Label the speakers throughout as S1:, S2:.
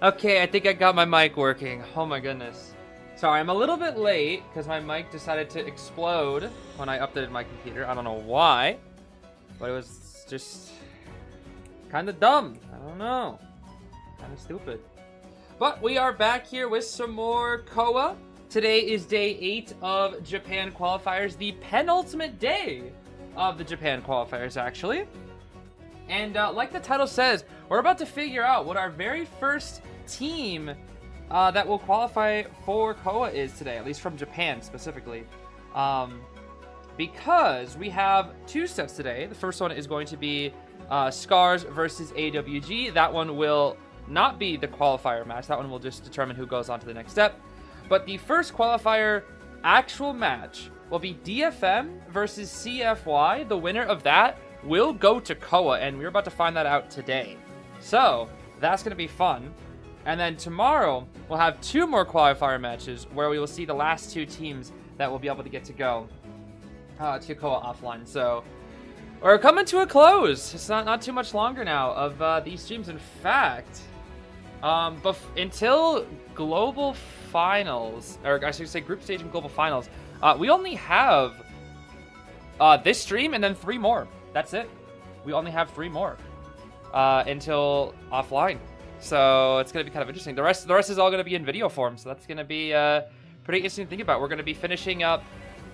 S1: Okay, I think I got my mic working. Oh my goodness. Sorry, I'm a little bit late because my mic decided to explode when I updated my computer. I don't know why, but it was just kind of dumb. I don't know. Kind of stupid. But we are back here with some more COA. Today is day 8 of Japan qualifiers, the penultimate day of the Japan qualifiers, actually. And like the title says, we're about to figure out what our very first team that will qualify for COA is today, at least from Japan specifically. Because we have 2 sets today. The first one is going to be Scars versus AWG. That one will not be the qualifier match. That one will just determine who goes on to the next step. But the first qualifier actual match will be DFM versus CFY. The winner of that will go to COA, and we're about to find that out today. So that's going to be fun. And then tomorrow we'll have 2 more qualifier matches where we will see the last 2 teams that will be able to get to go to COA offline. So we're coming to a close. It's not too much longer now of these streams. In fact, until global finals, or I should say group stage and global finals, we only have this stream and then 3 more. That's it. We only have 3 more until offline. So it's going to be kind of interesting. The rest is all going to be in video form. So that's going to be pretty interesting to think about. We're going to be finishing up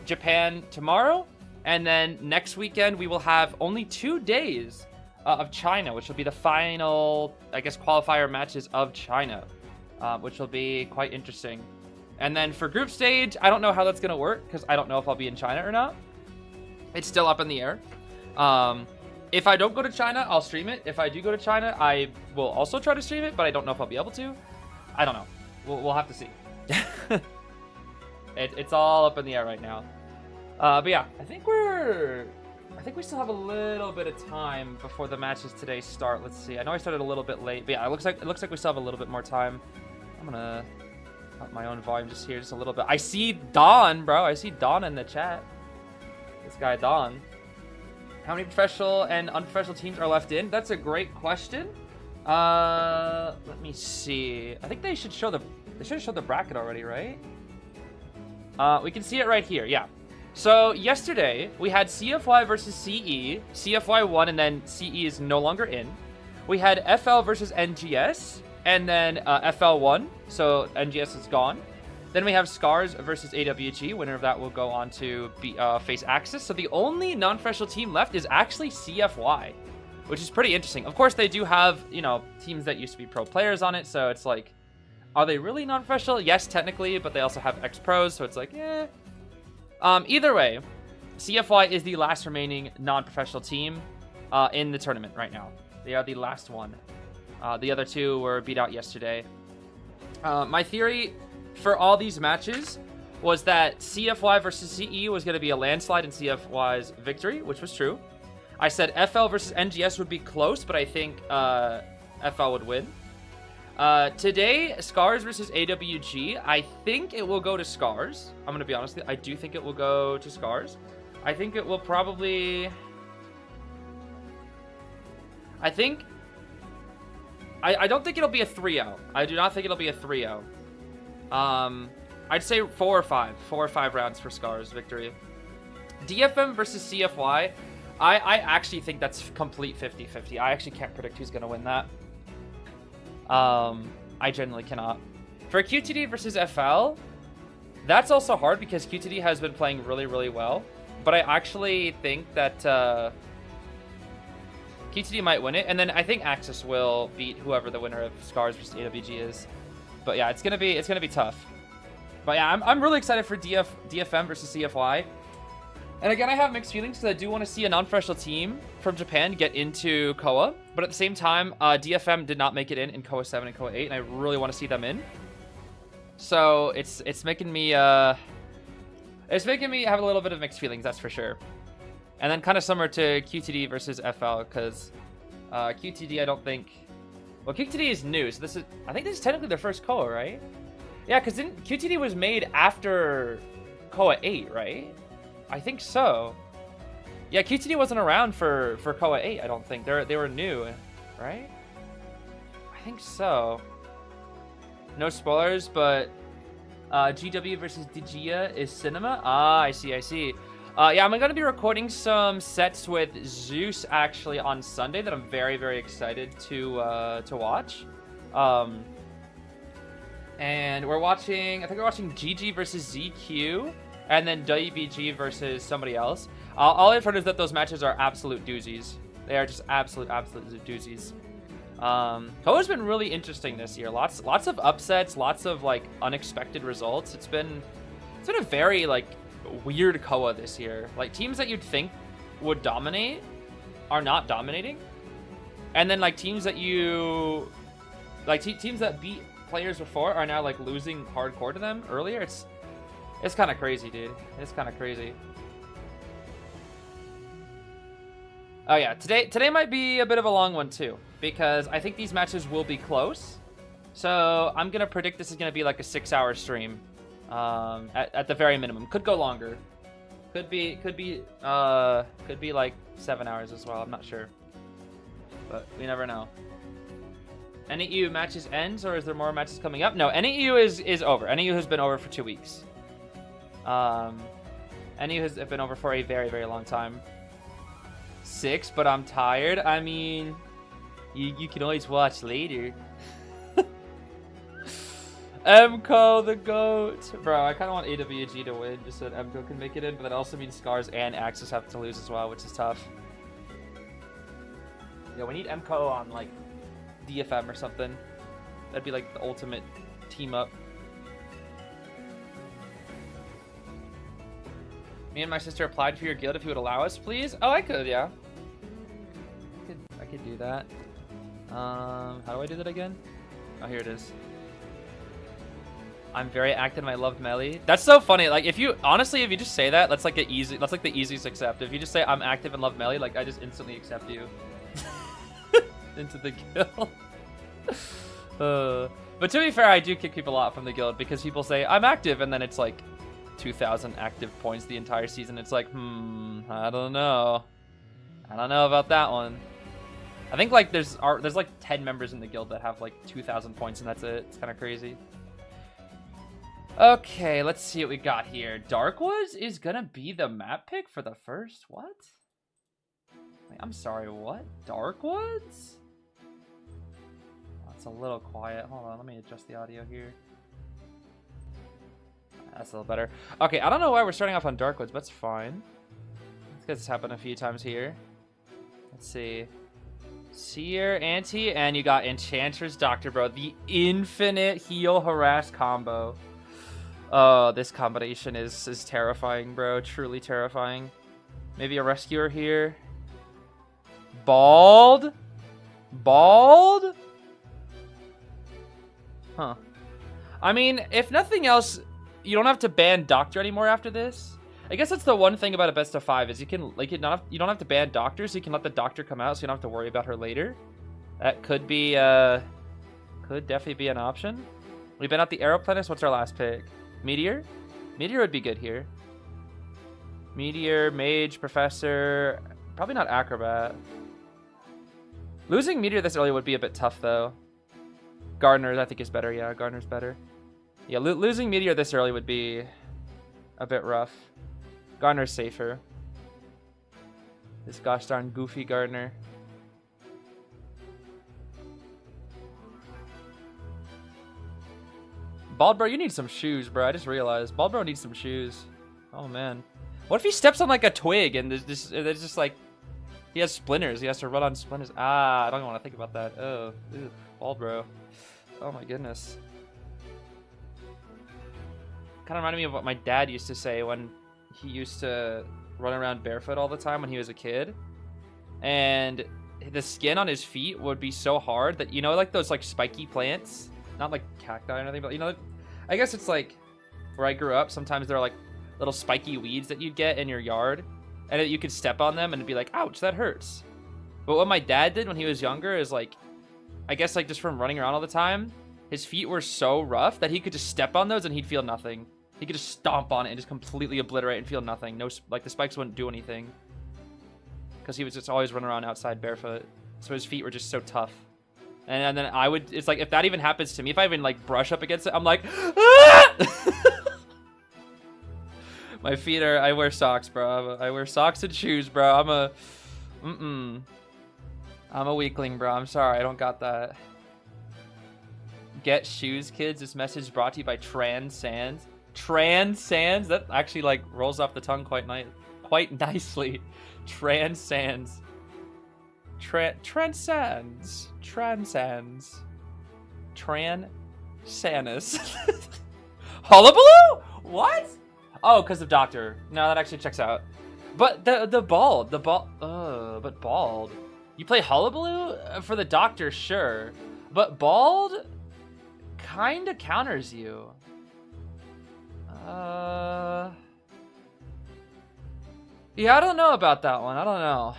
S1: Japan tomorrow. And then next weekend, we will have only 2 days of China, which will be the final, I guess, qualifier matches of China, which will be quite interesting. And then for group stage, I don't know how that's going to work because I don't know if I'll be in China or not. It's still up in the air. If I don't go to China, I'll stream it. If I do go to China, I will also try to stream it, but I don't know if I'll be able to. I don't know. We'll have to see. It's all up in the air right now. But yeah, I think we still have a little bit of time before the matches today start. Let's see. I know I started a little bit late, but yeah, it looks like we still have a little bit more time. I'm gonna up my own volume just here, just a little bit. I see Don, bro. I see Don in the chat. This guy Don. How many professional and unprofessional teams are left in? That's a great question. Let me see. I think they should show the bracket already, right? We can see it right here. Yeah. So yesterday we had CFY versus CE. CFY won, and then CE is no longer in. We had FL versus NGS, and then FL won, so NGS is gone. Then we have Scars versus AWG. Winner of that will go on to face Axis. So the only non-professional team left is actually CFY, which is pretty interesting. Of course, they do have, teams that used to be pro players on it. So it's like, are they really non-professional? Yes, technically, but they also have ex-pros. So it's like, eh. Either way, CFY is the last remaining non-professional team in the tournament right now. They are the last one. The other 2 were beat out yesterday. My theory for all these matches was that CFY versus CE was going to be a landslide in CFY's victory, which was true. I said FL versus NGS would be close, but I think FL would win. Today, Scars versus AWG, I think it will go to Scars. I'm going to be honest with you. I do think it will go to Scars. I think it will probably... I don't think it'll be a 3-0. I do not think it'll be a 3-0. I'd say 4 or 5 rounds for Scars victory. DFM versus CFY, I actually think that's complete 50-50. I actually can't predict who's going to win that. I genuinely cannot. For QTD versus FL, that's also hard because QTD has been playing really, really well. But I actually think that QTD might win it, and then I think Axis will beat whoever the winner of Scars versus AWG is. But yeah, it's gonna be tough. But yeah, I'm really excited for DFM versus CFY. And again, I have mixed feelings because I do want to see a non-professional team from Japan get into COA. But at the same time, DFM did not make it in COA 7 and COA 8, and I really want to see them in. So it's making me have a little bit of mixed feelings, that's for sure. And then kind of similar to QTD versus FL, because QTD I don't think... Well, QTD is new, so I think this is technically their first COA, right? Yeah, because QTD was made after COA 8, right? I think so. Yeah, QTD wasn't around for COA 8, I don't think. They were new, right? I think so. no spoilers, but GW versus Digia is cinema. Ah, I see, I see. Yeah, I'm gonna be recording some sets with Zeus actually on Sunday that I'm very, very excited to watch. And we're watching, I think we're watching GG versus ZQ, and then WBG versus somebody else. All I've heard is that those matches are absolute doozies. They are just absolute doozies. COA's been really interesting this year. Lots of upsets, lots of like unexpected results. It's been a very like weird COA this year. Like teams that you'd think would dominate are not dominating, and then like teams that you like teams that beat players before are now like losing hardcore to them earlier. It's kind of crazy, dude. It's kind of crazy. Oh yeah, today might be a bit of a long one too, because I think these matches will be close. So I'm gonna predict this is gonna be like a 6-hour stream, at the very minimum. Could go longer. Could be like 7 hours as well. I'm not sure, but we never know. NEU matches ends, or is there more matches coming up? No, NEU is over. NEU has been over for 2 weeks. NEU has been over for a very, very long time. 6, but I'm tired. I mean, you can always watch later. MCO the GOAT. Bro, I kind of want AWG to win just so that MCO can make it in, but that also means Scars and Axis have to lose as well, which is tough. Yeah, we need MCO on like DFM or something. That'd be like the ultimate team up. Me and my sister applied for your guild if you would allow us, please. Oh, I could, yeah. I could do that. How do I do that again? Oh, here it is. I'm very active and I love melee. That's so funny. Like if you honestly, if you just say that, that's like the easiest accept. If you just say I'm active and love melee, like I just instantly accept you into the guild. But to be fair, I do kick people out from the guild because people say I'm active and then it's like 2,000 active points the entire season. It's like, I don't know about that one. I think like there's like 10 members in the guild that have like 2,000 points and that's it. It's kind of crazy. Okay, let's see what we got here. Darkwoods is gonna be the map pick for the first, what? Wait, I'm sorry, what? Darkwoods? Oh, it's a little quiet. Hold on, let me adjust the audio here. That's a little better. Okay, I don't know why we're starting off on Darkwoods, but it's fine. It's because it's happened a few times here. Let's see. Seer, Anti, and you got Enchantress Doctor, bro. The infinite heal harass combo. Oh, this combination is terrifying, bro. Truly terrifying. Maybe a Rescuer here. Bald? Bald? Huh. I mean, if nothing else, you don't have to ban Doctor anymore after this. I guess that's the one thing about a best of 5 is you can like you don't have to ban Doctor, so you can let the Doctor come out, so you don't have to worry about her later. That could be could definitely be an option. We've been at the Aeroplanist. What's our last pick? Meteor? Meteor would be good here. Meteor, Mage, Professor. Probably not Acrobat. Losing Meteor this early would be a bit tough, though. Gardener, I think, is better. Yeah, Gardener's better. Yeah, losing Meteor this early would be a bit rough. Gardener's safer. This gosh darn goofy Gardener. Bald bro, you need some shoes, bro. I just realized. Bald bro needs some shoes. Oh, man. What if he steps on, like, a twig and there's just, like... He has splinters. He has to run on splinters. Ah, I don't want to think about that. Oh, ew, Bald bro. Oh, my goodness. Kind of reminded me of what my dad used to say when he used to run around barefoot all the time when he was a kid. And the skin on his feet would be so hard that, you know, like those, like, spiky plants? Not like cacti or anything, but you know, I guess it's like where I grew up. Sometimes there are like little spiky weeds that you'd get in your yard, and you could step on them and it'd be like, ouch, that hurts. But what my dad did when he was younger is like, I guess like just from running around all the time, his feet were so rough that he could just step on those and he'd feel nothing. He could just stomp on it and just completely obliterate and feel nothing. No, like the spikes wouldn't do anything because he was just always running around outside barefoot. So his feet were just so tough. And then I would, it's like, if that even happens to me, if I even like brush up against it, I'm like, ah! My feet are, I wear socks, bro. I wear socks and shoes, bro. I'm a weakling, bro. I'm sorry, I don't got that. Get shoes, kids. This message brought to you by Transsands. Transsands? That actually like rolls off the tongue quite nicely. Transsands. Transsands. Transanus. Hullabaloo? What? Oh, because of Doctor. No, that actually checks out. But but bald. You play Hullabaloo? For the Doctor, sure. But bald kinda counters you. Yeah, I don't know about that one. I don't know.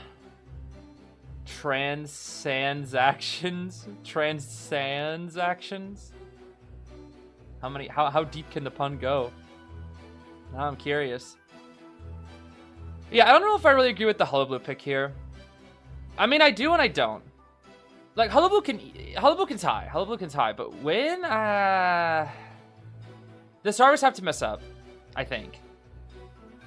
S1: Transactions. How deep can the pun go? Now I'm curious. Yeah, I don't know if I really agree with the Hullabaloo pick here. I mean, I do and I don't. Like, Hullabaloo can tie, but when, the Stars have to mess up, I think.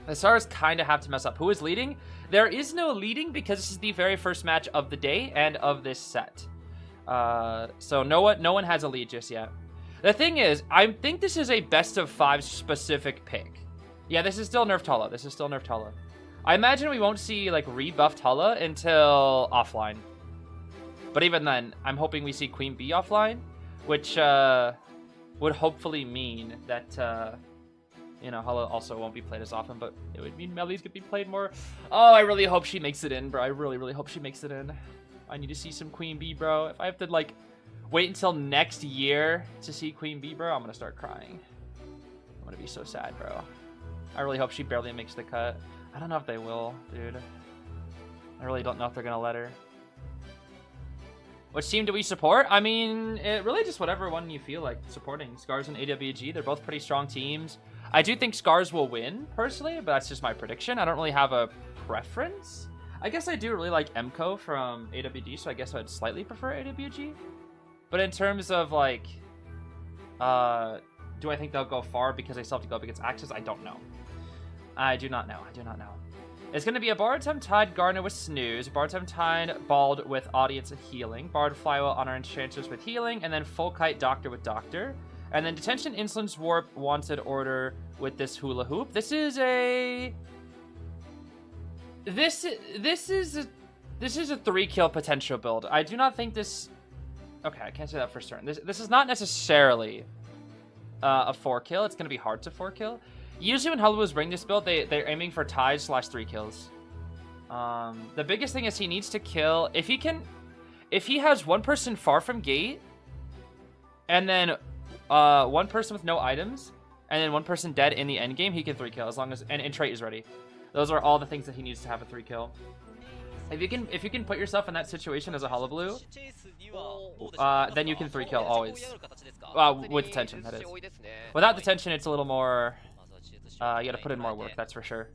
S1: The Stars kind of have to mess up. Who is leading? There is no leading because this is the very first match of the day and of this set. So no one has a lead just yet. The thing is, I think this is a best of 5 specific pick. Yeah, this is still nerfed Tulla. I imagine we won't see, like, rebuffed Tulla until offline. But even then, I'm hoping we see Queen Bee offline, which would hopefully mean that, you know, Tulla also won't be played as often, but it would mean Melly's gonna be played more. Oh, I really hope she makes it in, bro. I really, really hope she makes it in. I need to see some Queen Bee, bro. If I have to, like, wait until next year to see Queen Bee, bro, I'm gonna start crying. I'm gonna be so sad, bro. I really hope she barely makes the cut. I don't know if they will, dude. I really don't know if they're gonna let her. Which team do we support? I mean, it really just whatever one you feel like supporting. Scars and AWG, they're both pretty strong teams. I do think Scars will win, personally, but that's just my prediction. I don't really have a preference. I guess I do really like Emco from AWG, so I guess I'd slightly prefer AWG. But in terms of, like, do I think they'll go far because they still have to go up against Axis? I don't know. I do not know. It's going to be a Bardtem tied Garner with Snooze, Bardtem tied Bald with Audience and Healing, Bard Flywheel on our Enchanters with Healing, and then Full Kite Doctor with Doctor. And then Detention, Insolence, Warp, Wanted Order with this Hula Hoop. This is a 3-kill potential build. I do not think this... Okay, I can't say that for certain. This is not necessarily a 4-kill. It's going to be hard to 4-kill. Usually when Hullabaloo's bring this build, they're aiming for ties / 3 kills. The biggest thing is he needs to kill... If he has one person far from gate, and then one person with no items, and then one person dead in the end game, he can 3-kill as long as... And trait is ready. Those are all the things that he needs to have a 3-kill. If you can put yourself in that situation as a Hullabaloo, then you can 3-kill always. With detention, that is. Without detention, it's a little more... you gotta put in more work, that's for sure.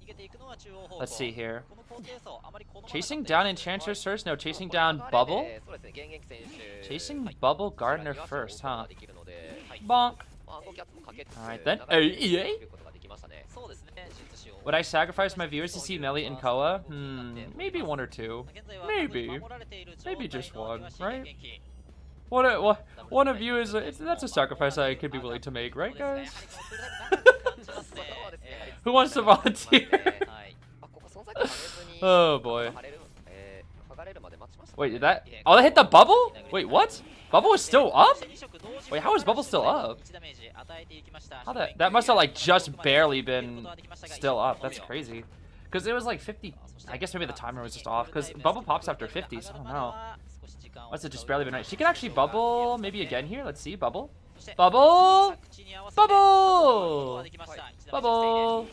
S1: Let's see here. Chasing down Enchantress first? No, chasing down Bubble? Chasing Bubble Gardener first, huh? Bonk. Alright then. Would I sacrifice my viewers to see Nelly and Koa? Maybe 1 or 2. Maybe just 1, right? One of you is that's a sacrifice I could be willing to make, right, guys? Who wants to volunteer? Oh boy. Wait, did that? Oh, that hit the bubble? Wait, what? Bubble is still up? Wait, how is Bubble still up? How that must have like just barely been still up. That's crazy. Because it was like 50. I guess maybe the timer was just off. Because Bubble pops after 50, so I don't know. Must have just barely been right. She can actually bubble maybe again here. Let's see. Bubble. Bubble! Bubble! Bubble!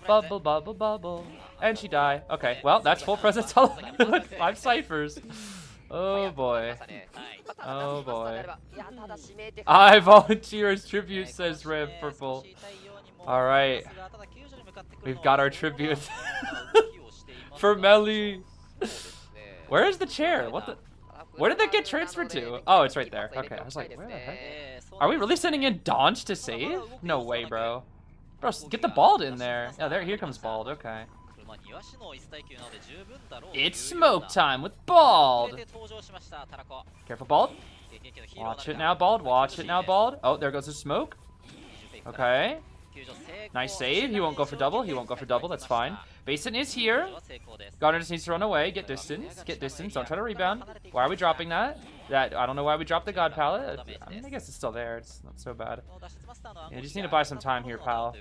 S1: Bubble, bubble, bubble. And she died. Okay, well, that's full presence. 5 ciphers. Oh boy. Oh boy. I volunteer as tribute, says Red Purple. Alright. We've got our tribute. For Melly. Where is the chair? What the... Where did that get transferred to? Oh, it's right there. Okay, I was like, where the heck? Are we really sending in Donch to save? No way, bro. Bro, get the Bald in there. Yeah, here comes Bald. Okay. It's smoke time with Bald. Careful, Bald. Watch it now, Bald. Watch it now, Bald. Oh, there goes the smoke. Okay. Nice save. He won't go for double. He won't go for double. That's fine. Basin is here. Garner just needs to run away. Get distance. Get distance. Don't try to rebound. Why are we dropping that? I don't know why we dropped the God Pallet. I mean, I guess it's still there. It's not so bad. Yeah, you just need to buy some time here, pal.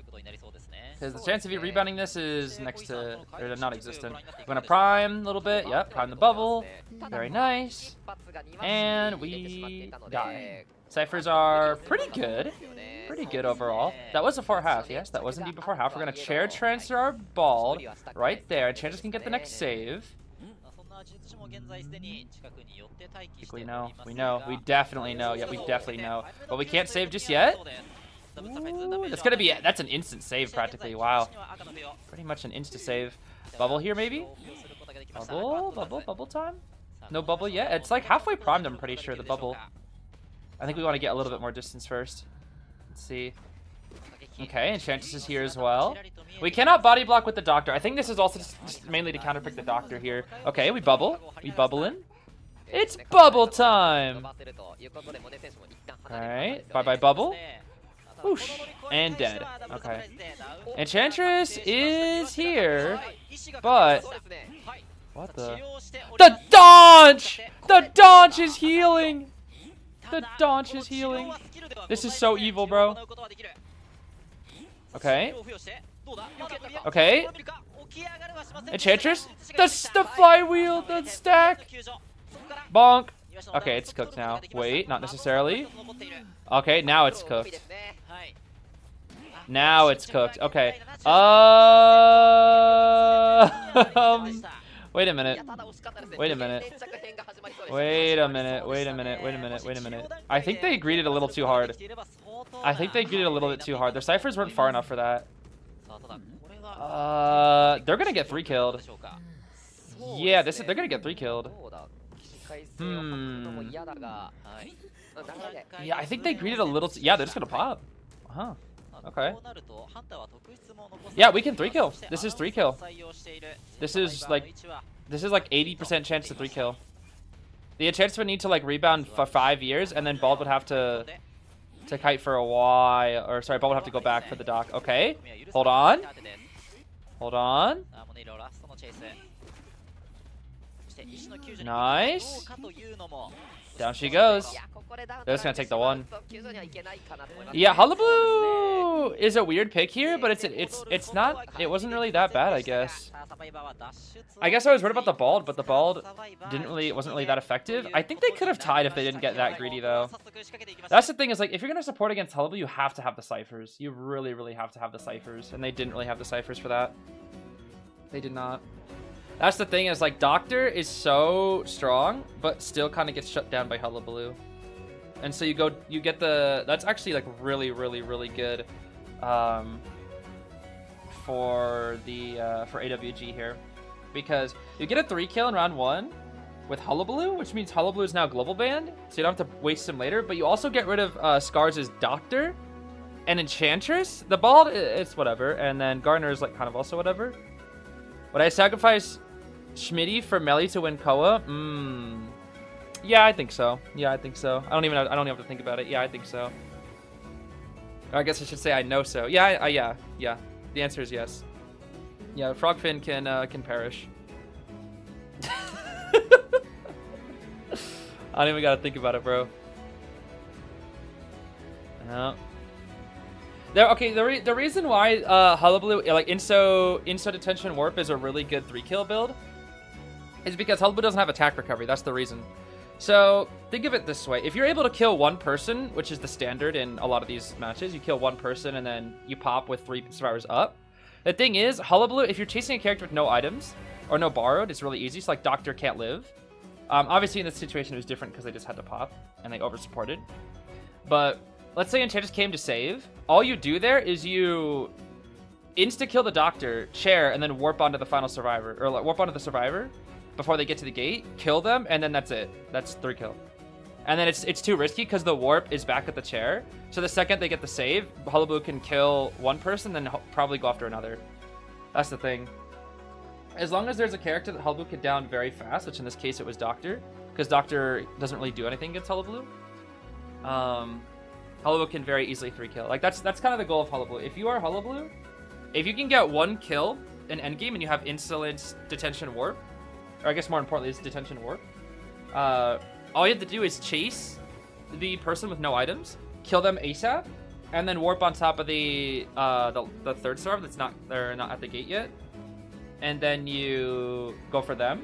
S1: Because the chance of you rebounding this is next to, or not existent. We're going to prime a little bit. Yep, prime the bubble. Very nice. And we die. Ciphers are pretty good. Pretty good overall. That was before half, yes. That was indeed before half. We're going to chair transfer our Bald right there. Chances can get the next save. We know. We know. We definitely know. Yeah, we definitely know. But we can't save just yet. Ooh, that's going to be... That's an instant save, practically. Wow. Pretty much an insta-save. Bubble here, maybe? Bubble time? No bubble yet? It's like halfway primed, I'm pretty sure, the bubble. I think we want to get a little bit more distance first. Let's see. Okay, Enchantress is here as well. We cannot body block with the Doctor. I think this is also just mainly to counterpick the Doctor here. Okay, we bubble. We bubble in. It's bubble time! Alright, bye-bye bubble. Whoosh. And dead. Okay. Enchantress is here, but... What the... The Donch! The Donch is healing! The Donch is healing. This is so evil, bro. Okay. Okay. Enchantress. The flywheel. The stack. Bonk. Okay, it's cooked now. Wait, not necessarily. Okay, now it's cooked. Now it's cooked. Okay. Wait a minute. Wait a minute. Wait a minute. Wait a minute. Wait a minute. Wait a minute. I think they greeted a little too hard. I think they greeted a little bit too hard. Their ciphers weren't far enough for that. They're gonna get 3 killed. Yeah, they're gonna get 3 killed. Yeah, I think they greeted a little. Yeah, they're just gonna pop. Huh. Okay. Yeah, we can 3 kill. This is 3 kill. This is like 80% chance to 3 kill. The Enchantress would need to like rebound for 5 years, and then Bald would have to kite for a while. Or sorry, Bald would have to go back for the dock. Okay. Hold on. Hold on. Nice. Down she goes. They're just gonna take the 1. Yeah, Hullabaloo is a weird pick here, but it's not. It wasn't really that bad, I guess. I guess I was worried about the Bald, but the Bald wasn't really that effective. I think they could have tied if they didn't get that greedy though. That's the thing, is like if you're gonna support against Hullabaloo, you have to have the ciphers. You really, really have to have the ciphers, and they didn't really have the ciphers for that. They did not. That's the thing, is like Doctor is so strong, but still kind of gets shut down by Hullabaloo. And so you get the, that's actually like really, really, really good for AWG here, because you get a 3 kill in round 1 with Hullabaloo, which means Hullabaloo is now global banned, so you don't have to waste him later, but you also get rid of Scars' Doctor and Enchantress. The Bald, it's whatever, and then Garner is like kind of also whatever. Would I sacrifice Schmitty for Melly to win COA? Yeah, I think so. Yeah, I think so. I don't even have to think about it. Yeah, I think so. Or I guess I should say I know so. Yeah, yeah. The answer is yes. Yeah, Frogfin can perish. I don't even gotta think about it, bro. No. Okay, the reason why Hullabaloo, like Inso Detention Warp is a really good 3 kill build is because Hullabaloo doesn't have attack recovery. That's the reason. So think of it this way: if you're able to kill 1 person, which is the standard in a lot of these matches, you kill 1 person and then you pop with 3 survivors up. The thing is, Hullabaloo, if you're chasing a character with no items or no borrowed, it's really easy. So like Doctor can't live. Obviously in this situation it was different because they just had to pop and they over-supported. But let's say Enchantress came to save. All you do there is you insta-kill the Doctor, chair, and then warp onto the final survivor, or like, warp onto the survivor. before they get to the gate, kill them, and then that's it. That's 3 kill. And then it's too risky because the warp is back at the chair. So the second they get the save, Hullabaloo can kill one person, then probably go after another. That's the thing. As long as there's a character that Hullabaloo can down very fast, which in this case it was Doctor, because Doctor doesn't really do anything against Hullabaloo. Hullabaloo can very easily 3 kill. Like that's kind of the goal of Hullabaloo. If you are Hullabaloo, if you can get 1 kill in endgame and you have insolent detention warp, or I guess more importantly is detention warp, all you have to do is chase the person with no items, kill them ASAP, and then warp on top of the third starve they're not at the gate yet, and then you go for them,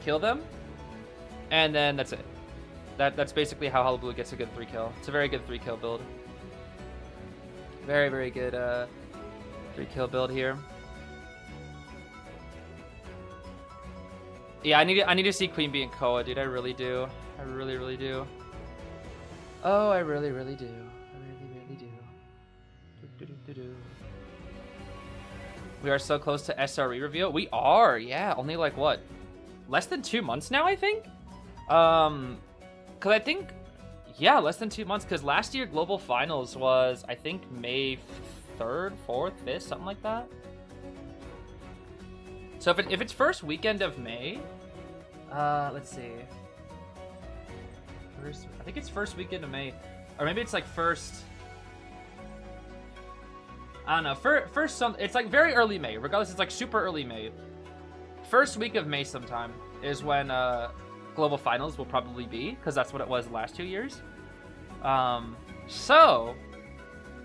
S1: kill them, and then that's it. That's basically how Hullabaloo gets a good 3 kill. It's a very good 3 kill build. Very, very good 3 kill build here. Yeah, I need to see Queen Bee and COA, dude. I really do. I really, really do. Oh, I really, really do. I really, really do. We are so close to SRE reveal. We are, yeah. Only like what? Less than 2 months now, I think. Cause I think, yeah, less than 2 months. Cause last year Global Finals was, I think, May 3rd, 4th, 5th, something like that. So if it's first weekend of May, let's see. I think it's first weekend of May, or maybe it's like first. I don't know. First it's like very early May. Regardless, it's like super early May. First week of May sometime is when Global Finals will probably be, because that's what it was the last 2 years. So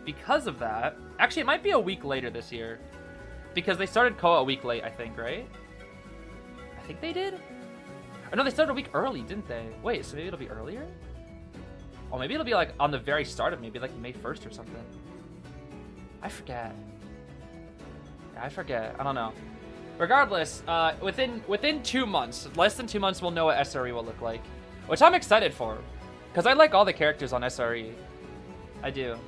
S1: because of that, actually it might be a week later this year. Because they started COA a week late, I think, right? I think they did? Or no, they started a week early, didn't they? Wait, so maybe it'll be earlier? Oh, maybe it'll be like on the very start of maybe like May 1st or something. I forget. Yeah, I forget. I don't know. Regardless, within 2 months, less than 2 months, we'll know what SRE will look like. Which I'm excited for. Because I like all the characters on SRE. I do.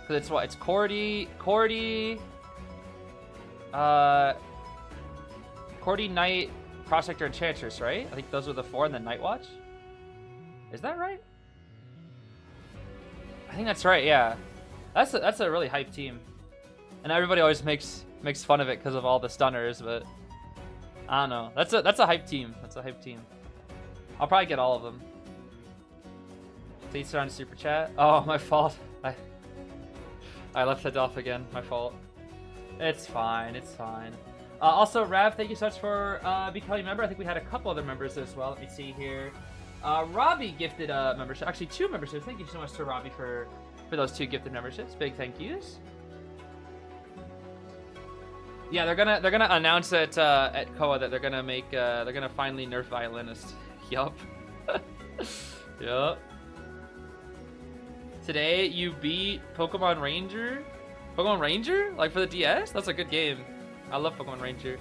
S1: Cause it's what? It's Cordy, Knight, Prospector, Enchantress, right? I think those were the 4, and then Nightwatch. Is that right? I think that's right. Yeah, that's a really hype team, and everybody always makes fun of it because of all the stunners, but I don't know. That's a hype team. That's a hype team. I'll probably get all of them. Please turn on super chat. Oh, my fault. I left it off again. My fault. It's fine. It's fine. Also, Rav, thank you so much for becoming a member. I think we had a couple other members as well. Let me see here. Robbie gifted a membership. Actually, 2 memberships. Thank you so much to Robbie for those 2 gifted memberships. Big thank yous. Yeah, they're gonna announce it at COA that they're gonna finally nerf violinist. Yup. Yup. Today you beat Pokemon Ranger? Pokemon Ranger? Like for the DS? That's a good game. I love Pokemon Ranger.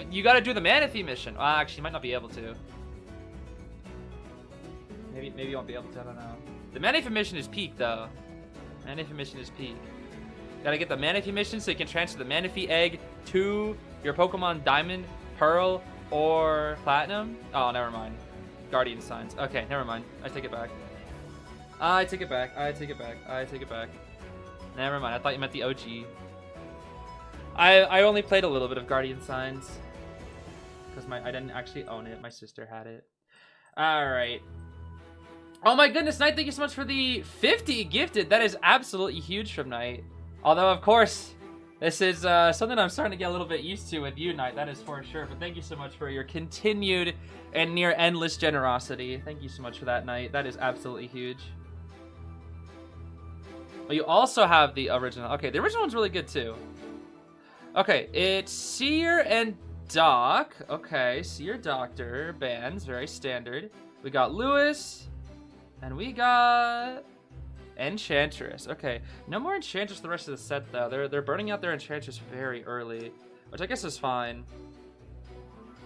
S1: You gotta do the Manaphy mission. Well, actually, you might not be able to. Maybe you won't be able to, I don't know. The Manaphy mission is peak though. Manaphy mission is peak. Gotta get the Manaphy mission so you can transfer the Manaphy egg to your Pokemon Diamond, Pearl, or Platinum. Oh, never mind. Guardian Signs. Okay, never mind. I take it back. I take it back. I take it back. I take it back. Never mind. I thought you meant the OG. I only played a little bit of Guardian Signs because I didn't actually own it. My sister had it. All right. Oh my goodness, Knight! Thank you so much for the 50 gifted. That is absolutely huge from Knight. Although of course, this is something I'm starting to get a little bit used to with you, Knight. That is for sure. But thank you so much for your continued and near endless generosity. Thank you so much for that, Knight. That is absolutely huge. But you also have the original. Okay, the original one's really good too. Okay, it's Seer and Doc. Okay, Seer Doctor bands, very standard. We got Lewis, and we got Enchantress. Okay, no more Enchantress the rest of the set though. They're burning out their Enchantress very early, which I guess is fine.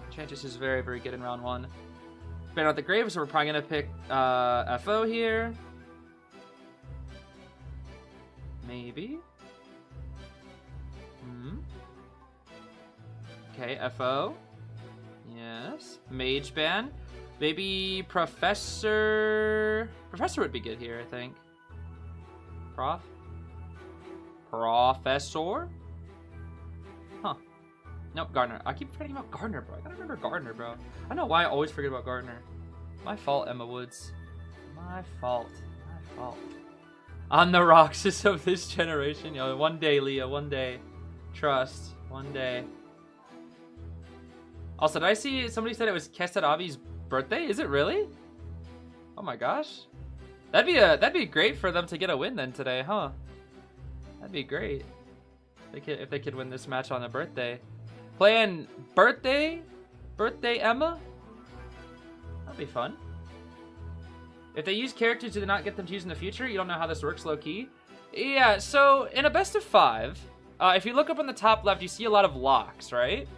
S1: Enchantress is very, very good in round 1. Ban out the Grave, so we're probably gonna pick FO here. Maybe. Okay, FO. Yes. Mage ban. Maybe Professor... Professor would be good here, I think. Professor? Huh. Nope, Gardner. I keep forgetting about Gardner, bro. I gotta remember Gardner, bro. I don't know why I always forget about Gardner. My fault, Emma Woods. My fault. My fault. On the Roxas of this generation. Yo, one day, Leah. One day. Trust. One day. Also, did I see somebody said it was Kesarabi's birthday? Is it really? Oh my gosh. That'd be great for them to get a win then today, huh? That'd be great. If they could win this match on their birthday. Playing birthday Emma? That'd be fun. If they use characters to not get them to use in the future, you don't know how this works low-key. Yeah, so in a best of 5, if you look up on the top left, you see a lot of locks, right?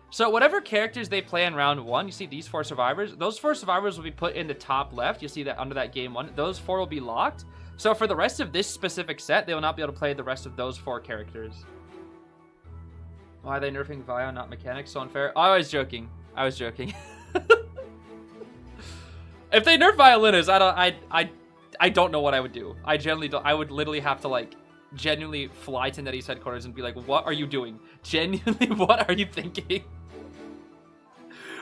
S1: So whatever characters they play in round 1, you see these 4 survivors. Those 4 survivors will be put in the top left. You see that under that game 1. Those 4 will be locked. So for the rest of this specific set, they will not be able to play the rest of those 4 characters. Why are they nerfing Vio, not mechanics? So unfair. Oh, I was joking. I was joking. If they nerf Violinist, I don't know what I would do. I generally don't. I would literally have to like genuinely fly to NetEase headquarters and be like, what are you doing? Genuinely, what are you thinking?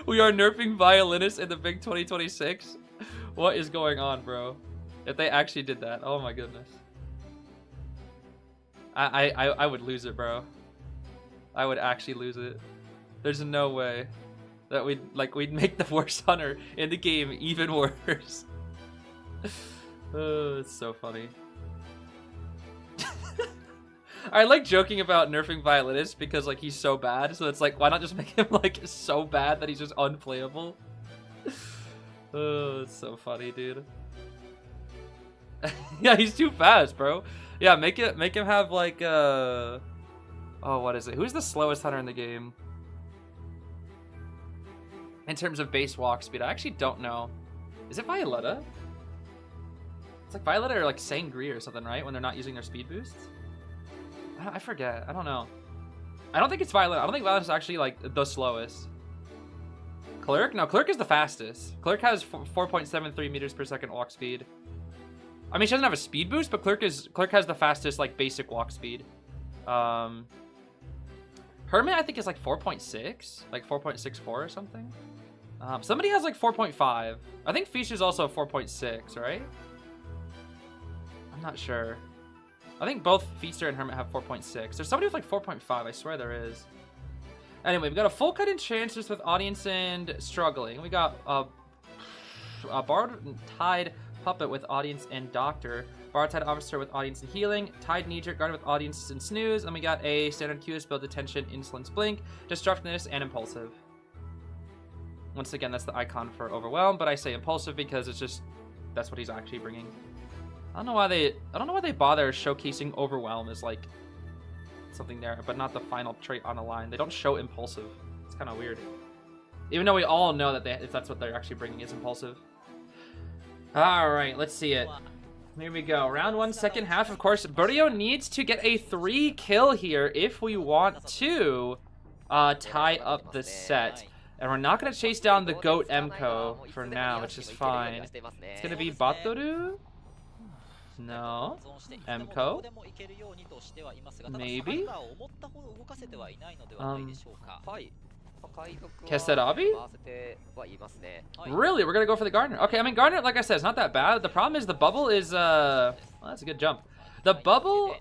S1: We are nerfing Violinist in the big 2026. What is going on, bro? If they actually did that, oh my goodness. I would lose it, bro. I would actually lose it. There's no way that we'd make the worst hunter in the game even worse. Oh, it's so funny. I like joking about nerfing Violinist because like he's so bad, so it's like why not just make him like so bad that he's just unplayable? Oh, it's so funny, dude. Yeah, he's too fast, bro. Yeah, make him have like oh, what is it? Who's the slowest hunter in the game? In terms of base walk speed, I actually don't know. Is it Violetta? It's like Violetta or like Sangria or something, right? When they're not using their speed boosts? I forget. I don't know. I don't think it's Violetta. I don't think Violetta's actually like the slowest. Clerk? No, Clerk is the fastest. Clerk has 4.73 meters per second walk speed. I mean, she doesn't have a speed boost, but Clerk has the fastest like basic walk speed. Hermit, I think, is like 4.6, like 4.64 or something. Somebody has like 4.5. I think Fish is also 4.6, right? I'm not sure. I think both Feaster and Hermit have 4.6. There's somebody with like 4.5. I swear there is. Anyway, we've got a full cut Enchantress with Audience and Struggling. We got a Borrowed Tide Puppet with Audience and Doctor. Borrowed Tide Officer with Audience and Healing. Tide Knee-Jerk Guard with Audience and Snooze. And we got a Standard QS Build Detention, Insolence Blink, Destructiveness, and Impulsive. Once again, that's the icon for Overwhelm, but I say Impulsive because it's just that's what he's actually bringing. I don't know why they bother showcasing Overwhelm as like something there, but not the final trait on the line. They don't show Impulsive. It's kind of weird. Even though we all know that if that's what they're actually bringing is Impulsive. All right, let's see it. Here we go. Round 1, second half. Of course, Burdio needs to get a 3 kill here if we want to tie up the set. And we're not going to chase down the GOAT Emko for now, which is fine. It's going to be Batoru? No. Emko? Maybe? Kesarabi? Really? We're going to go for the Gardner. Okay, I mean, Gardner, like I said, it's not that bad. The problem is the bubble is, well, that's a good jump. The bubble,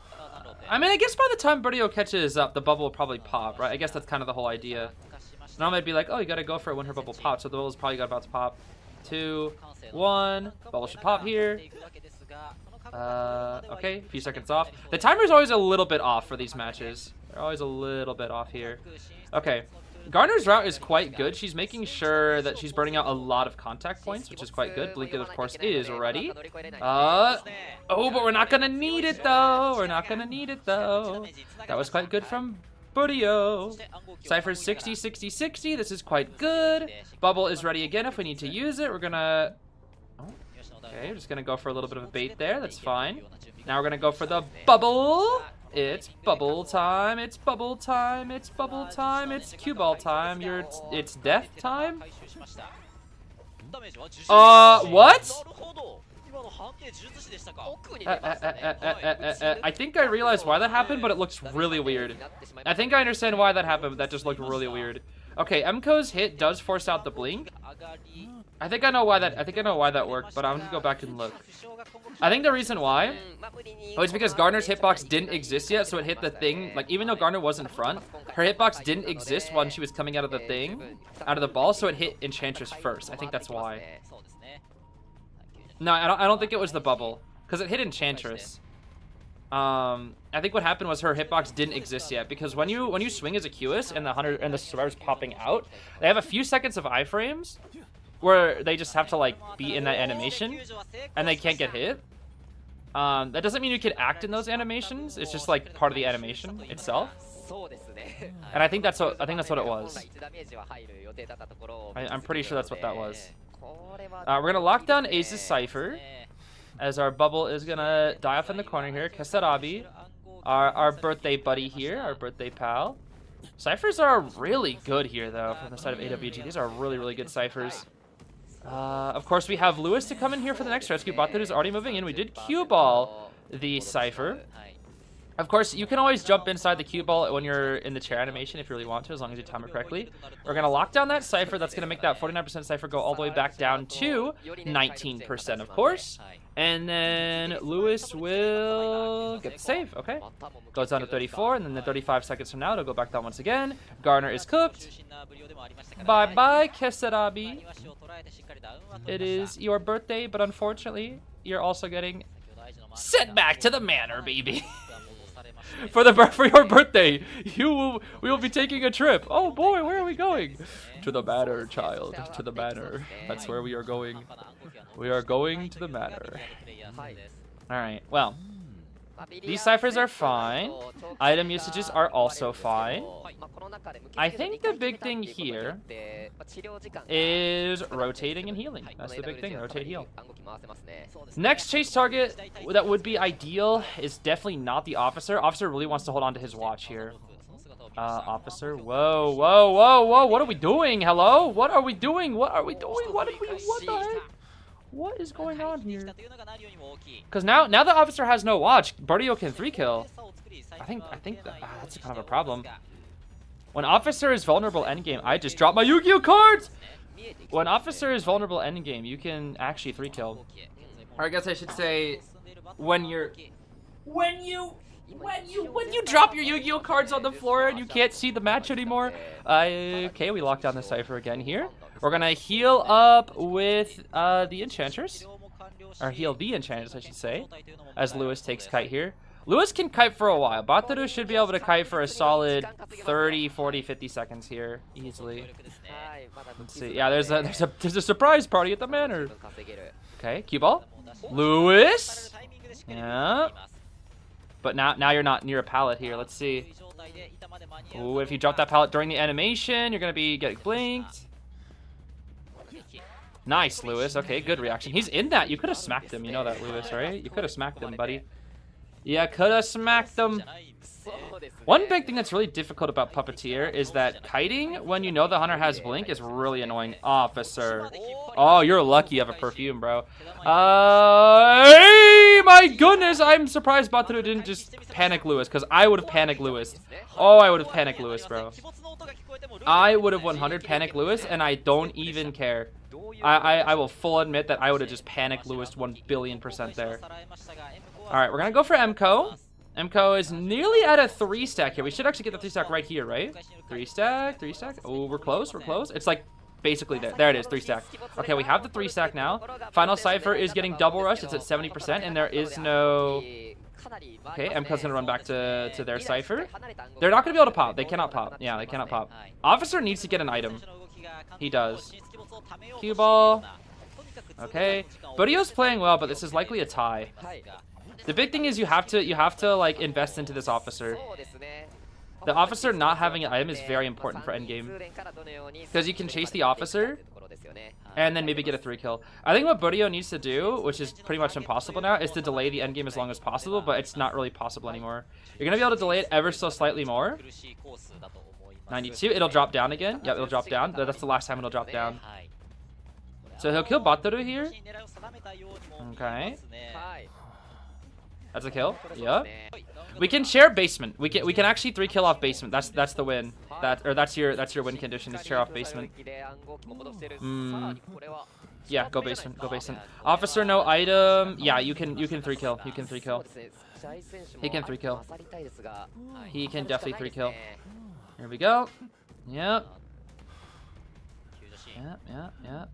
S1: I mean, I guess by the time Burdio catches up, the bubble will probably pop, right? I guess that's kind of the whole idea. Normally I'd be like, oh, you got to go for it when her bubble pops. So the bubble's probably about to pop. 2, 1. Bubble should pop here. Okay, a few seconds off. The timer's always a little bit off for these matches. They're always a little bit off here. Okay. Gardner's route is quite good. She's making sure that she's burning out a lot of contact points, which is quite good. Blinket, of course, is ready. Oh, but we're not going to need it, though. We're not going to need it, though. That was quite good from Burdio. Cypher's 60, 60, 60. This is quite good. Bubble is ready again if we need to use it. We're going to... Oh, okay, we're just going to go for a little bit of a bait there. That's fine. Now we're going to go for the bubble. It's bubble time. It's bubble time. It's bubble time. It's cue ball time. It's death time. What? I think I realized why that happened, but it looks really weird. I think I understand why that happened, but that just looked really weird. Okay, Emko's hit does force out the blink. I think I know why that worked, but I'm gonna go back and look. I think the reason why was because Gardner's hitbox didn't exist yet, so it hit the thing. Like, even though Gardner was in front, her hitbox didn't exist when she was coming out of the thing, out of the ball, so it hit Enchantress first. I think that's why. No, I don't think it was the bubble, because it hit Enchantress. I think what happened was her hitbox didn't exist yet, because when you swing as a QS and the survivor's popping out, they have a few seconds of iframes where they just have to like be in that animation and they can't get hit. That doesn't mean you can act in those animations. It's just like part of the animation itself. And I think that's what it was. I'm pretty sure that's what that was. We're gonna lock down Ace's Cypher, as our bubble is gonna die off in the corner here. Kasarabi, our birthday buddy here, our birthday pal. Cyphers are really good here though from the side of AWG. These are really good Cyphers. Of course, we have Lewis to come in here for the next rescue. Bot that is already moving in. We did cue ball the Cypher. Of course, you can always jump inside the cue ball when you're in the chair animation if you really want to, as long as you time it correctly. We're going to lock down that Cypher. That's going to make that 49% Cypher go all the way back down to 19%, of course. And then Lewis will get the save. Okay. Goes down to 34, and then 35 seconds from now, it'll go back down once again. Gardner is cooked. Bye-bye, Kesarabi. It is your birthday, but unfortunately, you're also getting sent back to the manor, baby. For your birthday, we will be taking a trip. Oh boy, where are we going? To the manor, child. To the manor. That's where we are going. We are going to the manor. All right. Well, these ciphers are fine. Item usages are also fine. I think the big thing here is rotating and healing. That's the big thing. Rotate, heal. Next chase target that would be ideal is definitely not the officer. Officer really wants to hold on to his watch here. Officer. Whoa. What are we doing? Hello? What are we doing? What the heck? What is going on here? Because now the officer has no watch. Bardio can 3-kill. I think that's kind of a problem. When officer is vulnerable endgame, I just dropped my Yu-Gi-Oh cards. When officer is vulnerable endgame, you can actually 3-kill. Or I guess I should say, when you drop your Yu-Gi-Oh cards on the floor and you can't see the match anymore. Okay, we lock down the Cypher again here. We're gonna heal up with the Enchantress. Or heal the Enchantress, I should say. As Lewis takes kite here. Lewis can kite for a while. Bataru should be able to kite for a solid 30, 40, 50 seconds here. Easily. Let's see. Yeah, there's a surprise party at the manor. Okay, cue ball. Lewis. Yeah. But now you're not near a pallet here. Let's see. Ooh, if you drop that pallet during the animation, you're gonna be getting blinked. Nice, Lewis. Okay, good reaction. He's in that. You could have smacked him. You know that, Lewis, right? You could have smacked him, buddy. Yeah, could have smacked him. One big thing that's really difficult about Puppeteer is that kiting, when you know the hunter has blink, is really annoying. Officer. Oh, you're lucky you have a perfume, bro. Hey, my goodness. I'm surprised Bataru didn't just panic Lewis, because I would have panicked Lewis. Oh, I would have panicked Lewis, bro. I would have 100 panicked Lewis, and I don't even care. I will full admit that I would have just panicked Lewis 1,000,000,000% there. Alright, we're going to go for Emko. Emko is nearly at a 3-stack here. We should actually get the 3-stack right here, right? 3-stack, 3-stack. Oh, we're close, we're close. It's like basically there. There it is, 3-stack. Okay, we have the 3-stack now. Final Cypher is getting double rushed. It's at 70%, and there is no... Okay, Emko's going to run back to their Cypher. They're not going to be able to pop. They cannot pop. Yeah, they cannot pop. Officer needs to get an item. He does. Cue ball. Okay. Bodio's playing well, but this is likely a tie. The big thing is you have to like invest into this officer. The officer not having an item is very important for endgame. Because you can chase the officer and then maybe get a 3 kill. I think what Burio needs to do, which is pretty much impossible now, is to delay the endgame as long as possible, but it's not really possible anymore. You're going to be able to delay it ever so slightly more. 92, it'll drop down again. Yep, it'll drop down. That's the last time it'll drop down. So he'll kill Batoru here. Okay. That's a kill. Yep. We can share basement. We can actually 3 kill off basement. That's the win. That's your win condition, is share off basement. Yeah, go basement. Go basement. Officer no item. Yeah, you can 3 kill. You can 3 kill. He can 3 kill. He can definitely 3 kill. Here we go. Yep. Yep.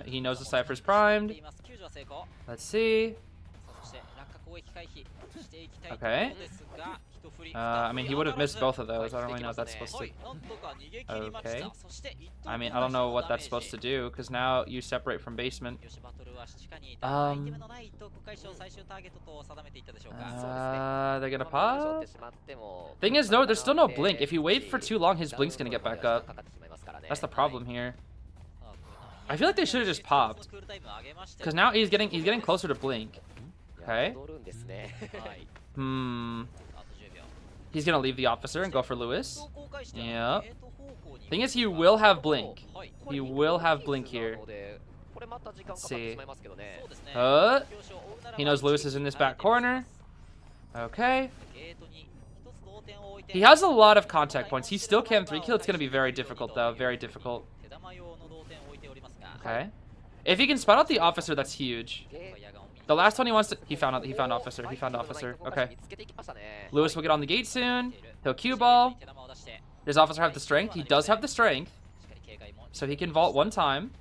S1: He knows the Cypher's primed. Let's see. Okay. I mean, he would have missed both of those. I don't really know what that's supposed to... Okay. I mean, I don't know what that's supposed to do, because now you separate from basement. They're gonna pop? Thing is, no, there's still no blink. If you wait for too long, his blink's gonna get back up. That's the problem here. I feel like they should have just popped. Because now he's getting closer to blink. Okay. He's gonna leave the officer and go for Lewis. Yeah. Thing is, he will have blink. He will have blink here. Let's see. He knows Lewis is in this back corner. Okay. He has a lot of contact points. He still can 3 kill. It's gonna be very difficult though. Very difficult. Okay. If he can spot out the officer, that's huge. The last one he wants to... He found officer. He found officer. Okay. Lewis will get on the gate soon. He'll cue ball. Does officer have the strength? He does have the strength. So he can vault one time.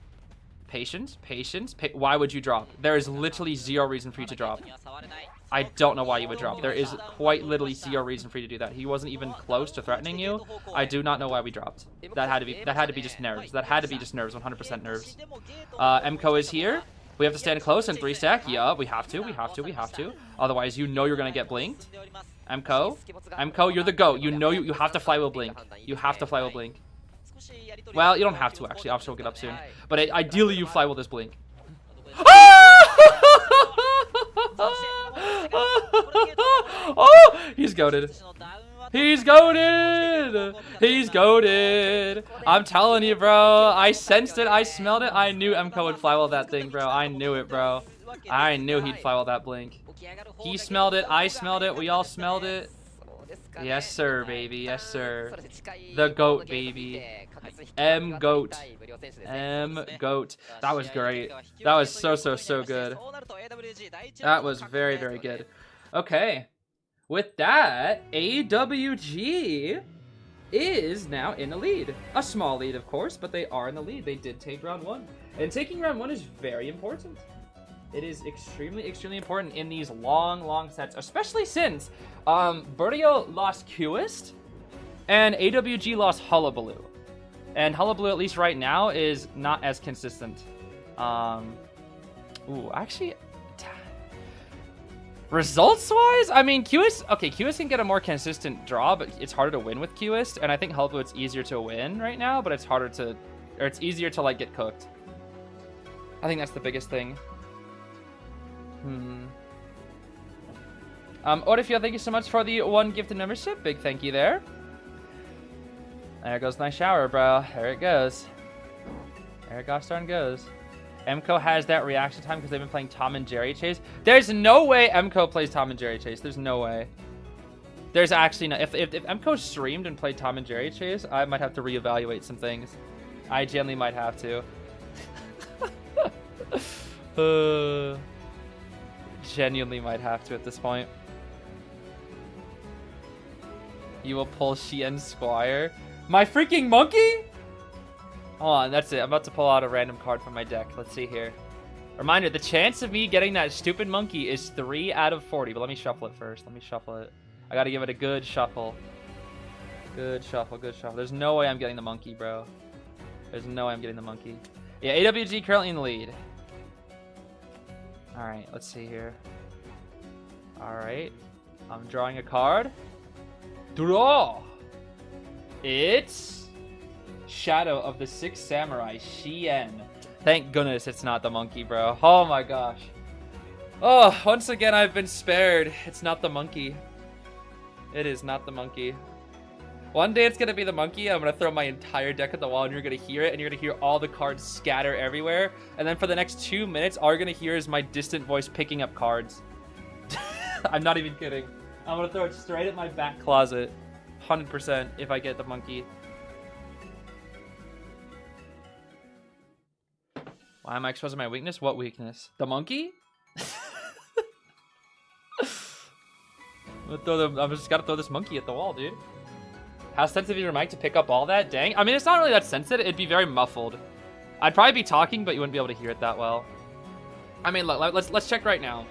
S1: Patience. Why would you drop? There is literally 0 reason for you to drop. I don't know why you would drop. There is quite literally 0 reason for you to do that. He wasn't even close to threatening you. I do not know why we dropped. That had to be just nerves. That had to be just nerves. 100% nerves. MCO is here. We have to stand close and 3 stack. Yeah, we have to. Otherwise, you know you're gonna get blinked. MCO, you're the GOAT. You know you have to flywheel blink. You have to flywheel blink. Well, you don't have to actually. Officer will get up soon. But ideally, you flywheel this blink. Oh, he's goated. He's goated. He's goated. I'm telling you, bro. I sensed it. I smelled it. I knew MCO would flywheel that thing, bro. I knew it, bro. I knew he'd flywheel that blink. He smelled it. I smelled it. We all smelled it. Yes, sir, baby. Yes, sir. The GOAT, baby. M-GOAT. M-GOAT. That was great. That was so good. That was very, very good. Okay. With that, AWG is now in the lead. A small lead, of course, but they are in the lead. They did take round 1. And taking round 1 is very important. It is extremely important in these long sets, especially since Burio lost Qist and AWG lost Hullabaloo. And Hullabaloo, at least right now, is not as consistent. Actually, results-wise, I mean, Qist can get a more consistent draw, but it's harder to win with Qist. And I think Hullabaloo, it's easier to win right now, but it's harder to, or it's easier to, like, get cooked. I think that's the biggest thing. Orifio, thank you so much for the 1 gifted membership. Big thank you there. There goes my shower, bro. There it goes. There it gosh darn goes. MCO has that reaction time because they've been playing Tom and Jerry Chase. There's no way MCO plays Tom and Jerry Chase. There's no way. There's actually no... If MCO streamed and played Tom and Jerry Chase, I might have to reevaluate some things. I genuinely might have to. Genuinely might have to at this point. You will pull Shien Squire. My freaking monkey? Hold on, that's it. I'm about to pull out a random card from my deck. Let's see here. Reminder, the chance of me getting that stupid monkey is 3 out of 40. But let me shuffle it first. Let me shuffle it. I gotta give it a good shuffle. Good shuffle. There's no way I'm getting the monkey, bro. There's no way I'm getting the monkey. Yeah, AWG currently in the lead. Alright, let's see here. Alright. I'm drawing a card. Draw. It's Shadow of the Six Samurai, Shien. Thank goodness it's not the monkey, bro. Oh my gosh. Oh, once again I've been spared. It's not the monkey. It is not the monkey. One day it's gonna be the monkey. I'm gonna throw my entire deck at the wall and you're gonna hear it, and you're gonna hear all the cards scatter everywhere. And then for the next 2 minutes, all you're gonna hear is my distant voice picking up cards. I'm not even kidding. I'm gonna throw it straight at my back closet. 100% if I get the monkey. Why am I exposing my weakness? What weakness? The monkey? I've just gotta throw this monkey at the wall, dude. How sensitive is your mic to pick up all that? Dang. I mean, it's not really that sensitive. It'd be very muffled. I'd probably be talking, but you wouldn't be able to hear it that well. I mean, look, let's check right now.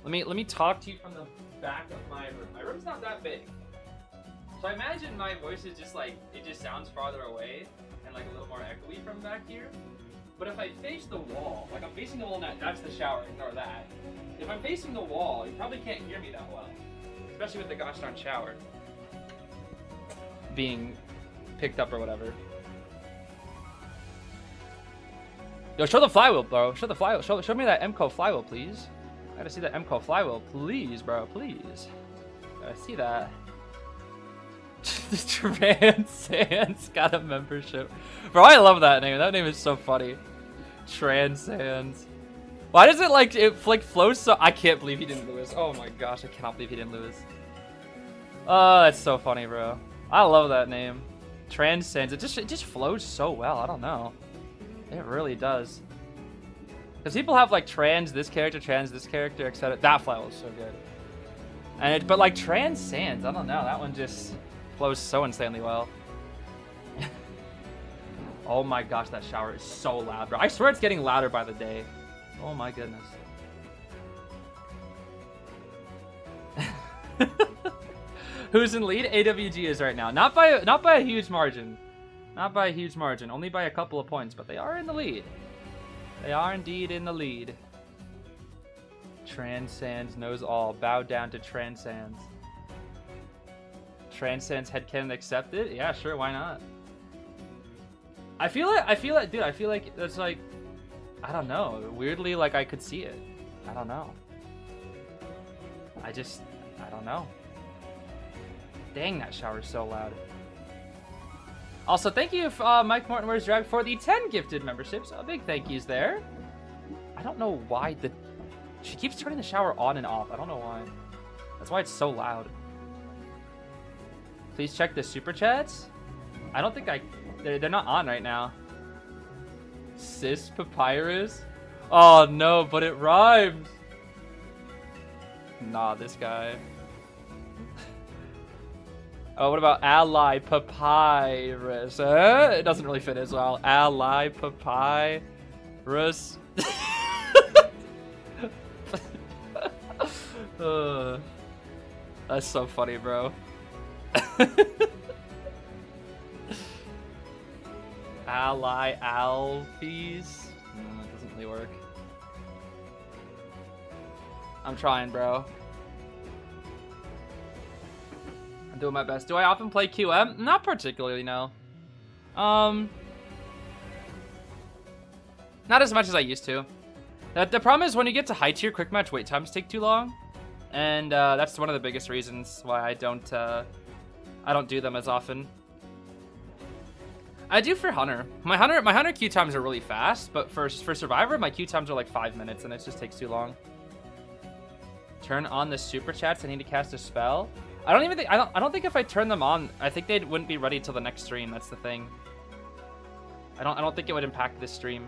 S1: Let me talk to you from the back of my room. My room's not that big. So I imagine my voice is just like, it just sounds farther away and like a little more echoey from back here. But if I face the wall, like I'm facing the wall now, that's the shower, ignore that. If I'm facing the wall, you probably can't hear me that well. Especially with the gosh darn shower being picked up or whatever. Yo, show the flywheel, bro. Show the flywheel. Show me that MCO flywheel, please. I gotta see that MCO flywheel, please, bro, please. Gotta see that. The Transans got a membership. Bro, I love that name. That name is so funny. Transans. Why does it like flows so? I can't believe he didn't lose. Oh my gosh, I cannot believe he didn't lose. Oh, that's so funny, bro. I love that name. Transans. It just flows so well. I don't know. It really does. Because people have like trans this character, etc. That flywheel is so good. And but like Transans, I don't know. That one just flows so insanely well. Oh my gosh, that shower is so loud, bro. I swear it's getting louder by the day. Oh my goodness. Who's in lead? AWG is right now. Not by a huge margin. Not by a huge margin. Only by a couple of points, but they are in the lead. They are indeed in the lead. Transans knows all. Bow down to Transans. Transans headcanon accepted? Yeah, sure, why not? I feel like, dude, I feel like that's like, I don't know. Weirdly, like I could see it. I don't know. I don't know. Dang, that shower is so loud. Also, thank you, Mike Morton Wears Drag, for the 10 gifted memberships. A big thank yous there. I don't know why she keeps turning the shower on and off. I don't know why. That's why it's so loud. Please check the super chats. I don't think they're not on right now. Cis Papyrus? Oh no, but it rhymes. Nah, this guy. Oh, what about Ally Papyrus? It doesn't really fit as well. Ally Papyrus. That's so funny, bro. Ally Alphys? No, that doesn't really work. I'm trying, bro. I'm doing my best. Do I often play QM? Not particularly, no. Not as much as I used to. The problem is when you get to high tier, quick match wait times take too long, and that's one of the biggest reasons why I don't do them as often. I do for Hunter. My Hunter queue times are really fast, but for Survivor, my queue times are like 5 minutes, and it just takes too long. Turn on the super chats. I need to cast a spell. I don't think if I turn them on, I think they wouldn't be ready till the next stream. That's the thing. I don't think it would impact this stream.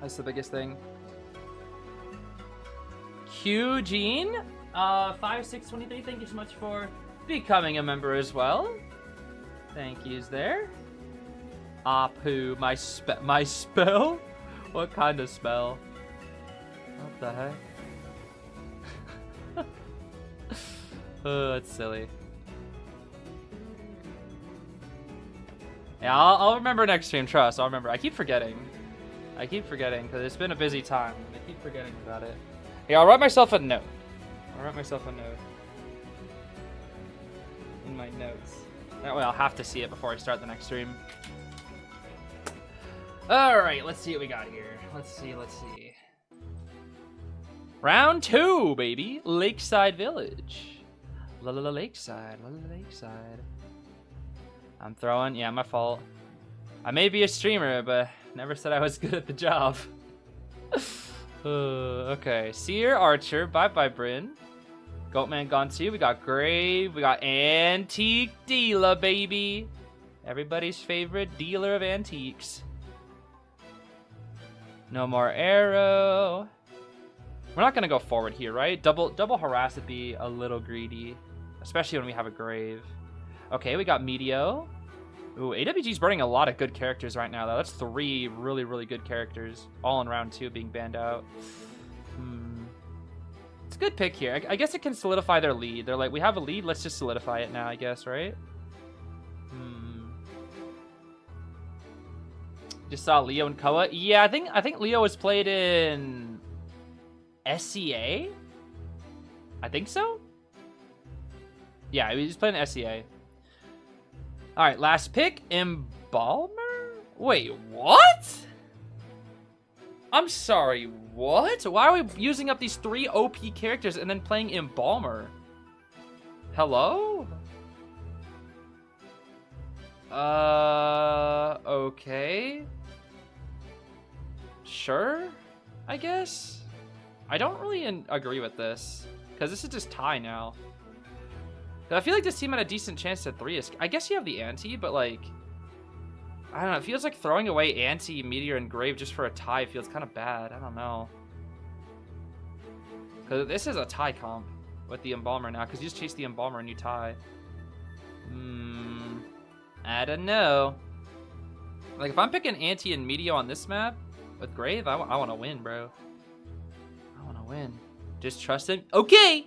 S1: That's the biggest thing. Q Gene, 5623. Thank you so much for becoming a member as well. Thank yous there. Apu, my spell? What kind of spell? What the heck? Oh, that's silly. Yeah, I'll remember next stream, trust. I'll remember. I keep forgetting because it's been a busy time. I keep forgetting about it. Yeah, I'll write myself a note. my notes. That way I'll have to see it before I start the next stream. Alright, let's see what we got here. Let's see. Round 2, baby. Lakeside Village. Lakeside. I'm throwing. Yeah, my fault. I may be a streamer, but never said I was good at the job. Okay. Seer, Archer. Bye-bye, Bryn. Goatman gone too. We got Grave. We got Antique Dealer, baby. Everybody's favorite dealer of antiques. No more arrow. We're not gonna go forward here, right? Double harass would be a little greedy, especially when we have a Grave. Okay, we got Meteo. Ooh, AWG's burning a lot of good characters right now, though. That's 3 really, really good characters, all in round 2 being banned out. It's a good pick here. I guess it can solidify their lead. They're like, we have a lead, let's just solidify it now, I guess, right? Just saw Leo and COA. Yeah, I think Leo was played in SCA? I think so? Yeah, he was playing SCA. Alright, last pick. Embalmer? Wait, what? I'm sorry, what? Why are we using up these 3 OP characters and then playing Embalmer? Hello? Okay. Sure, I guess. I don't really agree with this, because this is just tie now. I feel like this team had a decent chance to 3. I guess you have the ante, but like, I don't know. It feels like throwing away ante, Meteor, and Grave just for a tie feels kind of bad. I don't know. Because this is a tie comp with the Embalmer now, because you just chase the Embalmer and you tie. I don't know. Like, if I'm picking ante and Meteor on this map with Grave, I want to win, bro. I want to win. Just trust him. Okay,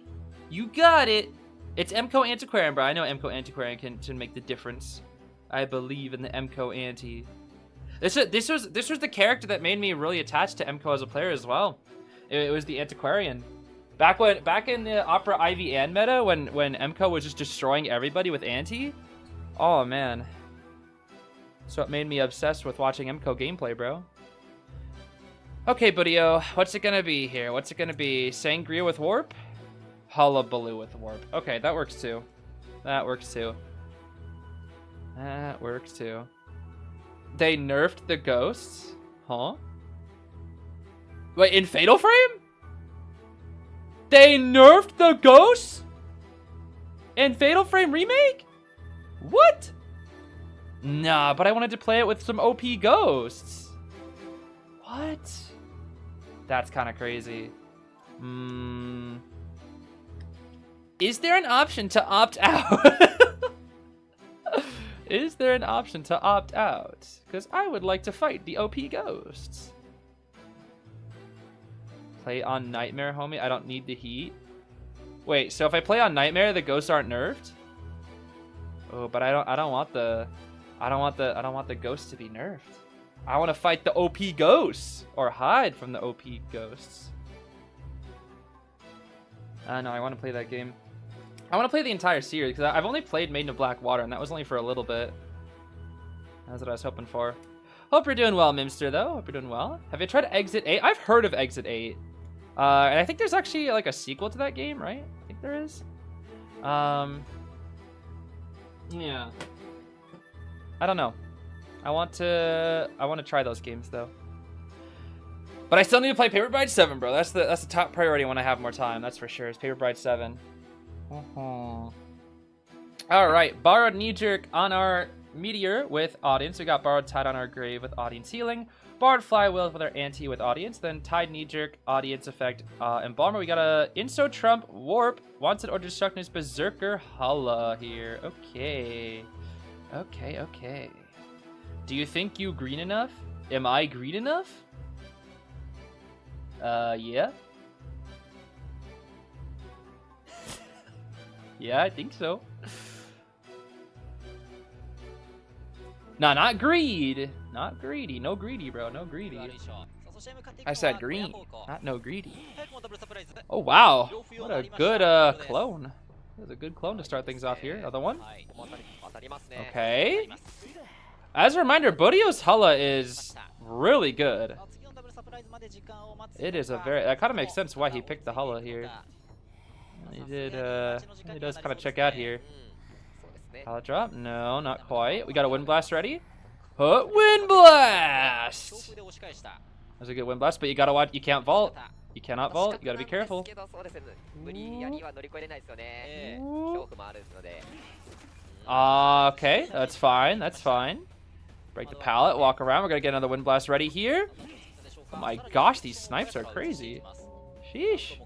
S1: you got it. It's MCO Antiquarian, bro. I know MCO Antiquarian can make the difference. I believe in the MCO Anti. This was the character that made me really attached to MCO as a player as well. It was the Antiquarian. Back in the Opera Ivy and meta when MCO was just destroying everybody with Anti. Oh man. So it made me obsessed with watching MCO gameplay, bro. Okay, buddy-o. What's it gonna be here? What's it gonna be? Sangria with Warp? Hullabaloo with Warp. Okay, that works too. That works too. That works too. They nerfed the ghosts? Huh? Wait, in Fatal Frame? They nerfed the ghosts? In Fatal Frame Remake? What? Nah, but I wanted to play it with some OP ghosts. What? That's kind of crazy. Is there an option to opt out? Is there an option to opt out? Because I would like to fight the OP ghosts. Play on Nightmare, homie. I don't need the heat. Wait, so if I play on Nightmare, the ghosts aren't nerfed? Oh, but I don't want the ghosts to be nerfed. I want to fight the OP ghosts or hide from the OP ghosts. No, I want to play that game. I want to play the entire series because I've only played Maiden of Black Water, and that was only for a little bit. That's what I was hoping for. Hope you're doing well, Mimster, though. Hope you're doing well. Have you tried Exit 8? I've heard of Exit 8. And I think there's actually like a sequel to that game, right? I think there is. Yeah. I don't know. I want to try those games though. But I still need to play Paper Bride 7, bro. That's the top priority when I have more time. That's for sure. It's Paper Bride 7. All right, borrowed knee jerk on our Meteor with audience. We got borrowed tied on our Grave with audience healing. Borrowed flywheel with our anti with audience. Then tied knee jerk audience effect Embalmer. We got a Insto Trump Warp Wanted or Destructionist Berserker Holla here. Okay. Do you think you green enough? Am I green enough? Yeah. Yeah, I think so. Nah, not greed. Not greedy. No greedy, bro. No greedy. I said green, not no greedy. Oh, wow. What a good clone. That was a good clone to start things off here. Another one. Okay. As a reminder, Bodio's Hala is really good. It is a very... That kind of makes sense why he picked the Hala here. He did, he does kind of check out here. Hala drop? No, not quite. We got a Wind Blast ready. Wind Blast! That's a good Wind Blast, but you gotta watch. You can't vault. You cannot vault. You gotta be careful. Okay, that's fine. That's fine. Break the pallet, walk around. We're gonna get another Wind Blast ready here. Oh my gosh, these snipes are crazy. Sheesh.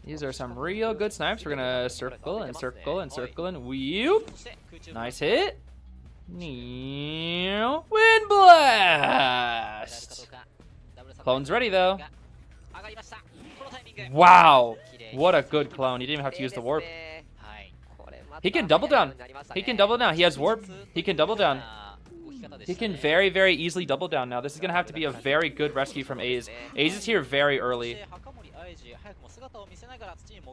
S1: These are some real good snipes. We're gonna circle and circle and circle and whoop. Nice hit. Wind Blast. Clone's ready though. Wow. What a good clone. He didn't even have to use the warp. He can double down. He can double down. He has warp. He can double down. He can very, very easily double down now. This is going to have to be a very good rescue from A's. A's is here very early.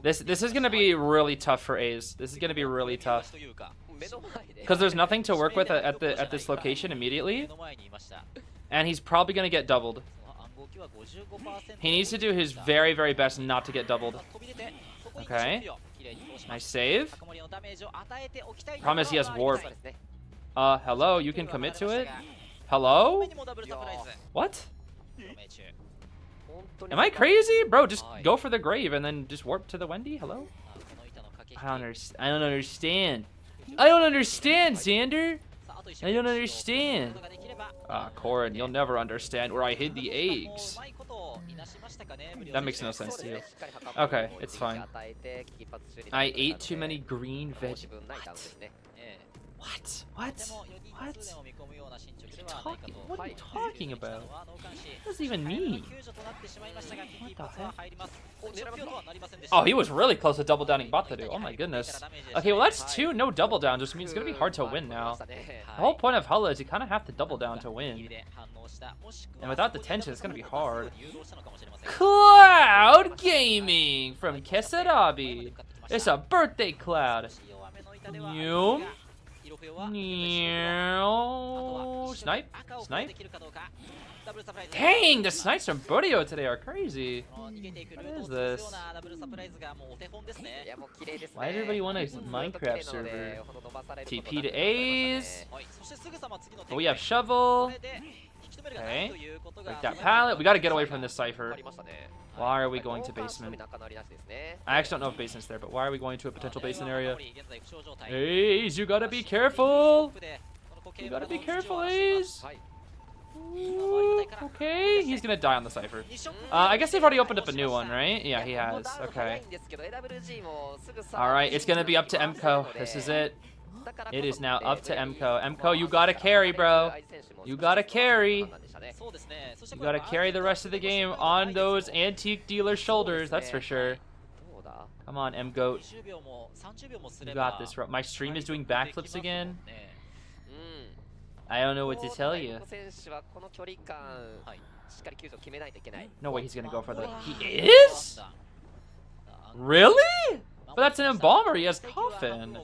S1: This is going to be really tough for A's. This is going to be really tough. Because there's nothing to work with at this location immediately. And he's probably going to get doubled. He needs to do his very, very best not to get doubled. Okay. Nice save. Promise he has warp. Hello, you can commit to it? Hello? What? Am I crazy? Bro, just go for the grave and then just warp to the Wendy? Hello? I don't understand. I don't understand, Xander. I don't understand. Corin, you'll never understand where I hid the eggs. That makes no sense to you. Okay, it's fine. I ate too many green veg. What? What? What? What are you talking about? What does it even mean? What the heck? Oh, he was really close to double downing Batadu. Oh my goodness. Okay, well that's 2 no double down. Just means it's gonna be hard to win now. The whole point of Hala is you kind of have to double down to win. And without the tension, it's gonna be hard. Cloud Gaming from Kesarabi. It's a birthday cloud. Snipe? Snipe? Dang, the snipes from Bodio today are crazy. What is this? Why does everybody want a Minecraft server? TP to A's. Oh, we have shovel. Okay. Break that pallet. We gotta get away from this cipher. Why are we going to basement? I actually don't know if basement's there, but why are we going to a potential basement area? A's, you gotta be careful! You gotta be careful, A's! Okay, he's gonna die on the cipher. I guess they've already opened up a new one, right? Yeah, he has. Okay. Alright, it's gonna be up to MCO. This is it. It is now up to MCO. MCO, you gotta carry, bro. You gotta carry. You gotta carry the rest of the game on those antique dealer shoulders, that's for sure. Come on, M-Goat. You got this, bro. My stream is doing backflips again. I don't know what to tell you. No way he's gonna go for the... He is? Really? But that's an embalmer. He has coffin.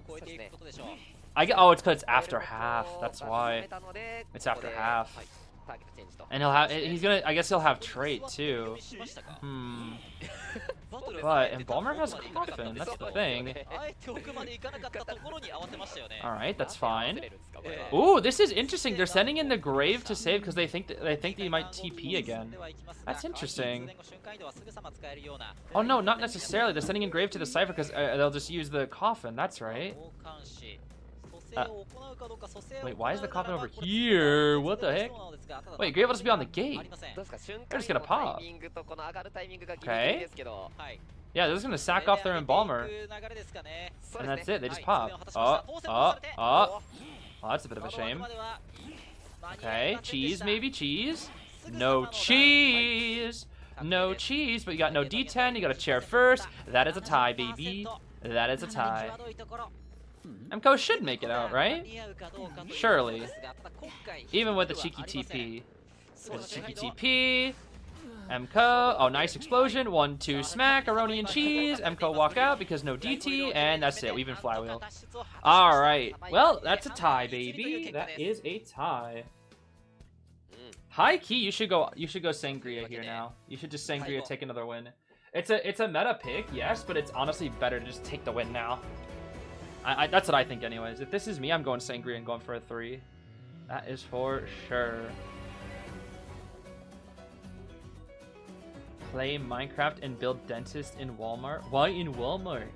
S1: Oh, it's because it's after half. That's why. It's after half. And I guess he'll have trait too. But Embalmer has coffin, that's the thing. Alright, that's fine. Ooh, this is interesting. They're sending in the grave to save because they think he might TP again. That's interesting. Oh no, not necessarily. They're sending in grave to the cipher because they'll just use the coffin. That's right. Wait, why is the coffin over here? What the heck? Wait, grave will just be on the gate. They're just gonna pop. Okay. Yeah, they're just gonna sack off their embalmer. And that's it, they just pop. Oh, that's a bit of a shame. Okay, cheese maybe, cheese. No cheese. No cheese, but you got no D10, you got a chair first. That is a tie, baby. That is a tie. MCO should make it out, right? Surely. Even with the cheeky TP. There's a cheeky TP. MCO. Oh, nice explosion. 1-2 smack. Aroni and cheese. MCO walk out because no DT. And that's it. We even flywheel. All right. Well, that's a tie, baby. That is a tie. High key, you should go Sangria here now. You should just Sangria take another win. It's a meta pick, yes, but it's honestly better to just take the win now. That's what I think anyways. If this is me, I'm going Sangria and going for a 3. That is for sure. Play Minecraft and build dentist in Walmart? Why in Walmart?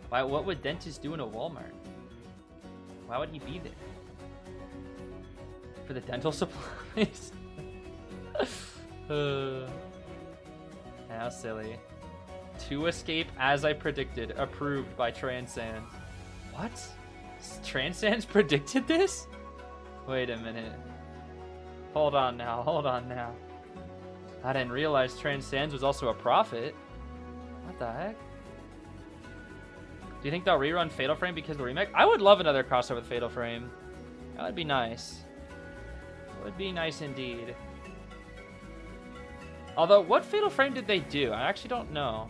S1: Why? What would dentist do in a Walmart? Why would he be there? For the dental supplies? How silly. To escape as I predicted. Approved by Transcend. What? Transcend's predicted this? Wait a minute. Hold on now. Hold on now. I didn't realize Transcend was also a prophet. What the heck? Do you think they'll rerun Fatal Frame because of the remake? I would love another crossover with Fatal Frame. That would be nice. Would be nice indeed. Although, what Fatal Frame did they do? I actually don't know.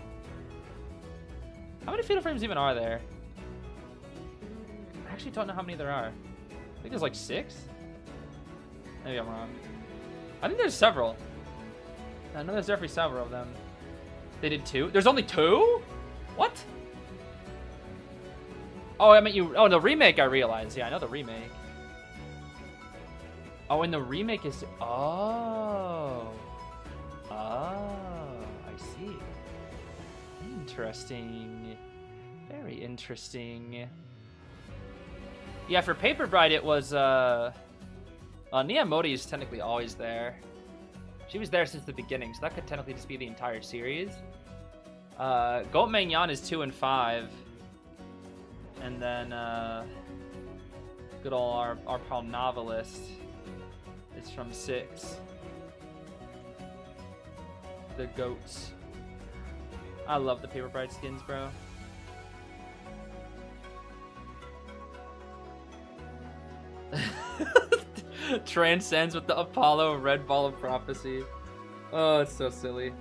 S1: How many Fatal Frames even are there? I actually don't know how many there are. I think there's like 6? Maybe I'm wrong. I think there's several. I know there's definitely several of them. They did 2? There's only 2? What? Oh, I meant you... Oh, the remake I realized. Yeah, I know the remake. Oh, and the remake is... Oh. Oh, I see. Interesting. Very interesting. Yeah, for Paper Bride, it was... Nia Modi is technically always there. She was there since the beginning, so that could technically just be the entire series. Goat Mangyan is 2 and 5. And then, good old our pal Novelist. It's from 6. The goats. I love the Paper Bride skins, bro. Transcends with the Apollo red ball of prophecy. Oh, it's so silly.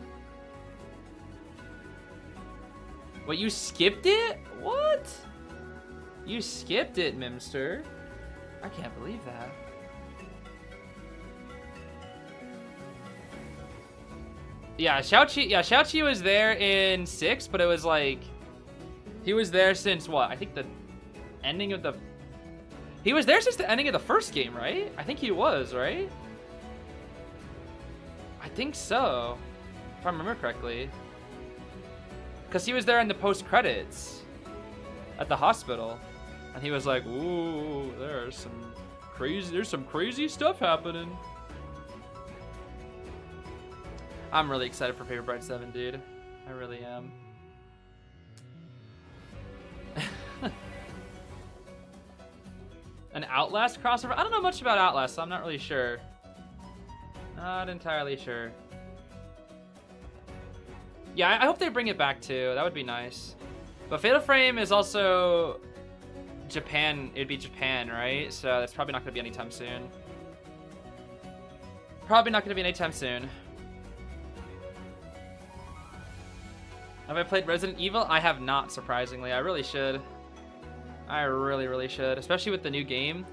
S1: What, you skipped it? What? You skipped it, Mimster. I can't believe that. Yeah, Xiaoqi was there in 6, but it was like... He was there since what? I think the ending of the... He was there since the ending of the first game, right? I think he was, right? I think so. If I remember correctly. Because he was there in the post-credits. At the hospital. And he was like, ooh, there's some crazy stuff happening. I'm really excited for Paper Bride 7, dude. I really am. An Outlast crossover? I don't know much about Outlast, so I'm not really sure. Not entirely sure. Yeah, I hope they bring it back too. That would be nice. But Fatal Frame is also Japan. It'd be Japan, right? So that's probably not going to be anytime soon. Probably not going to be anytime soon. Have I played Resident Evil? I have not, surprisingly. I really should. I really, really should. Especially with the new game.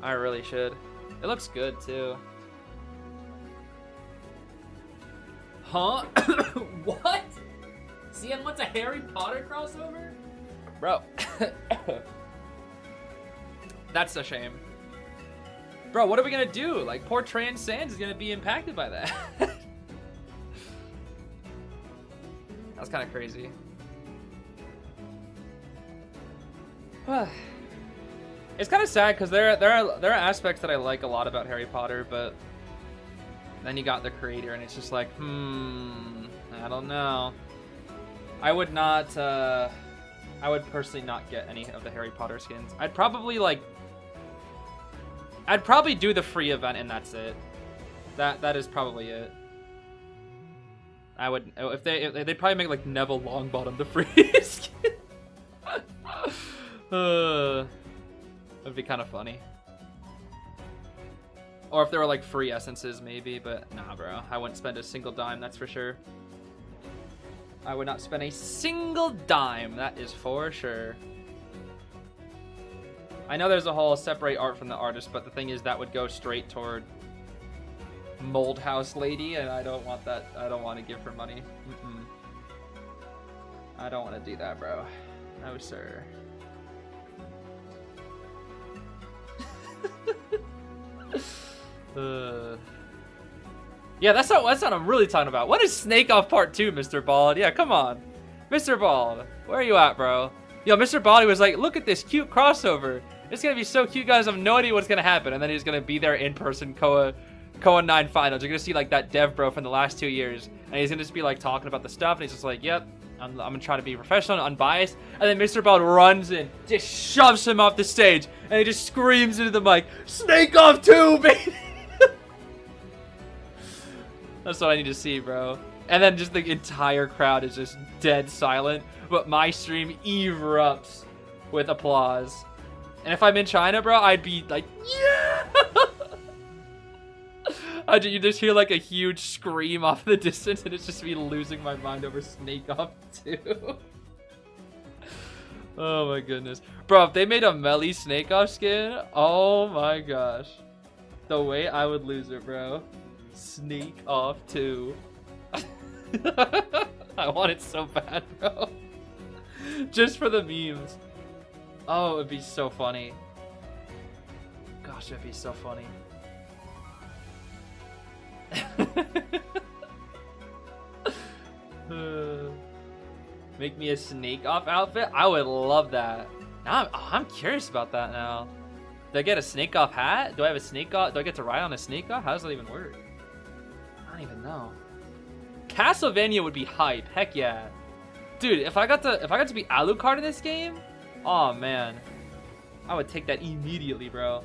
S1: I really should. It looks good, too. Huh? What? CN wants a Harry Potter crossover? Bro. That's a shame. Bro, what are we gonna do? Like, poor Transcend is gonna be impacted by that. That's kind of crazy. It's kind of sad because there are aspects that I like a lot about Harry Potter, but then you got the creator, and it's just like, I don't know. I would not. I would personally not get any of the Harry Potter skins. I'd probably do the free event, and that's it. That is probably it. I would if they'd probably make like Neville Longbottom the free skin. That'd be kind of funny. Or if there were like free essences, maybe. But nah, bro. I wouldn't spend a single dime, that's for sure. I would not spend a single dime, that is for sure. I know there's a whole separate art from the artist, but the thing is that would go straight toward Mold House Lady, and I don't want that. I don't want to give her money. I don't want to do that, bro. No, sir. Yeah, that's not what I'm really talking about. What is Snake Off Part 2, Mr. Bald? Yeah, come on. Mr. Bald, where are you at, bro? Yo, Mr. Bald was like, look at this cute crossover. It's gonna be so cute, guys. I have no idea what's gonna happen. And then he's gonna be there in person, COA 9 finals. You're gonna see like that dev bro from the last 2 years. And he's gonna just be like talking about the stuff. And he's just like, yep, I'm gonna try to be professional and unbiased. And then Mr. Bald runs in, just shoves him off the stage. And he just screams into the mic, Snake Off 2, baby! That's what I need to see, bro. And then just the entire crowd is just dead silent. But my stream erupts with applause. And if I'm in China, bro, I'd be like, yeah! You just hear like a huge scream off in the distance, and it's just me losing my mind over Snake Off 2. Oh my goodness. Bro, if they made a Melly Snake Off skin, oh my gosh. The way I would lose it, bro. Snake Off 2. I want it so bad, bro. Just for the memes. Oh, it would be so funny. Gosh, it'd be so funny. Make me a Snake Off outfit? I would love that. Now I'm curious about that now. Do I get a Snake Off hat? Do I have a Snake Off? Do I get to ride on a Snake Off? How does that even work? I don't even know. Castlevania would be hype. Heck yeah. Dude, if I got to be Alucard in this game, oh man. I would take that immediately, bro.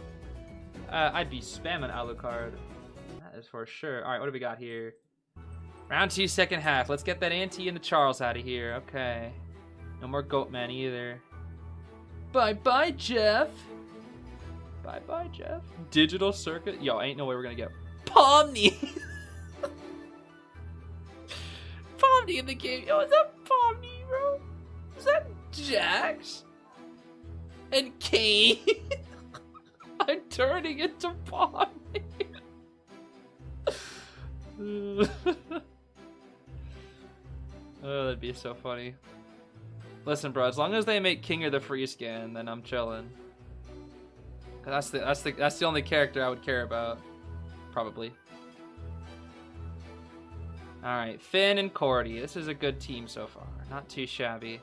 S1: I'd be spamming Alucard. That is for sure. Alright, what do we got here? Round 2, second half. Let's get that Auntie and the Charles out of here. Okay. No more Goatman either. Bye-bye, Jeff. Bye-bye, Jeff. Digital Circuit. Yo, ain't no way we're gonna get Pomni. Pomni in the game. Yo, is that Pomni, bro? Is that Jax? And Kane? I'm turning into Pomni. Oh, that'd be so funny. Listen, bro, as long as they make King of the Free skin, then I'm chilling. That's the only character I would care about, probably. All right, Finn and Cordy. This is a good team so far. Not too shabby.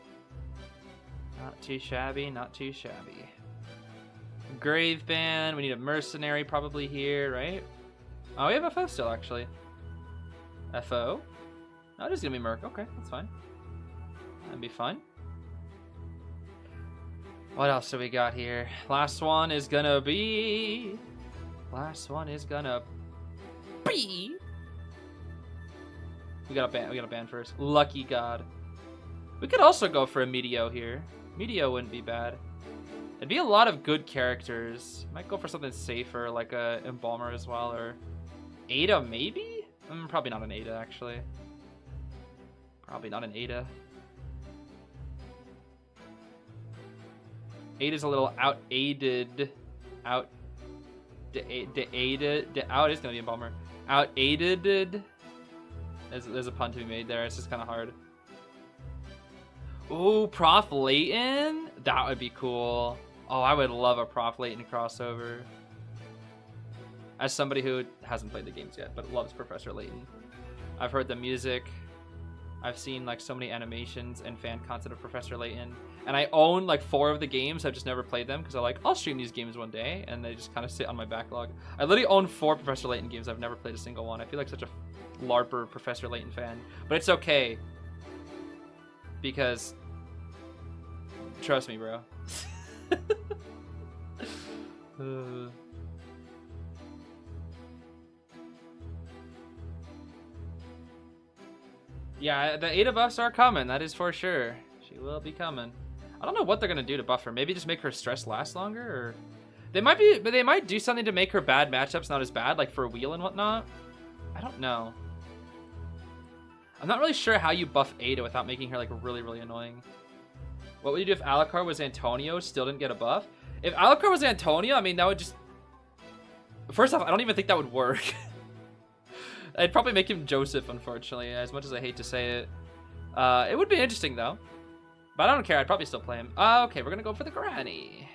S1: Not too shabby. Not too shabby. Grave Band. We need a mercenary probably here, right? Oh, we have FO still actually. FO. No, it is gonna be Merc. Okay, that's fine. That'd be fun. What else do we got here? Last one is gonna be. We got a ban first. Lucky God. We could also go for a Meteo here. Meteo wouldn't be bad. It'd be a lot of good characters. Might go for something safer, like a Embalmer as well, or Ada maybe? Probably not an Ada actually. Probably not an Ada. Ada's a little out-aided. Out is gonna be Embalmer. Out-aided. There's a pun to be made there. It's just kind of hard. Ooh, Prof Layton? That would be cool. Oh, I would love a Prof Layton crossover. As somebody who hasn't played the games yet, but loves Professor Layton. I've heard the music. I've seen like so many animations and fan content of Professor Layton. And I own like 4 of the games. I've just never played them because I'll stream these games one day, and they just kind of sit on my backlog. I literally own 4 Professor Layton games. I've never played a single one. I feel like such a LARPer Professor Layton fan. But it's okay. Because trust me, bro. Yeah, the Ada buffs are coming, that is for sure. She will be coming. I don't know what they're gonna do to buff her. Maybe just make her stress last longer, or They might do something to make her bad matchups not as bad, like for wheel and whatnot. I don't know. I'm not really sure how you buff Ada without making her like really, really annoying. What would you do if Alucard was Antonio, still didn't get a buff? If Alucard was Antonio, I mean, that would just... First off, I don't even think that would work. I'd probably make him Joseph, unfortunately, as much as I hate to say it. It would be interesting, though. But I don't care. I'd probably still play him. Okay, we're going to go for the Granny.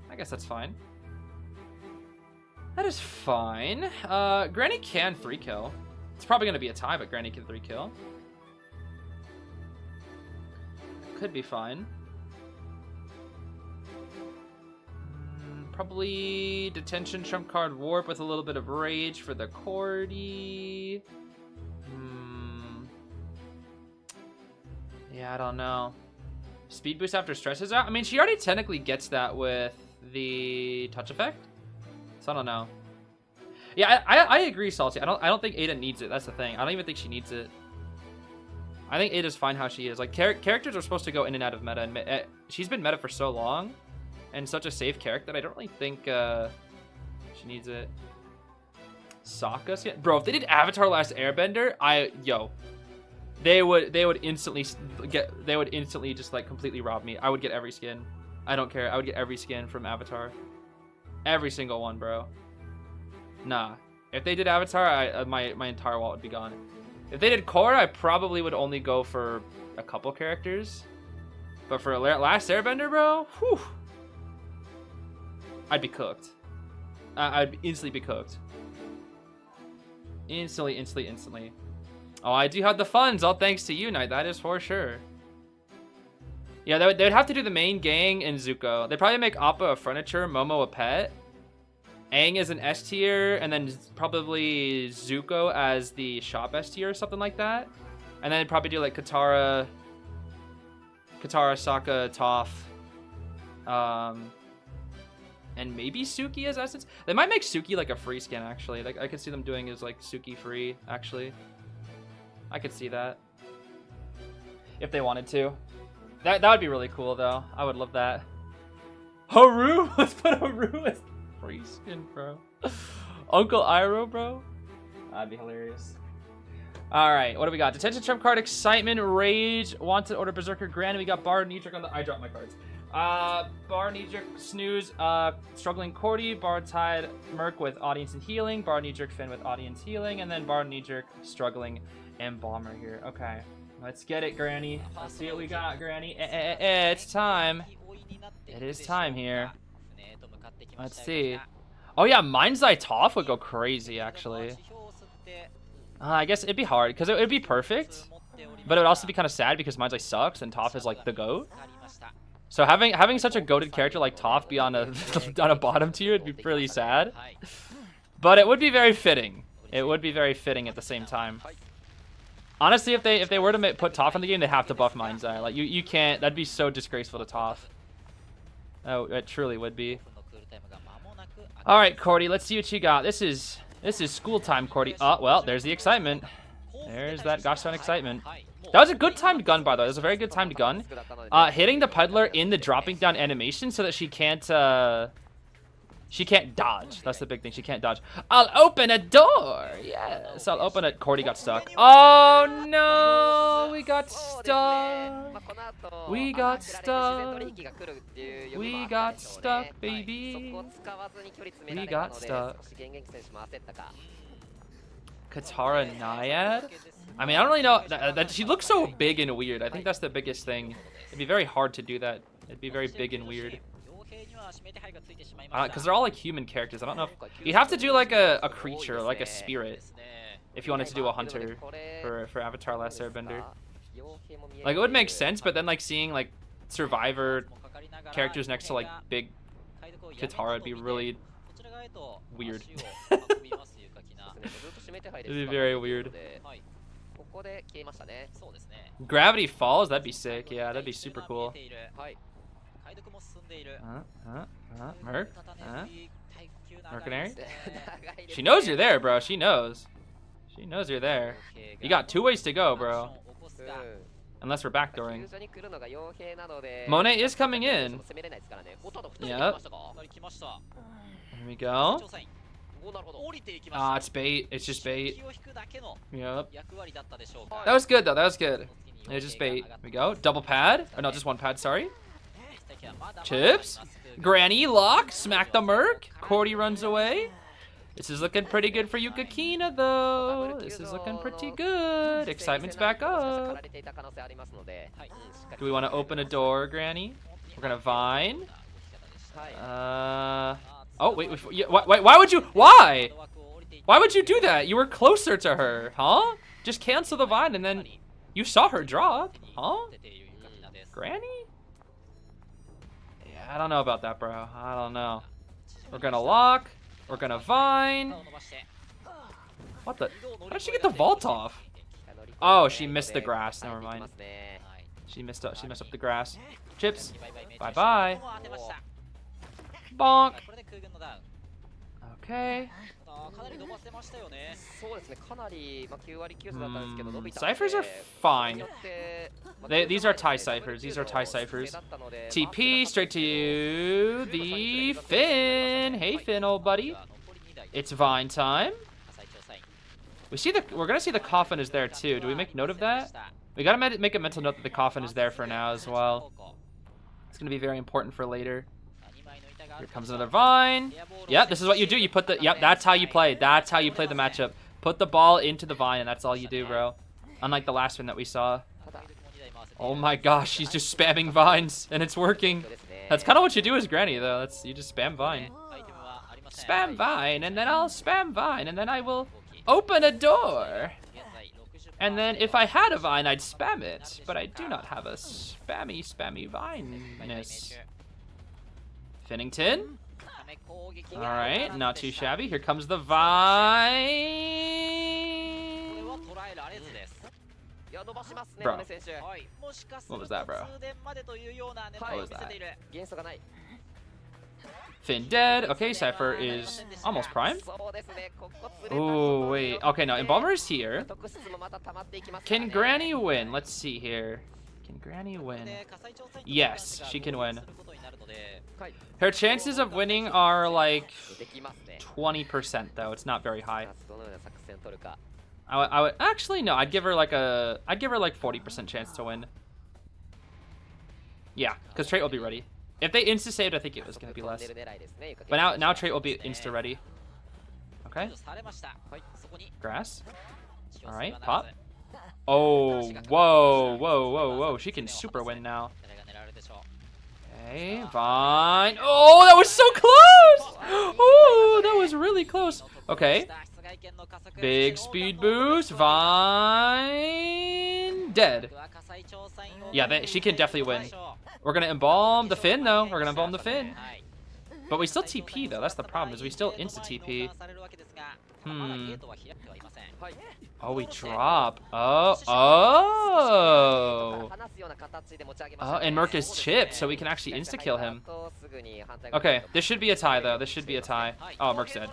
S1: I guess that's fine. That is fine. Granny can 3-kill. It's probably going to be a tie, but Granny can 3-kill. Could be fine. Probably detention, trump card, warp with a little bit of rage for the Cordy. Yeah, I don't know. Speed boost after stress is out. I mean, she already technically gets that with the touch effect, so I don't know. Yeah, I agree, Salty. I don't think Ada needs it. That's the thing. I don't even think she needs it. I think Ada's fine how she is. Like characters are supposed to go in and out of meta, and she's been meta for so long, and such a safe character that I don't really think she needs it. Sokka's yet, bro. If they did Avatar: Last Airbender, they would instantly just like completely rob me. I would get every skin. I don't care. I would get every skin from Avatar, every single one, bro. Nah. If they did Avatar, my entire wallet would be gone. If they did Korra, I probably would only go for a couple characters. But for Last Airbender, bro, whew, I'd be cooked. I'd instantly be cooked. Instantly. Oh, I do have the funds, all thanks to you, Knight. That is for sure. Yeah, they would have to do the main gang and Zuko. They'd probably make Appa a furniture, Momo a pet, Aang as an S tier, and then probably Zuko as the shop S tier or something like that. And then they'd probably do like Katara, Sokka, Toph, and maybe Suki as Essence. They might make Suki like a free skin, actually. Like I could see them doing is like Suki free, actually. I could see that if they wanted to. That would be really cool, though. I would love that. Haru, let's put Haru as free skin, bro. Uncle Iroh, bro. That'd be hilarious. All right, what do we got? Detention trump card, excitement, rage, wanted order, berserker, granny. We got Bard, Nidrik on the. I dropped my cards. Bard, Nidrik, snooze, struggling Cordy, Bard Tide, Merc with audience and healing, Bard, Nidrik, Finn with audience healing, and then Bard, Nidrik, struggling Embalmer here. Okay, let's get it, Granny. Let's see what we got, Granny. It's time. It is time here. Let's see. Oh yeah, Mind's Eye Toph would go crazy, actually. I guess it'd be hard because it would be perfect, but it would also be kind of sad because Mind's Eye sucks and Toph is like the GOAT. So having such a goated character like Toph be on a on a bottom tier would be really sad, but it would be very fitting. It would be very fitting at the same time. Honestly, if they were to put Toph in the game, they have to buff Mind's Eye. Like you can't. That'd be so disgraceful to Toph. Oh, it truly would be. All right, Cordy, let's see what you got. This is school time, Cordy. Oh, well, there's the excitement. There's that gosh darn excitement. That was a good timed gun, by the way. That was a very good timed gun. Hitting the peddler in the dropping down animation so that she can't dodge. That's the big thing. She can't dodge. I'll open a door. Yes, I'll open it. Cordy got stuck. Oh no, we got stuck. We got stuck. We got stuck, baby. We got stuck. Katara Naiad? I mean, I don't really know. That she looks so big and weird. I think that's the biggest thing. It'd be very hard to do that. It'd be very big and weird. Because they're all like human characters. I don't know if you'd have to do like a creature, like a spirit, if you wanted to do a hunter for Avatar: Last Airbender. Like it would make sense, but then like seeing like Survivor characters next to like big Katara would be really weird. It'd be very weird. Gravity Falls, that'd be sick. Yeah, that'd be super cool. Mercenary? She knows you're there, bro. She knows. She knows you're there. You got 2 ways to go, bro. Unless we're backdooring. Monet is coming in. Yep. Here we go. Ah, it's bait. It's just bait. Yep. That was good, though. That was good. It was just bait. Here we go. Double pad. Oh, no, just one pad. Sorry. Chips. Granny lock. Smack the merc. Cordy runs away. This is looking pretty good for Yukakina, though. This is looking pretty good. Excitement's back up. Do we want to open a door, Granny? We're going to vine. Oh, wait. Why would you? Why? Why would you do that? You were closer to her, huh? Just cancel the vine and then you saw her drop, huh? Granny? Yeah, I don't know about that, bro. I don't know. We're going to lock. We're gonna vine. What the? How did she get the vault off? Oh, she missed the grass. Never mind. She messed up the grass. Chips. Bye bye. Bonk. Okay. Ciphers are fine. These are tie ciphers. These are tie ciphers. TP straight to the Finn. Hey Finn, old buddy. It's vine time. We're gonna see the coffin is there too. Do we make note of that? We gotta make a mental note that the coffin is there for now as well. It's gonna be very important for later. Here comes another vine. Yep, this is what you do. You put the... Yep, that's how you play. That's how you play the matchup. Put the ball into the vine, and that's all you do, bro. Unlike the last one that we saw. Oh my gosh, she's just spamming vines, and it's working. That's kind of what you do as Granny, though. You just spam vine. Spam vine, and then I'll spam vine, and then I will open a door. And then if I had a vine, I'd spam it. But I do not have a spammy vine-ness. Finnington. Alright, not too shabby. Here comes the vine. Bro. What was that, bro? What was that? Finn dead. Okay, Cypher is almost prime. Oh, wait. Okay, no, Embalmer is here. Can Granny win? Let's see here. Can Granny win? Yes, she can win. Her chances of winning are like 20% though. It's not very high. I would actually no. I'd give her like 40% chance to win. Yeah, because trait will be ready. If they insta saved, I think it was gonna be less. But now trait will be insta ready. Okay. Grass. All right, pop. Oh, whoa. She can super win now. Okay, vine. Oh, that was so close! Oh, that was really close. Okay. Big speed boost. Vine. Dead. Yeah, she can definitely win. We're going to embalm the Finn, though. We're going to embalm the Finn. But we still TP, though. That's the problem, is we still insta-TP. Oh, we drop. Oh, and Merc is chipped, so we can actually insta-kill him. Okay, this should be a tie, though. This should be a tie. Oh, Merc's dead.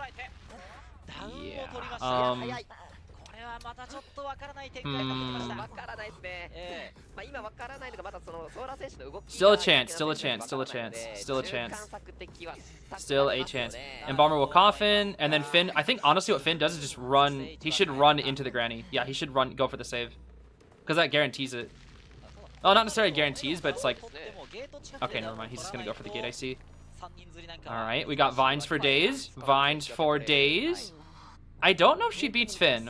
S1: Yeah. Still a chance. Embalmer will coffin, and then Finn. I think honestly what Finn does is just run. He should run into the Granny. Yeah, he should go for the save. Because that guarantees it. Oh, not necessarily guarantees, but it's like... Okay, never mind. He's just going to go for the gate, I see. Alright, we got vines for days. Vines for days. I don't know if she beats Finn.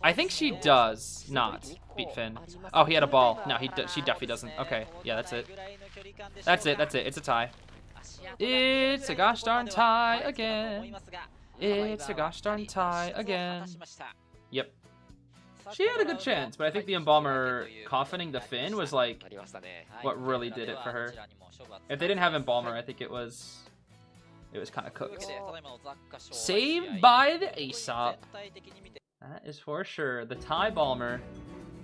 S1: I think she does not beat Finn. Oh, he had a ball. No, she definitely doesn't. Okay, yeah, that's it. That's it. It's a tie. It's a gosh darn tie again. It's a gosh darn tie again. Yep. She had a good chance, but I think the Embalmer coffining the Finn was like what really did it for her. If they didn't have Embalmer, I think it was kind of cooked. Saved by the Aesop. That is for sure. The tie Balmer.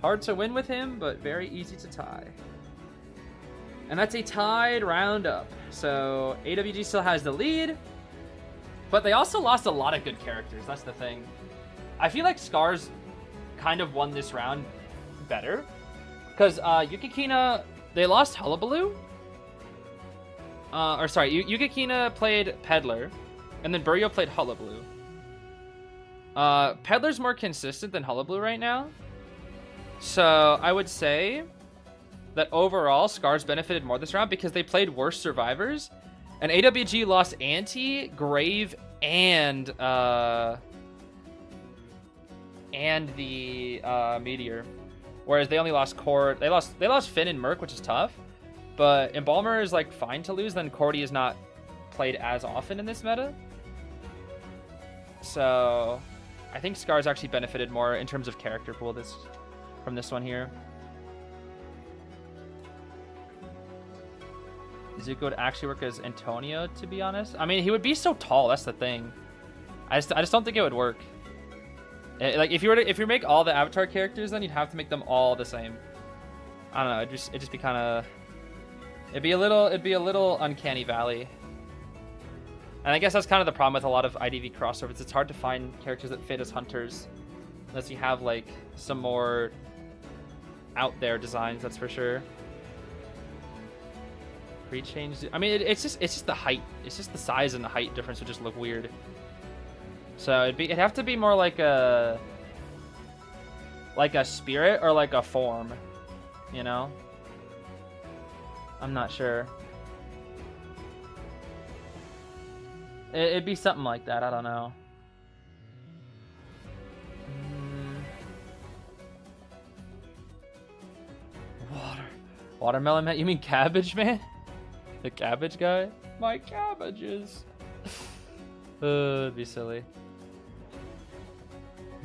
S1: Hard to win with him, but very easy to tie. And that's a tied roundup. So AWG still has the lead, but they also lost a lot of good characters. That's the thing. I feel like Scars kind of won this round better. Because Yukikina, they lost Hullabaloo. Or sorry, Yukikina played Peddler, and then Buryo played Hullabaloo. Peddler's more consistent than Hullabaloo right now. So I would say that overall, Scars benefited more this round because they played worse survivors. And AWG lost Anti, Grave, and the Meteor. Whereas they only lost Cord. They lost Finn and Merc, which is tough. But Embalmer is like fine to lose. Then Cordy is not played as often in this meta. So I think Scars actually benefited more in terms of character pool from this one here. Zuko would actually work as Antonio, to be honest. I mean, he would be so tall. That's the thing. I just don't think it would work. Like if you make all the Avatar characters, then you'd have to make them all the same. I don't know. It'd just be kind of. It'd be a little uncanny valley. And I guess that's kind of the problem with a lot of IDV crossovers. It's hard to find characters that fit as hunters, unless you have like some more out there designs. That's for sure. Pre-change. I mean, it's just the height. It's just the size and the height difference would just look weird. So it'd have to be more like a spirit or like a form, you know? I'm not sure. It'd be something like that. I don't know. Watermelon man? You mean Cabbage man? The cabbage guy? My cabbages. It'd be silly.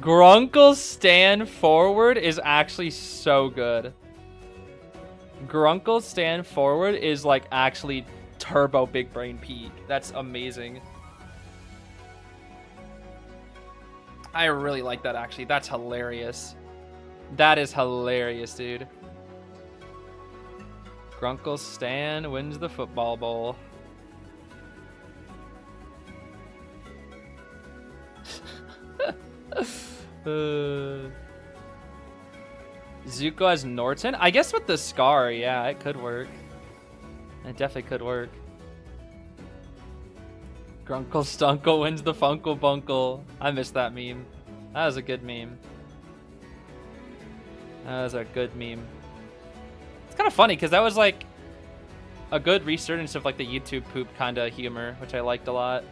S1: Grunkle's stand forward is actually so good. Grunkle's stand forward is like actually turbo big brain peak. That's amazing. I really like that actually. That's hilarious. That is hilarious, dude. Grunkle's stand wins the football bowl. Zuko as Norton? I guess with the scar, yeah, it could work. It definitely could work. Grunkle Stunkle wins the Funkle Bunkle. I missed that meme. That was a good meme. That was a good meme. It's kind of funny because that was like a good resurgence of like the YouTube poop kind of humor, which I liked a lot.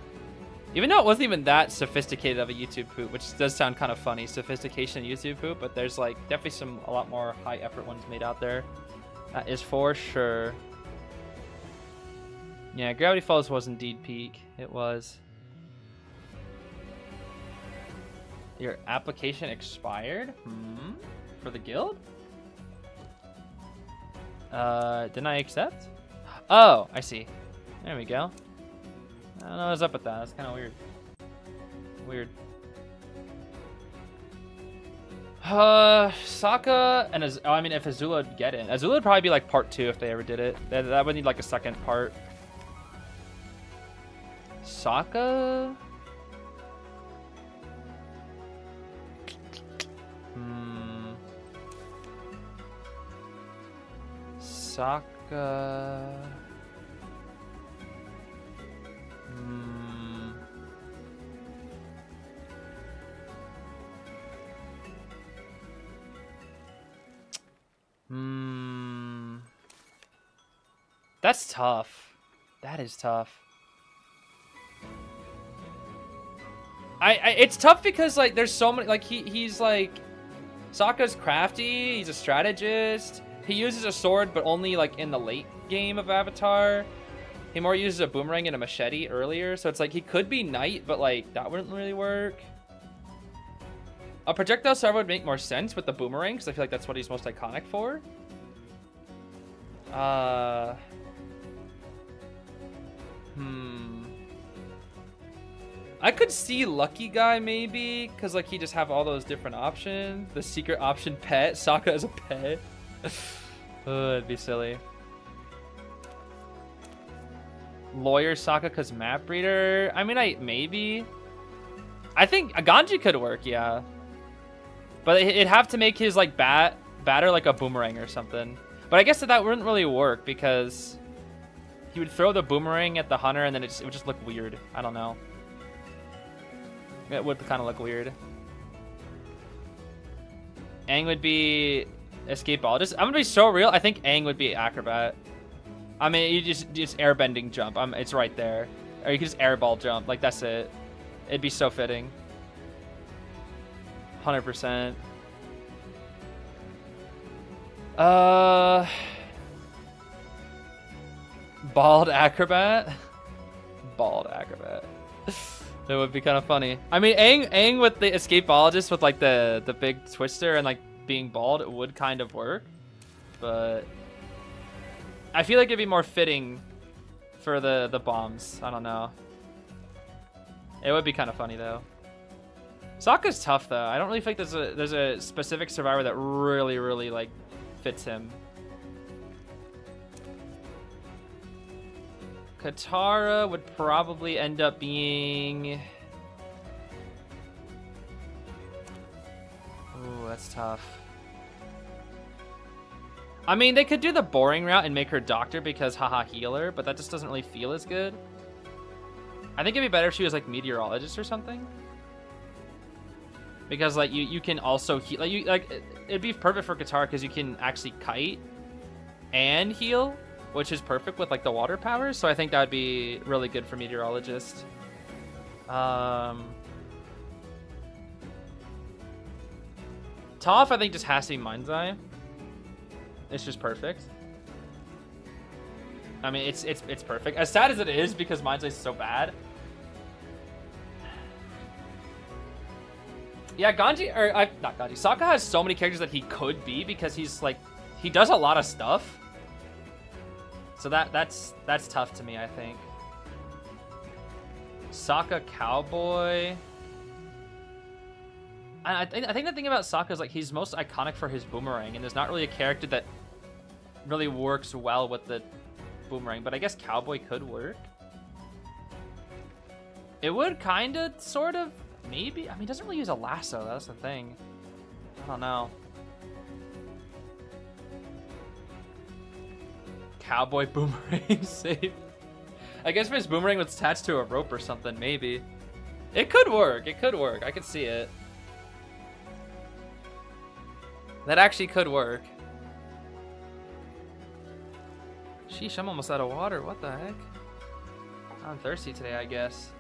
S1: Even though it wasn't even that sophisticated of a YouTube poop, which does sound kind of funny, sophistication YouTube poop, but there's like definitely a lot more high effort ones made out there. That is for sure. Yeah, Gravity Falls was indeed peak. It was. Your application expired? For the guild? Didn't I accept? Oh, I see. There we go. I don't know what's up with that. That's kind of weird. Weird. Sokka and I mean, if Azula would get in, Azula would probably be like part 2 if they ever did it. That would need like a second part. Sokka. Sokka. That's tough. That is tough. It's tough because like there's so many, like he's like Sokka's crafty, he's a strategist. He uses a sword but only like in the late game of Avatar. He more uses a boomerang and a machete earlier, so it's like he could be knight, but like that wouldn't really work. A projectile server would make more sense with the boomerang because I feel like that's what he's most iconic for. I could see Lucky Guy maybe, because like he just have all those different options. The secret option pet, Sokka as a pet. It'd be silly. Lawyer Sokka because map reader. I mean, maybe. I think a Ganji could work, yeah. But it'd have to make his like bat Batter like a boomerang or something. But I guess that wouldn't really work because he would throw the boomerang at the hunter and then it would just look weird. I don't know. It would kind of look weird. Aang would be escapologist. I'm gonna be so real. I think Aang would be acrobat. I mean, you just airbending jump. It's right there. Or you can just airball jump. Like, that's it. It'd be so fitting. 100%. Bald acrobat? Bald acrobat. That would be kind of funny. I mean, Aang with the escapologist with, like, the big twister and, like, being bald, it would kind of work. But I feel like it'd be more fitting for the bombs. I don't know. It would be kind of funny, though. Sokka's tough, though. I don't really think there's a specific survivor that really, like, fits him. Katara would probably end up being... Ooh, that's tough. I mean, they could do the boring route and make her doctor because haha healer, but that just doesn't really feel as good. I think it'd be better if she was like meteorologist or something. Because like you can also heal, it'd be perfect for Katara because you can actually kite and heal, which is perfect with like the water powers. So I think that would be really good for meteorologist. Toph, I think, just has to be Mind's Eye. It's just perfect. I mean, it's perfect. As sad as it is because Mind's Eye is so bad. Yeah, not Ganji. Sokka has so many characters that he could be because he's like, he does a lot of stuff. So that's tough to me, I think. Sokka Cowboy. I think the thing about Sokka is like he's most iconic for his boomerang, and there's not really a character that really works well with the boomerang, but I guess Cowboy could work. It would kind of, sort of, maybe. I mean, he doesn't really use a lasso. That's the thing. I don't know. Cowboy boomerang safe. I guess if his boomerang was attached to a rope or something, maybe. It could work. It could work. I could see it. That actually could work. Sheesh, I'm almost out of water. What the heck? I'm thirsty today, I guess.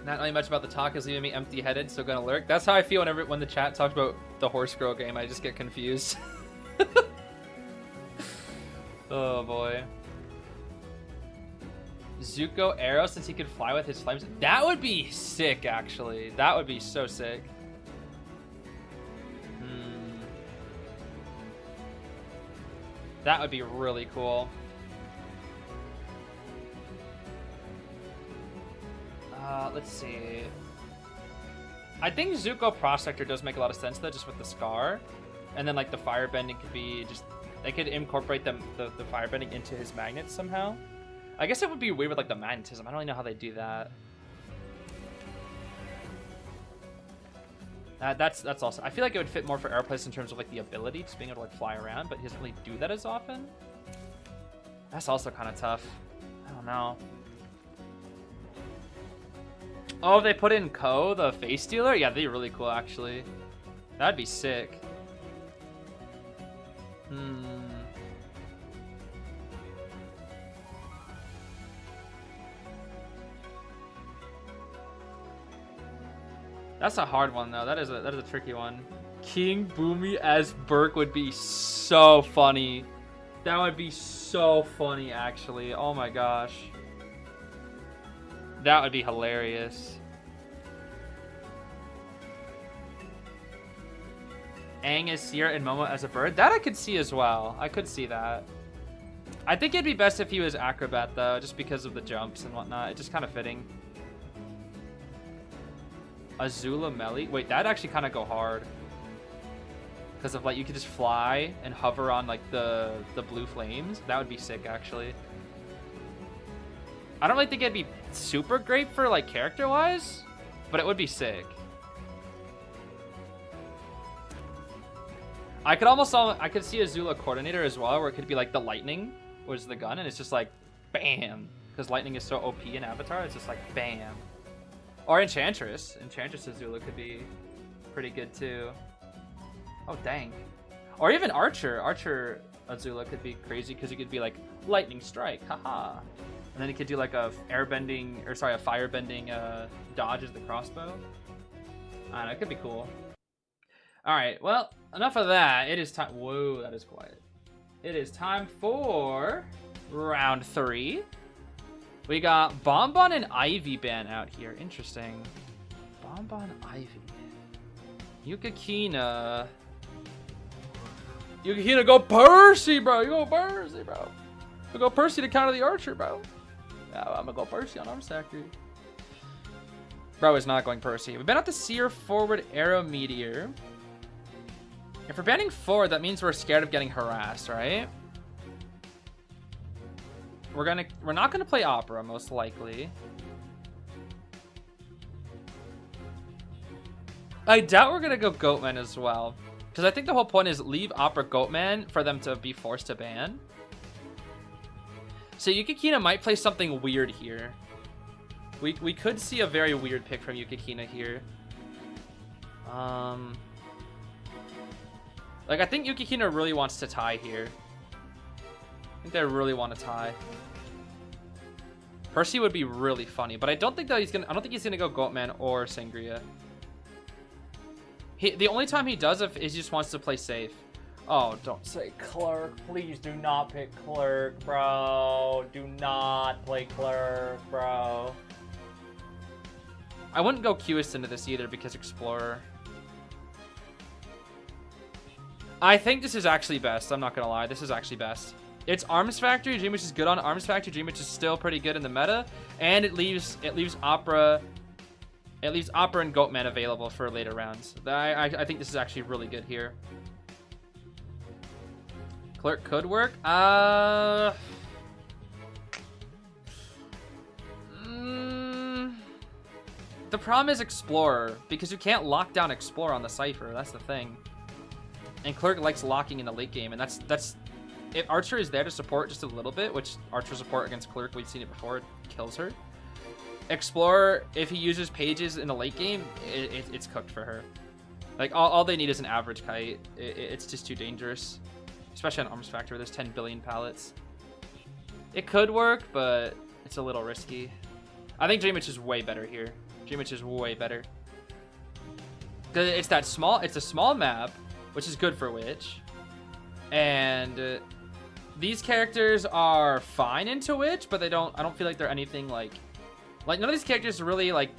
S1: Not really much about the talk is leaving me empty-headed, so gonna lurk. That's how I feel when the chat talks about the horse girl game. I just get confused. Oh boy. Zuko arrow, since he could fly with his flames. That would be sick, actually. That would be so sick. That would be really cool. Let's see. I think Zuko Prospector does make a lot of sense, though, just with the scar. And then, like, the firebending could be just... They could incorporate the firebending into his magnets somehow. I guess it would be weird with, like, the magnetism. I don't really know how they do that. That's also... I feel like it would fit more for Aeroplace in terms of, like, the ability, just being able to, like, fly around, but he doesn't really do that as often. That's also kind of tough. I don't know. Oh, if they put in Ko, the face stealer? Yeah, that'd be really cool, actually. That'd be sick. That's a hard one, though. That is a tricky one. King Boomy as Burke would be so funny. That would be so funny, actually. Oh my gosh. That would be hilarious. Aang as Seer and Momo as a bird. That I could see as well. I could see that. I think it'd be best if he was Acrobat, though, just because of the jumps and whatnot. It's just kind of fitting. Azula Melly. Wait, that'd actually kind of go hard. Because of, like, you could just fly and hover on, like, the blue flames. That would be sick, actually. I don't really think it'd be super great for, like, character-wise, but it would be sick. I could see a Zula coordinator as well, where it could be like the lightning was the gun, and it's just like bam, because lightning is so OP in Avatar. It's just like bam. Or Enchantress. Enchantress Azula could be pretty good too. Oh dang. Or even Archer. Archer Azula could be crazy because he could be like lightning strike, haha. And then he could do like a airbending, or sorry, a firebending dodge as the crossbow. I don't know, it could be cool. All right, well, enough of that. It is time. Whoa, that is quiet. It is time for round 3. We got Bonbon and Ivy Ban out here. Interesting. Bonbon, Ivy. Yukakina. Yukakina, go Percy, bro. You go Percy, bro. You go Percy to counter the Archer, bro. Yeah, I'm gonna go Percy on Arms Factory. Bro is not going Percy. We've been at the Seer forward arrow meteor. If we're banning forward, that means we're scared of getting harassed, right? We're not gonna play Opera, most likely. I doubt we're gonna go Goatman as well. Because I think the whole point is leave Opera Goatman for them to be forced to ban. So Yukakina might play something weird here. We could see a very weird pick from Yukakina here. Like, I think Yukakina really wants to tie here. I think they really want to tie. Percy would be really funny, but I don't think that I don't think he's gonna go Goatman or Sangria. The only time he does it is he just wants to play safe. Oh, don't say Clerk. Please do not pick Clerk, bro. Do not play Clerk, bro. I wouldn't go Qist into this either because Explorer. I think this is actually best. I'm not gonna lie. This is actually best. It's Arms Factory. Dream Witch is good on Arms Factory. Dream Witch is still pretty good in the meta, and it leaves Opera. It leaves Opera and Goatman available for later rounds. I think this is actually really good here. Clerk could work. The problem is Explorer, because you can't lock down Explorer on the Cypher. That's the thing. And Clerk likes locking in the late game, and that's if Archer is there to support just a little bit, which Archer support against Clerk, we've seen it before, it kills her. Explorer, if he uses pages in the late game, it's cooked for her. Like, all they need is an average kite. It's just too dangerous. Especially on Arms Factor, there's 10 billion pallets. It could work, but it's a little risky. I think Dream Witch is way better here. Dream Witch is way better. Because it's a small map, which is good for Witch. And these characters are fine into Witch, but I don't feel like they're anything like none of these characters really like,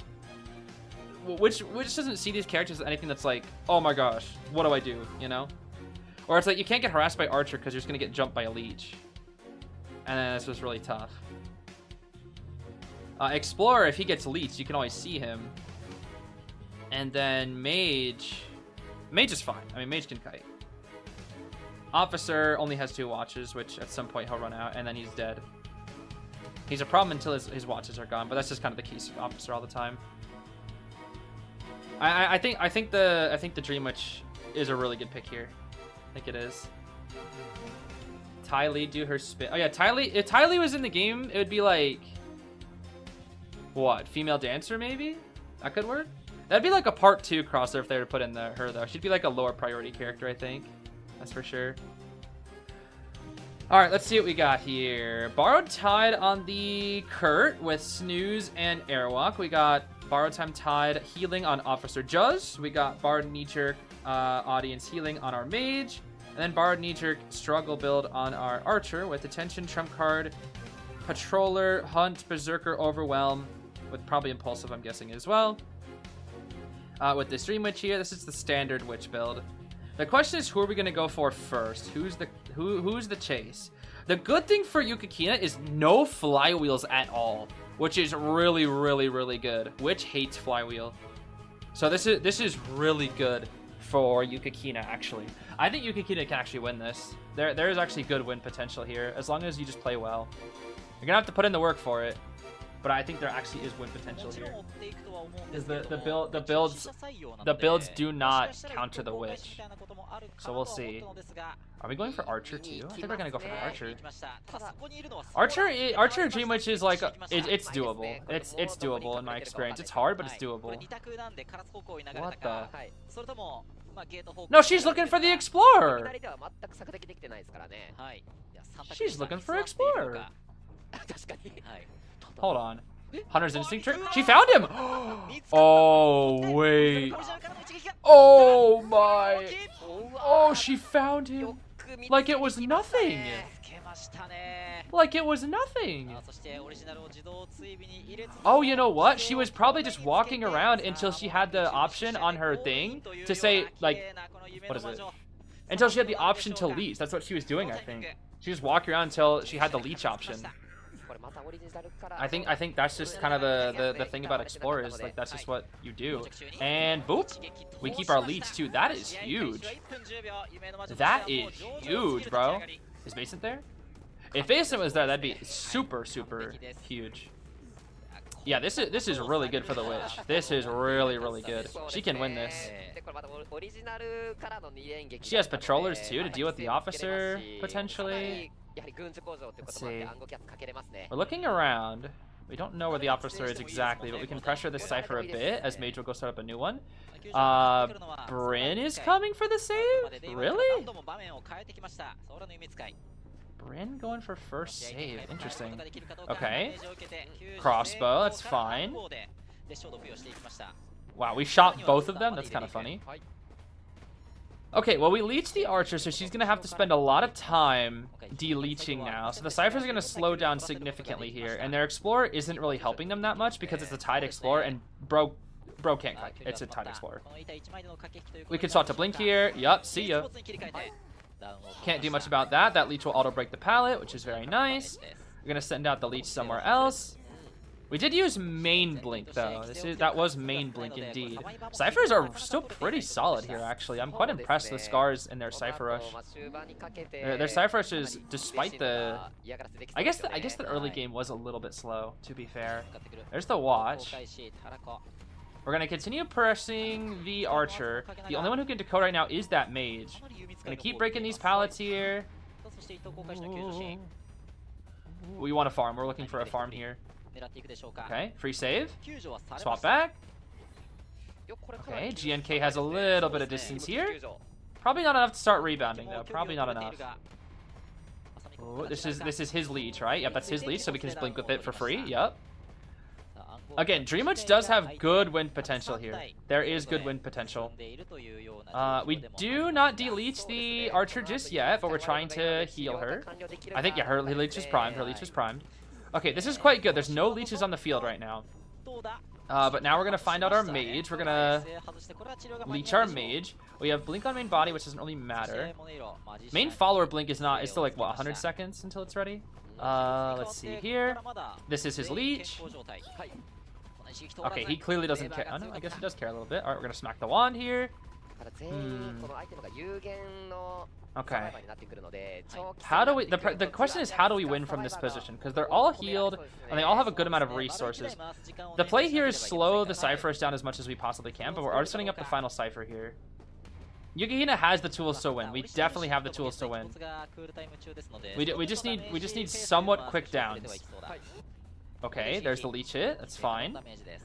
S1: Witch doesn't see these characters as anything that's like, oh my gosh, what do I do, you know? Or it's like, you can't get harassed by Archer because you're just going to get jumped by a leech. And then it's just really tough. Explorer, if he gets leeched, you can always see him. And then Mage is fine. I mean, Mage can kite. Officer only has 2 watches, which at some point he'll run out, and then he's dead. He's a problem until his watches are gone, but that's just kind of the case of Officer all the time. I think the Dream Witch is a really good pick here. I think it is. Ty Lee do her spin. Oh yeah, Ty Lee. If Ty Lee was in the game, it would be like, what? Female dancer maybe? That could work. That'd be like a part 2 crossover if they were to put in her though. She'd be like a lower priority character, I think. That's for sure. All right, let's see what we got here. Borrowed Tide on the Kurt with Snooze and Airwalk. We got Borrowed Time Tide healing on Officer Juz. We got Borrowed Knee-Jerk audience healing on our Mage. And then Borrowed Knee-Jerk struggle build on our Archer with Attention, Trump Card, Patroller, Hunt, Berserker, Overwhelm, with probably Impulsive, I'm guessing, as well. With this Dream Witch here, this is the standard Witch build. The question is, who are we going to go for first? Who's the chase? The good thing for Yukakina is no flywheels at all, which is really, really, really good. Witch hates flywheel. So this is really good for Yukakina, actually. I think Yukakina can actually win this. There is actually good win potential here, as long as you just play well. You're going to have to put in the work for it, but I think there actually is win potential here. Is the builds do not counter the Witch. So we'll see. Are we going for Archer too? I think we're gonna go for the Archer. Archer Dream Witch is like it's doable. It's doable in my experience. It's hard, but it's doable. What the? No, she's looking for the Explorer. She's looking for Explorer. Hold on. Hunter's Instinct trick. She found him. Oh wait. Oh my. Oh, she found him. Like it was nothing. Like it was nothing. Oh, you know what? She was probably just walking around until she had the option on her thing to say, like, what is it? Until she had the option to leech. That's what she was doing, I think. She was walking around until she had the leech option. I think that's just kind of the thing about Explorers. Like, that's just what you do. And boop, we keep our leech too. That is huge. That is huge, bro. Is Basement there? If Basement was there, that'd be super, super huge. Yeah, this is really good for the Witch. This is really, really good. She can win this. She has patrollers too to deal with the officer potentially. Let's see. We're looking around. We don't know where the officer is exactly, but we can pressure this Cypher a bit as Mage will go start up a new one. Bryn is coming for the save? Really? Bryn going for first save. Interesting. Okay. Crossbow, that's fine. Wow, we shot both of them? That's kind of funny. Okay, well, we leech the Archer, so she's going to have to spend a lot of time de-leeching now. So the Cypher's going to slow down significantly here, and their Explorer isn't really helping them that much because it's a tied Explorer, and bro can't kite. It's a tied Explorer. We can start to blink here. Yup, see ya. Can't do much about that. That leech will auto-break the pallet, which is very nice. We're going to send out the leech somewhere else. We did use main blink though. That was main blink indeed. Cyphers are still pretty solid here actually. I'm quite impressed with Scars and their Cypher Rush. Their Cypher Rush is, despite the... I guess the early game was a little bit slow, to be fair. There's the watch. We're going to continue pressing the Archer. The only one who can decode right now is that Mage. Going to keep breaking these pallets here. Ooh. We want a farm. We're looking for a farm here. Okay, free save. Swap back. Okay, GNK has a little bit of distance here. Probably not enough to start rebounding though. Probably not enough. Ooh, this is his leech, right? Yep, that's his leech, so we can just blink with it for free. Yep. Again, Dream Witch does have good wind potential here. There is good wind potential. We do not de-leech the Archer just yet, but we're trying to heal her. I think, yeah, her leech is primed. Her leech is primed. Okay, this is quite good. There's no leeches on the field right now. But now we're going to find out our Mage. We're going to leech our Mage. We have Blink on main body, which doesn't really matter. Main follower Blink is still like, what, 100 seconds until it's ready? Let's see here. This is his leech. Okay, he clearly doesn't care. Oh, no, I guess he does care a little bit. All right, we're going to smack the wand here. Okay. How do we... The question is, how do we win from this position? Because they're all healed, and they all have a good amount of resources. The play here is slow the Cyphers down as much as we possibly can, but we're already setting up the final Cypher here. Yukihina has the tools to win. We definitely have the tools to win. We just need somewhat quick downs. Okay, there's the leech hit. That's fine.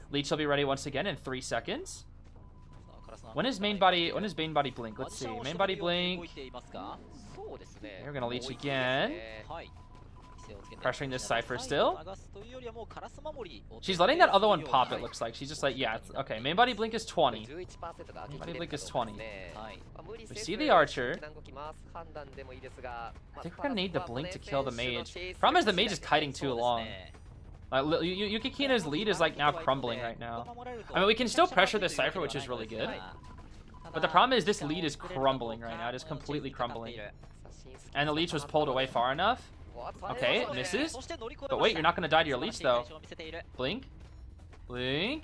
S1: Leech will be ready once again in 3 seconds. When is main body blink? Let's see. Main body blink. We're gonna leech again. Pressuring this Cypher still. She's letting that other one pop, it looks like. She's just like, yeah, okay. Main body blink is 20. Main body blink is 20. We see the Archer. I think we're gonna need the blink to kill the Mage. Problem is the Mage is kiting too long. Yukikina's lead is like now crumbling right now. I mean, we can still pressure this Cypher, which is really good. But the problem is this lead is crumbling right now. It is completely crumbling. And the leech was pulled away far enough. Okay, it misses. But wait, you're not going to die to your leech though. Blink. Blink.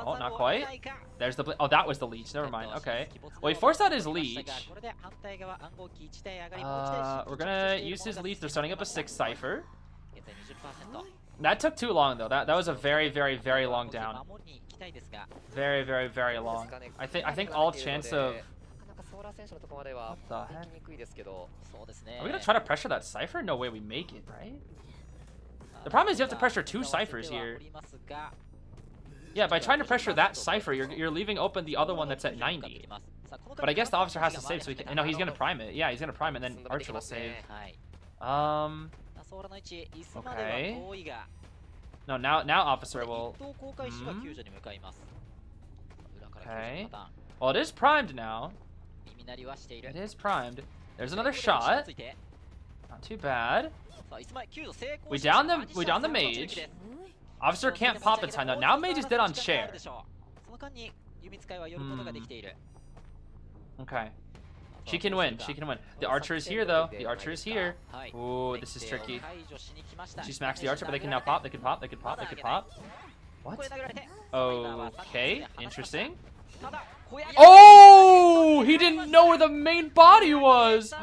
S1: Oh, not quite. There's the blink. Oh, that was the leech. Never mind. Okay. Well, he forced out his leech. We're going to use his leech. They're starting up a 6th Cypher. That took too long though. That was a very, very, very long down. Very, very, very long. I think all chance of What the heck? Are we gonna try to pressure that Cypher? No way we make it, right? The problem is you have to pressure 2 Cyphers here. Yeah, by trying to pressure that Cypher, you're leaving open the other one that's at 90. But I guess the officer has to save, so he can. No, he's gonna prime it. Yeah, he's gonna prime it, and then Archer will save. Okay. No, now officer will. Okay. Well, it is primed now. It is primed. There's another shot. Not too bad. We down the mage. Officer can't pop in time though. Now mage is dead on chair. Okay. She can win. She can win. The archer is here though. The archer is here. Ooh, this is tricky. She smacks the archer, but they can now pop. They can pop. They can pop. They can pop. What? Okay. Interesting. Oh! He didn't know where the main body was.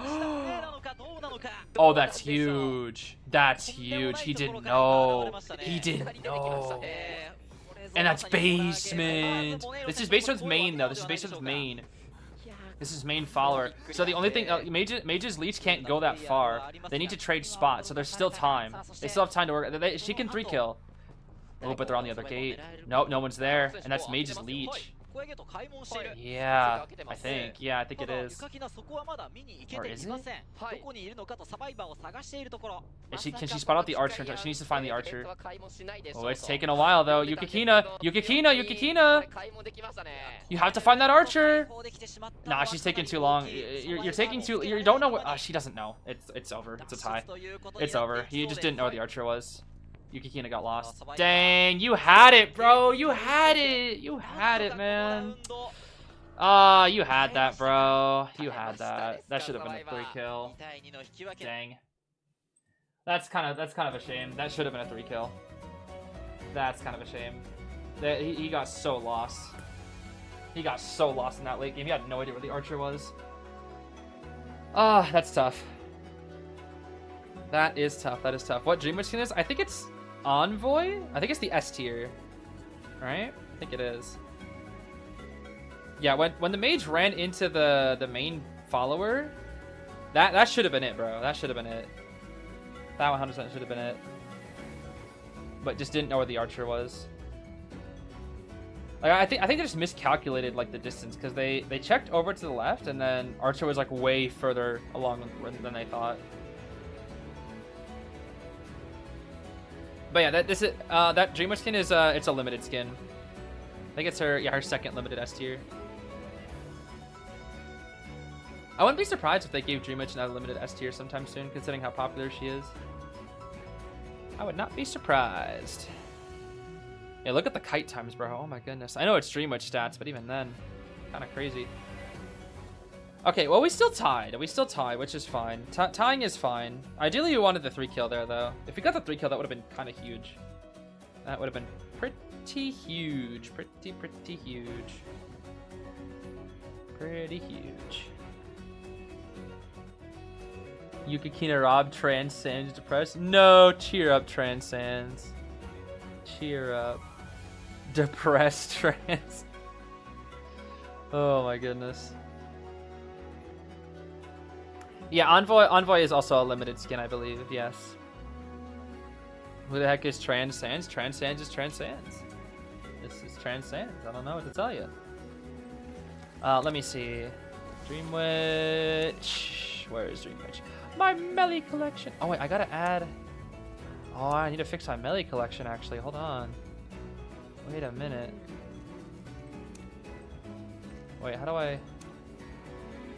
S1: Oh, that's huge. That's huge. He didn't know. He didn't know. And that's basement. This is basement with main though. This is basement with main. This is main follower. So the only thing, Mage's Leech can't go that far. They need to trade spots, so there's still time. They still have time to work. She can 3-kill. Oh, but they're on the other gate. Nope, no one's there. And that's Mage's Leech. Yeah, I think. Yeah, I think it is. Or is it? Can she spot out the archer? She needs to find the archer. Oh, it's taking a while though. Yukikina! Yukikina! Yukikina! You have to find that archer! Nah, she's taking too long. You're taking too... You don't know what... she doesn't know. It's over. It's a tie. It's over. You just didn't know where the archer was. Yukikina got lost. Dang, you had it, bro. You had it. You had it, man. You had that, bro. You had that. That should have been a 3-kill. Dang. That's kind of a shame. That should have been a 3-kill. That's kind of a shame. He got so lost. He got so lost in that late game. He had no idea where the archer was. That's tough. That is tough. That is tough. What Dream Witch skin is? I think it's Envoy? I think it's the S tier. Right? I think it is. Yeah, when the mage ran into the main follower, that should have been it, bro. That should have been it. That 100% should have been it. But just didn't know where the archer was. Like I think they just miscalculated like the distance because they checked over to the left and then archer was like way further along than they thought. But yeah, that Dream Witch skin is it's a limited skin. I think it's her second limited S tier. I wouldn't be surprised if they gave Dream Witch another limited S tier sometime soon, considering how popular she is. I would not be surprised. Yeah, look at the kite times, bro. Oh my goodness. I know it's Dream Witch stats, but even then, kind of crazy. Okay, well, we still tied. We still tied, which is fine. Tying is fine. Ideally, you wanted the 3-kill there, though. If we got the 3-kill, that would have been kind of huge. That would have been pretty huge. Pretty huge. Pretty huge. Yukikina Rob transcends depressed. No, cheer up, transcends. Cheer up. Depressed trans. Oh my goodness. Yeah, Envoy is also a limited skin, I believe. Yes. Who the heck is Transcends? Transcends is Transcends. This is Transcends. I don't know what to tell you. Let me see. Dream Witch. Where is Dream Witch? My melee collection. Oh wait, I gotta add. Oh, I need to fix my melee collection. Actually, hold on. Wait a minute. Wait, how do I?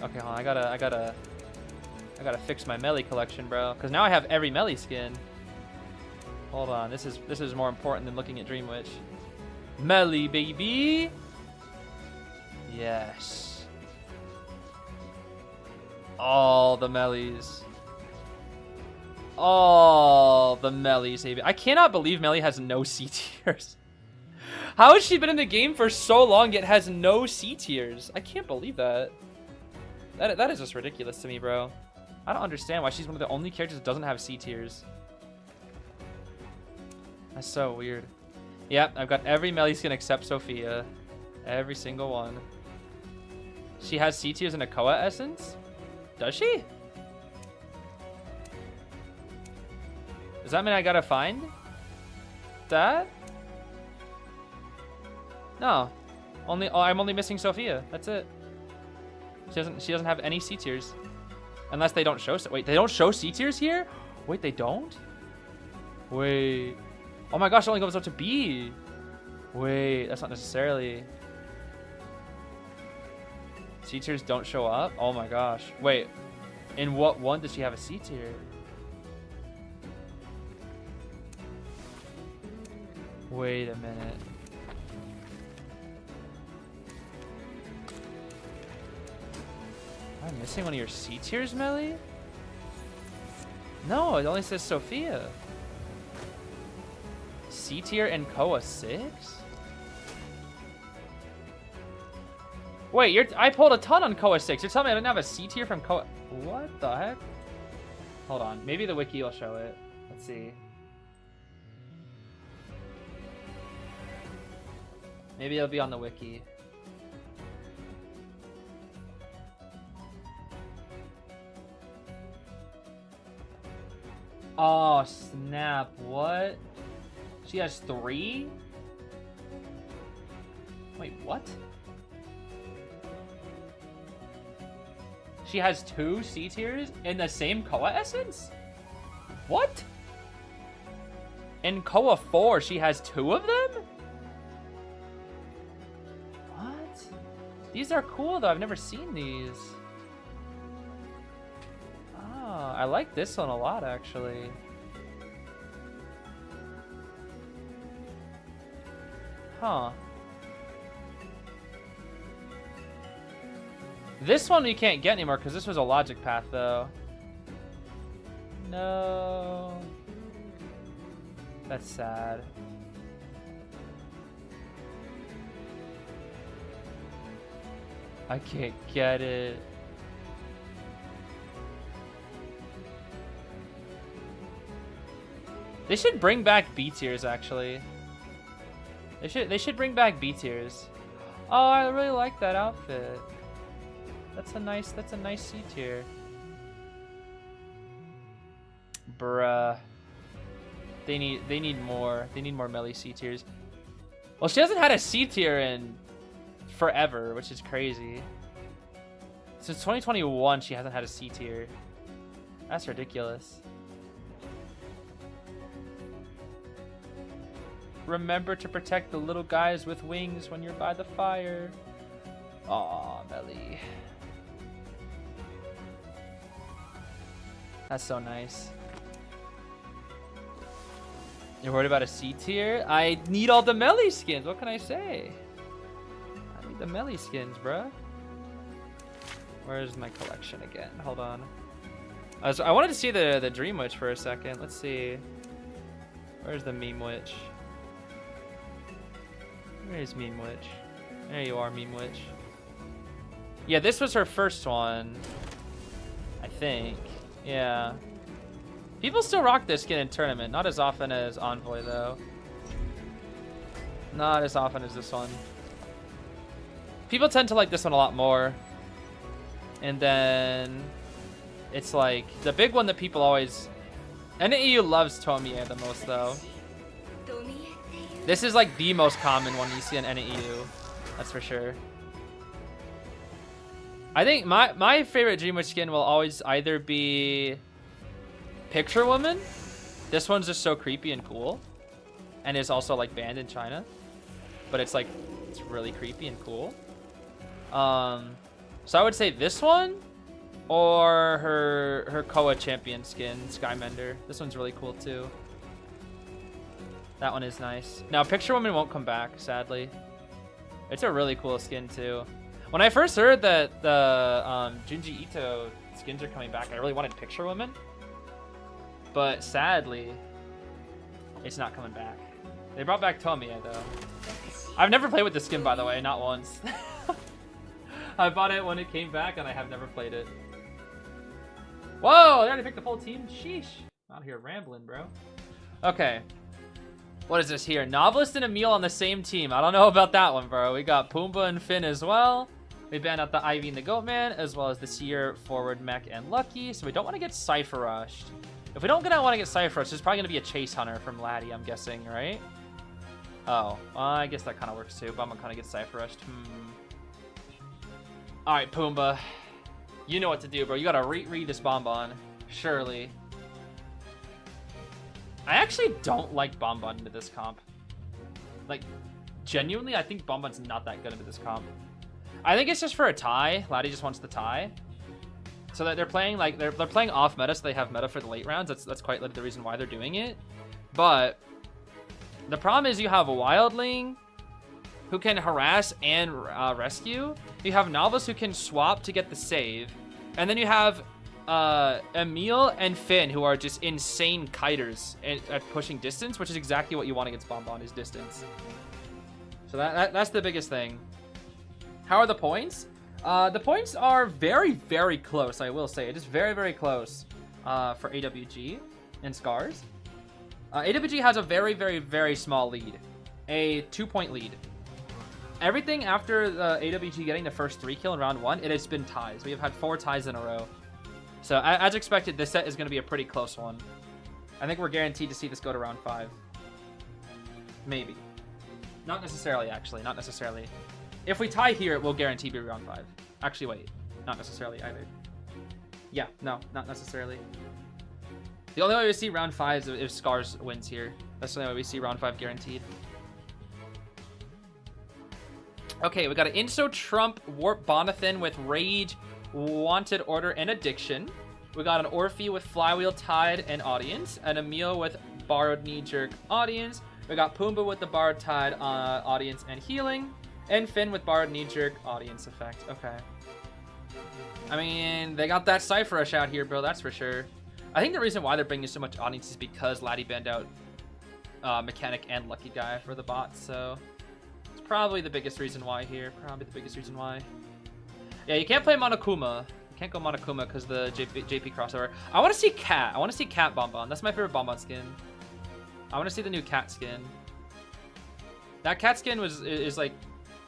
S1: Okay, hold on. I gotta fix my melee collection, bro. Because now I have every melee skin. Hold on, this is more important than looking at Dream Witch. Melee, baby. Yes. All the melees. All the melees, baby. I cannot believe melee has no C tiers. How has she been in the game for so long yet has no C tiers? I can't believe that. That is just ridiculous to me, bro. I don't understand why she's one of the only characters that doesn't have C tiers. That's so weird. Yep, I've got every melee skin except Sophia. Every single one. She has C tiers and a COA essence? Does she? Does that mean I gotta find that? No. I'm only missing Sophia. That's it. She doesn't have any C tiers. Unless they don't show... Wait, they don't show C tiers here? Wait, they don't? Wait. Oh my gosh, it only goes up to B. Wait, that's not necessarily... C tiers don't show up? Oh my gosh. Wait, in what one does she have a C tier? Wait a minute. Am I missing one of your C tiers, Melly? No, it only says Sophia. C tier and COA 6? Wait, I pulled a ton on COA 6. You're telling me I didn't have a C tier from COA... What the heck? Hold on. Maybe the wiki will show it. Let's see. Maybe it'll be on the wiki. Oh, snap. What? She has 3? Wait, what? She has 2 C tiers in the same COA essence? What? In COA 4, she has 2 of them? What? These are cool, though. I've never seen these. Oh, I like this one a lot, actually. Huh. This one we can't get anymore because this was a logic path, though. No. That's sad. I can't get it. They should bring back B tiers, actually. They should bring back B tiers. Oh, I really like that outfit. That's a nice C tier. Bruh. They need more. They need more Melly C tiers. Well, she hasn't had a C tier in forever, which is crazy. Since 2021, she hasn't had a C tier. That's ridiculous. Remember to protect the little guys with wings when you're by the fire. Aw, Melly. That's so nice. You're worried about a C tier? I need all the Melly skins. What can I say? I need the Melly skins, bruh. Where's my collection again? Hold on. I wanted to see the Dream Witch for a second. Let's see. Where's the Meme Witch? Where's Meme Witch? There you are, Meme Witch. Yeah, this was her first one. I think. Yeah. People still rock this skin in tournament. Not as often as Envoy, though. Not as often as this one. People tend to like this one a lot more. And then... it's like... the big one that people always... NAEU loves Tomie the most, though. This is like the most common one you see in NAEU. That's for sure. I think my favorite Dream Witch skin will always either be Picture Woman. This one's just so creepy and cool, and is also like banned in China, but it's like it's really creepy and cool. So I would say this one or her COA champion skin, Skymender. This one's really cool too. That one is nice. Now Picture Woman won't come back, sadly. It's a really cool skin too. When I first heard that the Junji Ito skins are coming back, I really wanted Picture Woman. But sadly, it's not coming back. They brought back Tomie though. I've never played with this skin, by the way, not once. I bought it when it came back and I have never played it. Whoa, they already picked the full team? Sheesh. Out here rambling, bro. Okay. What is this here? Novelist and Emile on the same team. I don't know about that one, bro. We got Pumbaa and Finn as well. We banned out the Ivy and the Goatman, as well as the Seer, Forward, Mech, and Lucky. So we don't want to get Cypher Rushed. If we don't want to get Cypher Rushed, there's probably going to be a Chase Hunter from Laddie, I'm guessing, right? Oh, I guess that kind of works too. Bumba kind of gets Cypher Rushed. Alright, Pumbaa. You know what to do, bro. You gotta read this Bonbon. Surely. I actually don't like Bonbon into this comp. Like, genuinely, I think Bonbon's not that good into this comp. I think it's just for a tie. Laddie just wants the tie. So that they're playing like they're playing off meta, so they have meta for the late rounds. That's quite like the reason why they're doing it. But the problem is you have a Wildling who can harass and rescue. You have Novice who can swap to get the save. And then you have Emil and Finn who are just insane kiters at pushing distance, which is exactly what you want against Bonbon is distance. So that's the biggest thing. How are the points? The points are very, very close, I will say. It is very, very close for AWG and Scars. AWG has a very, very, very small lead. A 2-point lead. Everything after the AWG getting the first 3 kill in round 1, it has been ties. We have had 4 ties in a row. So as expected, this set is going to be a pretty close one. I think we're guaranteed to see this go to round 5. Maybe. Not necessarily, actually. Not necessarily. If we tie here, it will guarantee be round 5. Actually, wait. Not necessarily either. Yeah, no, not necessarily. The only way we see round 5 is if Scars wins here. That's the only way we see round 5 guaranteed. Okay, we got an Inso Trump Warp Bonathan with Rage, Wanted Order, and Addiction. We got an Orphe with Flywheel, Tide, and Audience. And Emil with Borrowed Knee Jerk, Audience. We got Pumbaa with the Borrowed Tide, Audience, and Healing. And Finn with Borrowed Knee Jerk, Audience Effect. Okay. I mean, they got that Cypher Rush out here, bro. That's for sure. I think the reason why they're bringing so much Audience is because Laddie banned out Mechanic and Lucky Guy for the bots, so... Probably the biggest reason why here. Probably the biggest reason why. Yeah, you can't play Monokuma. You can't go Monokuma because the JP crossover. I want to see Cat. I want to see Cat Bonbon. That's my favorite Bonbon skin. I want to see the new Cat skin. That Cat skin is like,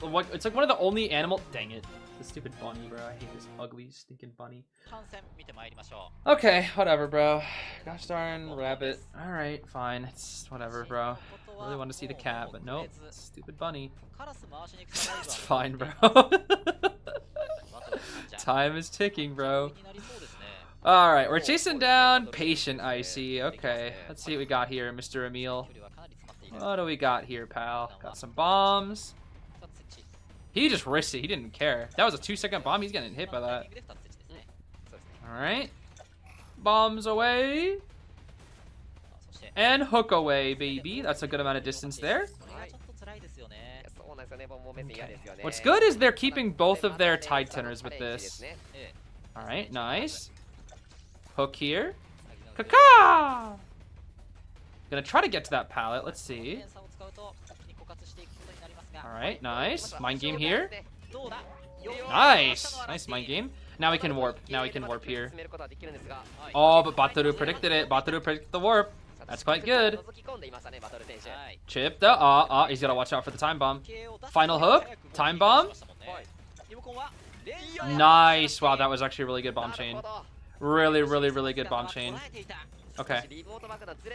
S1: what? It's like one of the only animal. Dang it, the stupid bunny, bro. I hate this ugly stinking bunny. Okay, whatever, bro. Gosh darn rabbit. All right, fine. It's whatever, bro. Really want to see the cat, but nope. Stupid bunny. It's fine, bro. Time is ticking, bro. Alright, we're chasing down Patient Icy. Okay, let's see what we got here, Mr. Emil. What do we got here, pal? Got some bombs. He just risked it. He didn't care. That was a 2-second bomb. He's getting hit by that. Alright. Bombs away. And hook away, baby. That's a good amount of distance there. Okay. What's good is they're keeping both of their Tide Tenors with this. Alright, nice. Hook here. Kaka! Gonna try to get to that pallet. Let's see. Alright, nice. Mind game here. Nice. Nice mind game. Now we can warp. Now we can warp here. Oh, but Batoru predicted it. Batoru predicted the warp. That's quite good. Chip the he's gotta watch out for the time bomb. Final hook. Time bomb. Nice. Wow, that was actually a really good bomb chain. Really, really, really good bomb chain. Okay.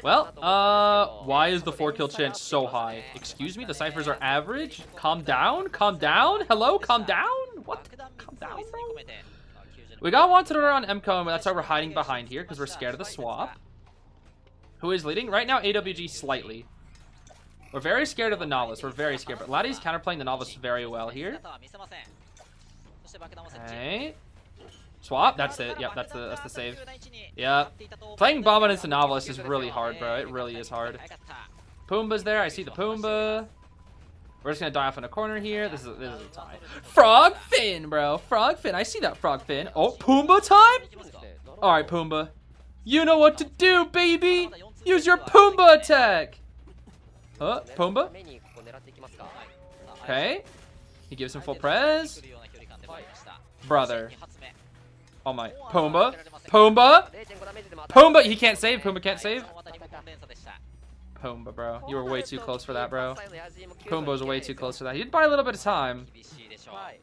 S1: Well, why is the 4-kill chance so high? Excuse me, the ciphers are average? Calm down? Calm down? Hello? Calm down? What? Calm down, bro? We got Wanted Order on MCO, and that's why we're hiding behind here, because we're scared of the swap. Who is leading? Right now, AWG slightly. We're very scared of the Novice. We're very scared. But Laddie's counterplaying the Novice very well here. Okay. Swap. That's it. Yep, that's the save. Yep. Playing Bonbon as the Novelist is really hard, bro. It really is hard. Pumbaa's there. I see the Pumbaa. We're just gonna die off in a corner here. This is a tie. Frog Fin, bro. Frog Fin. I see that Frog Fin. Oh, Pumbaa time? Alright, Pumbaa. You know what to do, baby! Use your Pumbaa attack! Pumbaa? Okay. He gives him full prez. Brother. Oh my. Pumbaa? Pumbaa? Pumbaa! He can't save. Pumbaa can't save. Pumbaa, bro. You were way too close for that, bro. Pumbaa's way too close for that. He did buy a little bit of time.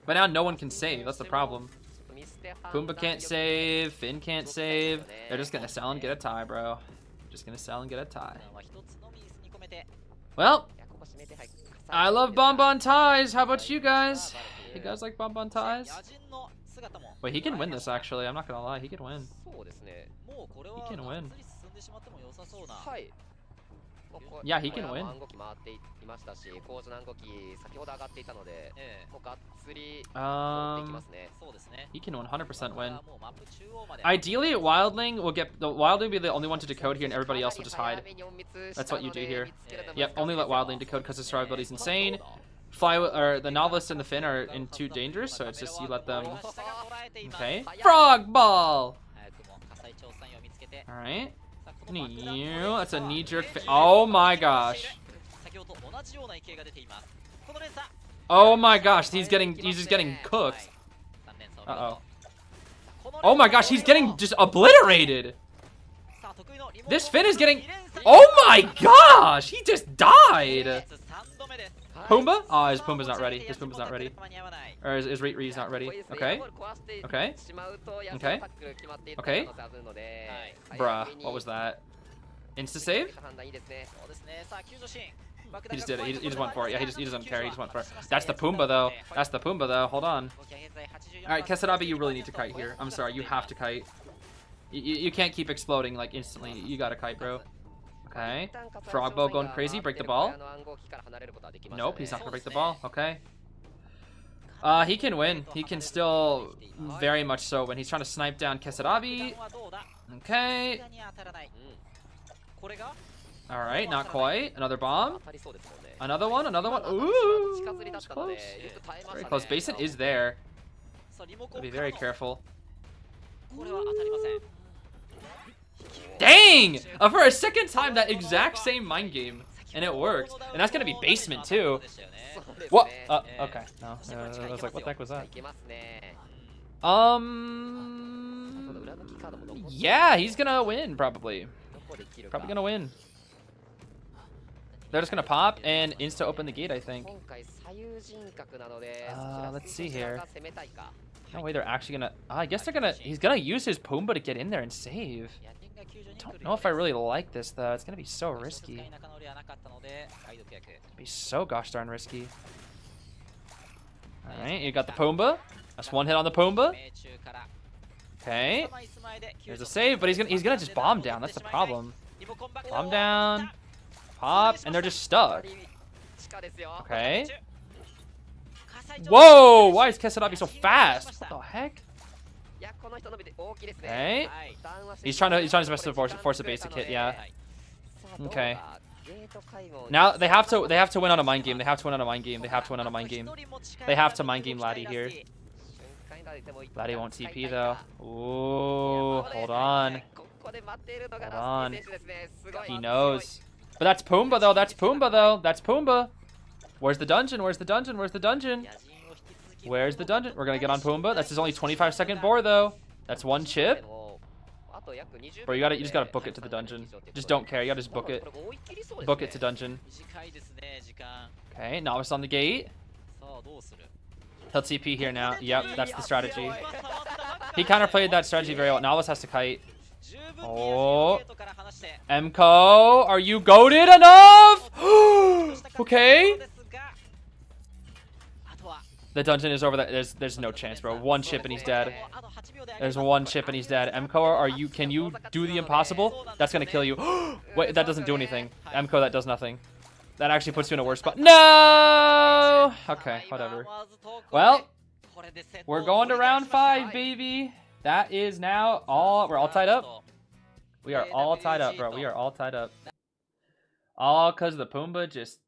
S1: But now no one can save. That's the problem. Pumbaa can't save. Finn can't save. They're just gonna sell and get a tie, bro. Just gonna sell and get a tie. Well, I love bonbon ties. How about you guys? You guys like bonbon ties? Wait, he can win this actually. I'm not gonna lie. He can win. He can win. Yeah, he can win. He can 100% win. Ideally, Wildling will get the Wildling will be the only one to decode here, and everybody else will just hide. That's what you do here. Yep, only let Wildling decode because his survivability is insane. Or the Novelist and the Finn are in too dangerous, so it's just you let them. Okay, Frog Ball. All right. That's a knee-jerk. Oh my gosh. Oh my gosh, he's just getting cooked. Uh-oh. Oh my gosh, he's getting just obliterated. This Finn is getting. Oh my gosh, he just died. Pumbaa? Oh, his Pumbaa's not ready. His Pumbaa's not ready. Or his Ree's not ready. Okay. Okay. Okay. Okay. Bruh, what was that? Insta save? He just did it. He just went for it. Yeah, he doesn't care. He just went for it. That's the Pumbaa though. That's the Pumbaa though. Hold on. All right, Kesarabi, you really need to kite here. I'm sorry, you have to kite. You can't keep exploding like instantly. You gotta kite, bro. Okay. Frogbo going crazy. Break the ball. Nope, he's not gonna break the ball. Okay. He can win. He can still very much so when he's trying to snipe down Kesarabi. Okay. All right, not quite. Another bomb. Another one. Another one. Ooh, it's close. Very close. Basin is there. Gotta be very careful. Dang! For a second time, that exact same mind game, and it worked. And that's gonna be basement too. What? Okay. No, I was like, what the heck was that? Yeah, he's gonna win probably. Probably gonna win. They're just gonna pop and insta open the gate, I think. Let's see here. No way they're actually gonna. I guess they're gonna. He's gonna use his Pumbaa to get in there and save. Don't know if I really like this though. It's gonna be so risky. Be so gosh darn risky. All right, you got the Pumbaa. That's one hit on the Pumbaa. Okay. There's a save, but he's gonna just bomb down. That's the problem. Bomb down. Pop, and they're just stuck. Okay. Whoa! Why is Kesarabi so fast? What the heck? Okay. He's trying his best to force a basic hit. Yeah. Okay. Now they have to win on a mind game. They have to win on a mind game. They have to win on a mind game. They have to mind game Laddie here. Laddie won't TP though. Ooh, hold on. Hold on. He knows. But that's Pumbaa though. That's Pumbaa though. That's Pumbaa. Where's the dungeon? Where's the dungeon? Where's the dungeon? Where's the dungeon? We're gonna get on Pumbaa. That's his only 25-second boar though. That's one chip. Bro, you just gotta book it to the dungeon. Just don't care. You gotta just book it. Book it to dungeon. Okay, Novice on the gate. He'll TP here now. Yep, that's the strategy. He counterplayed that strategy very well. Novice has to kite. Oh, MCO, are you goated enough? Okay. The dungeon is over there. There's no chance, bro. One chip and he's dead. There's one chip and he's dead. MCO, can you do the impossible? That's gonna kill you. Wait, that doesn't do anything. MCO, that does nothing. That actually puts you in a worse spot. No! Okay, whatever. Well, we're going to round 5, baby. That is now all. We're all tied up. We are all tied up, bro. We are all tied up. All because the Pumbaa just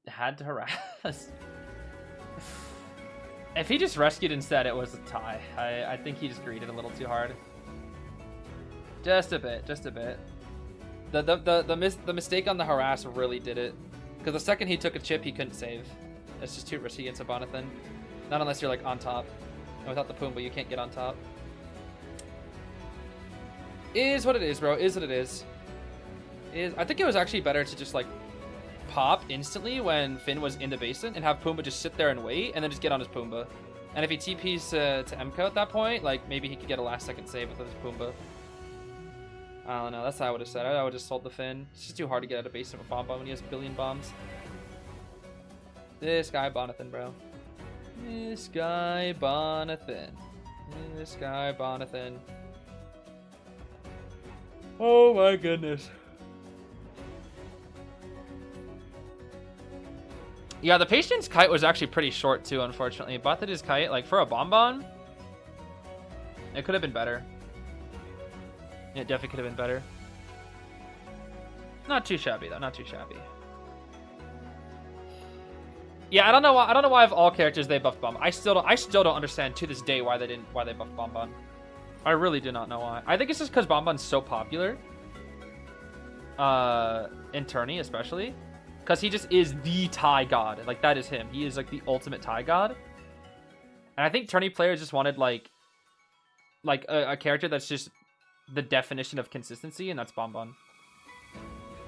S1: had to harass. If he just rescued instead, it was a tie. I think he just greeted a little too hard. Just a bit, just a bit. The mistake on the harass really did it. Because the second he took a chip, he couldn't save. It's just too risky against a Bonathan. Not unless you're like on top. And without the Pumbaa, you can't get on top. Is what it is, bro. Is what it is. I think it was actually better to just like pop instantly when Finn was in the basement and have Pumbaa just sit there and wait and then just get on his Pumbaa. And if he TPs to MCO at that point, like maybe he could get a last second save with his Pumbaa. I don't know. That's how I would have said it. I would have sold the Finn. It's just too hard to get out of basement with Bomb when he has a billion bombs. This guy Bonathan, bro. This guy Bonathan. This guy Bonathan. Oh my goodness. Yeah, the Patience kite was actually pretty short too, unfortunately. Bought that his kite, like for a Bonbon, it could have been better. It definitely could have been better. Not too shabby though, not too shabby. Yeah, I don't know why of all characters they buffed Bonbon. I still don't understand to this day why they buffed Bonbon. I really do not know why. I think it's just because Bonbon's so popular. In tourney especially. Because he just is the Thai god. Like, that is him. He is, like, the ultimate Thai god. And I think tourney players just wanted, like a character that's just the definition of consistency, and that's Bonbon.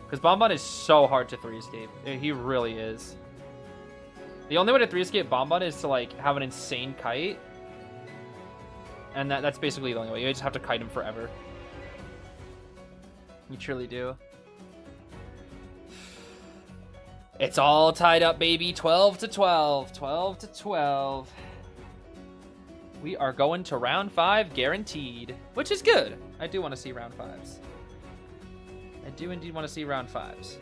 S1: Because Bonbon is so hard to 3-escape. He really is. The only way to 3-escape Bonbon is to, like, have an insane kite. And that's basically the only way. You just have to kite him forever. You truly do. It's all tied up, baby. 12 to 12. 12 to 12. We are going to round 5 guaranteed, which is good. I do want to see round 5s. I do indeed want to see round 5s.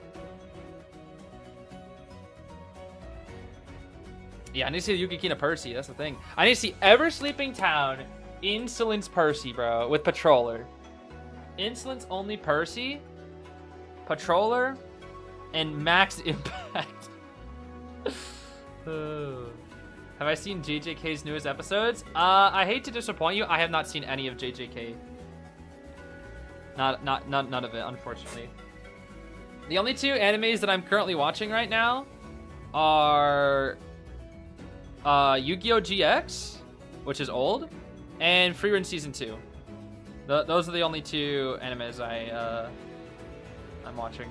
S1: Yeah, I need to see Yukikina Percy. That's the thing. I need to see Ever Sleeping Town, Insolence Percy, bro, with Patroller. Insolence only Percy, Patroller, and Max Impact. Have I seen JJK's newest episodes? I hate to disappoint you. I have not seen any of JJK. None of it, unfortunately. The only 2 animes that I'm currently watching right now are Yu-Gi-Oh! GX, which is old, and Frieren Season 2. Those are the only 2 animes I'm watching.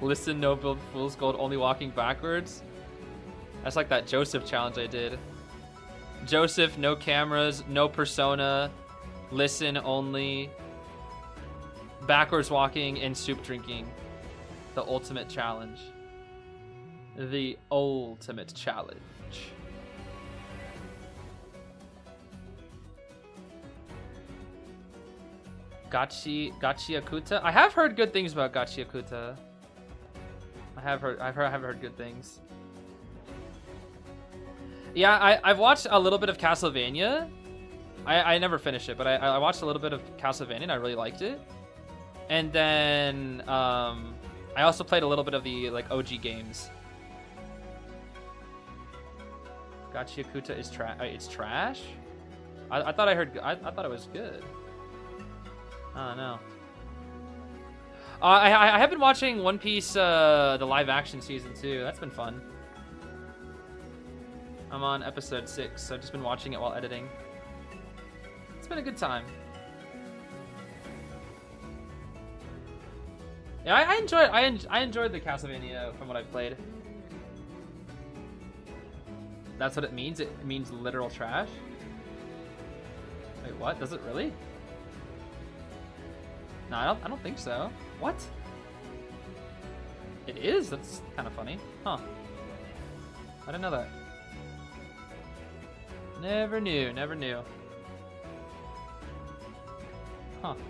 S1: Listen, no build, fool's gold, only walking backwards. That's like that Joseph challenge I did. Joseph, no cameras, no persona, listen only, backwards walking, and soup drinking. The ultimate challenge. The ultimate challenge. Gachiakuta. I have heard good things about Gachiakuta. I've heard good things. Yeah, I've watched a little bit of Castlevania. I never finished it, but I watched a little bit of Castlevania and I really liked it. And then I also played a little bit of the like OG games. Gachiakuta is trash. It's trash. I thought I heard. I thought it was good. I don't know. I have been watching One Piece, the live action season 2. That's been fun. I'm on episode 6, so I've just been watching it while editing. It's been a good time. Yeah, I enjoyed the Castlevania from what I've played. That's what it means? It means literal trash? Wait, what? Does it really? No, I don't think so. What? It is? That's kind of funny. Huh. I didn't know that. Never knew, never knew. Huh. Don't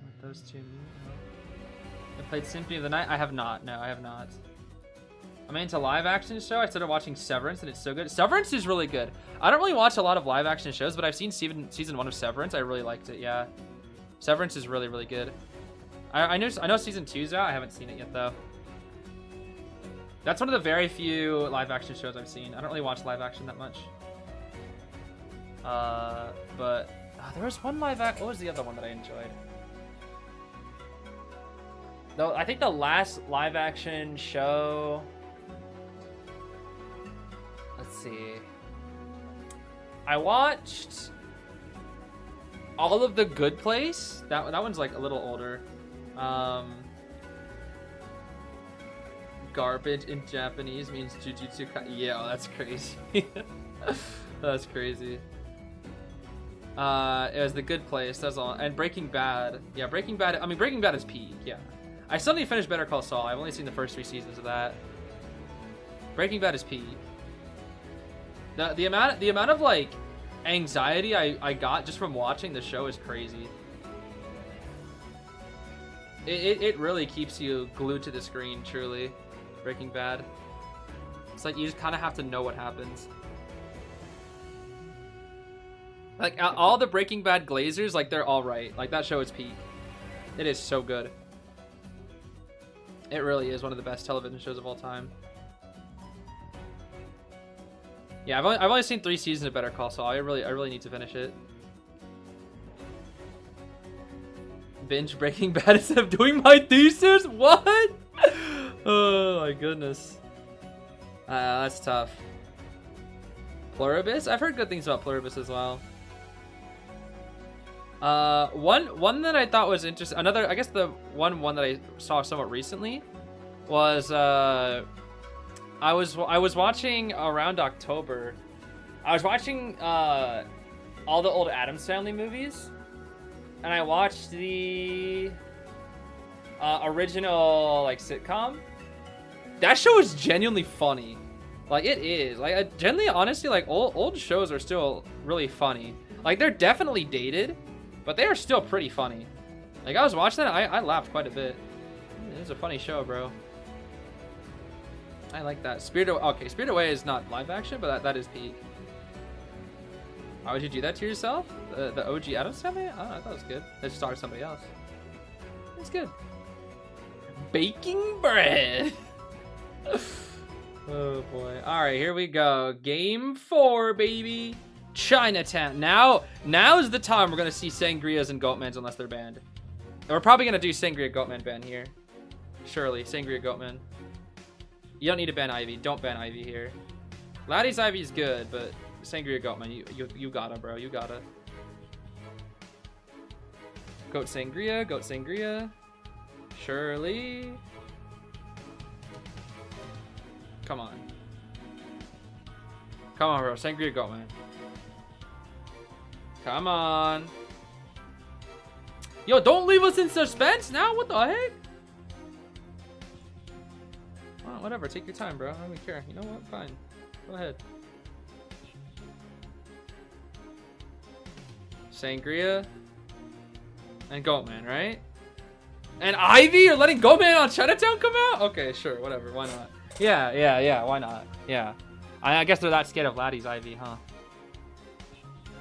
S1: let those two meet. I played Symphony of the Night. I have not. No, I have not. I'm into live action show. I started watching Severance and it's so good. Severance is really good. I don't really watch a lot of live action shows, but I've seen season 1 of Severance. I really liked it. Yeah, Severance is really, really good. I know season 2's out. I haven't seen it yet though. That's one of the very few live action shows I've seen. I don't really watch live action that much. But there was one live action. What was the other one that I enjoyed? Though I think the last live action show. Let's see. I watched All of the Good Place. That one's like a little older. Garbage in Japanese means Jujutsu yeah, that's crazy. That's crazy. It was The Good Place, that's all. And Breaking Bad. Yeah, Breaking Bad. I mean, Breaking Bad is peak, yeah. I still need to finish Better Call Saul. I've only seen the first 3 seasons of that. Breaking Bad is peak. The amount of like anxiety I got just from watching the show is crazy. It really keeps you glued to the screen, truly. Breaking Bad. It's like you just kind of have to know what happens. Like all the Breaking Bad Glazers, like they're all right. Like that show is peak. It is so good. It really is one of the best television shows of all time. Yeah, I've only seen 3 seasons of Better Call Saul. I really need to finish it. Binge Breaking Bad instead of doing my thesis? What? Oh my goodness. That's tough. Pluribus? I've heard good things about Pluribus as well. One that I thought was interesting. I guess the one that I saw somewhat recently was I was watching around October. I was watching all the old Addams Family movies, and I watched the original like sitcom. That show is genuinely funny. Like it is. Like generally, honestly, like old shows are still really funny. Like they're definitely dated, but they are still pretty funny. Like I was watching that, I laughed quite a bit. It's a funny show, bro. I like that. Spirited Away is not live action, but that is peak. Why would you do that to yourself? The OG Addams Family? Oh, I thought it was good. They just started somebody else. It's good. Baking bread. Oh boy. Alright, here we go. Game 4, baby. Chinatown. Now's the time we're gonna see Sangrias and Goatmans unless they're banned. And we're probably gonna do Sangria Goatman ban here. Surely, Sangria Goatman. You don't need to ban Ivy. Don't ban Ivy here. Laddie's Ivy is good, but Sangria Goatman, you gotta, bro. You gotta. Goat Sangria, Goat Sangria. Surely. Come on. Come on, bro. Sangria Goatman. Come on. Yo, don't leave us in suspense now. What the heck? Well, whatever. Take your time, bro. I don't even care. You know what? Fine. Go ahead. Sangria. And Goatman, right? And Ivy? You're letting Goatman on Chinatown come out? Okay, sure. Whatever. Why not? Yeah. Why not? Yeah. I guess they're that scared of Laddie's Ivy, huh?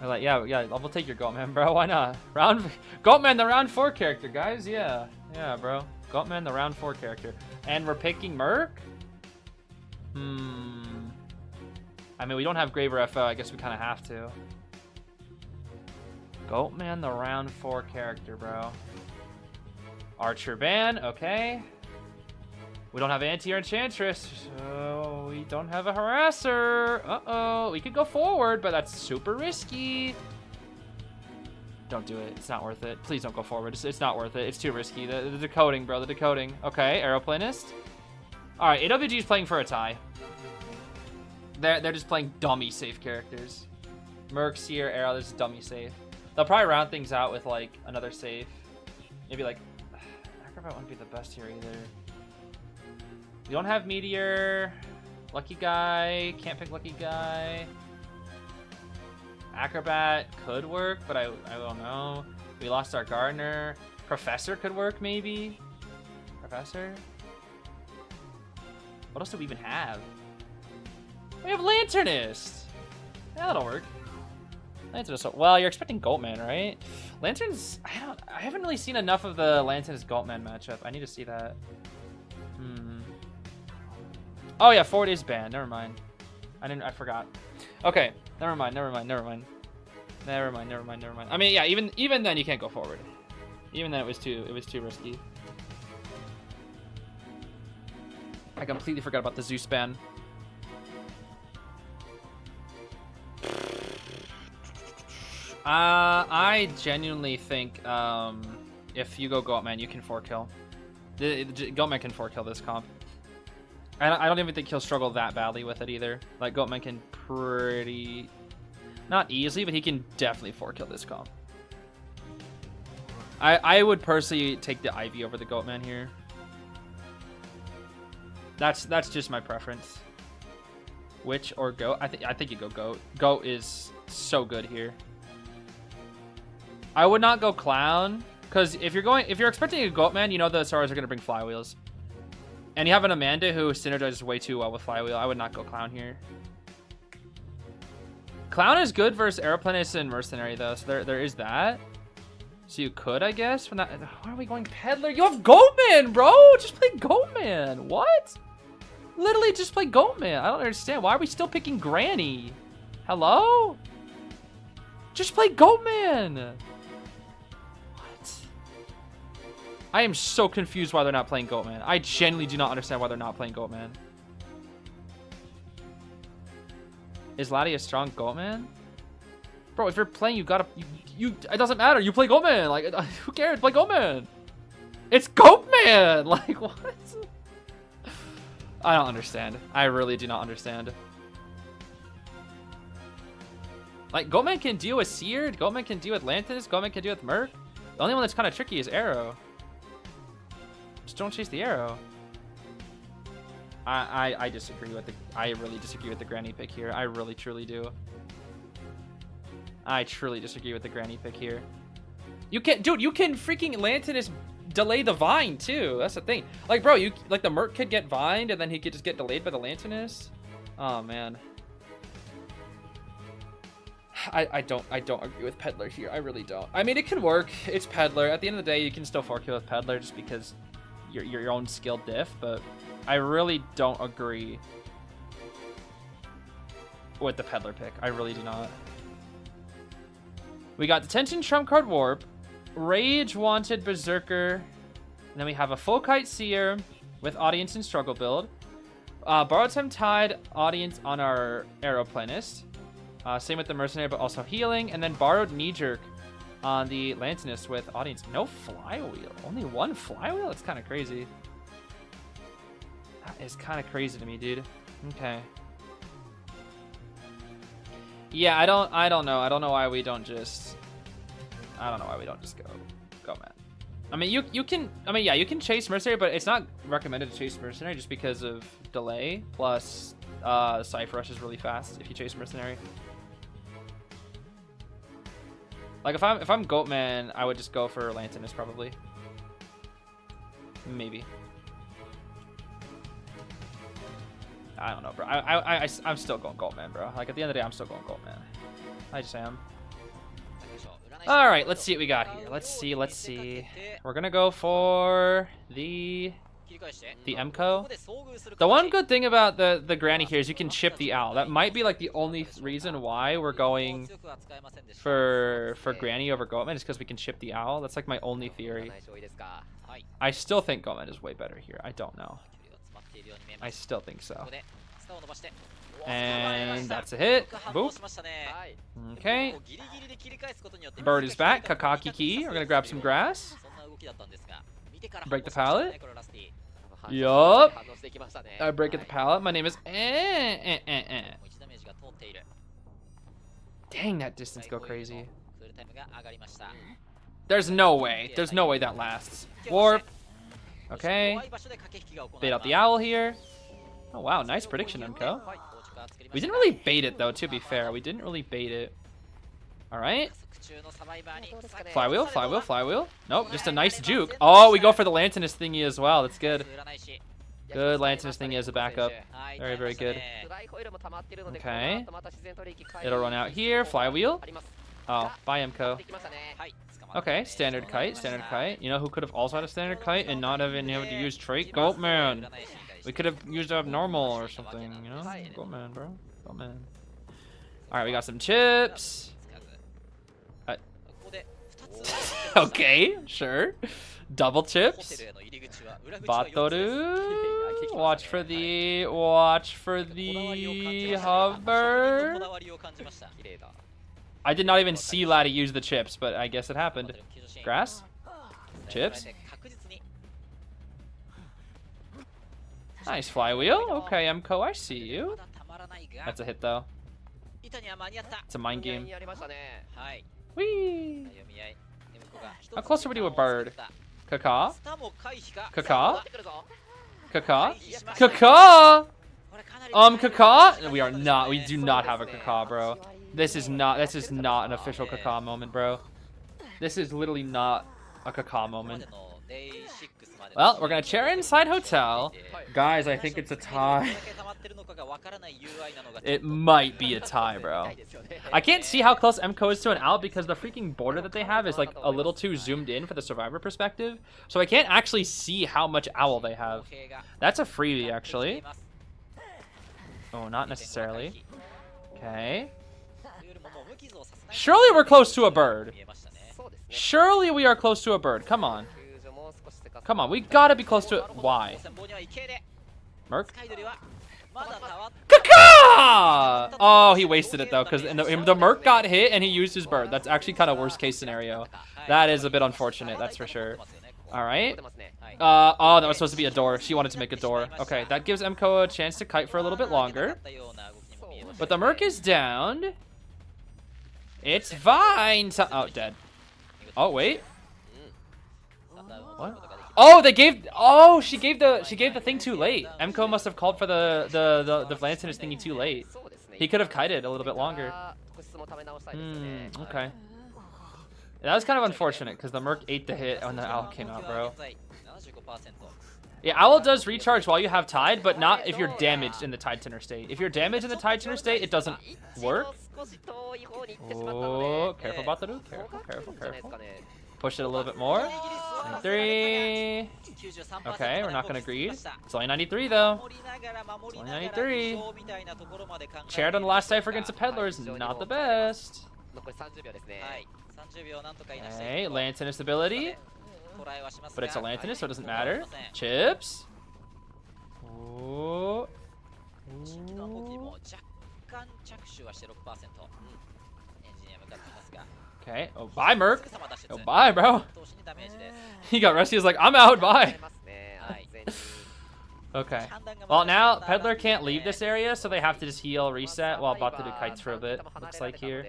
S1: They're like, yeah, we'll take your Goatman, bro. Why not? Goatman, the round 4 character, guys. Yeah, bro. Goatman, the round 4 character. And we're picking Merc? I mean, we don't have Graver FO. I guess we kind of have to. Goatman, the round 4 character, bro. Archer ban, okay. We don't have Anti or Enchantress, so we don't have a Harasser. Uh-oh, we could go forward, but that's super risky. Don't do it. It's not worth it. Please don't go forward. It's not worth it. It's too risky. The decoding, bro. The decoding. Okay, Aeroplanist. All right, AWG is playing for a tie. They're just playing dummy safe characters. Merc, Seer, Arrow. This is dummy safe. They'll probably round things out with like another safe. Maybe like Acrobat wouldn't be the best here either. We don't have Meteor. Lucky Guy. Can't pick Lucky Guy. Acrobat could work, but I don't know. We lost our Gardener. Professor could work, maybe. Professor? What else do we even have? We have Lanternist. Yeah, that'll work. Lanternist. Well, you're expecting Goatman, right? Lanterns. I haven't really seen enough of the Lanternist Goatman matchup. I need to see that. Oh yeah, 4 days ban. Never mind. I forgot. Okay. Never mind. I mean, yeah, even then you can't go forward. Even then it was too risky. I completely forgot about the Zeus ban. I genuinely think if you go Goatman, you can 4-kill. Goatman can 4-kill this comp. I don't even think he'll struggle that badly with it either. Like, Goatman can pretty... Not easily, but he can definitely 4-kill this comp. I would personally take the Ivy over the Goatman here. That's just my preference. Witch or Goat? I think you go Goat. Goat is so good here. I would not go Clown, because if you're expecting a Goatman, you know the Saras are gonna bring Flywheels. And you have an Amanda who synergizes way too well with Flywheel. I would not go Clown here. Clown is good versus Aeroplanist and Mercenary though, so there is that. So you could, I guess. From that, why are we going Peddler? You have Goatman, bro! Just play Goatman. What? Literally just play Goatman. I don't understand. Why are we still picking Granny? Hello? Just play Goatman. What? I am so confused why they're not playing Goatman. I genuinely do not understand why they're not playing Goatman. Is Laddie a strong Goatman? Bro, if you're playing, you gotta... it doesn't matter. You play Goatman. Like, who cares? Play Goatman. It's Goatman. Like, what? I don't understand. I really do not understand. Like, Goatman can deal with Seared. Goatman can deal with Lantis. Goatman can deal with Merc. The only one that's kind of tricky is Arrow. Just don't chase the Arrow. I disagree with the... I really disagree with the Granny pick here. I really, truly do. I truly disagree with the Granny pick here. You can, dude, you can freaking Lantinus delay the Vine too. That's the thing. Like, bro, like the Merc could get Vined and then he could just get delayed by the Lantinus. Oh man. I don't agree with Peddler here. I really don't. I mean, it can work. It's Peddler. At the end of the day, you can still 4-kill with Peddler just because you're your own skill diff, but I really don't agree with the Peddler pick. I really do not. We got Detention, Trump Card Warp, Rage, Wanted, Berserker, and then we have a Full Kite Seer with Audience and Struggle build. Borrowed Time Tide, Audience on our Aeroplanist. Same with the Mercenary, but also Healing. And then Borrowed Knee Jerk on the Lantinus with Audience. No Flywheel. Only one Flywheel? That's kind of crazy. That is kind of crazy to me, dude. Okay. Yeah, I don't know. I don't know why we don't just... I don't know why we don't just go, man. I mean, you can... I mean, yeah, you can chase Mercenary, but it's not recommended to chase Mercenary just because of delay. Plus, Cypher Rush is really fast if you chase Mercenary. Like, if I'm Goatman, I would just go for Lantinus, probably. Maybe. I don't know, bro. I'm still going Goatman, bro. Like, at the end of the day, I'm still going Goatman. I just am. All right, let's see what we got here. Let's see. We're gonna go for the MCO. The one good thing about the Granny here is you can chip the Owl. That might be like the only reason why we're going for Granny over Goatman is because we can chip the Owl. That's like my only theory. I still think Goatman is way better here. I don't know. I still think so. And that's a hit. Boop. Okay. Bird is back. Kakaki Key. We're gonna grab some grass. Break the pallet. Yup. I break at the pallet. My name is... Dang, that distance go crazy. There's no way. There's no way that lasts. Warp. Okay. Bait out the Owl here. Oh, wow. Nice prediction, MCO. We didn't really bait it, though, to be fair. We didn't really bait it. All right. Flywheel, flywheel, flywheel. Nope, just a nice juke. Oh, we go for the Lantinus thingy as well. That's good. Good Lantinus thingy as a backup. Very, very good. Okay. It'll run out here. Flywheel. Oh, bye, MCO. Okay, standard kite, standard kite. You know who could have also had a standard kite and not even able to use trait? Goatman. We could have used abnormal or something, you know? Goatman, bro. Goatman. Alright, we got some chips. Okay, sure. Double chips. Batoru. Watch for the hover. I did not even see Laddie use the chips, but I guess it happened. Grass? Chips? Nice flywheel. Okay, MCO, I see you. That's a hit, though. It's a mind game. Whee! How close are we to a bird? Kaka? Kaka? Kaka? Kaka? Kaka? We are not. We do not have a Kaka, bro. This is not an official Kaka moment, bro. This is literally not a Kaka moment. Well, we're gonna chair inside hotel. Guys, I think it's a tie. It might be a tie, bro. I can't see how close MCO is to an out because the freaking border that they have is like a little too zoomed in for the survivor perspective. So I can't actually see how much owl they have. That's a freebie, actually. Oh, not necessarily. Okay. Surely we're close to a bird. Surely we are close to a bird. Come on. Come on, we gotta be close to it. Why? Merc? Kaka! Oh, he wasted it though, because the Merc got hit and he used his bird. That's actually kind of worst case scenario. That is a bit unfortunate, that's for sure. Alright. Oh, that was supposed to be a door. She wanted to make a door. Okay, that gives MCO a chance to kite for a little bit longer. But the Merc is down. It's fine. Oh, dead. Oh, wait. What? Oh, they gave. Oh, she gave the thing too late. MCO must have called for the Lantinus thingy too late. He could have kited a little bit longer. Okay. That was kind of unfortunate because the Merc ate the hit when the Owl came out, bro. Yeah, Owl does recharge while you have Tide, but not if you're damaged in the Tide Tenor state. If you're damaged in the Tide Tenor state, it doesn't work. Oh, careful about the dude. Careful. Push it a little bit more. 93. Okay, we're not going to greed. It's only 93, though. It's only 93. Chaired on the last cipher against a Peddler is not the best. Okay, Lantinus ability. But it's a Lantinus, so it doesn't matter. Chips. Ooh. Okay. Oh, bye, Merc. Oh, bye, bro. He got rusty. He was like, I'm out. Bye. Okay. Well, now Peddler can't leave this area, so they have to just heal, reset, while Batu do kites for a bit. Looks like here.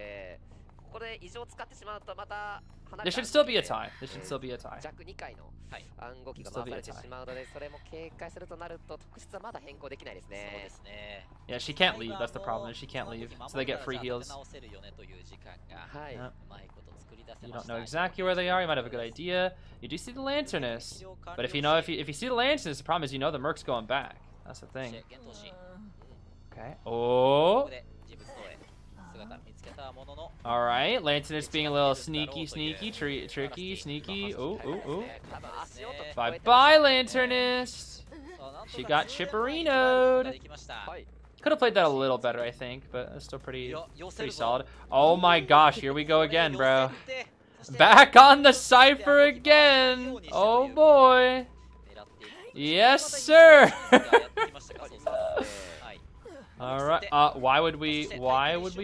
S1: This should still be a tie. This should still be a tie. Yeah, she can't leave. That's the problem. She can't leave. So they get free heals. Yep. You don't know exactly where they are. You might have a good idea. You do see the Lanternus. But if you see the Lanternus, the problem is you know the Merc's going back. That's the thing. Okay. Oh. Alright, Lantinus being a little sneaky, tricky, sneaky. Ooh. Bye-bye, Lanternus. She got chipperinoed. Could have played that a little better, I think, but it's still pretty solid. Oh my gosh, here we go again, bro. Back on the cipher again. Oh boy. Yes, sir. All right. Why would we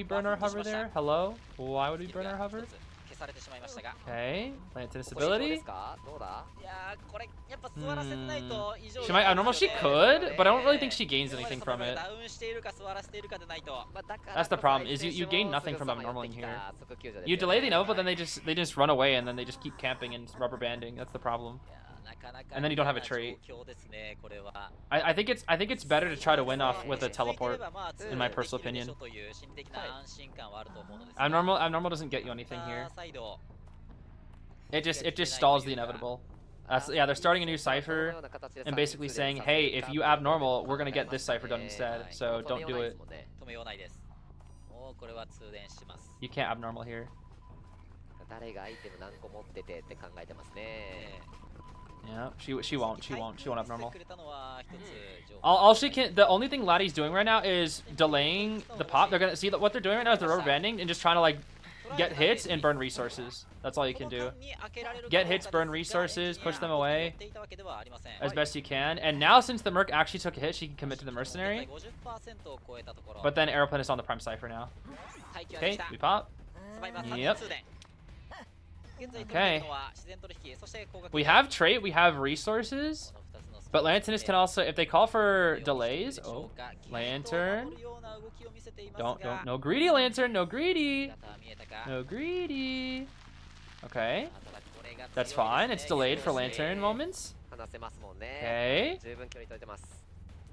S1: burn our hover there? Hello? Why would we burn our hover? Okay. Lantinus ability. She might. Normal she could, but I don't really think she gains anything from it. That's the problem. Is you gain nothing from abnormaling here. You delay the inevitable, then they just run away and then they just keep camping and rubber banding. That's the problem. And then you don't have a trait. I think it's better to try to win off with a teleport, in my personal opinion. Abnormal doesn't get you anything here. It just stalls the inevitable. Yeah, they're starting a new cipher and basically saying, hey, if you abnormal, we're gonna get this cipher done instead. So don't do it. You can't abnormal here. Yeah, she won't abnormal. All she can, the only thing Laddie's doing right now is delaying the pop. They're gonna see that what they're doing right now is they're rubber banding and just trying to like get hits and burn resources. That's all you can do. Get hits, burn resources, push them away as best you can. And now since the Merc actually took a hit, she can commit to the Mercenary. But then Aeroplane is on the Prime Cypher now. Okay, we pop. Yep. Okay. We have trait, we have resources. But Lanternus can also, if they call for delays, oh, Lantern. No greedy Lantern, no greedy. No greedy. Okay. That's fine, it's delayed for Lantern moments. Okay.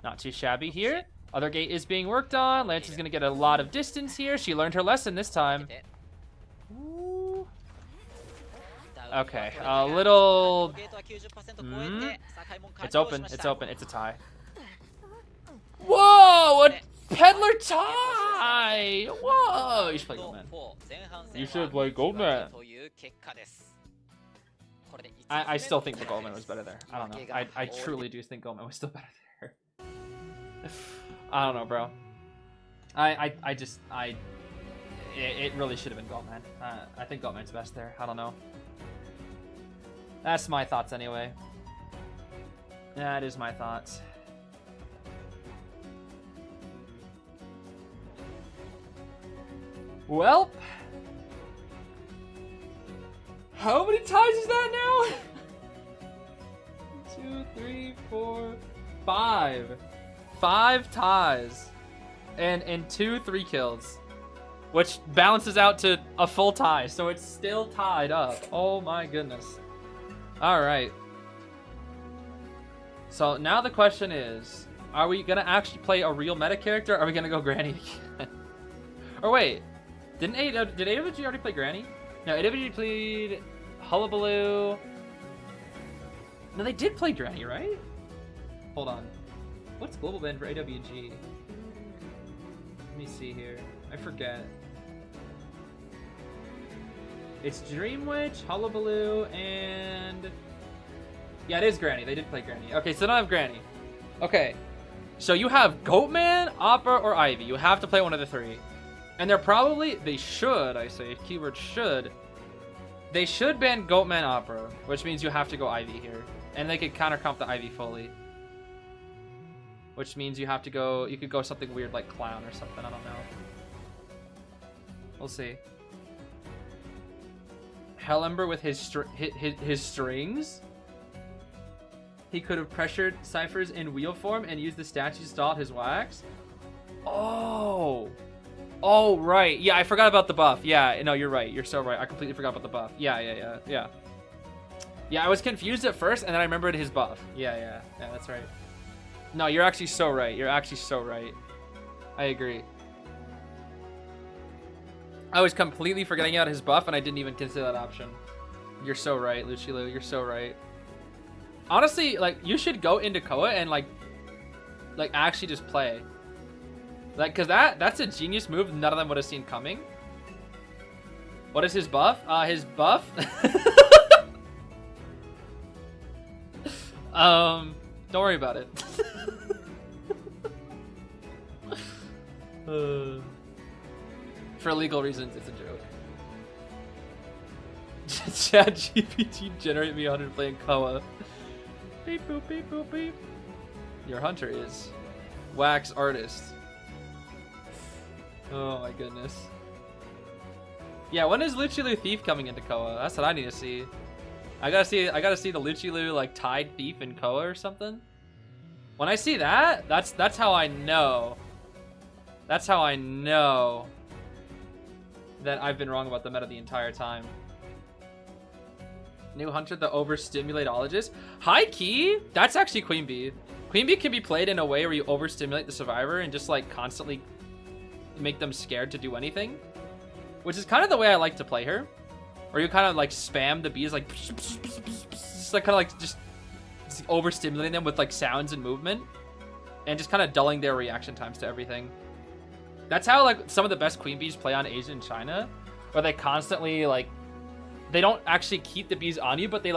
S1: Not too shabby here. Other gate is being worked on. Lantern's gonna get a lot of distance here. She learned her lesson this time. Ooh. Okay, a little... It's open, it's open, it's a tie. Whoa, a peddler tie! Whoa, you should play Goldman. You should play Goldman. I still think the Goldman was better there. I don't know. I truly do think Goldman was still better there. I don't know, bro. It really should have been Goldman. I think Goldman's best there. I don't know. That's my thoughts anyway. That is my thoughts. Well, how many ties is that now? 2, 3, 4, 5. 5 ties. And 2 3 kills. Which balances out to a full tie, so it's still tied up. Oh my goodness. Alright. So now the question is, are we gonna actually play a real meta character, or are we gonna go Granny again? Or wait, did AWG already play Granny? No, AWG played Hullabaloo. No, they did play Granny, right? Hold on. What's global ban for AWG? Let me see here. I forget. It's Dream Witch, Hullabaloo, and... Yeah, it is Granny. They did play Granny. Okay, so they don't have Granny. Okay. So you have Goatman, Opera, or Ivy. You have to play one of the 3. And they're probably... They should, I say. Keyword should. They should ban Goatman, Opera, which means you have to go Ivy here. And they could counter comp the Ivy fully. Which means you have to go... You could go something weird like Clown or something. I don't know. We'll see. Hellember with his strings. He could have pressured Ciphers in wheel form and used the statue to stall his wax. Oh. Oh, right. Yeah, I forgot about the buff. Yeah, no, you're right. You're so right. I completely forgot about the buff. Yeah. Yeah, I was confused at first, and then I remembered his buff. Yeah, that's right. No, you're actually so right. You're actually so right. I agree. I was completely forgetting out his buff, and I didn't even consider that option. You're so right, Lucilu. You're so right. Honestly, like, you should go into COA and, like actually just play. Like, because that's a genius move none of them would have seen coming. What is his buff? His buff? Don't worry about it. For legal reasons, it's a joke. ChatGPT generate me 100 playing COA. Beep boop beep boop beep. Your hunter is wax artist. Oh my goodness. Yeah, when is Lucilu Thief coming into COA? That's what I need to see. I gotta see the Lucilu like tied thief in COA or something. When I see that, that's how I know. That's how I know that I've been wrong about the meta the entire time. New hunter, the overstimulate-ologist. High key, that's actually Queen Bee. Queen Bee can be played in a way where you overstimulate the survivor and just like constantly make them scared to do anything, which is kind of the way I like to play her. Or you kind of like spam the bees like just like kind of like just overstimulating them with like sounds and movement, and just kind of dulling their reaction times to everything. That's how like some of the best queen bees play on Asia and China, where they constantly like, they don't actually keep the bees on you, but they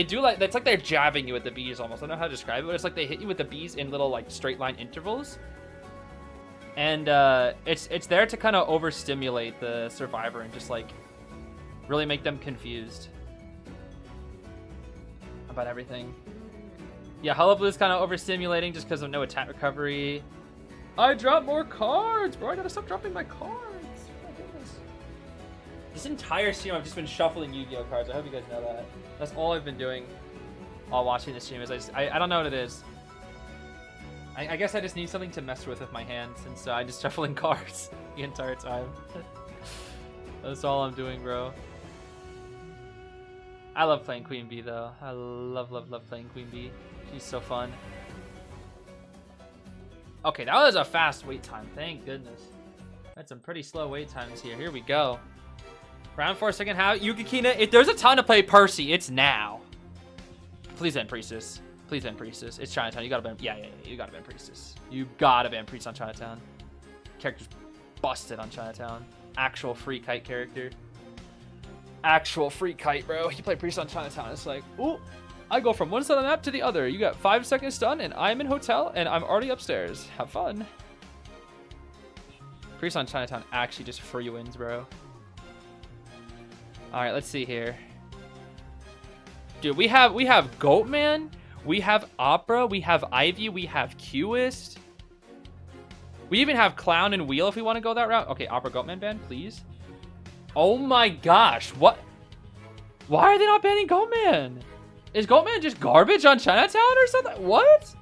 S1: do like, it's like they're jabbing you with the bees almost. I don't know how to describe it, but it's like they hit you with the bees in little like straight line intervals. And it's there to kind of overstimulate the survivor and just like really make them confused about everything. Yeah, Hullabaloo is kind of overstimulating just because of no attack recovery. I dropped more cards, bro. I gotta stop dropping my cards. Oh my goodness. This entire stream, I've just been shuffling Yu-Gi-Oh cards. I hope you guys know that. That's all I've been doing while watching the stream. Is I don't know what it is. I guess I just need something to mess with my hands, and so I'm just shuffling cards the entire time. That's all I'm doing, bro. I love playing Queen Bee, though. I love playing Queen Bee. She's so fun. Okay, that was a fast wait time. Thank goodness. That's some pretty slow wait times here. Here we go. Round 4, second half. Yukikina, if there's a time to play Percy, it's now. Please end Priestess. Please ban Priestess. It's Chinatown. You gotta ban. Yeah. You gotta ban Priestess. You gotta ban Priest on Chinatown. Character's busted on Chinatown. Actual free kite character. Actual free kite, bro. You play Priest on Chinatown. It's like, ooh, I go from one side of the map to the other. You got 5 seconds stun, and I'm in hotel, and I'm already upstairs. Have fun. Priest on Chinatown actually just free wins, bro. All right, let's see here. Dude, we have Goatman. We have Opera, we have Ivy, we have Qist. We even have Clown and Wheel if we want to go that route. Okay, Opera Goatman ban, please. Oh my gosh, what? Why are they not banning Goatman? Is Goatman just garbage on Chinatown or something? What?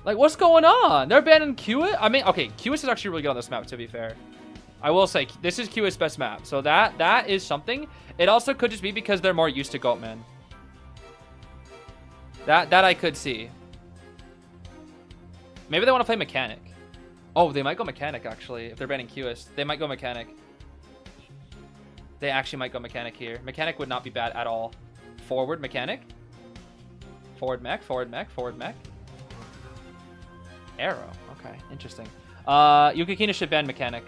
S1: Like, what's going on? They're banning Qist? I mean, okay, Qist is actually really good on this map, to be fair. I will say, this is Qist's best map, so that is something. It also could just be because they're more used to Goatman. That I could see. Maybe they want to play Mechanic. Oh, they might go Mechanic, actually. If they're banning Qist, they might go Mechanic. They actually might go Mechanic here. Mechanic would not be bad at all. Forward Mechanic. Forward Mech, forward Mech, forward Mech. Arrow. Okay, interesting. Yukikina should ban Mechanic.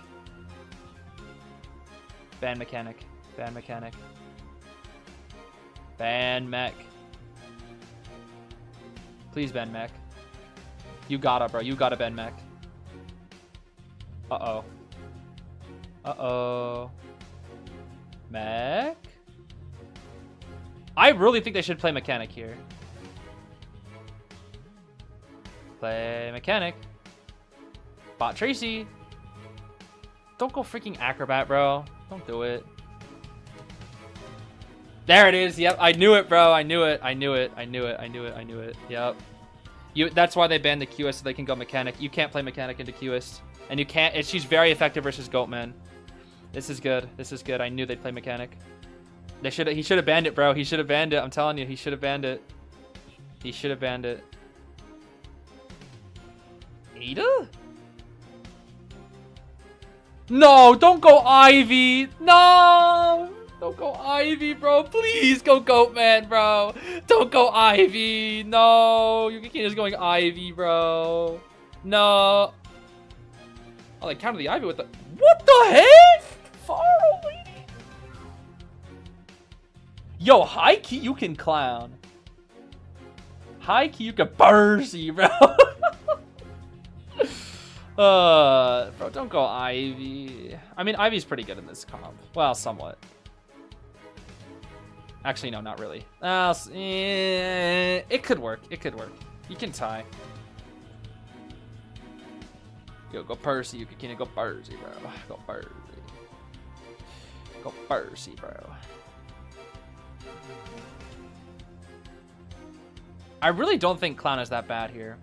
S1: Ban Mechanic. Ban Mechanic. Ban Mech. Please ban Mech. You gotta, bro. You gotta ban Mech. Uh-oh. Uh-oh. Mech? I really think they should play Mechanic here. Play Mechanic. Bot Tracy. Don't go freaking Acrobat, bro. Don't do it. There it is. Yep, I knew it, bro. I knew it. I knew it. I knew it. I knew it. I knew it. Yep. That's why they banned the Qist so they can go Mechanic. You can't play Mechanic into Qist. And you can't. She's very effective versus Goatman. This is good. This is good. I knew they'd play Mechanic. He should have banned it, bro. He should have banned it. I'm telling you, he should have banned it. He should have banned it. Ada? No, don't go Ivy. No. Don't go Ivy, bro. Please go Goatman, bro. Don't go Ivy. No. Yukikina's going Ivy, bro. No. Oh, they countered the Ivy with the... What the heck? Faro, lady. Yo, high key, you can clown. High key, you can bursy, bro. Bro, don't go Ivy. I mean, Ivy's pretty good in this comp. Well, somewhat. Actually, no, not really. It could work. It could work. You can tie. Yo, go Percy. You can go Percy, bro. Go Percy. Go Percy, bro. I really don't think Clown is that bad here.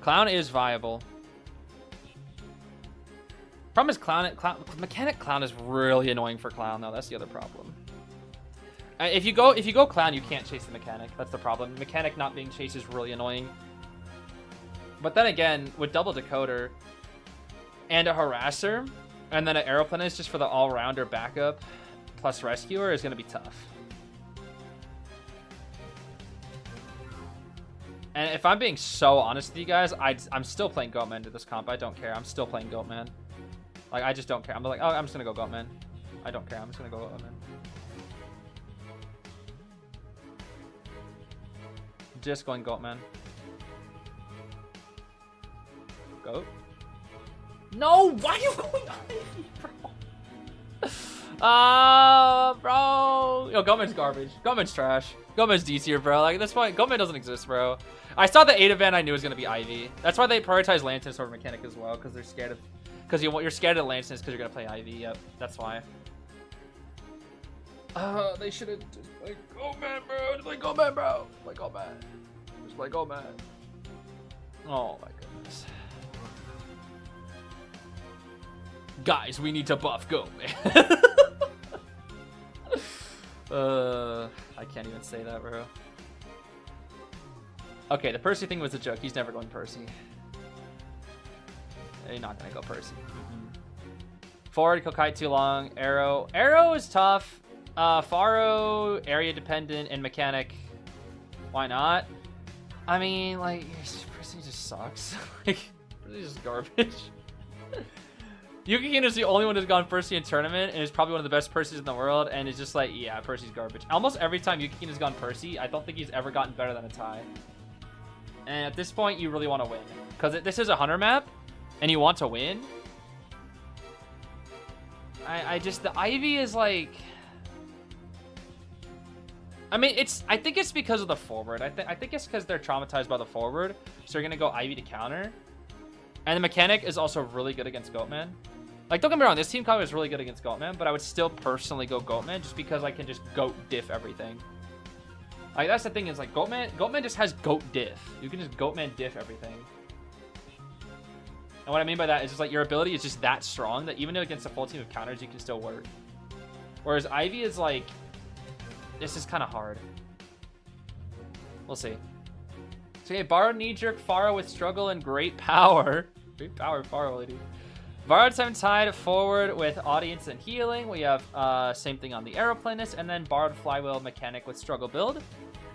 S1: Clown is viable. Problem is Mechanic Clown is really annoying for Clown though. That's the other problem. If you go Clown, you can't chase the Mechanic. That's the problem. Mechanic not being chased is really annoying. But then again, with double decoder and a harasser, and then an aeroplanist just for the all-rounder backup plus rescuer is gonna be tough. And if I'm being so honest with you guys, I'm still playing Goatman to this comp. I don't care. I'm still playing Goatman. Like, I just don't care. I'm like, oh, I'm just gonna go Goatman. I don't care. I'm just gonna go Goatman. Just going Goatman. Goat. No, why are you going Ivy, bro? Bro. Yo, Goatman's garbage. Goatman's trash. Goatman's D tier, bro. Like, at this point, Goatman doesn't exist, bro. I saw the 8 event, I knew it was going to be Ivy. That's why they prioritize Lances over Mechanic as well, because they're scared of... Because you're scared of Lances because you're going to play Ivy. Yep, that's why. They should have just played Goatman, bro. Just play Goatman, bro. Play Goatman. Just play Goatman. Oh, my goodness. Guys, we need to buff Goatman. I can't even say that, bro. Okay, the Percy thing was a joke. He's never going Percy. You're not gonna go Percy. Forward, Kokite too long. Arrow. Arrow is tough. Faro, area dependent, and mechanic. Why not? I mean, like, Percy just sucks. Like, Percy's just garbage. Yuki is the only one who's gone Percy in tournament, and is probably one of the best Percys in the world, and is just like, yeah, Percy's garbage. Almost every time Yuki has gone Percy, I don't think he's ever gotten better than a tie. And at this point, you really want to win. Because this is a hunter map, and you want to win. The Ivy is like... I mean, I think it's because of the forward. I think it's because they're traumatized by the forward, so they're going to go Ivy to counter. And the mechanic is also really good against Goatman. Like, don't get me wrong, this team comp is really good against Goatman, but I would still personally go Goatman just because I can just Goat diff everything. Like, that's the thing is, like, Goatman just has Goat diff. You can just Goatman diff everything. And what I mean by that is just, like, your ability is just that strong that even against a full team of counters, you can still work. Whereas Ivy is, like, this is kind of hard. We'll see. So, yeah, Borrowed Knee-Jerk, Faro with Struggle and Great Power. Great Power, Faro, lady. Borrowed 7 Tide forward with Audience and Healing. We have same thing on the Aeroplanist, and then Borrowed Flywheel Mechanic with Struggle Build.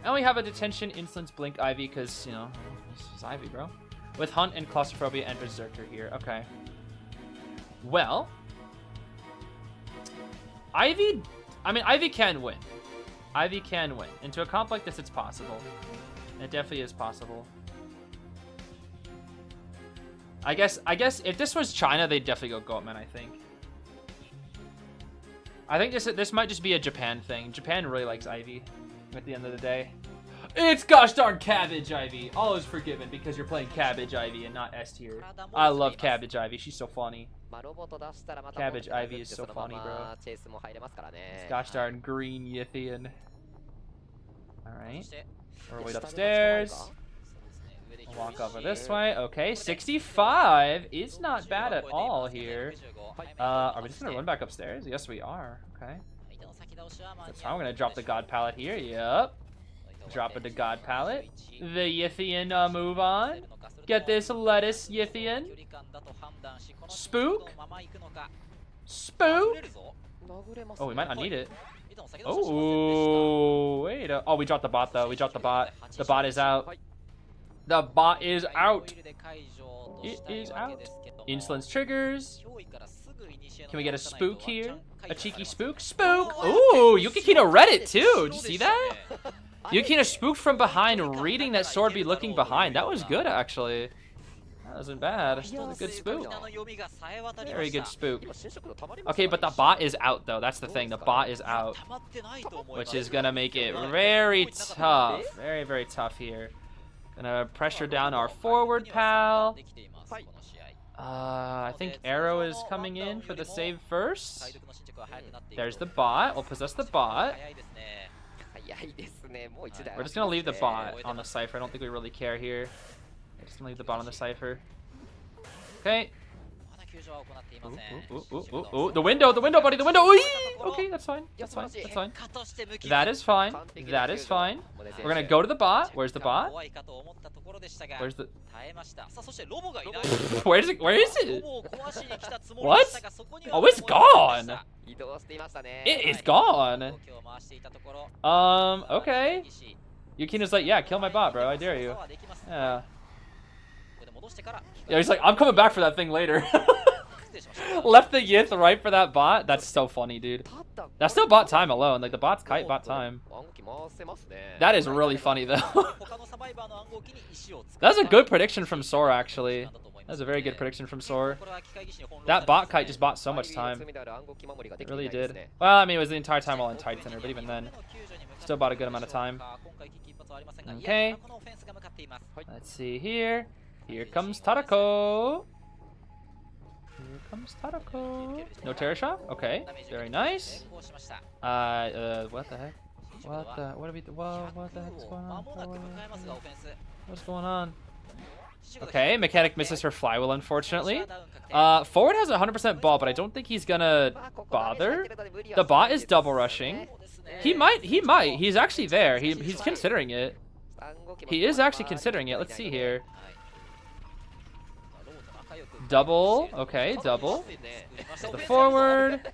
S1: And we have a Detention, Insolence, Blink, Ivy, because, you know, this is Ivy, bro. With Hunt and Claustrophobia and Berserker here. Okay. Well. Ivy can win. Ivy can win. Into a comp like this, it's possible. It definitely is possible. I guess if this was China, they'd definitely go Goatman, I think. I think this might just be a Japan thing. Japan really likes Ivy at the end of the day. It's gosh darn Cabbage Ivy. All is forgiven because you're playing Cabbage Ivy and not S tier. I love Cabbage Ivy. She's so funny. Cabbage Ivy is so funny, bro. It's gosh darn Green Yithian. Alright. We're way upstairs. We'll walk over this way. Okay, 65 is not bad at all here. Are we just gonna run back upstairs? Yes, we are. Okay. That's fine. We're gonna drop the God Palette here. Yep. Drop it to God Palette. The Yithian move on. Get this lettuce Yithian. Spook. Spook. Oh, we might not need it. Oh, wait. Oh, we dropped the bot, though. We dropped the bot. The bot is out. The bot is out. It is out. Insolence triggers. Can we get a spook here? A cheeky spook? Spook! Ooh, Yukikino read it, too. Did you see that? Yukikino spooked from behind, reading that sword be looking behind. That was good, actually. That wasn't bad. That was a good spook. Very good spook. Okay, but the bot is out, though. That's the thing. The bot is out. Which is going to make it very tough. Very, very tough here. Gonna pressure down our forward pal. I think Arrow is coming in for the save first. There's the bot. We'll possess the bot. We're just gonna leave the bot on the Cypher. I don't think we really care here. We're just gonna leave the bot on the Cypher. Okay. Ooh, the window, buddy, the window. Ooh, okay, that's fine. That's fine. That's fine. That is fine. That is fine. We're gonna go to the bot. Where's the bot? Where's the? Where is it? Where is it? What? Oh, it's gone. It is gone. Okay. Yukino's like, yeah, kill my bot, bro. I dare you. Yeah. Yeah, he's like, I'm coming back for that thing later. Left the Yith right for that bot. That's so funny, dude. That's still bot time alone. Like, the bot's kite bot time. That is really funny, though. That's a good prediction from Sora, actually. That was a very good prediction from Sor. That bot kite just bought so much time. It really did. Well, I mean, it was the entire time while in Titan, but even then, still bought a good amount of time. Okay. Let's see here. Here comes Tarako. Here comes Tarako. No Terra Shock? Okay. Very nice. What the heck? What the heck is going on? What's going on? Okay, Mechanic misses her flywheel, unfortunately. Forward has 100% ball, but I don't think he's gonna bother. The bot is double rushing. He might. He's actually there. He's considering it. He is actually considering it. Let's see here. Double. Okay, double. The forward.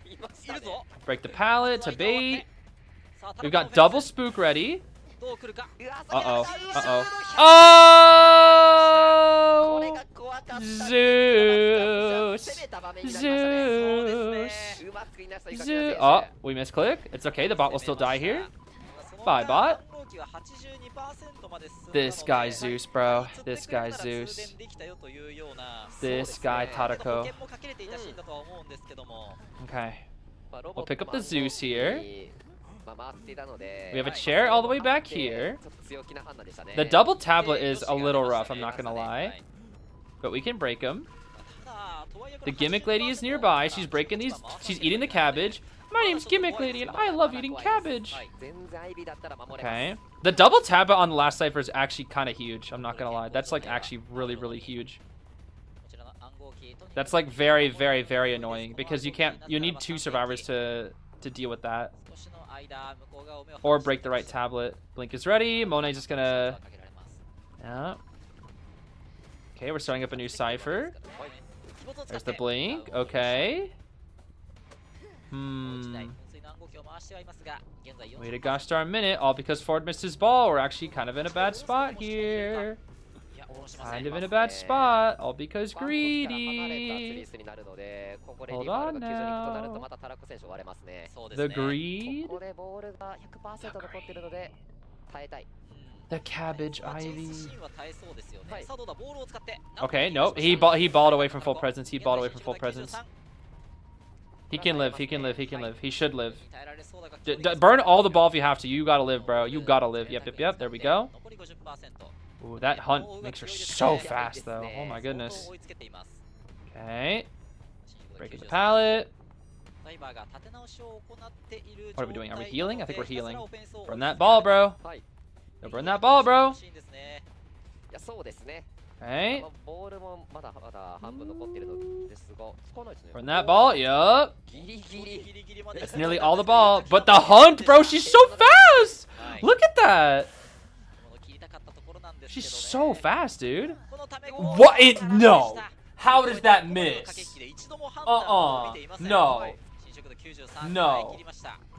S1: Break the pallet to bait. We've got double spook ready. Uh-oh. Oh! Zeus! Oh, we misclick. It's okay. The bot will still die here. Bye, bot. This guy Zeus, bro. This guy Zeus. This guy Tarako. Okay. We'll pick up the Zeus here. We have a chair all the way back here. The double tablet is a little rough, I'm not gonna lie. But we can break them. The gimmick lady is nearby. She's breaking these. She's eating the cabbage. My name's Gimmick Lady and I love eating cabbage. Okay. The double tablet on the last cipher is actually kind of huge. I'm not gonna lie. That's like actually really, really huge. That's like very, very, very annoying because you can't. You need 2 survivors to deal with that. Or break the right tablet. Blink is ready. Monet's just gonna. Yeah. Okay, we're starting up a new cipher. There's the blink. Okay. Wait a gosh darn minute. All because Ford missed his ball. We're actually kind of in a bad spot here. Kind of in a bad spot. All because greedy. Hold on now. The greed. The cabbage ivy. Okay, nope. He balled away from full presence. He balled away from full presence. He can live. He can live. He can live. He should live. Burn all the ball if you have to. You gotta live, bro. You gotta live. Yep. There we go. Ooh, that hunt makes her so fast, though. Oh my goodness. Okay. Breaking the pallet. What are we doing? Are we healing? I think we're healing. Burn that ball, bro. Yo, burn that ball, bro. Okay. Burn that ball. Yup. That's nearly all the ball. But the hunt, bro, she's so fast. Look at that. She's so fast, dude. What? No. How does that miss? No. No.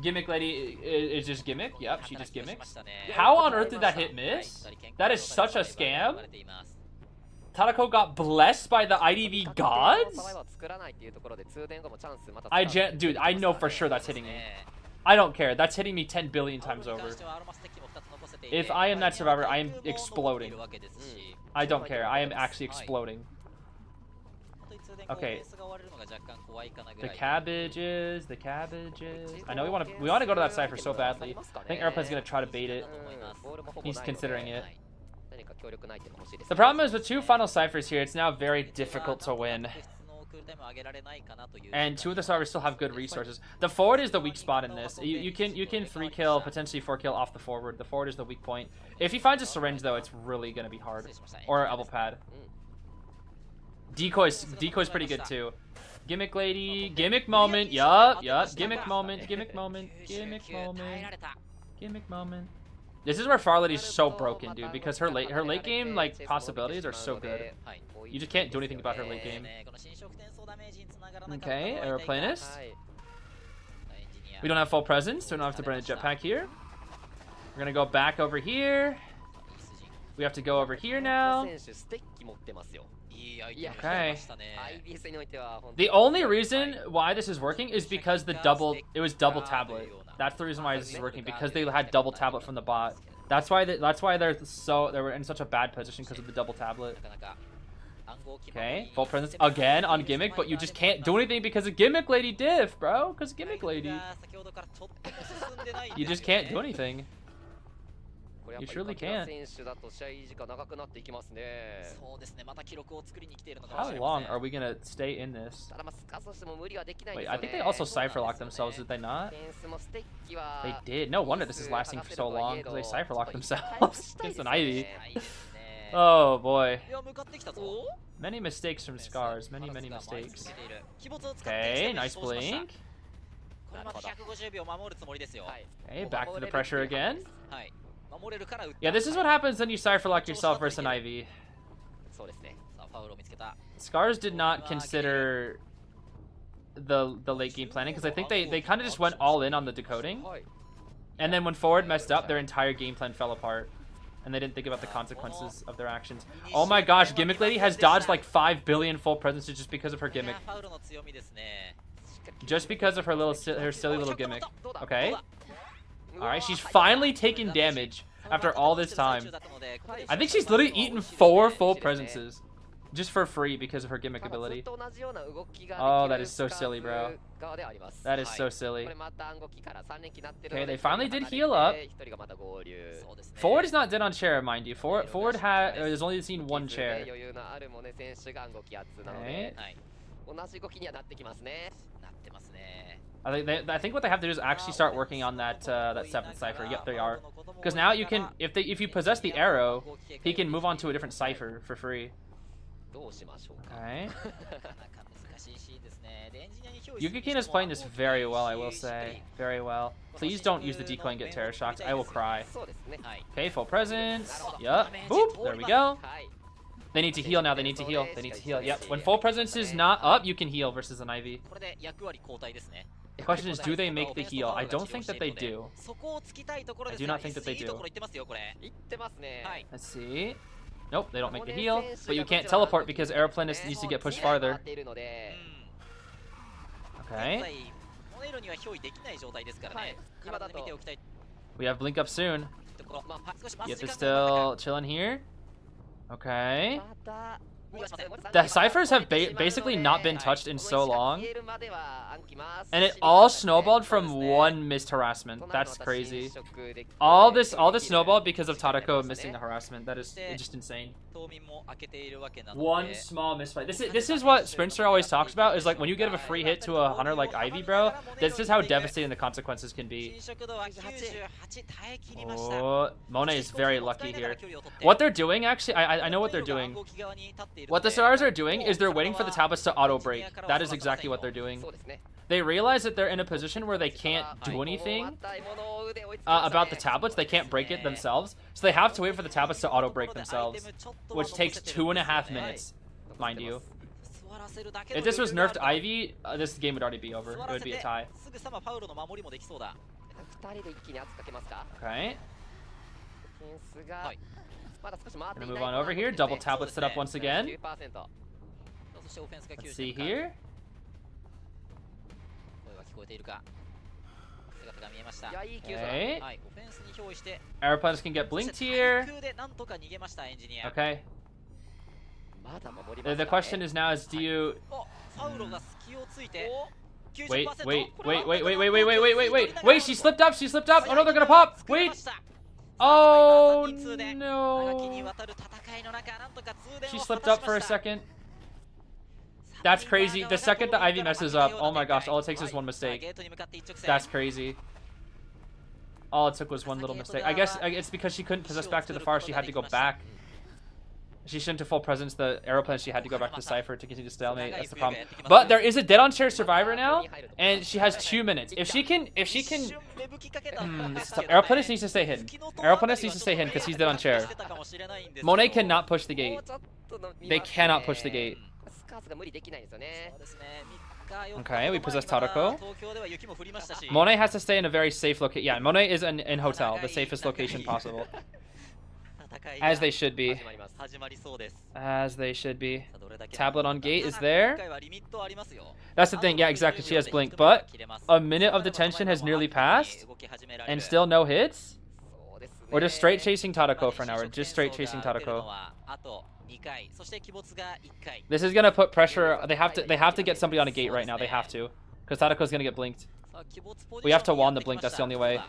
S1: Gimmick lady is just gimmick. Yep, she just gimmicks. How on earth did that hit miss? That is such a scam. Tarako got blessed by the IDV gods? Dude, I know for sure that's hitting me. I don't care. That's hitting me 10 billion times over. If I am that survivor, I am exploding. I don't care. I am actually exploding. Okay. The cabbages. I know we want to go to that cipher so badly. I think Airplane's gonna try to bait it. He's considering it. The problem is with 2 final ciphers here, it's now very difficult to win. And 2 of the survivors still have good resources. The forward is the weak spot in this. You can 3 kill, potentially 4 kill off the forward. The forward is the weak point. If he finds a syringe though, it's really gonna be hard. Or an elbow pad. Decoy's pretty good too. Gimmick lady, gimmick moment. Yup. Gimmick moment. This is where Far Lady's so broken, dude, because her late game like possibilities are so good. You just can't do anything about her late game. Okay, Aeroplanist. We don't have full presence, so we don't have to burn a jetpack here. We're gonna go back over here. We have to go over here now. Okay. The only reason why this is working is because it was double tablet. That's the reason why this is working, because they had double tablet from the bot. That's why they were in such a bad position because of the double tablet. Okay, full presence again on Gimmick, but you just can't do anything because of Gimmick Lady diff, bro. Because Gimmick Lady. You just can't do anything. You surely can. How long are we gonna stay in this? Wait, I think they also cipher locked themselves, did they not? They did. No wonder this is lasting for so long, because they cipher locked themselves against an Ivy. Oh boy. Many mistakes from Scars. Many mistakes. Okay, nice blink. Okay, back to the pressure again. Yeah, this is what happens when you cipher lock yourself versus an Ivy. Scars did not consider the late game planning because I think they kind of just went all in on the decoding. And then when forward messed up, their entire game plan fell apart. And they didn't think about the consequences of their actions. Oh my gosh, Gimmick Lady has dodged like 5 billion full presences just because of her gimmick. Just because of her silly little gimmick. Okay. Alright, she's finally taken damage after all this time. I think she's literally eaten 4 full presences. Just for free because of her gimmick ability. Oh, that is so silly, bro. That is so silly. Okay, they finally did heal up. Forward is not dead on chair, mind you. Forward has only seen 1 chair. Okay. I think what they have to do is actually start working on that that 7th cipher. Yep, they are. Because now you can, if you possess the arrow, he can move on to a different cipher for free. Okay. Yukikina's playing this very well, I will say. Very well. Please don't use the decoy and get terror shocked. I will cry. Okay, full presence. Yup. Boop. There we go. They need to heal now. They need to heal. They need to heal. Yep. When full presence is not up, you can heal versus an Ivy. The question is, do they make the heal? I don't think that they do. I do not think that they do. Let's see. Nope, they don't make the heal. But you can't teleport because Aeroplanist needs to get pushed farther. Okay. We have blink up soon. Yep, it's still chilling here. Okay. The ciphers have basically not been touched in so long. And it all snowballed from 1 missed harassment. That's crazy. All this snowballed because of Tadako missing the harassment. That is just insane. 1 small misfight. This is what Sprinter always talks about, is like when you get a free hit to a hunter like Ivy, bro, this is how devastating the consequences can be. Oh, Monet is very lucky here. What they're doing, actually, I know what they're doing. What the Stars are doing is they're waiting for the tablets to auto-break. That is exactly what they're doing. They realize that they're in a position where they can't do anything about the tablets. They can't break it themselves. So they have to wait for the tablets to auto-break themselves, which takes 2.5 minutes, mind you. If this was nerfed Ivy, this game would already be over. It would be a tie. Okay. Gonna move on over here. Double tablet set up once again. Let's see here. Okay. Aeroplanist can get blinked here. Okay. The question is now is do you... Wait, she slipped up, Oh no, they're gonna pop. Wait. Oh no. She slipped up for a second. That's crazy. The second the Ivy messes up, oh my gosh, all it takes is 1 mistake. That's crazy. All it took was 1 little mistake. I guess it's because she couldn't possess back to the far, she had to go back. She shouldn't have full presence the aeroplane, she had to go back to the cipher to continue to stalemate. That's the problem. But there is a dead on chair survivor now, and she has 2 minutes. If she can this is tough. Aeroplanist needs to stay hidden. Aeroplanist needs to stay hidden because he's dead on chair. Monet cannot push the gate. They cannot push the gate. Okay, we possess Tadako. Monet has to stay in a very safe location. Yeah, Monet is in hotel, the safest location possible. As they should be. As they should be. Tablet on gate is there. That's the thing. Yeah, exactly. She has blink. But a minute of detention has nearly passed. And still no hits. We're just straight chasing Tadako for an hour. Just straight chasing Tadako. This is gonna put pressure. They have to get somebody on a gate right now. They have to, because Tadako's gonna get blinked. We have to wand the blink. That's the only way.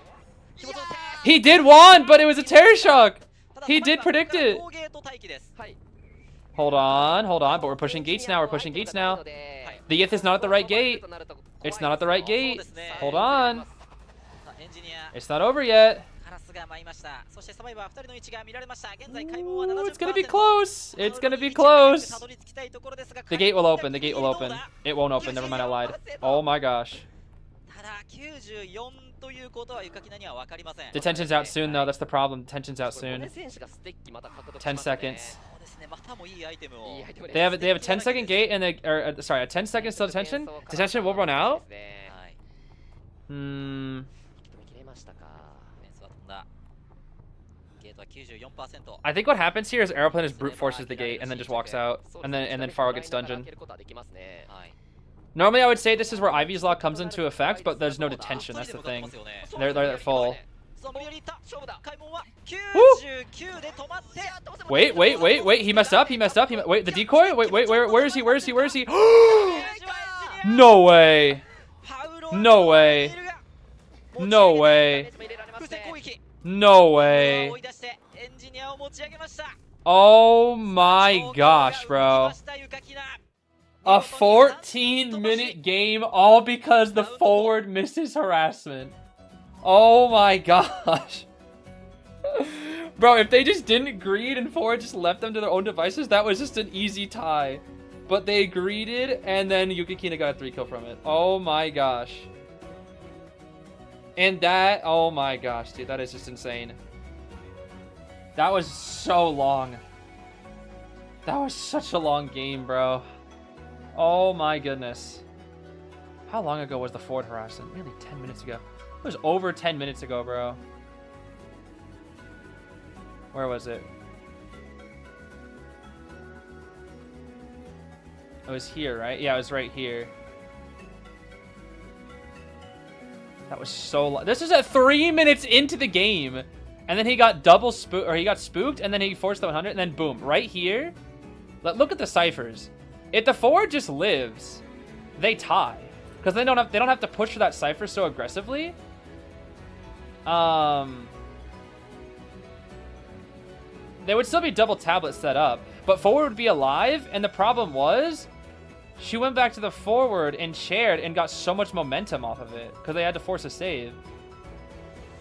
S1: He did wand, but it was a terror shock. He did predict it. Hold on, but we're pushing gates now. The Ith is not at the right gate. It's not at the right gate. Hold on. It's not over yet. Ooh, it's gonna be close. It's gonna be close. The gate will open. It won't open. Never mind, I lied. Oh my gosh. Detention's out soon, though. That's the problem. Detention's out soon. 10 seconds. They have a 10-second gate and sorry, a 10 seconds till detention. Detention will run out. I think what happens here is Aeroplane just brute forces the gate and then just walks out, and then Faro gets dungeon. Normally I would say this is where Ivy's Law comes into effect, but there's no detention. That's the thing. They're full. Woo! Wait, he messed up. Wait, the decoy? Wait, where is he? No way. Oh my gosh, bro. A 14-minute game all because the forward misses harassment. Oh my gosh. Bro, if they just didn't greed and forward just left them to their own devices, that was just an easy tie. But they greeded, and then Yukikina got a 3-kill from it. Oh my gosh. And that, oh my gosh, dude, that is just insane. That was so long. That was such a long game, bro. Oh my goodness. How long ago was the forward harassment? Nearly 10 minutes ago. It was over 10 minutes ago, bro. Where was it? It was here, right? Yeah, it was right here. That was so long. This is at 3 minutes into the game. And then he got he got spooked, and then he forced the 100, and then boom, right here. Look at the ciphers. If the forward just lives, they tie. Because they don't have to push for that cipher so aggressively. They would still be double tablet set up, but forward would be alive, and the problem was she went back to the forward and shared and got so much momentum off of it because they had to force a save.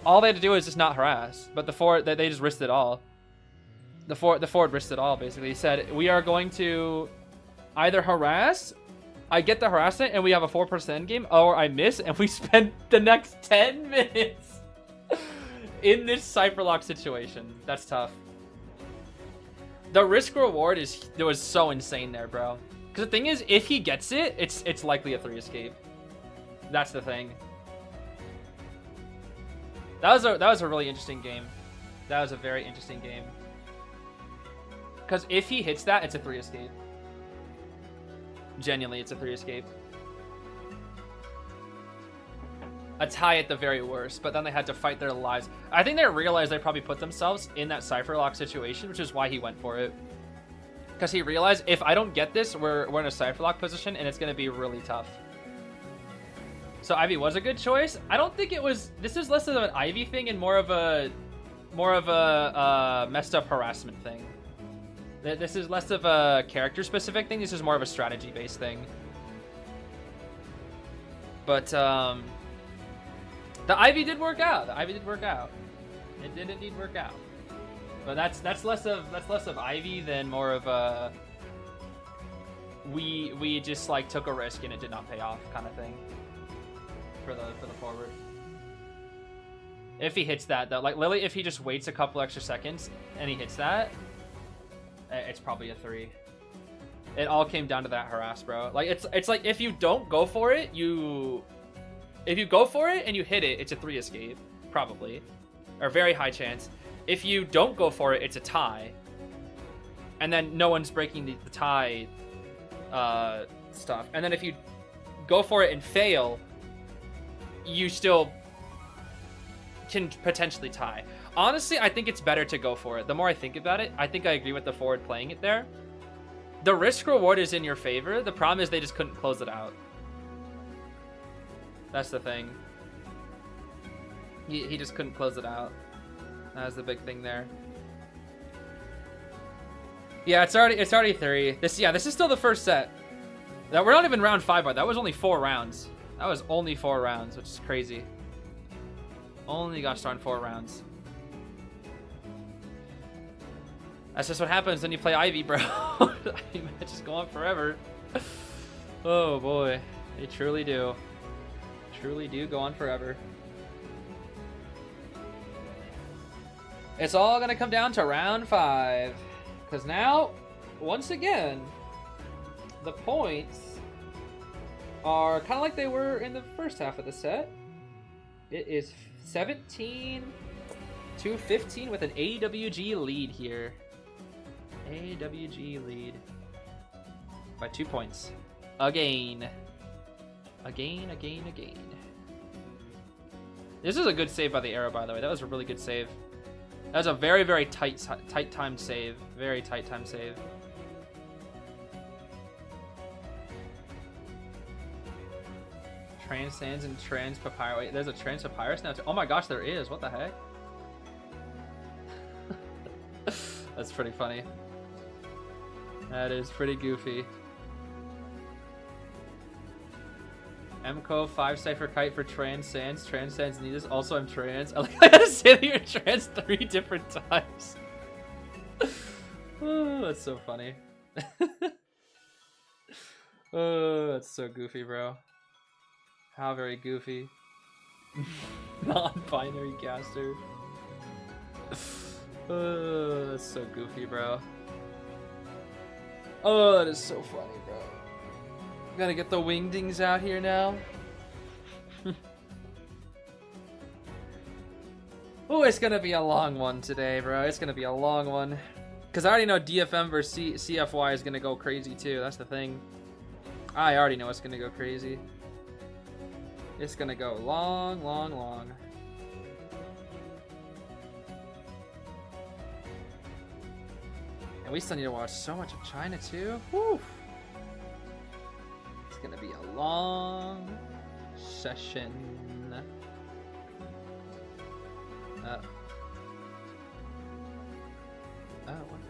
S1: All they had to do is just not harass, but the forward, they just risked it all. The forward risked it all, basically. He said, we are going to either harass, I get the harassment and we have a 4% game, or I miss and we spend the next 10 minutes in this cipher lock situation. That's tough. The risk reward was so insane there, bro. Because the thing is, if he gets it, it's likely a 3 escape. That's the thing. That was a really interesting game. That was a very interesting game. Because if he hits that, it's a 3 escape. Genuinely, it's a 3 escape. A tie at the very worst, but then they had to fight their lives. I think they realized they probably put themselves in that cipher lock situation, which is why he went for it. Because he realized, if I don't get this, we're in a cipher lock position, and it's going to be really tough. So Ivy was a good choice. I don't think it was... This is less of an Ivy thing and more of a messed up harassment thing. This is less of a character-specific thing. This is more of a strategy-based thing. But, the Ivy did work out. It did indeed work out. But that's less of Ivy than more of a we just like took a risk and it did not pay off kind of thing for the forward. If he hits that though, like Lily, if he just waits a couple extra seconds and he hits that, it's probably a 3. It all came down to that harass, bro. Like it's like if you don't go for it, if you go for it and you hit it, it's a 3 escape, probably. Or very high chance. If you don't go for it, it's a tie. And then no one's breaking the tie stuff. And then if you go for it and fail, you still can potentially tie. Honestly, I think it's better to go for it. The more I think about it, I think I agree with the forward playing it there. The risk reward is in your favor. The problem is they just couldn't close it out. That's the thing. He just couldn't close it out. That's the big thing there. Yeah, it's already 3. This is still the first set. That we're not even round 5, but that was only 4 rounds. That was only 4 rounds, which is crazy. Only gosh darn 4 rounds. That's just what happens when you play Ivy, bro. Matches go on forever. Oh boy, they truly do. Truly do go on forever. It's all gonna come down to round 5. Because now, once again, the points are kind of like they were in the first half of the set. It is 17-15 with an AWG lead here. AWG lead by 2 points. Again. This is a good save by the arrow, by the way. That was a really good save. That was a very, very tight timed save. Very tight timed save. Trans Sands and Trans Papyrus. Wait, there's a Trans Papyrus now too. Oh my gosh, there is. What the heck? That's pretty funny. That is pretty goofy. MCO 5 Cypher Kite for Trans Sands. Trans Sands need this. Also, I'm trans. I gotta say that you're trans 3 different times. Oh, that's so funny. Oh, that's so goofy, bro. How very goofy. Non-binary caster. Oh, that's so goofy, bro. Oh, that is so funny, bro. Gotta get the wingdings out here now. Oh, it's gonna be a long one today, bro. It's gonna be a long one. Because I already know DFM versus CFY is gonna go crazy too. That's the thing. I already know it's gonna go crazy. It's gonna go long, long, long. And we still need to watch so much of China too. Woo! It's gonna be a long session. Oh, what the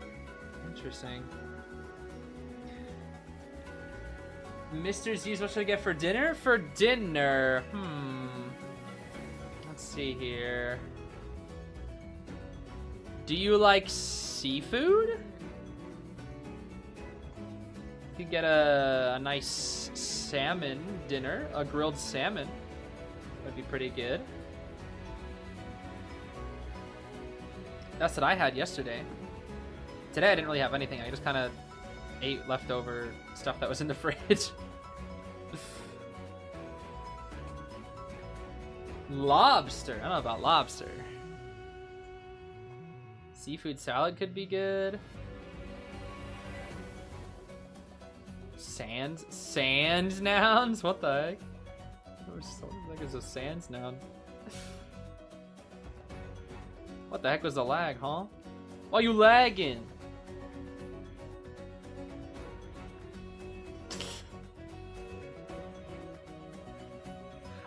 S1: heck? Interesting. Mr. Zeez, what should I get for dinner? For dinner, let's see here. Do you like seafood? You could get a nice salmon dinner, a grilled salmon. That'd be pretty good. That's what I had yesterday. Today I didn't really have anything. I just kind of ate leftover stuff that was in the fridge. Lobster. I don't know about lobster. Seafood salad could be good. Sands nouns? What the heck? What the heck is a sands noun? What the heck was the lag, huh? Why you lagging?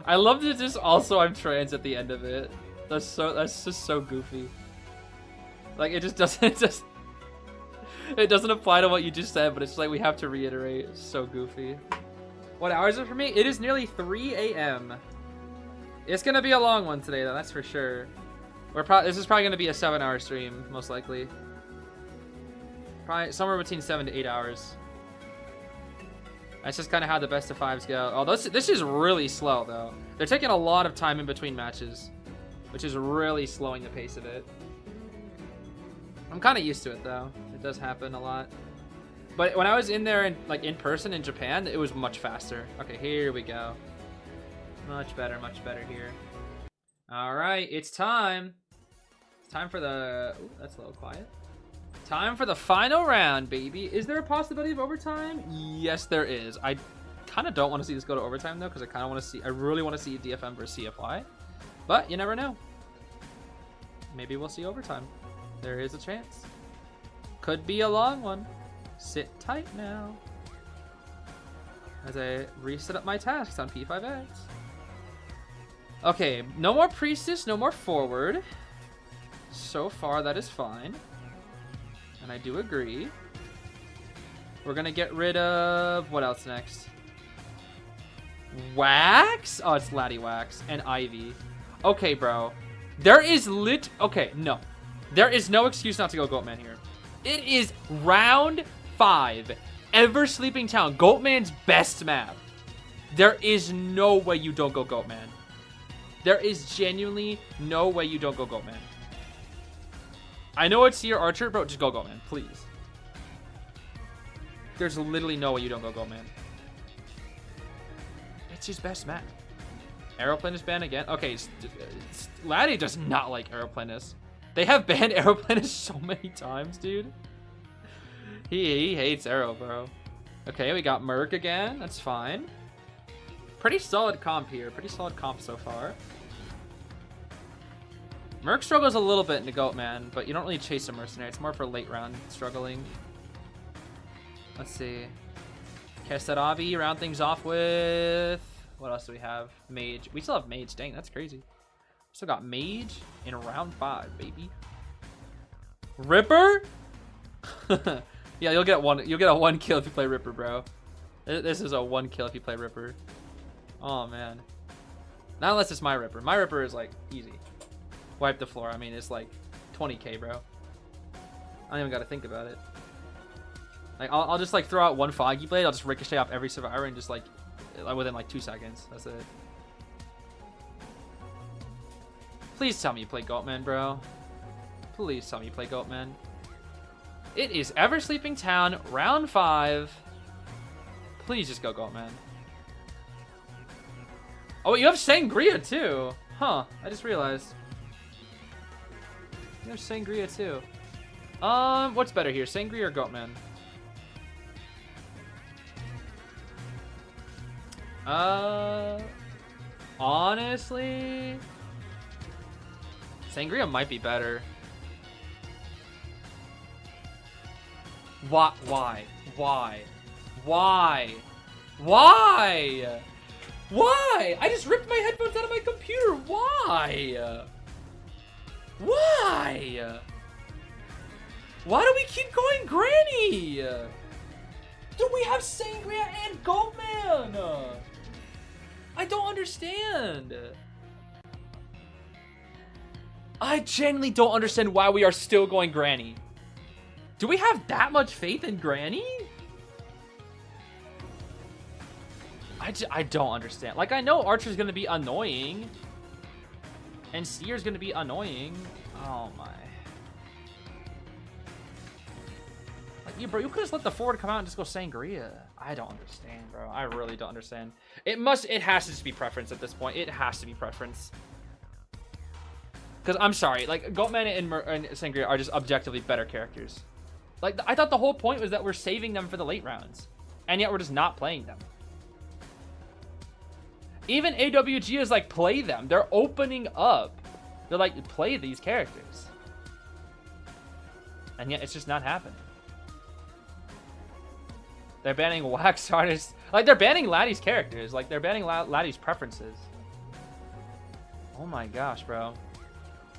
S1: I love that just also I'm trans at the end of it. That's just so goofy. Like it doesn't apply to what you just said, but it's like we have to reiterate. It's so goofy. What hour is it for me? It is nearly 3 a.m. It's gonna be a long one today though, that's for sure. This is probably gonna be a 7-hour stream, most likely. Probably somewhere between 7 to 8 hours. That's just kind of how the best of 5s go. Oh, this is really slow though. They're taking a lot of time in between matches, which is really slowing the pace of it. I'm kind of used to it though. It does happen a lot. But when I was in there in person in Japan, it was much faster. Okay, here we go. Much better here. All right, it's time. It's time for the. Ooh, that's a little quiet. Time for the final round, baby. Is there a possibility of overtime? Yes, there is. I kind of don't want to see this go to overtime though, because I really want to see DFM versus CFY. But you never know. Maybe we'll see overtime. There is a chance. Could be a long one. Sit tight now. As I reset up my tasks on P5X. Okay, no more Priestess, no more forward. So far, that is fine. And I do agree. We're gonna get rid of... What else next? Wax? Oh, it's Laddie Wax and Ivy. Okay, bro. There is Okay, no. There is no excuse not to go Goatman here. It is round 5. Ever Sleeping Town. Goatman's best map. There is no way you don't go Goatman. There is genuinely no way you don't go Goatman. I know it's your Archer, bro. Just go Goatman, please. There's literally no way you don't go Goatman. It's his best map. Aeroplanist ban again? Okay, Laddie does not like Aeroplanist. They have banned Aeroplanist so many times, dude. He hates Aero, bro. Okay, we got Merc again. That's fine. Pretty solid comp here. Pretty solid comp so far. Merc struggles a little bit into Goatman, but you don't really chase a Mercenary. It's more for late round struggling. Let's see. Kesarabi, round things off with... What else do we have? Mage. We still have Mage. Dang, that's crazy. Still got Mage in round 5, baby. Ripper? Yeah, you'll get a 1 kill if you play Ripper, bro. This is a 1 kill if you play Ripper. Oh, man. Not unless it's my Ripper. My Ripper is, like, easy. Wipe the floor. I mean, it's, like, 20k, bro. I don't even got to think about it. Like, I'll just, like, throw out 1 Foggy Blade. I'll just ricochet off every Survivor and just, like, within, like, 2 seconds. That's it. Please tell me you play Goatman, bro. Please tell me you play Goatman. It is Ever Sleeping Town, round 5. Please just go Goatman. Oh, you have Sangria too. Huh, I just realized. You have Sangria too. What's better here, Sangria or Goatman? Honestly, Sangria might be better. Why? Why? Why? Why? Why? Why? I just ripped my headphones out of my computer. Why? Why? Why do we keep going Granny? Do we have Sangria and Goatman? I don't understand. I genuinely don't understand why we are still going Granny. Do we have that much faith in Granny? I don't understand. Like, I know Archer's gonna be annoying. And Seer's gonna be annoying. Oh my. Like, bro, you could just let the forward come out and just go Sangria. I don't understand, bro. I really don't understand. It has to just be preference at this point. It has to be preference. Because I'm sorry, like, Goatman and Sangria are just objectively better characters. Like, I thought the whole point was that we're saving them for the late rounds. And yet we're just not playing them. Even AWG is like, play them. They're opening up. They're like, play these characters. And yet it's just not happening. They're banning Wax artists. Like, they're banning Laddie's characters. Like, they're banning Laddie's preferences. Oh my gosh, bro.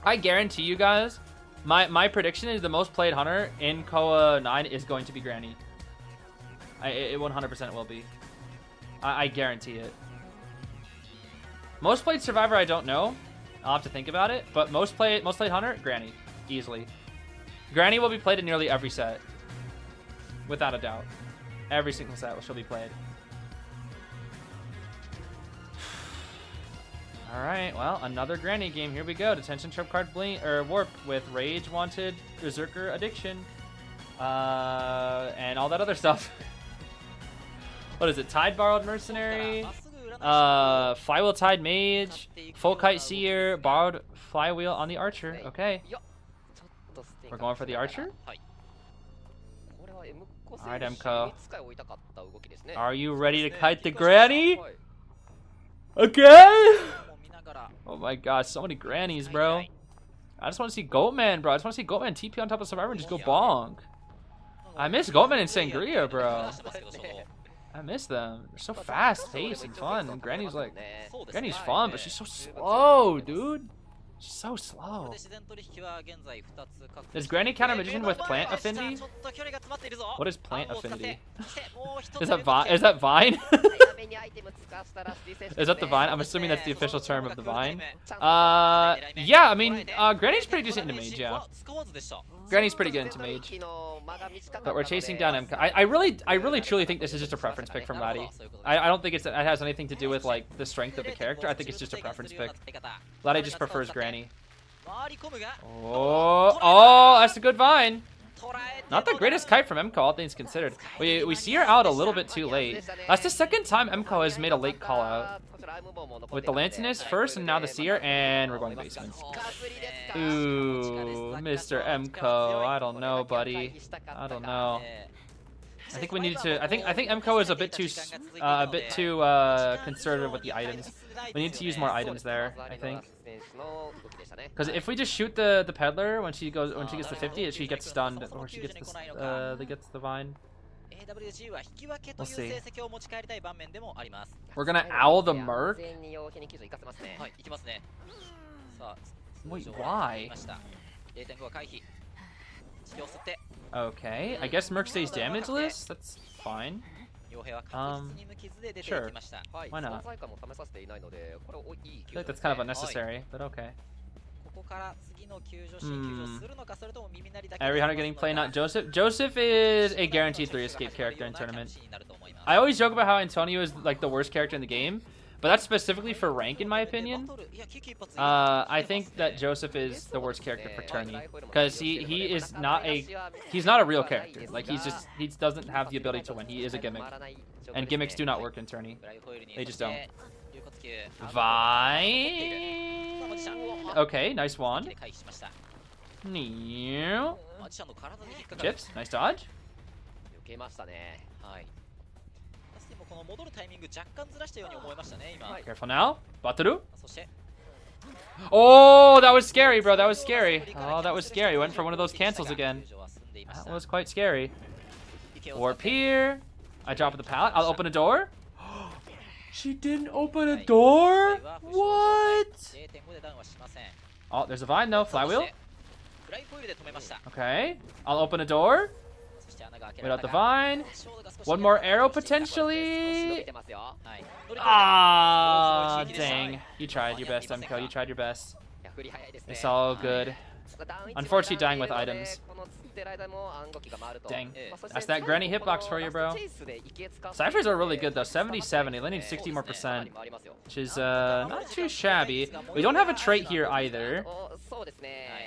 S1: I guarantee you guys, my prediction is the most played hunter in COA 9 is going to be Granny. It 100% will be. I guarantee it. Most played Survivor, I don't know. I'll have to think about it. But most played hunter, Granny. Easily. Granny will be played in nearly every set. Without a doubt. Every single set she'll be played. Alright, well, another Granny game. Here we go. Detention trip card warp with Rage, Wanted, Berserker, Addiction. And all that other stuff. What is it? Tide Borrowed Mercenary. Flywheel Tide Mage. Full Kite Seer. Borrowed Flywheel on the Archer. Okay. We're going for the Archer? Alright, MCO. Are you ready to kite the granny? Okay! Oh my gosh, so many grannies, bro. I just want to see Goatman, bro. I just want to see Goatman TP on top of Survivor and just go bonk. I miss Goatman and Sangria, bro. I miss them. They're so fast-paced and fun. And Granny's fun, but she's so slow, dude. She's so slow. Does Granny count a magician with plant affinity? What is plant affinity? Is that Vine? Is that Vine? Is that the Vine? I'm assuming that's the official term of the Vine. Yeah, I mean, Granny's pretty decent into mage, yeah. Granny's pretty good into mage. But we're chasing down MK. I really truly think this is just a preference pick from Laddie. I don't think it has anything to do with like the strength of the character. I think it's just a preference pick. Laddie just prefers Granny. Oh, that's a good Vine. Not the greatest kite from MCO, all things considered. We see her out a little bit too late. That's the second time MCO has made a late call out. With the Lantinus first and now the Seer, and we're going to basement. Ooh, Mr. MCO. I don't know, buddy. I don't know. I think we need to. I think MCO is a bit too conservative with the items. We need to use more items there, I think. Because if we just shoot the peddler when she gets to 50, she gets stunned or she gets the vine. We'll see. We're gonna owl the Merc. Wait, why? Okay, I guess Merc stays damageless. That's fine. Sure. Why not? I feel like that's kind of unnecessary, but okay. Every hunter getting play, not Joseph. Joseph is a guaranteed 3 escape character in tournament. I always joke about how Antonio is like the worst character in the game, but that's specifically for rank in my opinion. I think that Joseph is the worst character for tourney because he's not a real character. Like he doesn't have the ability to win. He is a gimmick, and gimmicks do not work in tourney. They just don't. Vine. Okay, nice wand. Chips, nice dodge. Careful now. Bataru. Oh, that was scary, bro. That was scary. Oh, that was scary. Went for one of those cancels again. That was quite scary. Warp here. I drop the pallet. I'll open a door. She didn't open a door? What? Oh, there's a vine though. Flywheel. Okay. I'll open a door. Wait out the vine. One more arrow potentially. Ah, dang. You tried your best, MCO. You tried your best. It's all good. Unfortunately, dying with items. Dang. That's that granny hitbox for you, bro. Ciphers are really good, though. 77. They need 60 more %, which is not too shabby. We don't have a trait here either.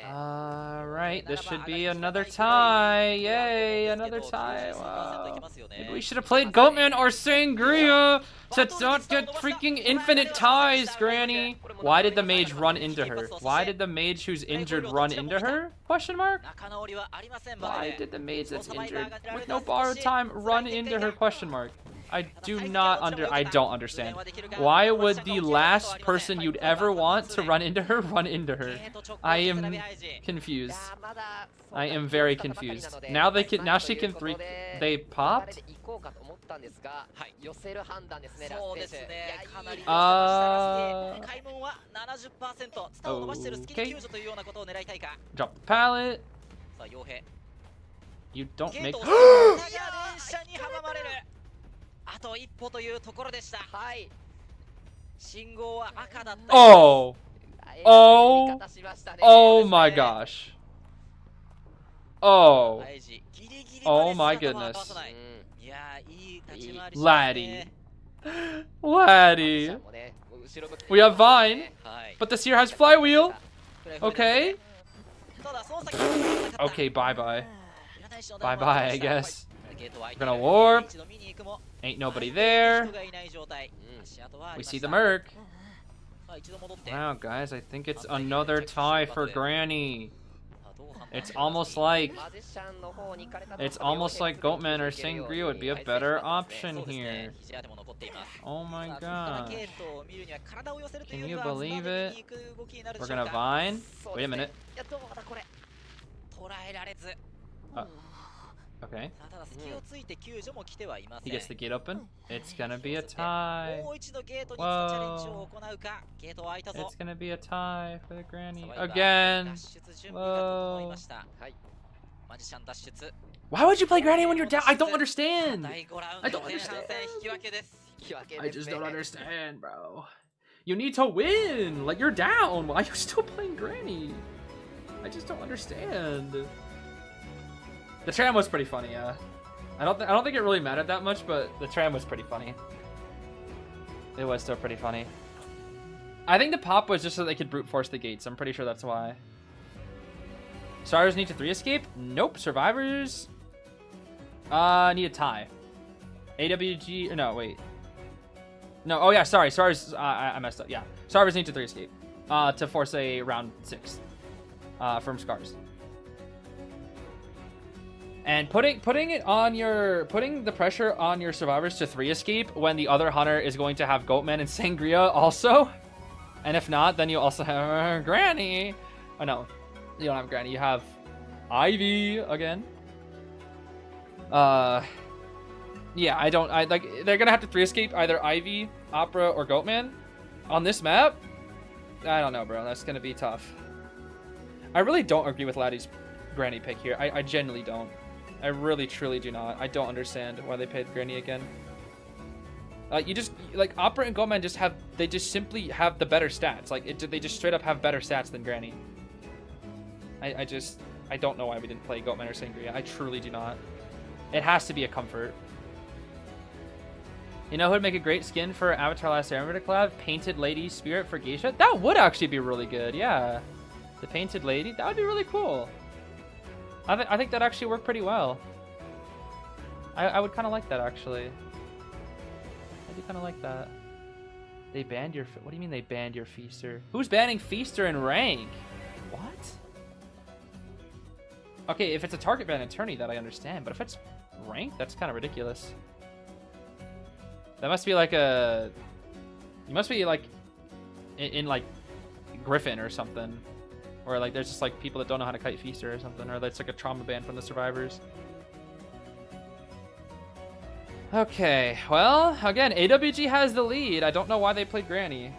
S1: Alright, this should be another tie. Yay, another tie. Wow. Maybe we should have played Goatman or Sangria to not get freaking infinite ties, Granny. Why did the mage run into her? Why did the mage who's injured run into her? Question mark? Why did the mage that's injured with no borrowed time run into her? Question mark. I don't understand. Why would the last person you'd ever want to run into her run into her? I am confused. I am very confused. Now she can they popped? Okay. Drop the pallet. You don't make Oh! Oh! Oh my gosh. Oh. Oh my goodness. Laddie. Laddie. We have Vine, but the Seer has Flywheel. Okay. Okay, bye-bye. Bye-bye, I guess. We're gonna warp. Ain't nobody there. We see the Merc. Wow, guys, I think it's another tie for Granny. It's almost like Goatman or Sangria would be a better option here. Oh my gosh. Can you believe it? We're gonna Vine. Wait a minute. Okay. He gets the gate open. It's gonna be a tie. Whoa. It's gonna be a tie for the granny. Again. Whoa. Why would you play granny when you're down? I don't understand. I don't understand. I just don't understand, bro. You need to win. Like, you're down. Why are you still playing granny? I just don't understand. The tram was pretty funny, yeah. I don't think it really mattered that much, but the tram was pretty funny. It was still pretty funny. I think the pop was just so they could brute force the gates. I'm pretty sure that's why. Survivors need to 3 escape? Nope. Survivors need a tie. AWG, no, wait. No, oh yeah, sorry. Survivors, I messed up, yeah. Survivors need to 3 escape to force a round 6 from Scars. And putting the pressure on your survivors to 3 escape when the other hunter is going to have Goatman and Sangria also. And if not, then you also have Granny. Oh no, you don't have Granny, you have Ivy again. Yeah, I like, they're gonna have to 3 escape either Ivy, Opera, or Goatman on this map. I don't know, bro, that's gonna be tough. I really don't agree with Laddie's Granny pick here. I genuinely don't. I really, truly do not. I don't understand why they picked Granny again. You just, like, Opera and Goatman just have, they just simply have the better stats. Like, they just straight up have better stats than Granny. I don't know why we didn't play Goatman or Sangria. I truly do not. It has to be a comfort. You know who would make a great skin for Avatar Last Airbender collab? Painted Lady Spirit for Geisha? That would actually be really good, yeah. The Painted Lady? That would be really cool. I think that actually worked pretty well. I would kind of like that, actually. I do kind of like that. They banned your... What do you mean they banned your Feaster? Who's banning Feaster in rank? What? Okay, if it's a target ban attorney, that I understand. But if it's rank, that's kind of ridiculous. That must be like a... You must be like... In like Griffin or something. Or like there's just like people that don't know how to kite Feaster or something. Or that's like a trauma ban from the survivors. Okay, well, again, AWG has the lead. I don't know why they played Granny.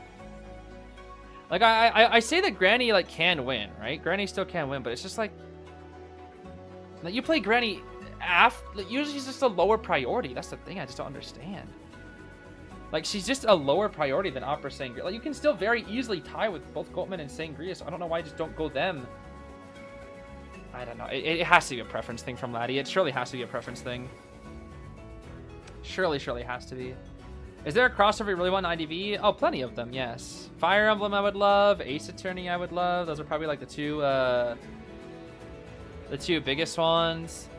S1: Like, I say that Granny, like, can win, right? Granny still can win, but it's just like you play Granny after, like, usually she's just a lower priority. That's the thing I just don't understand. Like, she's just a lower priority than Opera Sangria. Like, you can still very easily tie with both Goatman and Sangria, so I don't know why I just don't go them. I don't know. It has to be a preference thing from Laddie. It surely has to be a preference thing. Surely has to be. Is there a crossover you really want in IDV? Oh, plenty of them, yes. Fire Emblem I would love. Ace Attorney I would love. Those are probably like the two biggest ones.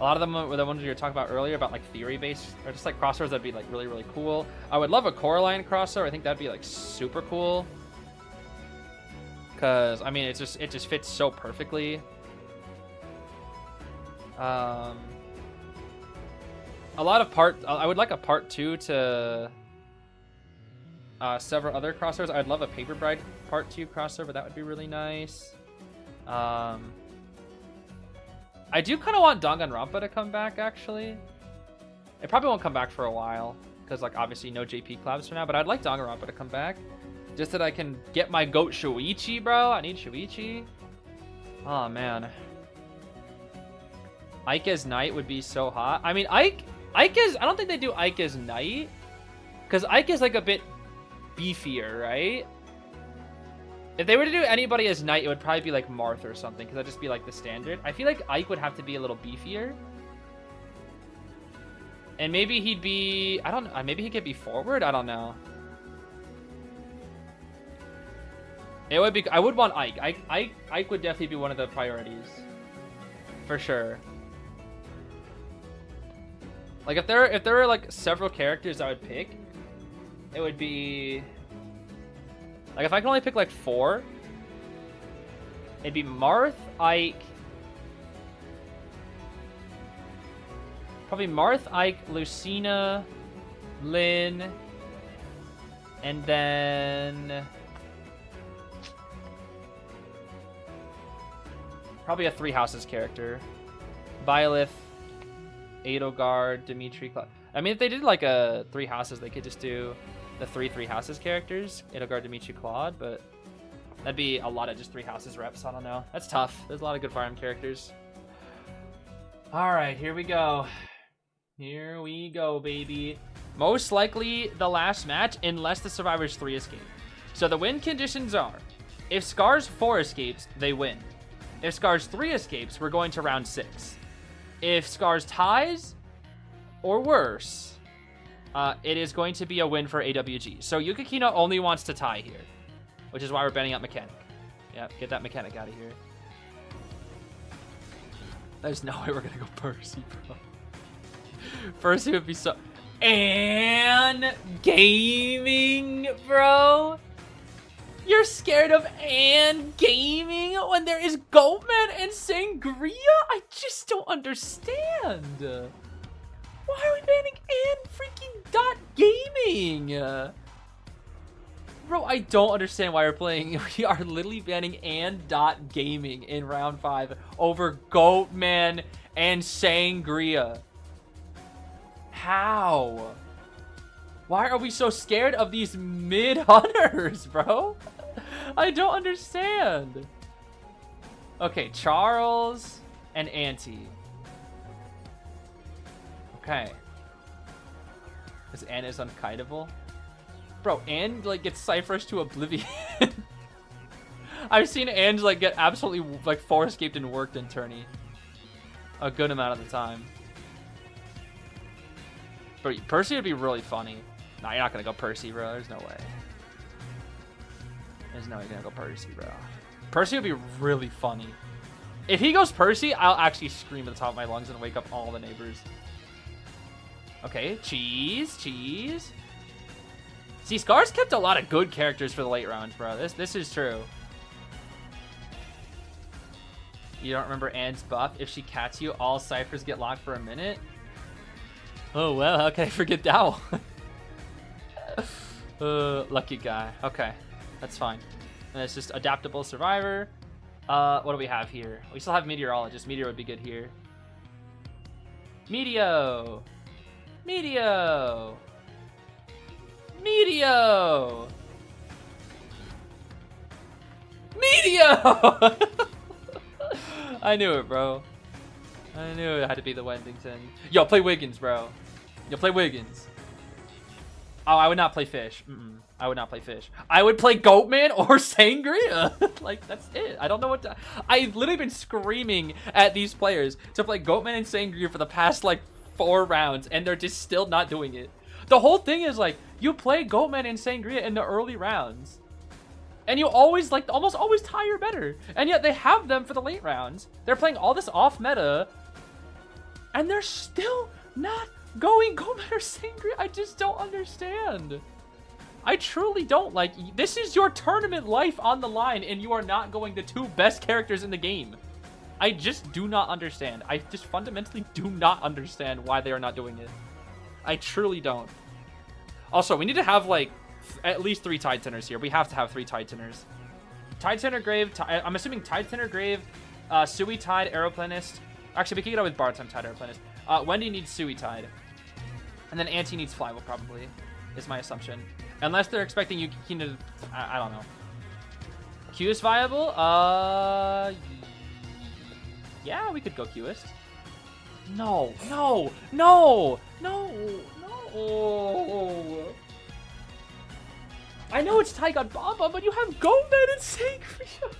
S1: A lot of them were the ones we were talking about earlier about like theory-based, or just like crossovers that'd be like really cool. I would love a Coraline crossover. I think that'd be like super cool. Cause I mean, it just fits so perfectly. A lot of I would like a part 2 to several other crossovers. I'd love a Paper Bride part 2 crossover. That would be really nice. I do kind of want Danganronpa to come back, actually. It probably won't come back for a while, because, like, obviously no JP collabs for now, but I'd like Danganronpa to come back. Just that I can get my goat Shuichi, bro. I need Shuichi. Oh, man. Ike as Knight would be so hot. I mean, Ike is... I don't think they do Ike as Knight, because Ike is, like, a bit beefier, right? If they were to do anybody as Knight, it would probably be like Marth or something, because that'd just be like the standard. I feel like Ike would have to be a little beefier. And maybe he'd be... I don't know. Maybe he could be forward? I don't know. It would be... I would want Ike. Ike would definitely be one of the priorities. For sure. Like, if there were like several characters I would pick, it would be... Like, if I can only pick, like, 4, it'd be Marth, Ike, Probably Marth, Ike, Lucina, Lynn, and then probably a Three Houses character. Byleth, Edelgard, Dimitri, I mean, if they did like a Three Houses, they could just do the Three Houses characters. Edelgard, Dimitri, Claude, but that'd be a lot of just Three Houses reps. I don't know. That's tough. There's a lot of good Fire Emblem characters. All right, here we go. Here we go, baby. Most likely the last match, unless the Survivors 3 escape. So the win conditions are, if Scars 4 escapes, they win. If Scars 3 escapes, we're going to round 6. If Scars ties or worse, it is going to be a win for AWG. So Yukikino only wants to tie here, which is why we're banning out Mechanic. Yep, get that Mechanic out of here. There's no way we're going to go Percy, bro. Percy would be so... And gaming, bro? You're scared of and gaming when there is Goatman and Sangria? I just don't understand. Why are we banning and freaking dot gaming? Bro, I don't understand why we're playing. We are literally banning and dot gaming in round 5 over Goatman and Sangria. How? Why are we so scared of these mid hunters, bro? I don't understand. Okay, Charles and Auntie. Okay. This Anne is unkiteable. Bro, Anne like gets Cypherus to oblivion. I've seen Anne like get absolutely like force escaped and worked in tourney a good amount of the time. But Percy would be really funny. Nah, you're not gonna go Percy, bro. There's no way. There's no way you're gonna go Percy, bro. Percy would be really funny. If he goes Percy, I'll actually scream at the top of my lungs and wake up all the neighbors. Okay, cheese. See, Scars kept a lot of good characters for the late rounds, bro. This is true. You don't remember Anne's buff? If she cats you, all ciphers get locked for a minute? Oh, well, how can I forget that one? Lucky guy. Okay, that's fine. And it's just adaptable survivor. What do we have here? We still have meteorologist. Meteor would be good here. Meteo! I knew it, bro. I knew it had to be the Wendington. Yo, play Wiggins, bro. Yo, play Wiggins. Oh, I would not play Fish. I would not play Fish. I would play Goatman or Sangria. Like, that's it. I don't know what to... I've literally been screaming at these players to play Goatman and Sangria for the past, like, 4 rounds, and they're just still not doing it. The whole thing is, like, you play Goatman and Sangria in the early rounds, and you always, like, almost always tie or better. And yet they have them for the late rounds. They're playing all this off-meta, and they're still not going Goatman or Sangria. I just don't understand. I truly don't. Like, this is your tournament life on the line, and you are not going the 2 best characters in the game. I just do not understand. I just fundamentally do not understand why they are not doing it. I truly don't. Also, we need to have, like, at least 3 Tide Tenors here. We have to have 3 Tide Tenors. Tide Tenor Grave, I'm assuming Tide Tenor Grave, Sui Tide, Aeroplanist. Actually, we could get out with Bartime Tide, Aeroplanist. Wendy needs Sui Tide. And then Auntie needs Flywheel, probably, is my assumption. Unless they're expecting Yukikino to... I don't know. Q is viable? Yeah, we could go Qist. No. I know it's Taigon Bamba, but you have Goatman and Sangria.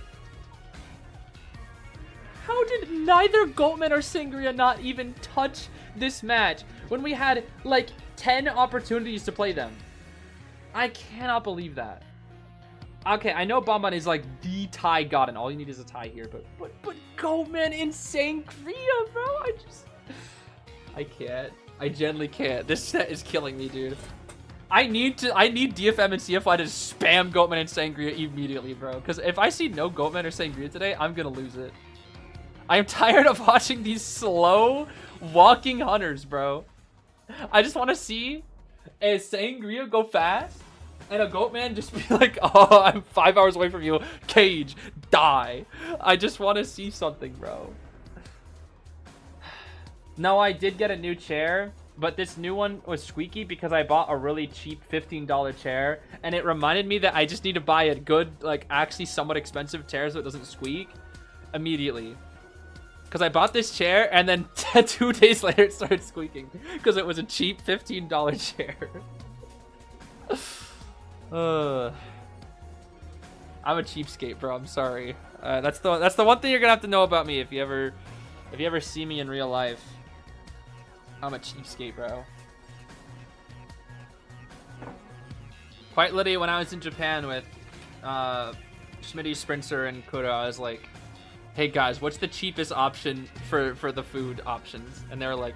S1: How did neither Goatman or Sangria not even touch this match when we had, like, 10 opportunities to play them? I cannot believe that. Okay, I know Bonbon is like the tie god, and all you need is a tie here, but Goatman and Sangria, bro. I can't. I genuinely can't. This set is killing me, dude. I need DFM and CFY to spam Goatman and Sangria immediately, bro. Because if I see no Goatman or Sangria today, I'm gonna lose it. I am tired of watching these slow walking hunters, bro. I just want to see a sangria go fast and a goat man just be like, oh, I'm 5 hours away from you. Cage, die. I just want to see something, bro. No, I did get a new chair, but this new one was squeaky because I bought a really cheap $15 chair, and it reminded me that I just need to buy a good, like, actually somewhat expensive chair so it doesn't squeak immediately. Because I bought this chair, and then 2 days later it started squeaking because it was a cheap $15 chair. I'm a cheapskate, bro. I'm sorry. That's the one thing you're gonna have to know about me if you ever see me in real life. I'm a cheapskate, bro. Quite literally, when I was in Japan with Schmitty, Sprinter, and Kura, I was like, hey guys, what's the cheapest option for the food options? And they were like,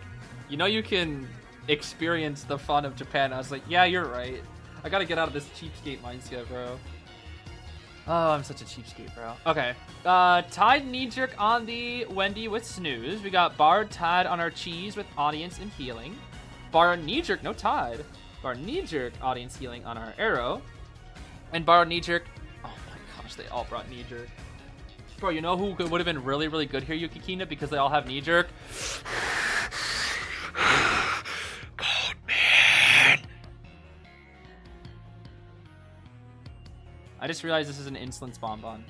S1: you know, you can experience the fun of Japan. I was like, yeah, you're right. I gotta get out of this cheapskate mindset, bro. Oh, I'm such a cheapskate, bro. Okay. Tide knee jerk on the Wendy with snooze. We got bar Tide on our cheese with audience and healing. Bar knee jerk, no Tide. Bar knee jerk, audience healing on our arrow. And bar knee jerk. Oh my gosh, they all brought knee jerk. Bro, you know who would have been really, really good here, Yukikina, because they all have knee jerk? God, man. I just realized this is an insolence bonbon.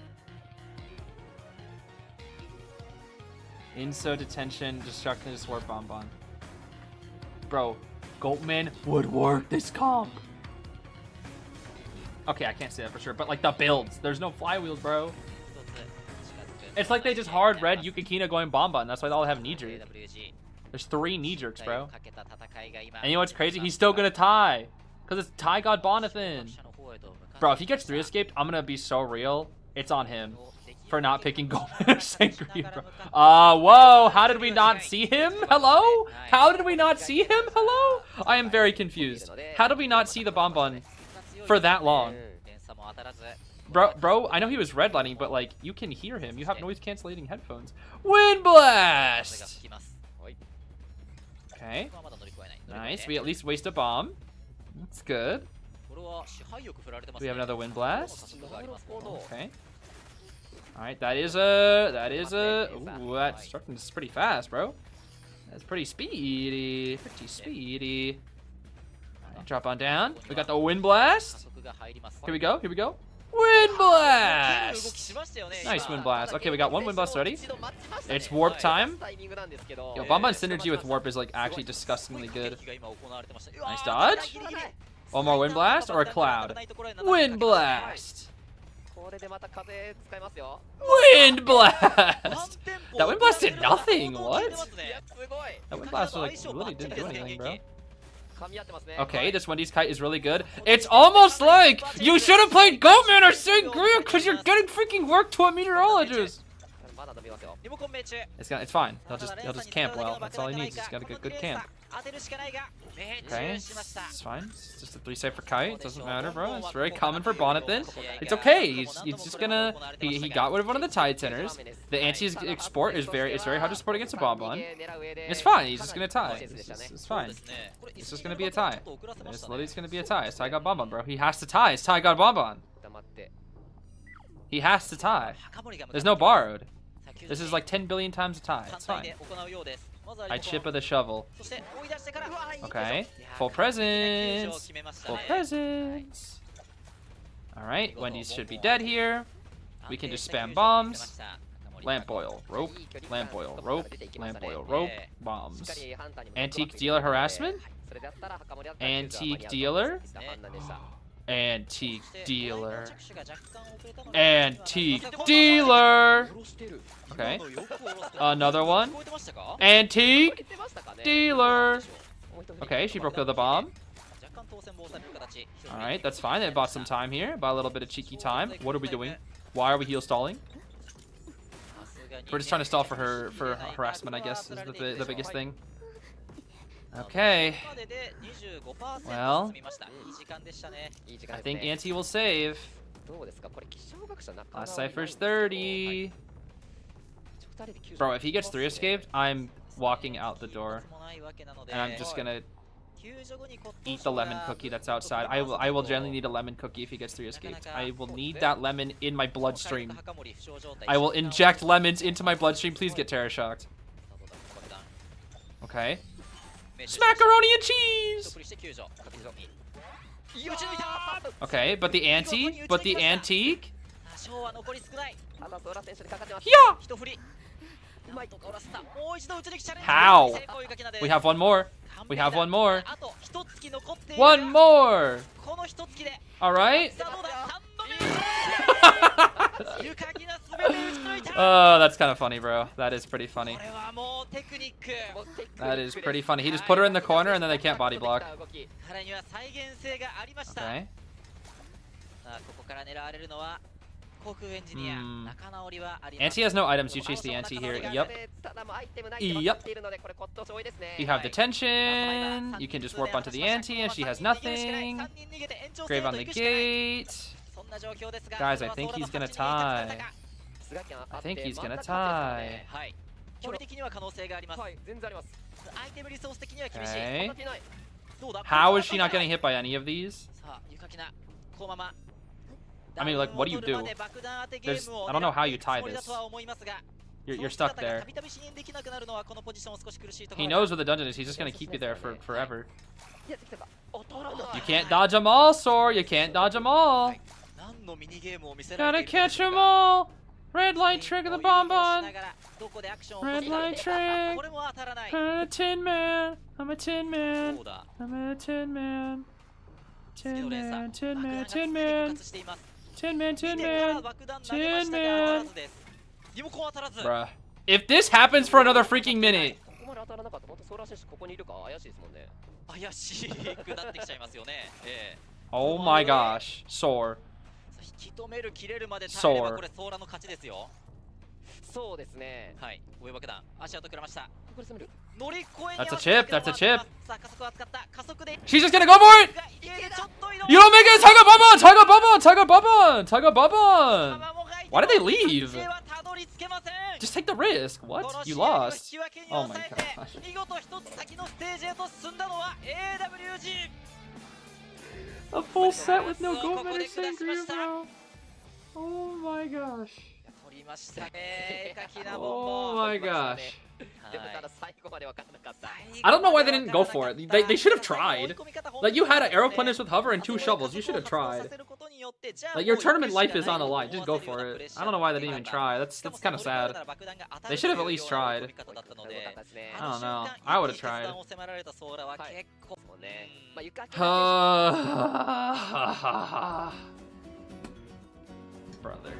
S1: Inso detention, destructive warp bonbon. Bro, Goatman would work this comp. Okay, I can't say that for sure, but like the builds, there's no flywheels, bro. It's like they just hard read Yukikina going bonbon. That's why they all have knee jerk. There's 3 knee jerks, bro. And you know what's crazy? He's still gonna tie, cause it's Tie God Bonathan. Bro, if he gets 3 escaped, I'm gonna be so real. It's on him for not picking Goldman or Sangria, bro. Whoa, how did we not see him? Hello? How did we not see him? Hello? I am very confused. How did we not see the bonbon for that long? Bro, I know he was redlining, but like, you can hear him. You have noise cancellating headphones. Wind Blast! Okay. Nice, we at least waste a bomb. That's good. We have another Wind Blast. Okay. Alright, that is a... Ooh, that's starting this pretty fast, bro. That's pretty speedy. Pretty speedy. Alright, drop on down. We got the Wind Blast. Here we go, here we go. Wind Blast! Nice Wind Blast. Okay, we got 1 Wind Blast already. It's Warp time. Yo, Bonbon synergy with Warp is like actually disgustingly good. Nice dodge. 1 more Wind Blast or a Cloud? Wind Blast! Wind Blast! That Wind Blast did nothing, what? That Wind Blast like, really didn't do anything, bro. Okay, this Wendy's kite is really good. It's almost like you should have played Goatman or Sangria because you're getting freaking work to a meteorologist. It's fine. He'll just camp well. That's all he needs. He's got a good camp. Okay, it's fine. It's just a 3 for kite. It doesn't matter, bro. It's very common for Bonathan. It's okay. He's just gonna. He got rid of one of the Tide centers. The anti-export is very hard to support against a Bonbon. It's fine. He's just gonna tie. It's fine. It's just gonna be a tie. It's literally just gonna be a tie. It's Tie God Bonbon, bro. He has to tie. It's Tie God Bonbon. He has to tie. There's no borrowed. This is like 10 billion times a tie. It's fine. I chip of the shovel. Okay. Full presents. Full presents. Alright. Wendy's should be dead here. We can just spam bombs. Lamp oil. Rope. Lamp oil. Rope. Lamp oil. Rope. Bombs. Antique dealer harassment? Antique dealer? Antique dealer. Antique dealer. Okay. Another one. Antique dealer. Okay, she broke the bomb. Alright, that's fine. They bought some time here. Bought a little bit of cheeky time. What are we doing? Why are we heal stalling? We're just trying to stall for harassment, I guess, is the biggest thing. Okay. Well, I think Auntie will save. Last cipher's 30. Bro, if he gets 3 escaped, I'm walking out the door. And I'm just gonna eat the lemon cookie that's outside. I will generally need a lemon cookie if he gets 3 escaped. I will need that lemon in my bloodstream. I will inject lemons into my bloodstream. Please get Terror Shocked. Okay. Smackaroni and cheese! Okay, but the antique? But the antique? Yeah! How? We have one more. We have one more. One more! Alright. Oh, that's kind of funny, bro. That is pretty funny. That is pretty funny. He just put her in the corner and then they can't body block. Okay. Anti has no items. You chase the anti here. Yep. Yep. You have detention. You can just warp onto the anti and she has nothing. Grave on the gate. Guys, I think he's gonna tie. I think he's gonna tie. Okay. How is she not getting hit by any of these? I mean, like, what do you do? I don't know how you tie this. You're stuck there. He knows where the dungeon is. He's just gonna keep you there for forever. You can't dodge them all, Sor. You can't dodge them all. Gotta catch them all. Red light trick of the bonbon. Red light trick. I'm a tin man. I'm a tin man. I'm a tin man. Tin man. Tin man. Tin man. Tin man. Tin man. Tin man. Bruh. If this happens for another freaking minute. Oh my gosh. Sor. Sor. That's a chip. That's a chip. She's just gonna go for it. You don't make it. Tug a bubba. Tug a bubba. Tug a bubba. Tug a bubba. Why did they leave? Just take the risk. What? You lost. Oh my gosh. A full set with no gold medal sangria, bro. Oh my gosh. Oh my gosh. I don't know why they didn't go for it. They should have tried. Like, you had an aeroplane with hover and 2 shovels. You should have tried. Like, your tournament life is on the line. Just go for it. I don't know why they didn't even try. That's kind of sad. They should have at least tried. I don't know. I would have tried. Brother.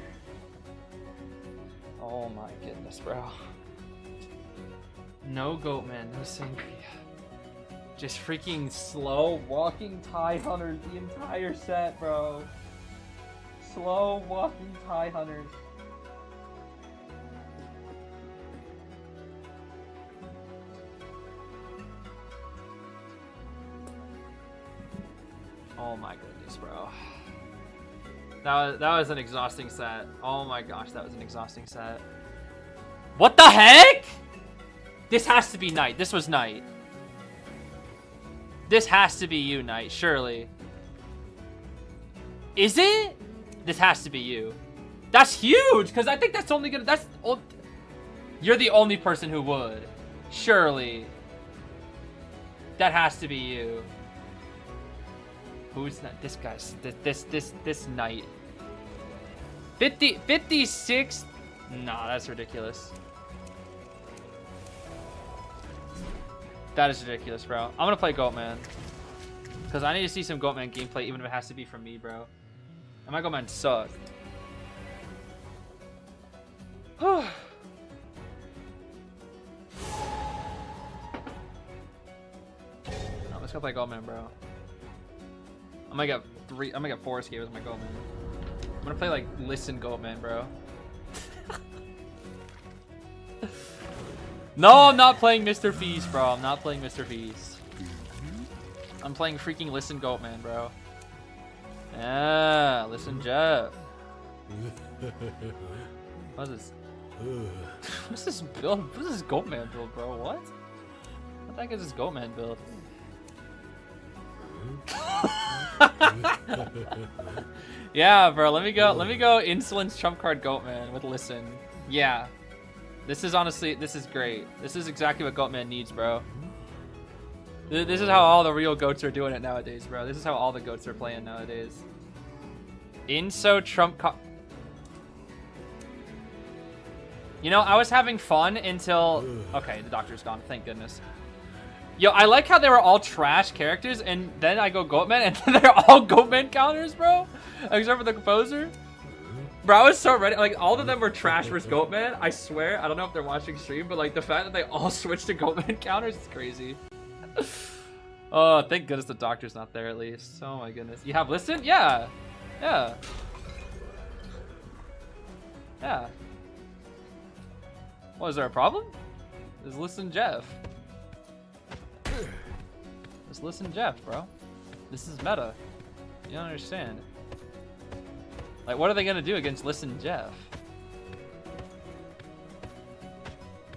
S1: Oh my goodness, bro. No goat man, no sangria. Just freaking slow walking tie hunters the entire set, bro. Slow walking tie hunters. Oh my goodness, bro. That was an exhausting set. Oh my gosh, that was an exhausting set. What the heck? This has to be Knight. This was Knight. This has to be you, Knight, surely. Is it? This has to be you. That's huge, because I think that's only gonna... You're the only person who would. Surely. That has to be you. Who's that? This guy's... This Knight. 56? Nah, that's ridiculous. That is ridiculous, bro. I'm gonna play Goatman. Because I need to see some Goatman gameplay, even if it has to be from me, bro. And my Goatman suck. I'm just gonna play Goatman, bro. I might get 4 escapes with my Goatman. I'm gonna play like Listen Goatman, bro. No, I'm not playing Mr. Feast, bro. I'm not playing Mr. Feast. I'm playing freaking Listen Goatman, bro. Yeah, Listen Jeff. What is this? What is this build? What is this Goatman build, bro? What the heck is this Goatman build? Yeah, bro. Let me go. Insolence trump card Goatman with listen. Yeah, this is great. This is exactly what Goatman needs, bro. This is how all the real goats are doing it nowadays, bro. This is how all the goats are playing nowadays. Inso trump card. You know, I was having fun until... Okay, the doctor's gone. Thank goodness. Yo, I like how they were all trash characters, and then I go Goatman, and then they're all Goatman counters, bro. Except for the composer. Bro, I was so ready. Like, all of them were trash versus Goatman. I swear. I don't know if they're watching stream, but, like, the fact that they all switched to Goatman counters is crazy. Oh, thank goodness the doctor's not there, at least. Oh, my goodness. You have listen? Yeah. Yeah. Yeah. What, is there a problem? Just listen Jeff. Just listen Jeff, bro. This is meta. You don't understand. Like, what are they gonna do against listen Jeff?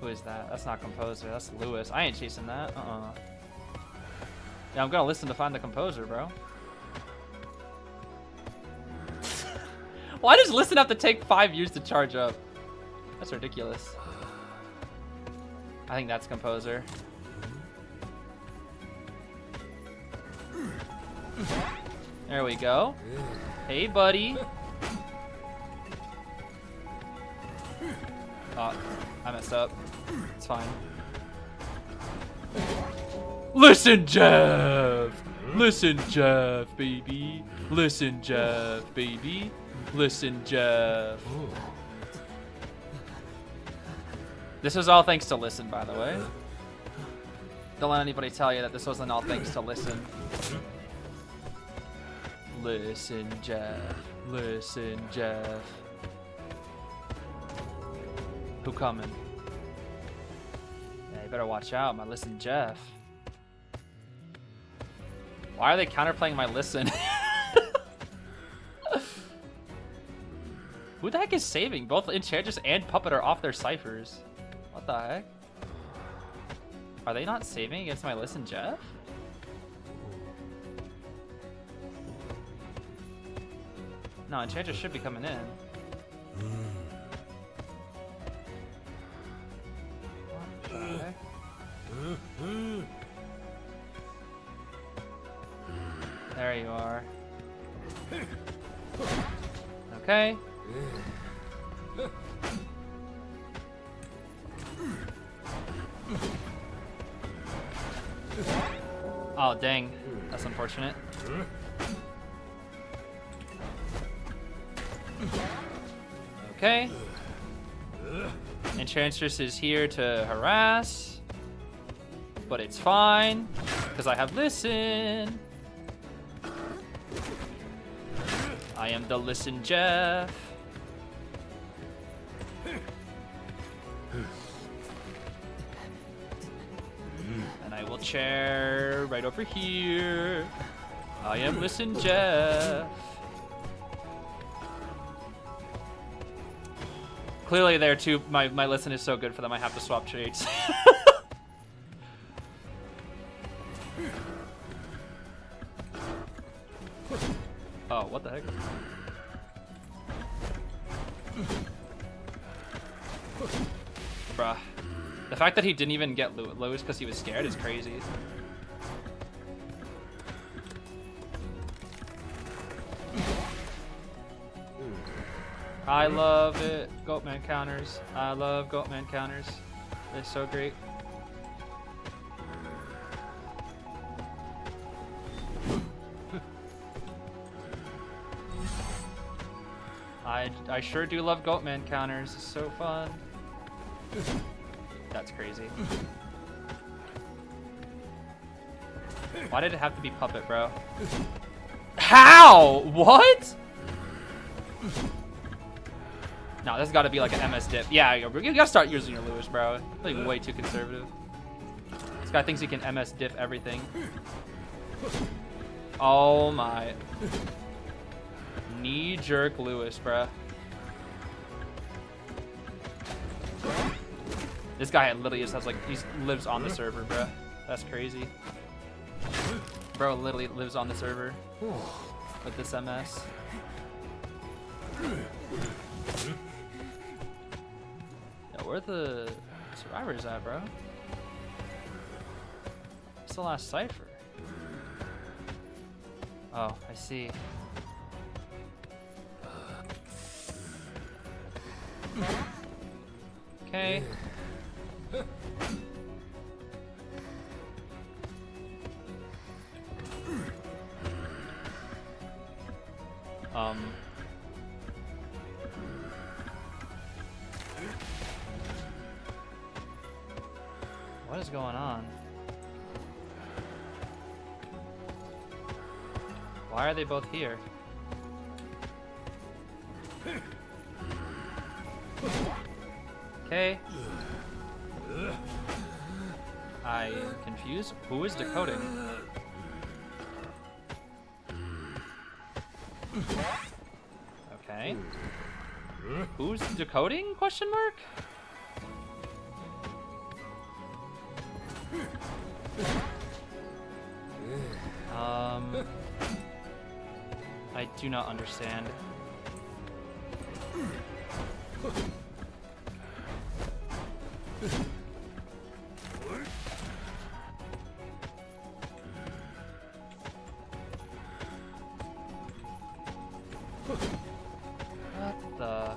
S1: Who is that? That's not composer, that's Lewis. I ain't chasing that, Yeah, I'm gonna listen to find the composer, bro. Why does listen have to take 5 years to charge up? That's ridiculous. I think that's composer. There we go. Hey, buddy. Oh, I messed up. It's fine. Listen, Jeff! Listen, Jeff, baby. Listen, Jeff, baby. Listen, Jeff. This was all thanks to listen, by the way. Don't let anybody tell you that this wasn't all thanks to listen. Listen, Jeff. Listen, Jeff. Who coming? Yeah, you better watch out, my listen, Jeff. Why are they counterplaying my listen? Who the heck is saving? Both Enchantress and Puppet are off their ciphers. What the heck? Are they not saving against my listen, Jeff? No, Enchantress should be coming in. What the heck? There you are. Okay. Oh, dang. That's unfortunate. Okay. Enchantress is here to harass. But it's fine, because I have listen. I am the listen Jeff. And I will chair right over here. I am listen Jeff. Clearly there too, my listen is so good for them I have to swap traits. Oh, what the heck? Bruh. The fact that he didn't even get Lewis because he was scared is crazy. I love it. Goatman counters. I love Goatman counters. They're so great. I sure do love Goatman counters. It's so fun. That's crazy. Why did it have to be Puppet, bro? How? What? No, this has got to be like an MS dip. Yeah, you gotta start using your Lewis, bro. Like way too conservative. This guy thinks he can MS dip everything. Oh my. Knee jerk Lewis, bro. This guy literally just has like, he lives on the server, bro. That's crazy. Bro literally lives on the server with this MS. Yo, where the survivors at, bro? What's the last cipher? Oh, I see. Okay. What is going on? Why are they both here? Okay. I am confused. Who is decoding? Okay. Who's decoding? Question mark? I do not understand. What the?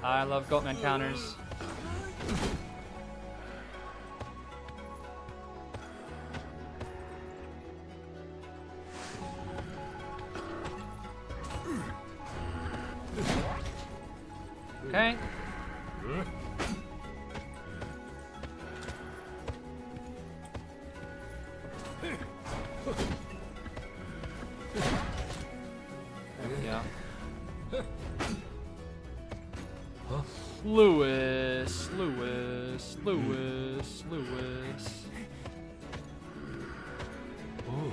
S1: I love Goatman counters. Okay. There we go. Lewis. Ooh.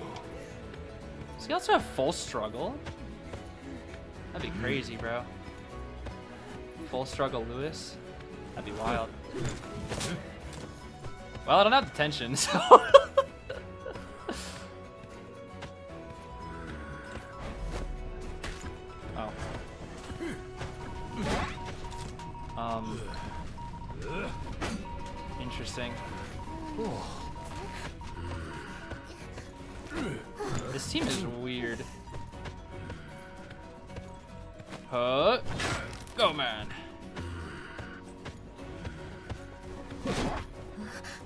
S1: Does he also have full struggle? That'd be crazy, bro. Full struggle Lewis? That'd be wild. Well, I don't have the tension, so... Interesting. This team is weird. Go man.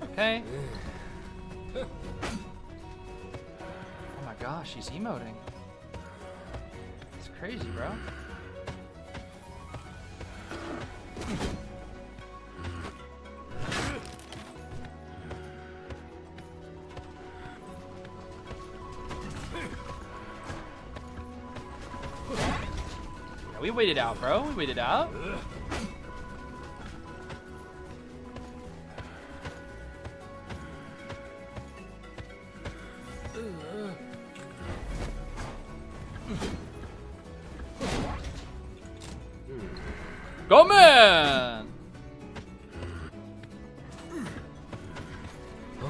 S1: Okay. Oh my gosh, he's emoting. It's crazy, bro. We waited out, bro. We waited out. Go man!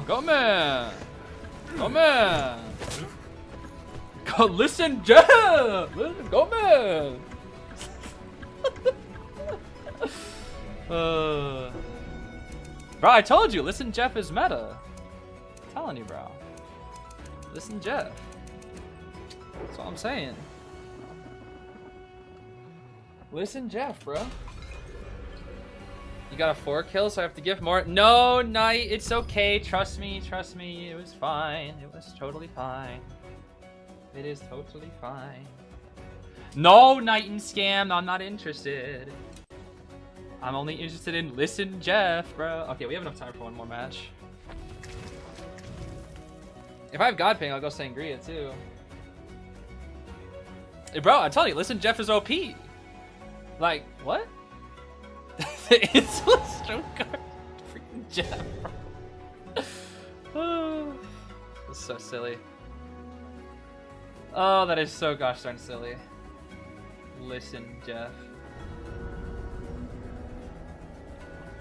S1: Go man! Go man! Go listen, Jeff! Go man! Bro, I told you, listen Jeff is meta. I'm telling you, bro. Listen Jeff. That's all I'm saying. Listen Jeff, bro. You got a 4 kill, so I have to give more. No, Knight, it's okay. Trust me, it was fine. It was totally fine. It is totally fine. No, Knight and Scam, I'm not interested. I'm only interested in listen Jeff, bro. Okay, we have enough time for one more match. If I have God Ping, I'll go Sangria too. Hey, bro, I told you, listen Jeff is OP. Like, what? It's a stroke card. Freaking Jeff, bro. This is so silly. Oh, that is so gosh darn silly. Listen, Jeff.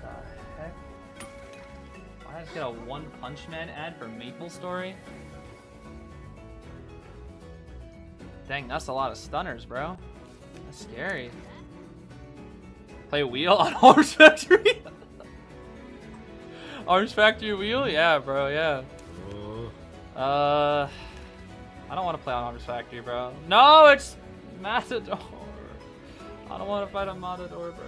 S1: What the heck? I just get a One Punch Man ad for Maple Story? Dang, that's a lot of stunners, bro. That's scary. Play wheel on Arms Factory? Arms Factory wheel? Yeah, bro, yeah. I don't want to play on Arms Factory, bro. No, it's Matador. I don't want to fight a Matador, bro.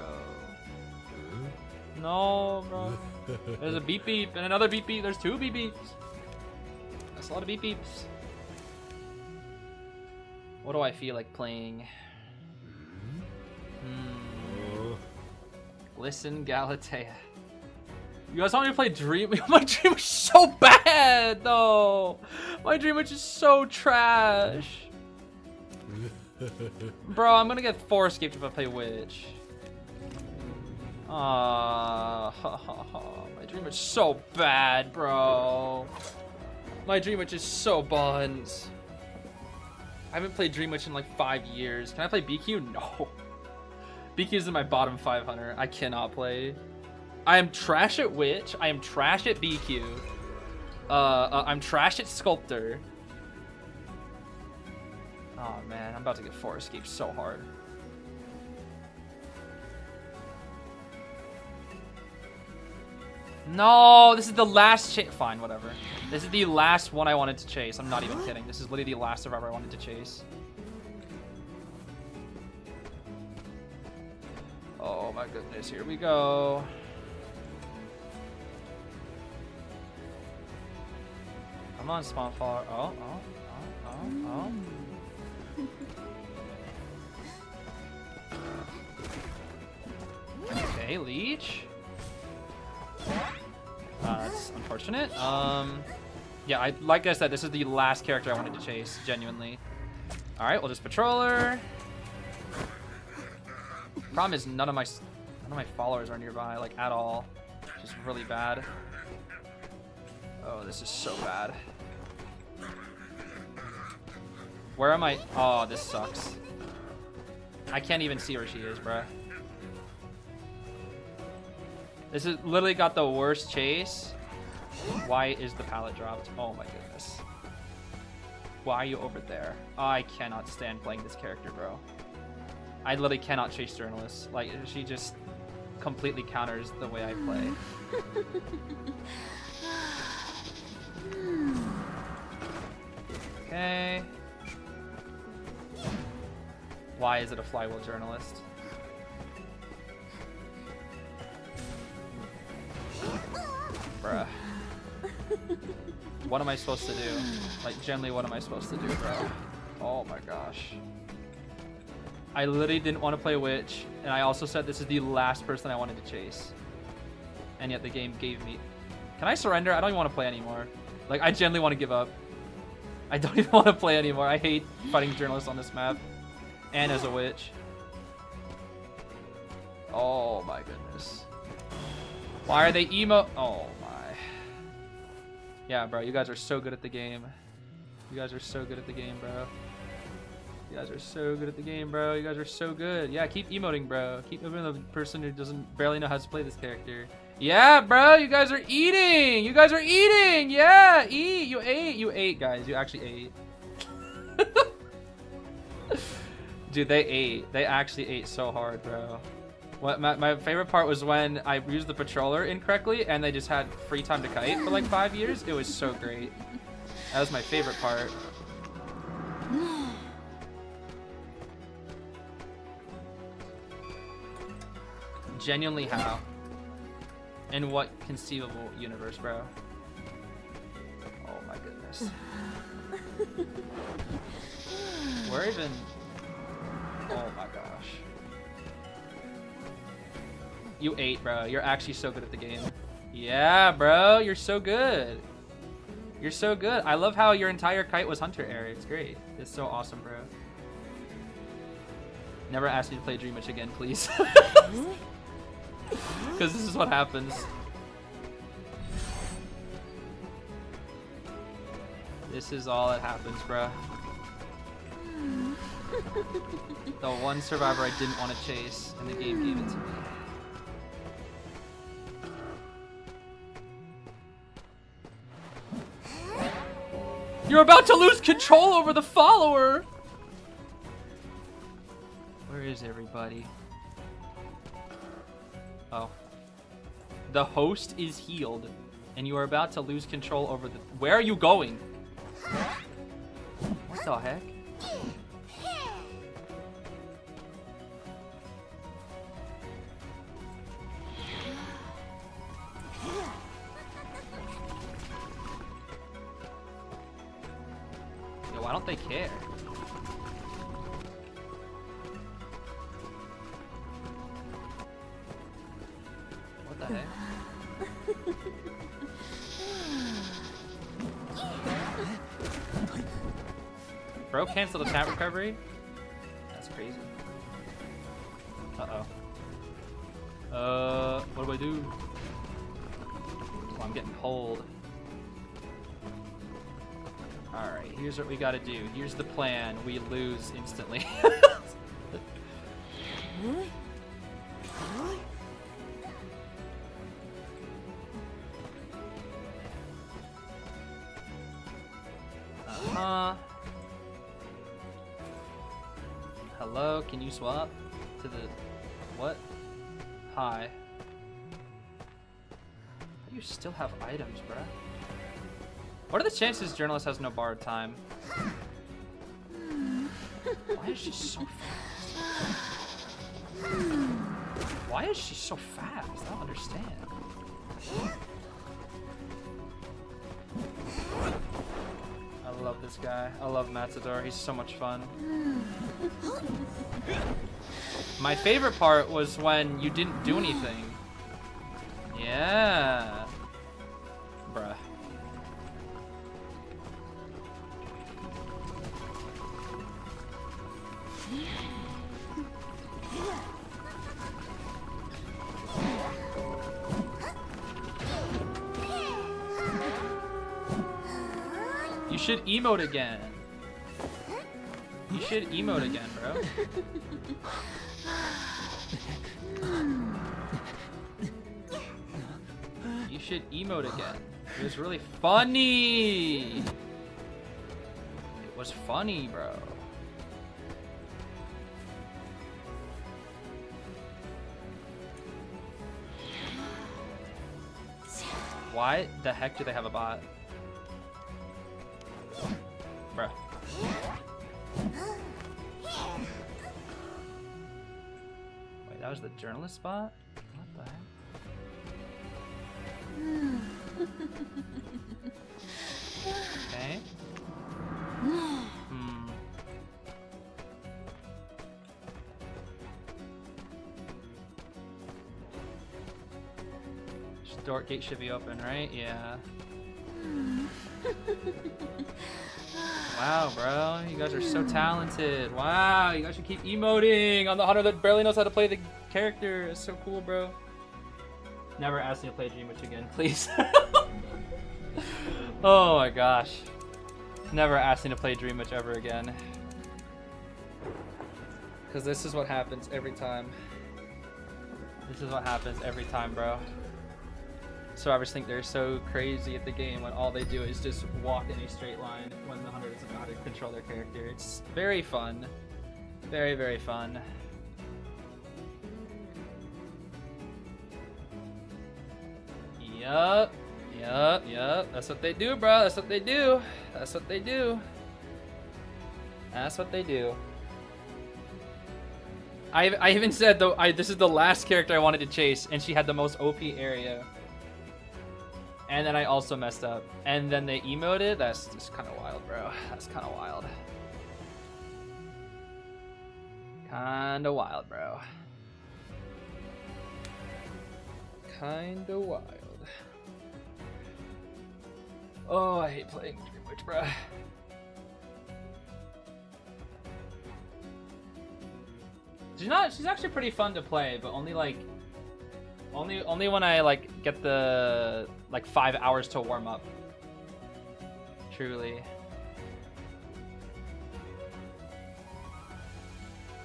S1: No, bro. There's a beep beep and another beep beep. There's two beep beeps. That's a lot of beep beeps. What do I feel like playing? Listen, Galatea. You guys want me to play Dream? My Dream is so bad, though. My Dream is just so trash. Bro, I'm gonna get 4 escaped if I play Witch. My Dream is so bad, bro. My Dream Witch is so buns. I haven't played Dream Witch in like 5 years. Can I play BQ? No. BQ is in my bottom 500. I cannot play. I am trash at Witch. I am trash at BQ. I'm trash at Sculptor. Oh man, I'm about to get 4 escapes so hard. No, this is the last chase. Fine, whatever. This is the last one I wanted to chase. I'm not even kidding. This is literally the last survivor I wanted to chase. Oh my goodness, here we go. Come on, spawn follower. Oh. Okay, leech. That's unfortunate. Yeah, like I said, this is the last character I wanted to chase, genuinely. All right, we'll just patroller. Problem is none of my followers are nearby, like at all. Which is really bad. Oh, this is so bad. Where am I? Oh, this sucks. I can't even see where she is, bruh. This is literally got the worst chase. Why is the pallet dropped? Oh my goodness. Why are you over there? I cannot stand playing this character, bro. I literally cannot chase journalists. Like, she just completely counters the way I play. Okay. Why is it a flywheel journalist? Bruh. What am I supposed to do? Like, generally, what am I supposed to do, bro? Oh my gosh. I literally didn't want to play Witch, and I also said this is the last person I wanted to chase. And yet the game gave me... Can I surrender? I don't even want to play anymore. Like, I genuinely want to give up. I don't even want to play anymore. I hate fighting journalists on this map. And as a Witch. Oh my goodness. Why are they emo? Oh my. Yeah, bro, you guys are so good at the game. You guys are so good at the game, bro. You guys are so good at the game, bro. You guys are so good. Yeah, keep emoting, bro. Keep emoting the person who doesn't barely know how to play this character. Yeah, bro, you guys are eating. You guys are eating. Yeah, eat. You ate. You ate, guys. You actually ate. Dude, they ate. They actually ate so hard, bro. What my favorite part was when I used the patroller incorrectly and they just had free time to kite for like 5 years. It was so great. That was my favorite part. Genuinely how? In what conceivable universe, bro? Oh my goodness. Where even... Oh my gosh. You ate, bro. You're actually so good at the game. Yeah, bro. You're so good. You're so good. I love how your entire kite was Hunter area. It's great. It's so awesome, bro. Never ask me to play Dream Witch again, please. Because this is what happens. This is all that happens, bro. The one survivor I didn't want to chase, and the game gave it to me. You're about to lose control over the follower! Where is everybody? Oh. The host is healed, and you are about to lose control over the... Where are you going? What the heck? Yo, why don't they care? What the heck? Bro, cancel the tap recovery? That's crazy. Uh-oh. What do I do? Oh, I'm getting pulled. Alright, here's what we gotta do. Here's the plan. We lose instantly. Hello, can you swap to the... What? Hi. How do you still have items, bruh? What are the chances Journalist has no borrowed time? Why is she so fast? Why is she so fast? I don't understand. I love this guy. I love Matador. He's so much fun. My favorite part was when you didn't do anything. Yeah. Bruh. You should emote again. You should emote again, bro. You should emote again. It was really funny. It was funny, bro. Why the heck do they have a bot? Bruh. Wait, that was the journalist spot? What the heck? Okay. Door gate should be open, right? Yeah. Wow, bro. You guys are so talented. Wow, you guys should keep emoting on the hunter that barely knows how to play the character. It's so cool, bro. Never ask me to play Dream Witch again, please. Oh my gosh. Never ask me to play Dream Witch ever again. Because this is what happens every time. This is what happens every time, bro. Survivors think they're so crazy at the game when all they do is just walk in a straight line when the hunter doesn't know how to control their character. It's very fun. Very, very fun. Yup. Yup, yup. That's what they do, bro. That's what they do. That's what they do. That's what they do. I even said, though, this is the last character I wanted to chase, and she had the most OP area. And then I also messed up. And then they emoted? That's just kind of wild, bro. That's kind of wild. Kinda wild, bro. Kinda wild. Oh, I hate playing Dream Witch, bro. She's actually pretty fun to play, but only like... Only when I like get the like 5 hours to warm up. Truly.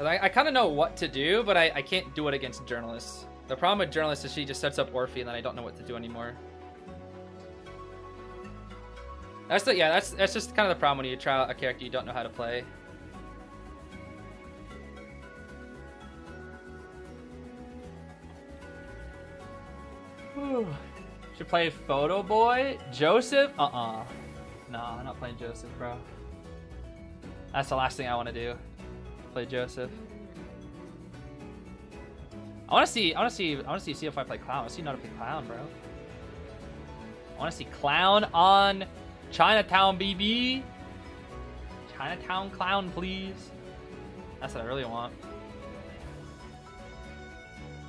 S1: Because I kind of know what to do, but I can't do it against journalists. The problem with journalists is she just sets up Orphe, and then I don't know what to do anymore. That's just kind of the problem when you try out a character you don't know how to play. Should play Photo Boy? Joseph? No, I'm not playing Joseph, bro. That's the last thing I want to do. Play Joseph. I want to see if I play Clown. I want to see not to play Clown, bro. I want to see Clown on Chinatown, BB. Chinatown Clown, please. That's what I really want.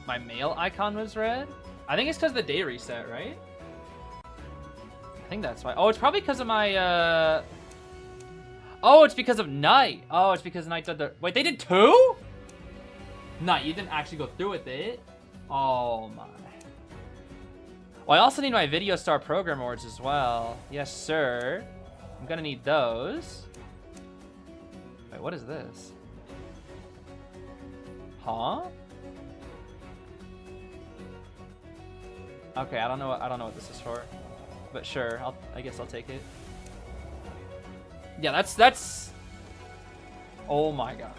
S1: My mail icon was red? I think it's because of the day reset, right? I think that's why. Oh, it's probably because of my, Oh, it's because of Night. Oh, it's because Night did the... Wait, they did 2? Night, you didn't actually go through with it. Oh, my. Well, I also need my Video Star Program Awards as well. Yes, sir. I'm gonna need those. Wait, what is this? Huh? Okay, I don't know what this is for. But sure, I guess I'll take it. Yeah, that's... Oh my gosh.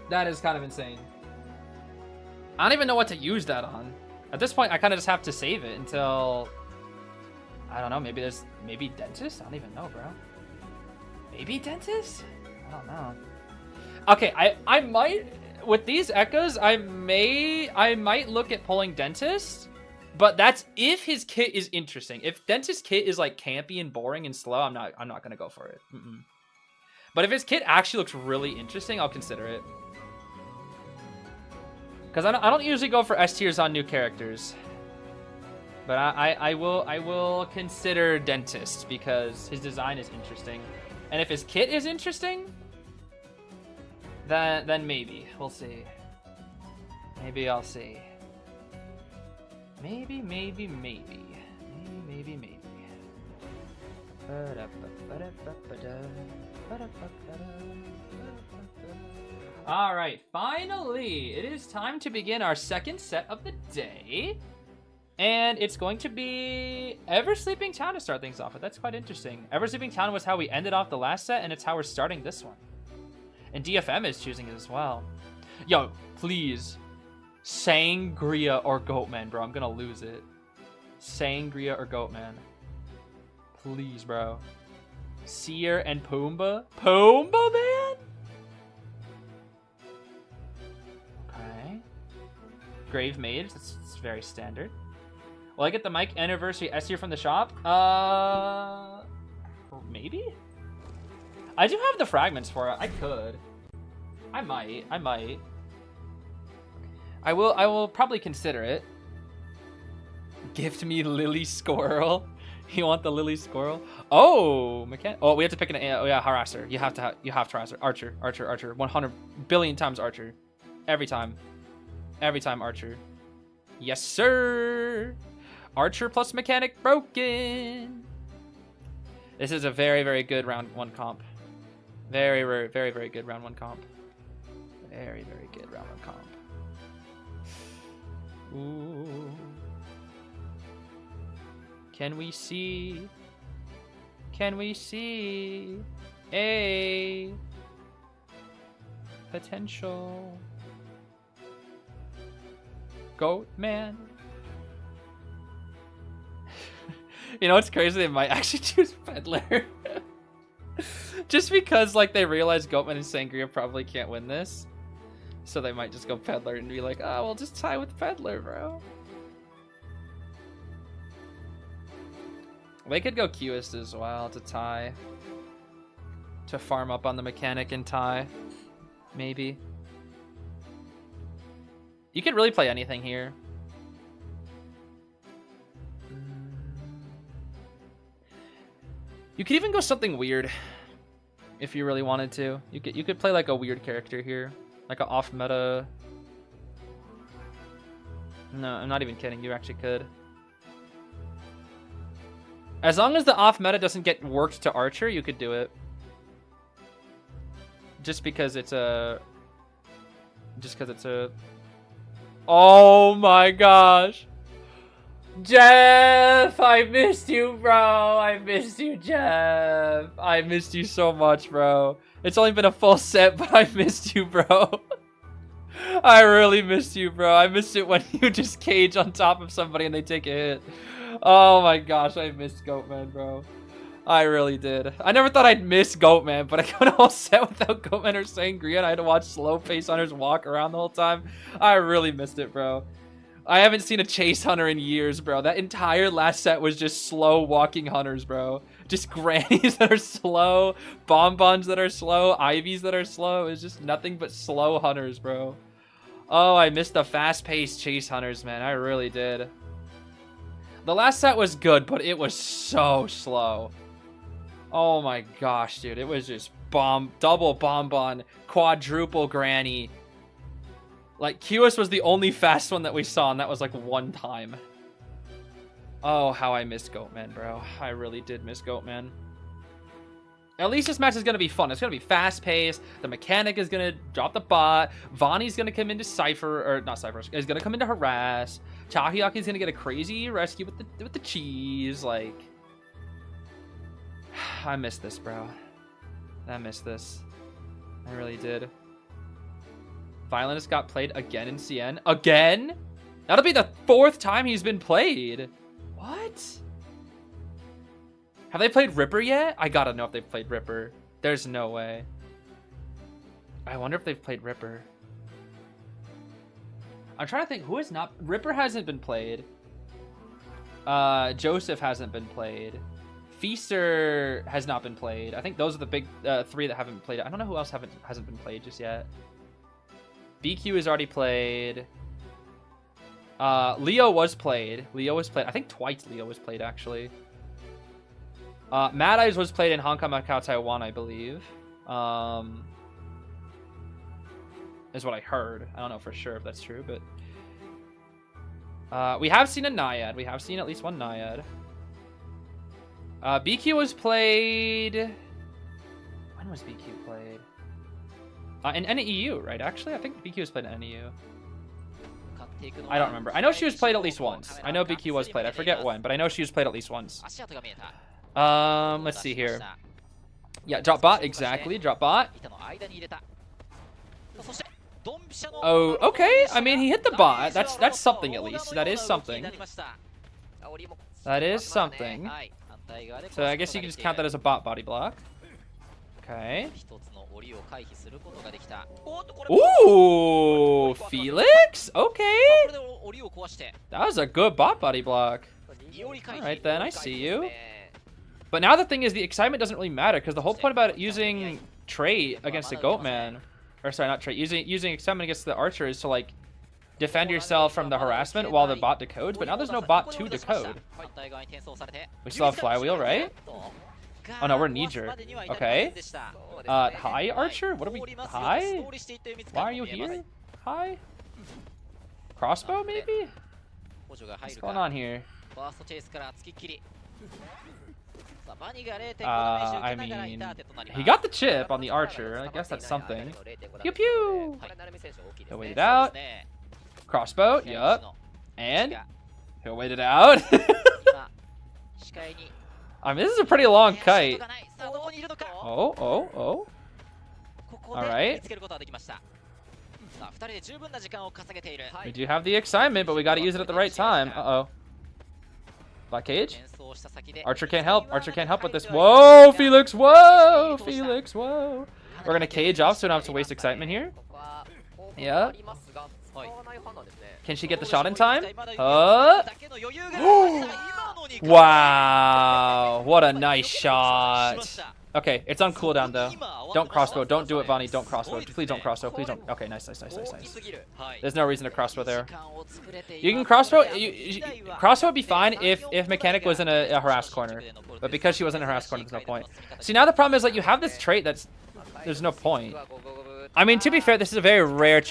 S1: That is kind of insane. I don't even know what to use that on. At this point, I kind of just have to save it until... I don't know, maybe Dentist? I don't even know, bro. Maybe Dentist? I don't know. Okay, I might... With these echoes, I might look at pulling Dentist. But that's if his kit is interesting. If Dentist kit is like campy and boring and slow, I'm not gonna go for it. But if his kit actually looks really interesting, I'll consider it. Because I don't usually go for S tiers on new characters. But I will consider Dentist because his design is interesting. And if his kit is interesting, then maybe. We'll see. Maybe I'll see. Maybe. All right, finally, it is time to begin our second set of the day. And it's going to be Ever Sleeping Town to start things off with. That's quite interesting. Ever Sleeping Town was how we ended off the last set, and it's how we're starting this one. And DFM is choosing it as well. Yo, please. Sangria or Goatman, bro. I'm gonna lose it. Sangria or Goatman. Please, bro. Seer and Pumbaa? Pumbaa, man? Okay. Grave Mage. That's very standard. Will I get the Mike Anniversary S-Tier from the shop? Maybe? I do have the fragments for it. I could. I might. I will probably consider it. Gift me Lily Squirrel. You want the Lily Squirrel? Oh, oh, we have to pick an. Oh yeah, Harasser. You have to Harasser. Archer. 100 billion times Archer. Every time Archer. Yes, sir. Archer plus Mechanic broken. This is a very, very good round 1 comp. Very, very, very, very good round 1 comp. Very, very good round 1 comp. Ooh. Can we see a potential Goat Man? You know what's crazy? They might actually choose Peddler. Just because like they realize Goatman and Sangria probably can't win this. So they might just go Peddler and be like, oh, we'll just tie with Peddler, bro. They could go Qist as well to tie. To farm up on the Mechanic and tie. Maybe. You could really play anything here. You could even go something weird. If you really wanted to. You could play like a weird character here. Like an off-meta... No, I'm not even kidding. You actually could. As long as the off-meta doesn't get worked to Archer, you could do it. Just because it's a just because it's a... Oh my gosh. Jeff, I missed you, bro. I missed you, Jeff. I missed you so much, bro. It's only been a full set, but I missed you, bro. I really missed you, bro. I missed it when you just cage on top of somebody and they take a hit. Oh my gosh, I missed Goatman, bro. I really did. I never thought I'd miss Goatman, but I got a whole set without Goatman or Sangria, and I had to watch slow face hunters walk around the whole time. I really missed it, bro. I haven't seen a chase hunter in years, bro. That entire last set was just slow walking hunters, bro. Just grannies that are slow, bonbons that are slow, ivies that are slow. It's just nothing but slow hunters, bro. Oh, I missed the fast-paced chase hunters, man. I really did. The last set was good, but it was so slow. Oh my gosh, dude. It was just double bonbon, quadruple granny. Like, QS was the only fast one that we saw, and that was like one time. Oh, how I missed Goatman, bro. I really did miss Goatman. At least this match is going to be fun. It's going to be fast-paced. The mechanic is going to drop the bot. Vonnie's going to come into Cypher, or not Cypher, is going to come into Harass. Chahiyaki's going to get a crazy rescue with the cheese. Like, I missed this, bro. I missed this. I really did. Violinist got played again in CN. Again? That'll be the 4th time he's been played. What? Have they played Ripper yet? I gotta know if they've played Ripper. There's no way. I wonder if they've played Ripper. I'm trying to think who has not... Ripper hasn't been played. Joseph hasn't been played. Feaster has not been played. I think those are the big 3 that haven't been played. I don't know who else hasn't been played just yet. BQ is already played. Leo was played. I think twice Leo was played, actually. Mad Eyes was played in Hong Kong, Macau, Taiwan, I believe. Is what I heard. I don't know for sure if that's true, but... we have seen a Naiad. We have seen at least one Naiad. BQ was played... When was BQ played? In NEU, right? Actually, I think BQ was played in NEU. I don't remember. I know she was played at least once. I know BQ was played. I forget when, but I know she was played at least once. Let's see here. Yeah, drop bot, exactly. Drop bot. Oh, okay. I mean, he hit the bot. That's something at least. That is something. That is something. So I guess you can just count that as a bot body block. Okay. Ooh, Felix? Okay. That was a good bot body block. Alright then, I see you. But now the thing is, the excitement doesn't really matter, because the whole point about using trait against a Goatman, or sorry, not trait, using excitement against the archer is to, like, defend yourself from the harassment while the bot decodes, but now there's no bot to decode. We still have flywheel, right? Oh no, we're knee-jerk. Okay. Hi, Archer? What are we... Hi? Why are you here? Hi? Crossbow, maybe? What's going on here? I mean... He got the chip on the Archer. I guess that's something. Pew pew! He'll wait it out. Crossbow, yup. And... He'll wait it out. I mean, this is a pretty long kite. Oh. Alright. We do have the excitement, but we gotta use it at the right time. Uh-oh. Black cage? Archer can't help. Archer can't help with this. Whoa, Felix! Whoa! Felix, whoa! We're gonna cage off so we don't have to waste excitement here. Yeah. Can she get the shot in time? Wow, what a nice shot. Okay, it's on cooldown though. Don't crossbow. Don't do it, Vonnie. Don't crossbow. Please don't crossbow. Please don't. Okay, nice. There's no reason to crossbow there. You can crossbow. Crossbow would be fine if Mechanic was in a harass corner. But because she wasn't in a harass corner, there's no point. See, now the problem is, like, you have this trait that's... There's no point. I mean, to be fair, this is a very rare...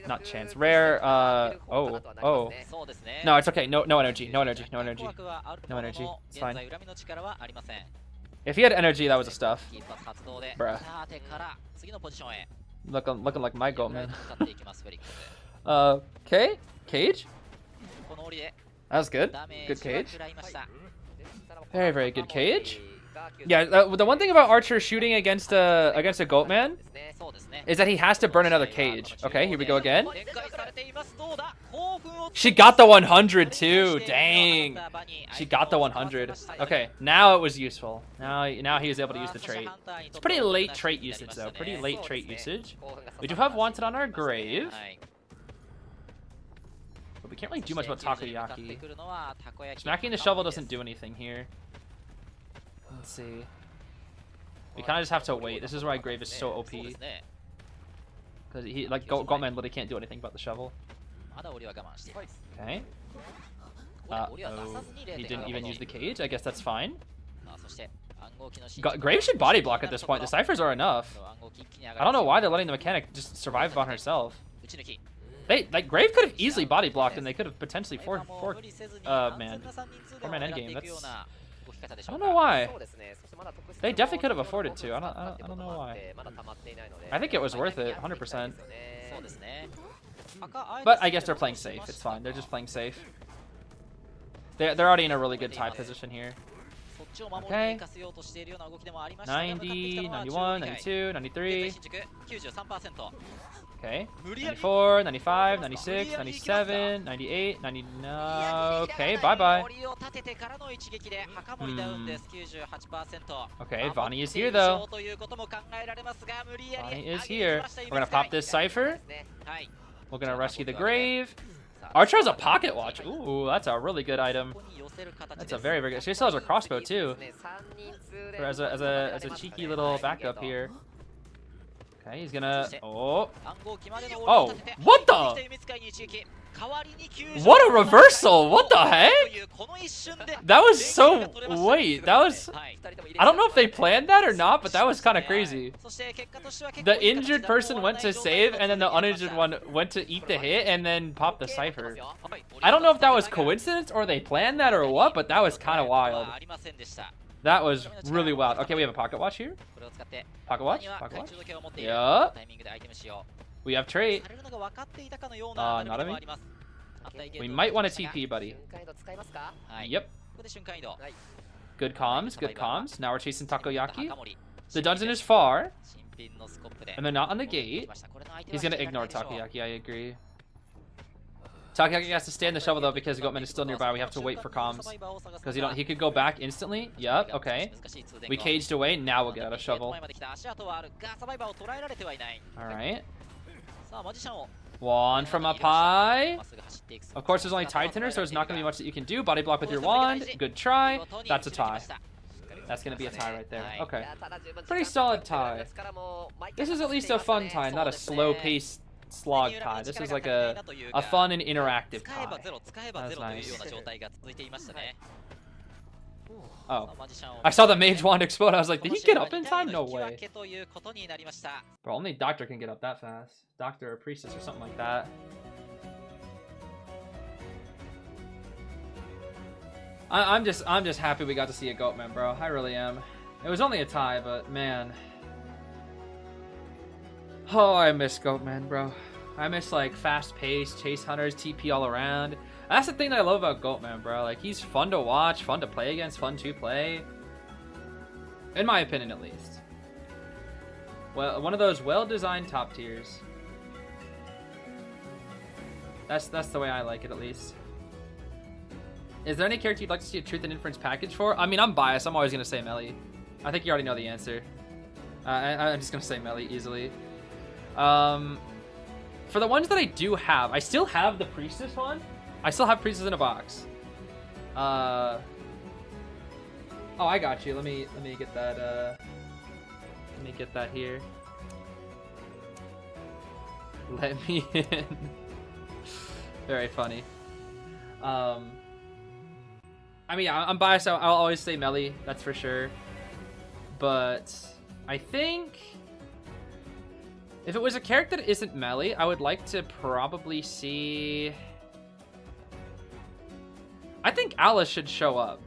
S1: Not chance. Rare, oh. No, it's okay. No energy. No energy. It's fine. If he had energy, that was a stuff. Bruh. Looking like my Goatman. Okay. Cage. That was good. Good cage. Very, very good cage. Yeah, the one thing about Archer shooting against a Goatman is that he has to burn another cage. Okay, here we go again. She got the 100 too. Dang. She got the 100. Okay, now it was useful. Now he was able to use the trait. It's pretty late trait usage though. Pretty late trait usage. We do have Wanted on our grave. But we can't really do much about Takoyaki. Smacking the shovel doesn't do anything here. Let's see. We kind of just have to wait. This is why Grave is so OP. Because he, like, Goatman literally can't do anything about the shovel. Okay. He didn't even use the cage. I guess that's fine. Grave should body block at this point. The ciphers are enough. I don't know why they're letting the mechanic just survive on herself. Grave could have easily body blocked, and they could have potentially four-man endgame. That's, I don't know why. They definitely could have afforded to. I don't know why. I think it was worth it, 100%. But I guess they're playing safe. It's fine. They're just playing safe. They're already in a really good tie position here. Okay. 90, 91, 92, 93. Okay. 94, 95, 96, 97, 98, 99. Okay, bye-bye. Okay, Vani is here, though. Vani is here. We're going to pop this Cypher. We're going to rescue the Grave. Archer has a pocket watch. Ooh, that's a really good item. That's a very, very good. She still has her crossbow, too. Or as a cheeky little backup here. Okay, he's gonna... Oh, what the? What a reversal! What the heck? That was so... Wait, that was... I don't know if they planned that or not, but that was kind of crazy. The injured person went to save, and then the uninjured one went to eat the hit, and then pop the Cypher. I don't know if that was coincidence, or they planned that, or what, but that was kind of wild. That was really wild. Okay, we have a pocket watch here. Pocket watch? Pocket watch? Yup. We have trait. Not a me. We might want a TP, buddy. Yep. Good comms, good comms. Now we're chasing Takoyaki. The dungeon is far. And they're not on the gate. He's gonna ignore Takoyaki, I agree. Takoyaki has to stay in the shovel though because Goatman is still nearby. We have to wait for comms. Because he could go back instantly. Yup, okay. We caged away, now we'll get out a shovel. Alright. Wand from up high. Of course there's only Tide Tender, so there's not gonna be much that you can do. Body block with your wand. Good try. That's a tie. That's gonna be a tie right there. Okay. Pretty solid tie. This is at least a fun tie, not a slow paced slog tie. This is like a fun and interactive tie. That's nice. Oh. I saw the mage wand explode. I was like, did he get up in time? No way. Bro, only Doctor can get up that fast. Doctor or Priestess or something like that. I'm just happy we got to see a Goatman, bro. I really am. It was only a tie, but man. Oh, I miss Goatman, bro. I miss like fast-paced chase hunters, TP all around. That's the thing that I love about Goatman, bro. Like, he's fun to watch, fun to play against, fun to play. In my opinion, at least. Well, one of those well-designed top tiers. That's the way I like it, at least. Is there any character you'd like to see a Truth and Inference package for? I mean, I'm biased. I'm always going to say Melly. I think you already know the answer. I'm just going to say Melly easily. For the ones that I do have, I still have the Priestess one. I still have Priestess in a box. Oh, I got you. Let me get that. Let me get that here. Let me in. Very funny. I mean, I'm biased. I'll always say Melly. That's for sure. But I think if it was a character that isn't Melly, I would like to probably see. I think Alice should show up.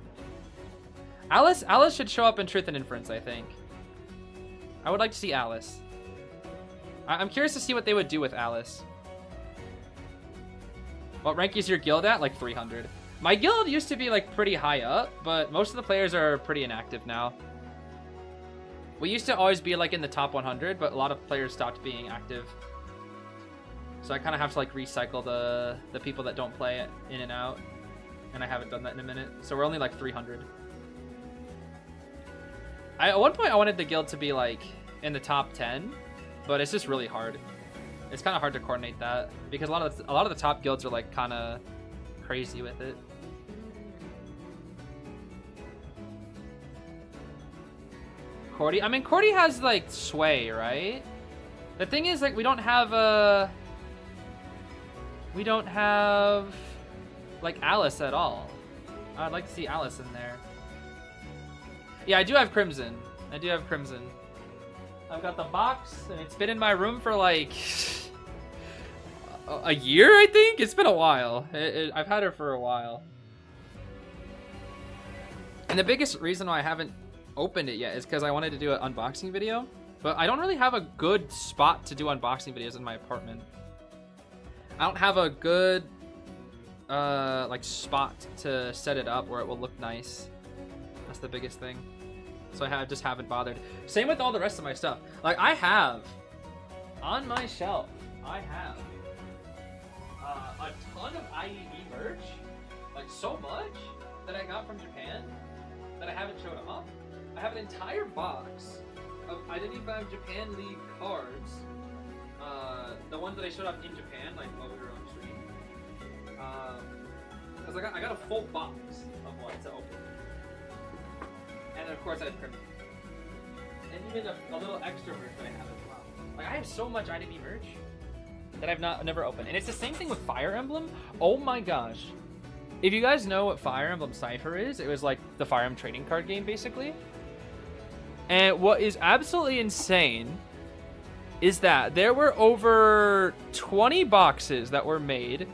S1: Alice should show up in Truth and Inference, I think. I would like to see Alice. I'm curious to see what they would do with Alice. What rank is your guild at? Like 300. My guild used to be like pretty high up, but most of the players are pretty inactive now. We used to always be like in the top 100, but a lot of players stopped being active. So I kind of have to like recycle the people that don't play it in and out. And I haven't done that in a minute. So we're only like 300. At one point I wanted the guild to be like in the top 10, but it's just really hard. It's kind of hard to coordinate that because a lot of the top guilds are like kind of crazy with it. Cordy, I mean Cordy has like sway, right? The thing is like we don't have like Alice at all. I'd like to see Alice in there. Yeah, I do have Crimson. I do have Crimson. I've got the box, and it's been in my room for like a year, I think? It's been a while. I've had her for a while. And the biggest reason why I haven't opened it yet is because I wanted to do an unboxing video, but I don't really have a good spot to do unboxing videos in my apartment. I don't have a good like spot to set it up where it will look nice. That's the biggest thing. So I just haven't bothered. Same with all the rest of my stuff. Like I have on my shelf, I have a ton of IEV merch, like so much that I got from Japan that I haven't showed off. I have an entire box of identified Japan League cards. The ones that I showed off in Japan, like while we were on stream. Because I got a full box of one to open. And then of course I had Crimson. And even a little extra merch that I have as well. Like I have so much IDB merch that I've never opened. And it's the same thing with Fire Emblem. Oh my gosh. If you guys know what Fire Emblem Cypher is, it was like the Fire Emblem trading card game basically. And what is absolutely insane is that there were over 20 boxes that were made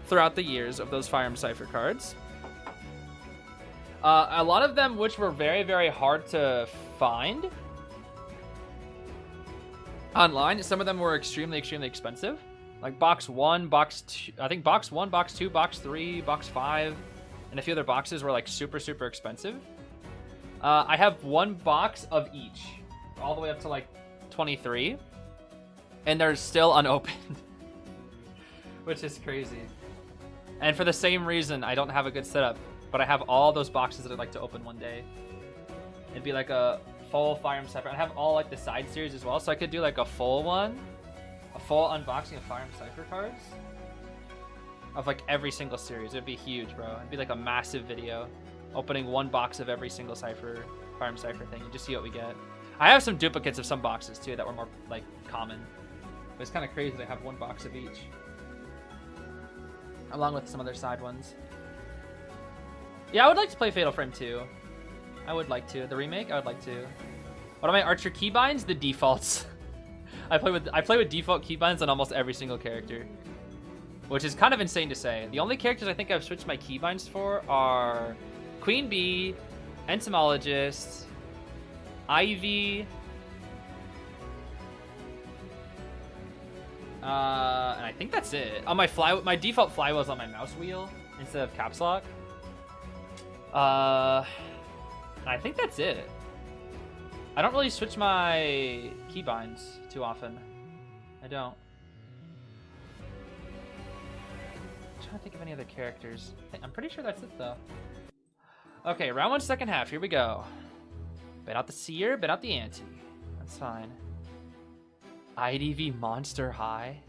S1: throughout the years of those Fire Emblem Cypher cards. A lot of them which were very, very hard to find online. Some of them were extremely, extremely expensive. Like box 1, box 2, I think box 1, box 2, box 3, box 5, and a few other boxes were like super, super expensive. I have one box of each, all the way up to like 23, and they're still unopened, which is crazy. And for the same reason, I don't have a good setup, but I have all those boxes that I'd like to open one day. It'd be like a full Fire Emblem Cypher. I have all like the side series as well, so I could do like a full one, a full unboxing of Fire Emblem Cypher cards of like every single series. It'd be huge, bro. It'd be like a massive video, opening one box of every single Cypher, Fire Emblem Cypher thing, and just see what we get. I have some duplicates of some boxes too that were more like common, but it's kind of crazy that I have one box of each, along with some other side ones. Yeah, I would like to play Fatal Frame 2. I would like to. The remake, I would like to. What are my Archer keybinds? The defaults. I play with default keybinds on almost every single character, which is kind of insane to say. The only characters I think I've switched my keybinds for are Queen Bee, Entomologist, Ivy, and I think that's it. On my default flywheel's on my mouse wheel instead of caps lock. I think that's it. I don't really switch my keybinds too often. I don't. I'm trying to think of any other characters. I'm pretty sure that's it though. Okay, round 1, second half. Here we go. Bet out the seer, bet out the ante. That's fine. IDV Monster High.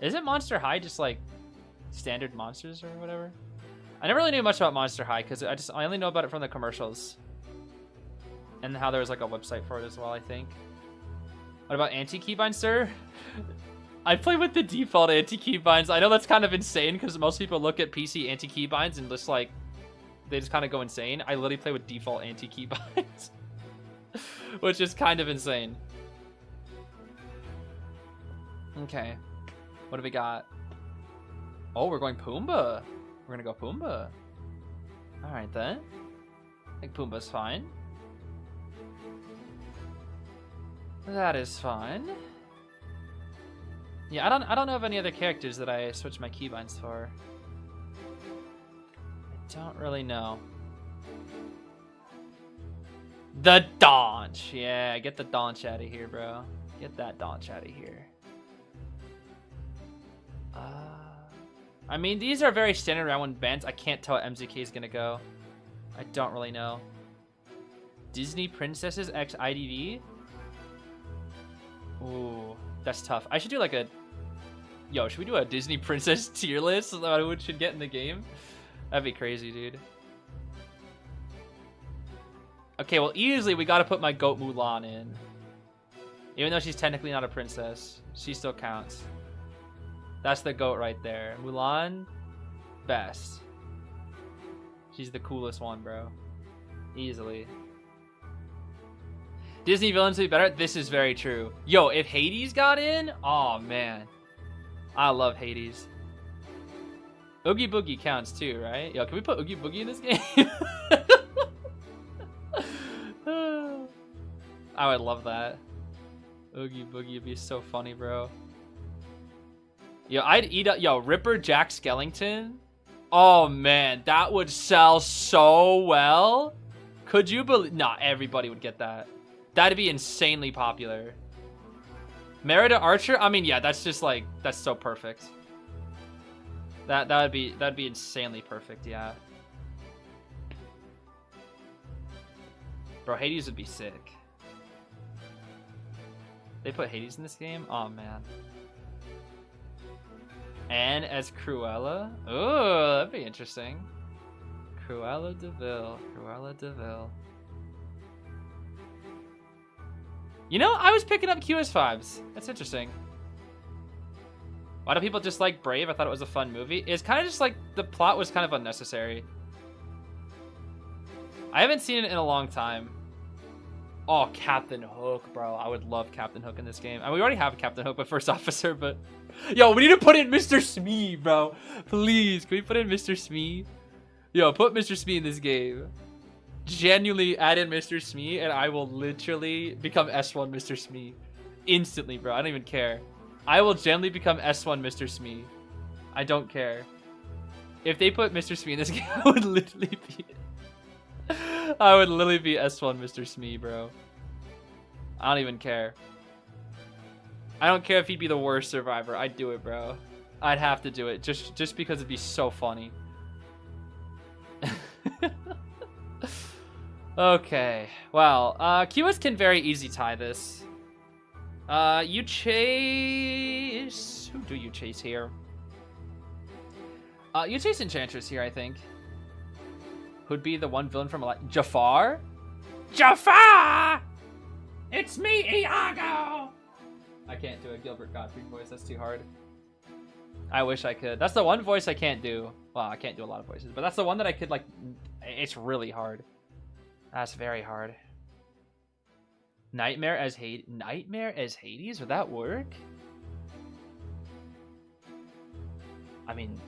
S1: Isn't Monster High just like standard monsters or whatever? I never really knew much about Monster High because I only know about it from the commercials. And how there was like a website for it as well, I think. What about anti-keybinds, sir? I play with the default anti-keybinds. I know that's kind of insane because most people look at PC anti-keybinds and just like, they just kind of go insane. I literally play with default anti-keybinds, which is kind of insane. Okay, what do we got? Oh, we're going Pumbaa. We're gonna go Pumbaa. All right then. I think Pumbaa's fine. That is fine. Yeah, I don't know of any other characters that I switch my keybinds for. I don't really know. The Daunch. Yeah, get the Daunch out of here, bro. Get that Daunch out of here. I mean, these are very standard round 1 bands. I can't tell what MZK is gonna go. I don't really know. Disney Princesses X IDV? Ooh, that's tough. I should do like a... Yo, should we do a Disney Princess tier list so that I should get in the game? That'd be crazy, dude. Okay, well, easily we gotta put my goat Mulan in. Even though she's technically not a princess, she still counts. That's the goat right there. Mulan, best. She's the coolest one, bro. Easily. Disney villains would be better? This is very true. Yo, if Hades got in, oh man. I love Hades. Oogie Boogie counts too, right? Yo, can we put Oogie Boogie in this game? I would love that. Oogie Boogie would be so funny, bro. Yo, I'd eat up. Yo, Ripper Jack Skellington. Oh man, that would sell so well. Could you believe? Nah, everybody would get that. That'd be insanely popular. Merida Archer. I mean, yeah, that's just like that's so perfect. That'd be insanely perfect. Yeah. Bro, Hades would be sick. They put Hades in this game? Oh man. And as Cruella? Oh, that'd be interesting. Cruella de Vil. Cruella de Vil. You know, I was picking up QS vibes. That's interesting. Why do people just like Brave? I thought it was a fun movie. It's kind of just like the plot was kind of unnecessary. I haven't seen it in a long time. Oh, Captain Hook, bro. I would love Captain Hook in this game. I mean, we already have Captain Hook, but First Officer, but... Yo, we need to put in Mr. Smee, bro. Please, can we put in Mr. Smee? Yo, put Mr. Smee in this game. Genuinely add in Mr. Smee, and I will literally become S1 Mr. Smee. Instantly, bro. I don't even care. I will genuinely become S1 Mr. Smee. I don't care. If they put Mr. Smee in this game, I would literally be... I would literally be S1 Mr. Smee, bro. I don't even care. I don't care if he'd be the worst survivor. I'd do it, bro. I'd have to do it just because it'd be so funny. Okay. Well, QS can very easy tie this. You chase... Who do you chase here? You chase Enchantress here, I think. Who'd be the one villain from Jafar? Jafar! It's me, Iago! I can't do a Gilbert Gottfried voice. That's too hard. I wish I could. That's the one voice I can't do. Well, I can't do a lot of voices, but that's the one that I could, like... It's really hard. That's very hard. Nightmare as Hades? Nightmare as Hades? Would that work? I mean,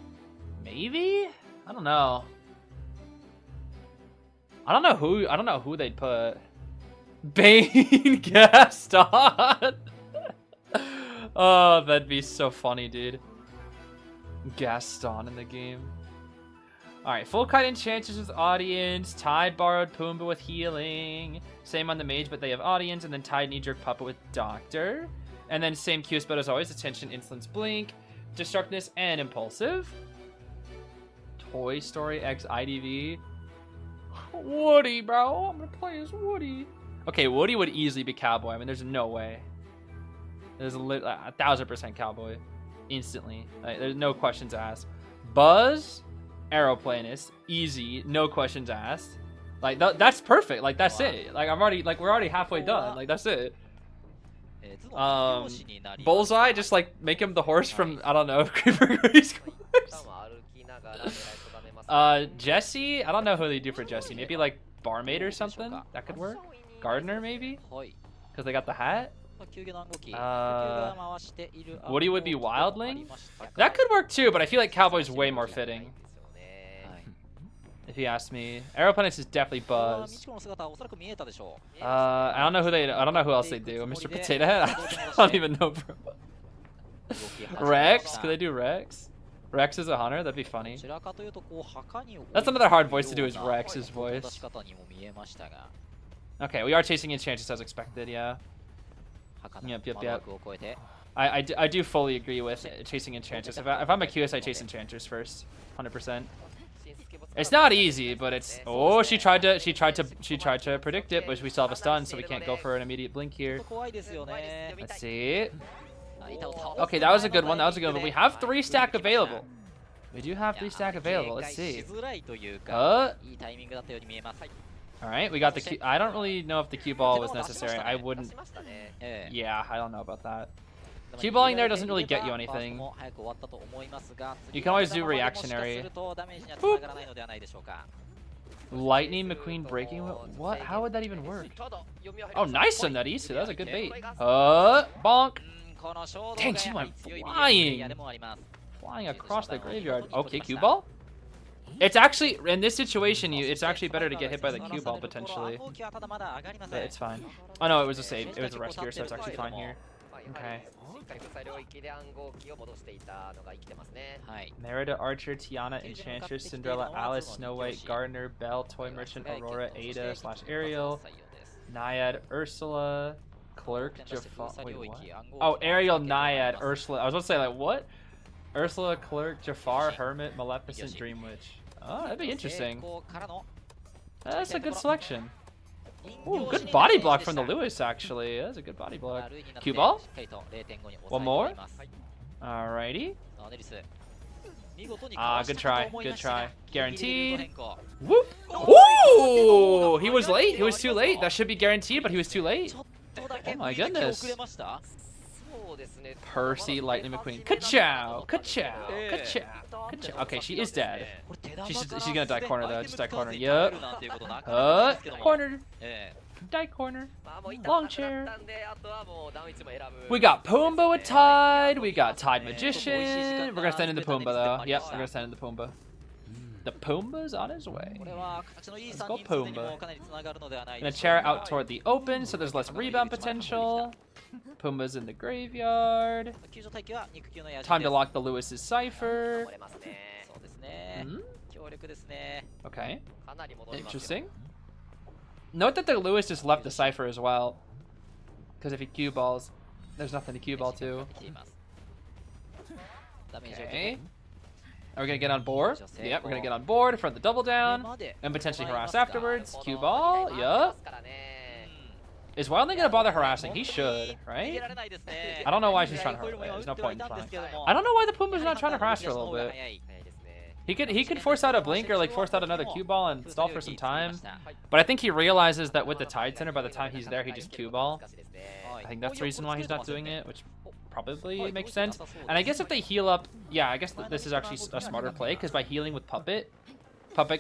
S1: maybe? I don't know. I don't know who they'd put. Bane Gaston. Oh, that'd be so funny, dude. Gaston in the game. Alright, full kite Enchantress with audience. Tide borrowed Pumbaa with healing. Same on the mage, but they have audience. And then Tide knee-jerk puppet with doctor. And then same Q spell as always. Attention, insolence, blink, destructiveness, and impulsive. Toy Story X IDV. Woody, bro. I'm gonna play as Woody. Okay, Woody would easily be cowboy. I mean, there's no way. There's 1,000% cowboy. Instantly. Like, there's no questions asked. Buzz, aeroplanist, easy, no questions asked. Like that's perfect. Like that's it. Like we're already halfway done. Like that's it. Bullseye, just like make him the horse from I don't know, Creeper Grace Course. Jesse, I don't know who they do for Jesse. Maybe like barmaid or something. That could work. Gardener maybe, because they got the hat. Woody would be Wildling. That could work too, but I feel like Cowboy's way more fitting. If you ask me, Aeroplanist is definitely Buzz. I don't know who else they do. Mr. Potato Head. I don't even know, bro. Rex? Could they do Rex? Rex is a hunter? That'd be funny. That's another hard voice to do, is Rex's voice. Okay, we are chasing Enchantress as expected, yeah. Yep. I do fully agree with chasing Enchantress. If I'm a QS, I chase Enchantress first. 100%. It's not easy, but it's... Oh, she tried to predict it, but we still have a stun, so we can't go for an immediate blink here. Let's see. Okay, that was a good one. But we have 3 stack available. We do have 3 stack available. Let's see. Alright, we got the Q. I don't really know if the Q ball was necessary. I wouldn't... Yeah, I don't know about that. Q balling there doesn't really get you anything. You can always do reactionary. Boop. Lightning McQueen breaking? What? How would that even work? Oh, nice on that Isu. That was a good bait. Bonk. Dang, she went flying. Flying across the graveyard. Okay, Q ball? It's actually, in this situation, it's actually better to get hit by the Q ball potentially. But it's fine. Oh no, it was a save. It was a rescue, so it's actually fine here. Okay. Merida, Archer, Tiana, Enchantress, Cinderella, Alice, Snow White, Gardner, Belle, Toy Merchant, Aurora, Ada / Ariel, Naiad, Ursula, Clerk, Jafar. Wait, what? Oh, Ariel, Naiad, Ursula. I was about to say, like, what? Ursula, Clerk, Jafar, Hermit, Maleficent, Dream Witch. Oh, that'd be interesting. That's a good selection. Ooh, good body block from the Lewis, actually. That's a good body block. Cue ball? One more? Alrighty. Ah, good try. Good try. Guaranteed. Whoop. Ooh! He was late. He was too late. That should be guaranteed, but he was too late. Oh my goodness. Percy, Lightning McQueen. Ka-chow! Ka-chow! Ka-chow! Ka-chow! Okay, she is dead. She's gonna die corner though. Just die corner. Yup. Corner. Die corner. Long chair. We got Pumbaa with Tide. We got Tide Magician. We're gonna send in the Pumbaa though. Yep, we're gonna send in the Pumbaa. The Pumbaa's on his way. Let's go Pumbaa. Gonna chair out toward the open, so there's less rebound potential. Pumbaa's in the graveyard. Time to lock the Lewis's Cypher. Okay. Interesting. Note that the Lewis just left the Cypher as well. Because if he cue balls, there's nothing to cue ball to. Okay. Are we gonna get on board? Yep, we're gonna get on board in front of the double down. And potentially harass afterwards. Cue ball, yup. Is Wildling gonna bother harassing? He should, right? I don't know why she's trying to harass. There's no point in trying. I don't know why the Pumbaa's not trying to harass her a little bit. He could force out a blink or like force out another cue ball and stall for some time. But I think he realizes that with the Tide Center, by the time he's there, he just cue ball. I think that's the reason why he's not doing it, which probably makes sense. And I guess if they heal up, yeah, I guess this is actually a smarter play because by healing with Puppet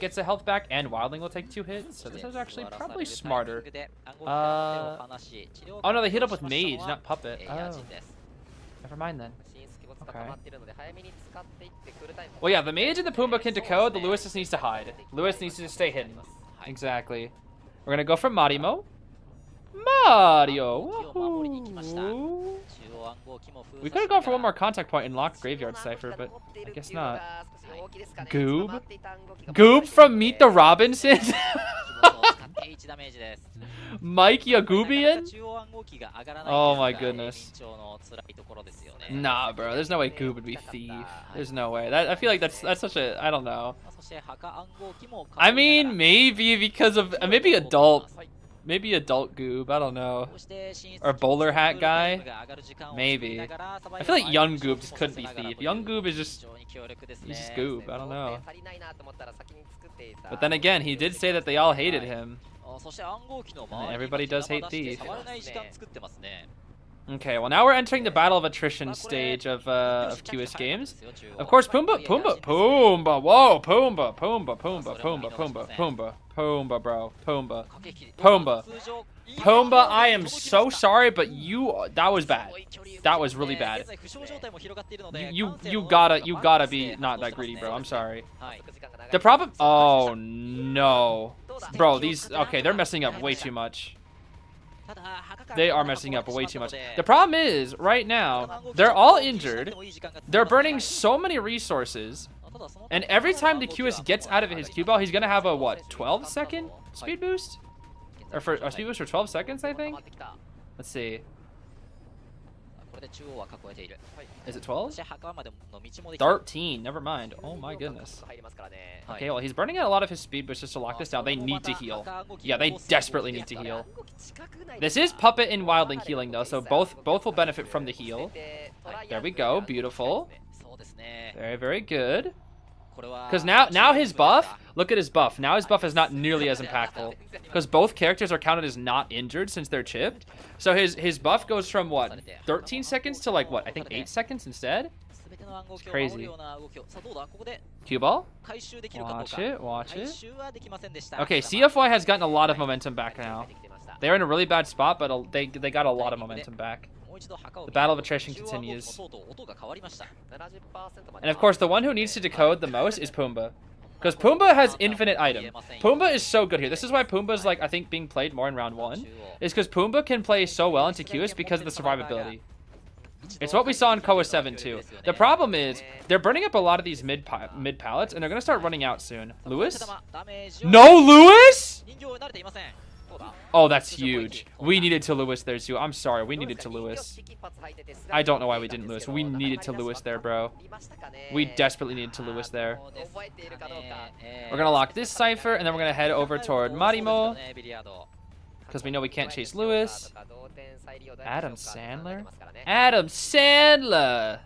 S1: gets a health back and Wildling will take 2 hits. So this is actually probably smarter. Oh no, they hit up with Mage, not Puppet. Oh, never mind then. Okay. Well, yeah, the Mage and the Pumbaa can decode. The Lewis just needs to hide. Lewis needs to stay hidden. Exactly. We're gonna go for Marimo. Mario. Woohoo. We could have gone for one more contact point and locked Graveyard Cypher, but I guess not. Goob? Goob from Meet the Robinsons? Mike Yagubian? Oh my goodness. Nah, bro. There's no way Goob would be Thief. There's no way. I feel like that's such a... I don't know. I mean, maybe because of... maybe adult. Maybe adult Goob, I don't know. Or bowler hat guy? Maybe. I feel like young Goob just couldn't be Thief. Young Goob is just... he's just Goob, I don't know. But then again, he did say that they all hated him. And everybody does hate Thief. Okay, well now we're entering the Battle of Attrition stage of QS games. Whoa, Pumbaa, bro, Pumbaa, I am so sorry, but that was bad. That was really bad. You gotta be not that greedy, bro. I'm sorry. The problem, oh no. Bro, okay, they're messing up way too much. They are messing up way too much. The problem is, right now, they're all injured. They're burning so many resources. And every time the QS gets out of his Q ball, he's going to have a, what, 12-second speed boost? Or for a speed boost for 12 seconds, I think? Let's see. Is it 12? 13. Never mind. Oh my goodness. Okay, well, he's burning out a lot of his speed boost just to lock this down. They need to heal. Yeah, they desperately need to heal. This is Puppet and Wildling healing, though, so both will benefit from the heal. There we go. Beautiful. Very, very good. Because now his buff, look at his buff. Now his buff is not nearly as impactful. Because both characters are counted as not injured since they're chipped. So his buff goes from, what, 13 seconds to, like, what, I think 8 seconds instead? It's crazy. Cue ball? Watch it, watch it. Okay, CFY has gotten a lot of momentum back now. They're in a really bad spot, but they got a lot of momentum back. The battle of attrition continues. And of course, the one who needs to decode the most is Pumbaa. Because Pumbaa has infinite item. Pumbaa is so good here. This is why Pumbaa's, like, I think being played more in round 1. Is because Pumbaa can play so well into QS because of the survivability. It's what we saw in COA 7 too. The problem is, they're burning up a lot of these mid pallets, and they're going to start running out soon. Lewis? No Lewis? Oh, that's huge. We needed to Lewis there too. I'm sorry, we needed to Lewis. I don't know why we didn't Lewis. We needed to Lewis there, bro. We desperately needed to Lewis there. We're gonna lock this cipher, and then we're gonna head over toward Marimo. Because we know we can't chase Lewis. Adam Sandler? Adam Sandler!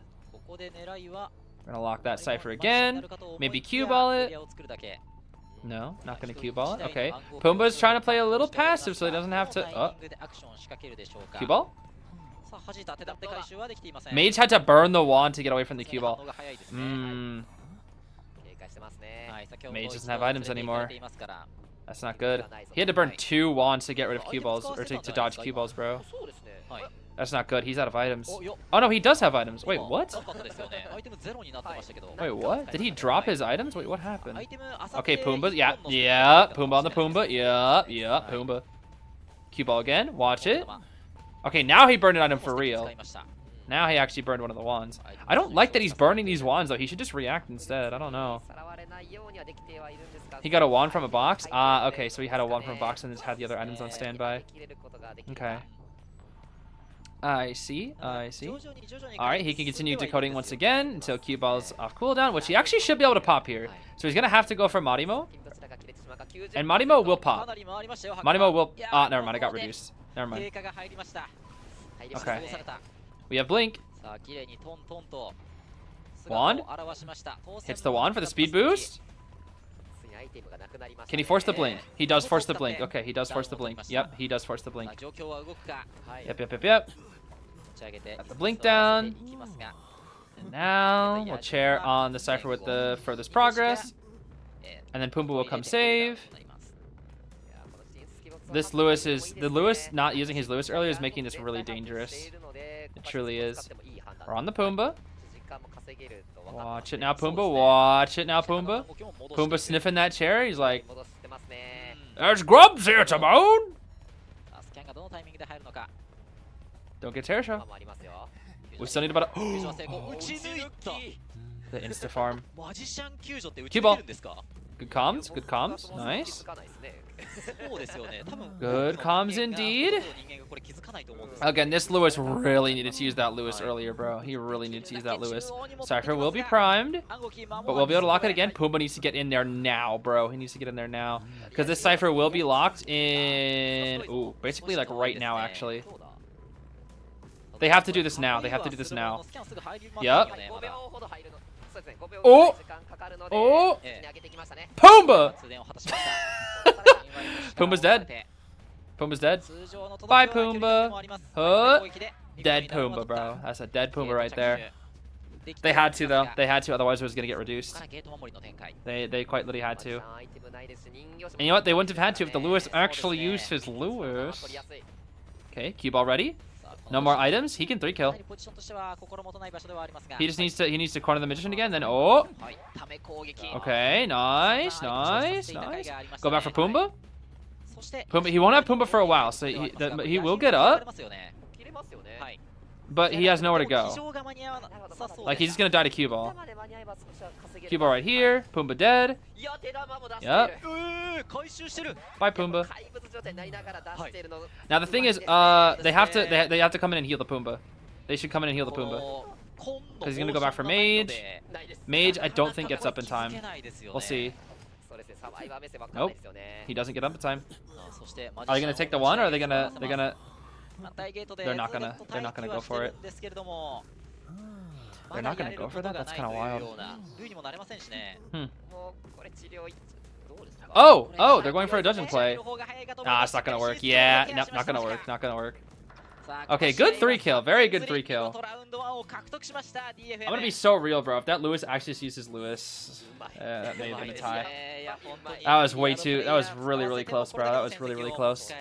S1: We're gonna lock that cipher again. Maybe cue ball it. No, not gonna cue ball it. Okay. Pumbaa's trying to play a little passive so he doesn't have to. Cue ball? Mage had to burn the wand to get away from the cue ball. Mage doesn't have items anymore. That's not good. He had to burn 2 wands to get rid of cue balls, or to dodge cue balls, bro. That's not good. He's out of items. Oh no, he does have items. Wait, what? Wait, what? Did he drop his items? Wait, what happened? Okay, Pumbaa. Yeah. Pumbaa on the Pumbaa. Yeah. Pumbaa. Cue ball again. Watch it. Okay, now he burned an item for real. Now he actually burned one of the wands. I don't like that he's burning these wands, though. He should just react instead. I don't know. He got a wand from a box? Okay, so he had a wand from a box and just had the other items on standby. Okay. I see. Alright, he can continue decoding once again until cue ball's off cooldown, which he actually should be able to pop here. So he's going to have to go for Marimo. And Marimo will pop. Marimo will... never mind, I got reduced. Never mind. Okay. We have Blink. Wand. Hits the wand for the speed boost. Can he force the blink? He does force the blink. Okay, he does force the blink. Yep, he does force the blink. Yep. Got the blink down. And now we'll chair on the cipher with the furthest progress. And then Pumbaa will come save. This Lewis is... The Lewis not using his Lewis earlier is making this really dangerous. It truly is. We're on the Pumbaa. Watch it now, Pumbaa. Watch it now, Pumbaa. Pumbaa sniffing that chair. He's like, there's grubs here, Timon. Don't get terror shot. We still need about the insta farm. Cue ball. Good comms. Good comms. Nice. Good comms indeed. Again, this Lewis really needed to use that Lewis earlier, bro. He really needed to use that Lewis. Cypher will be primed, but we'll be able to lock it again. Pumbaa needs to get in there now, bro. He needs to get in there now. Because this Cypher will be locked in... Ooh, basically like right now, actually. They have to do this now. They have to do this now. Yup. Oh! Oh! Pumbaa! Pumbaa's dead. Pumbaa's dead. Bye, Pumbaa. Dead Pumbaa, bro. That's a dead Pumbaa right there. They had to, though. They had to, otherwise it was going to get reduced. They quite literally had to. And you know what? They wouldn't have had to if the Lewis actually used his Lewis. Okay, cue ball ready. No more items. He can 3-kill. He just needs to corner the magician again. Then okay, nice. Go back for Pumbaa. Pumbaa, he won't have Pumbaa for a while, so he will get up, but he has nowhere to go. Like, he's just gonna die to cue ball. Cue ball right here. Pumbaa dead. Yep. Bye, Pumbaa. Now the thing is, they have to come in and heal the Pumbaa. They should come in and heal the Pumbaa. Because he's gonna go back for Mage. Mage, I don't think gets up in time. We'll see. Nope. He doesn't get up in time. Are they gonna take the one, or are they gonna? They're not gonna go for it. They're not gonna go for that? That's kind of wild. Oh, they're going for a dungeon play. Nah, it's not gonna work. Yeah, no, not gonna work. Not gonna work. Okay, good 3-kill. Very good 3-kill. I'm gonna be so real, bro. If that Lewis actually uses Lewis, that may have been a tie. That was way too. That was really, really close, bro. That was really, really close.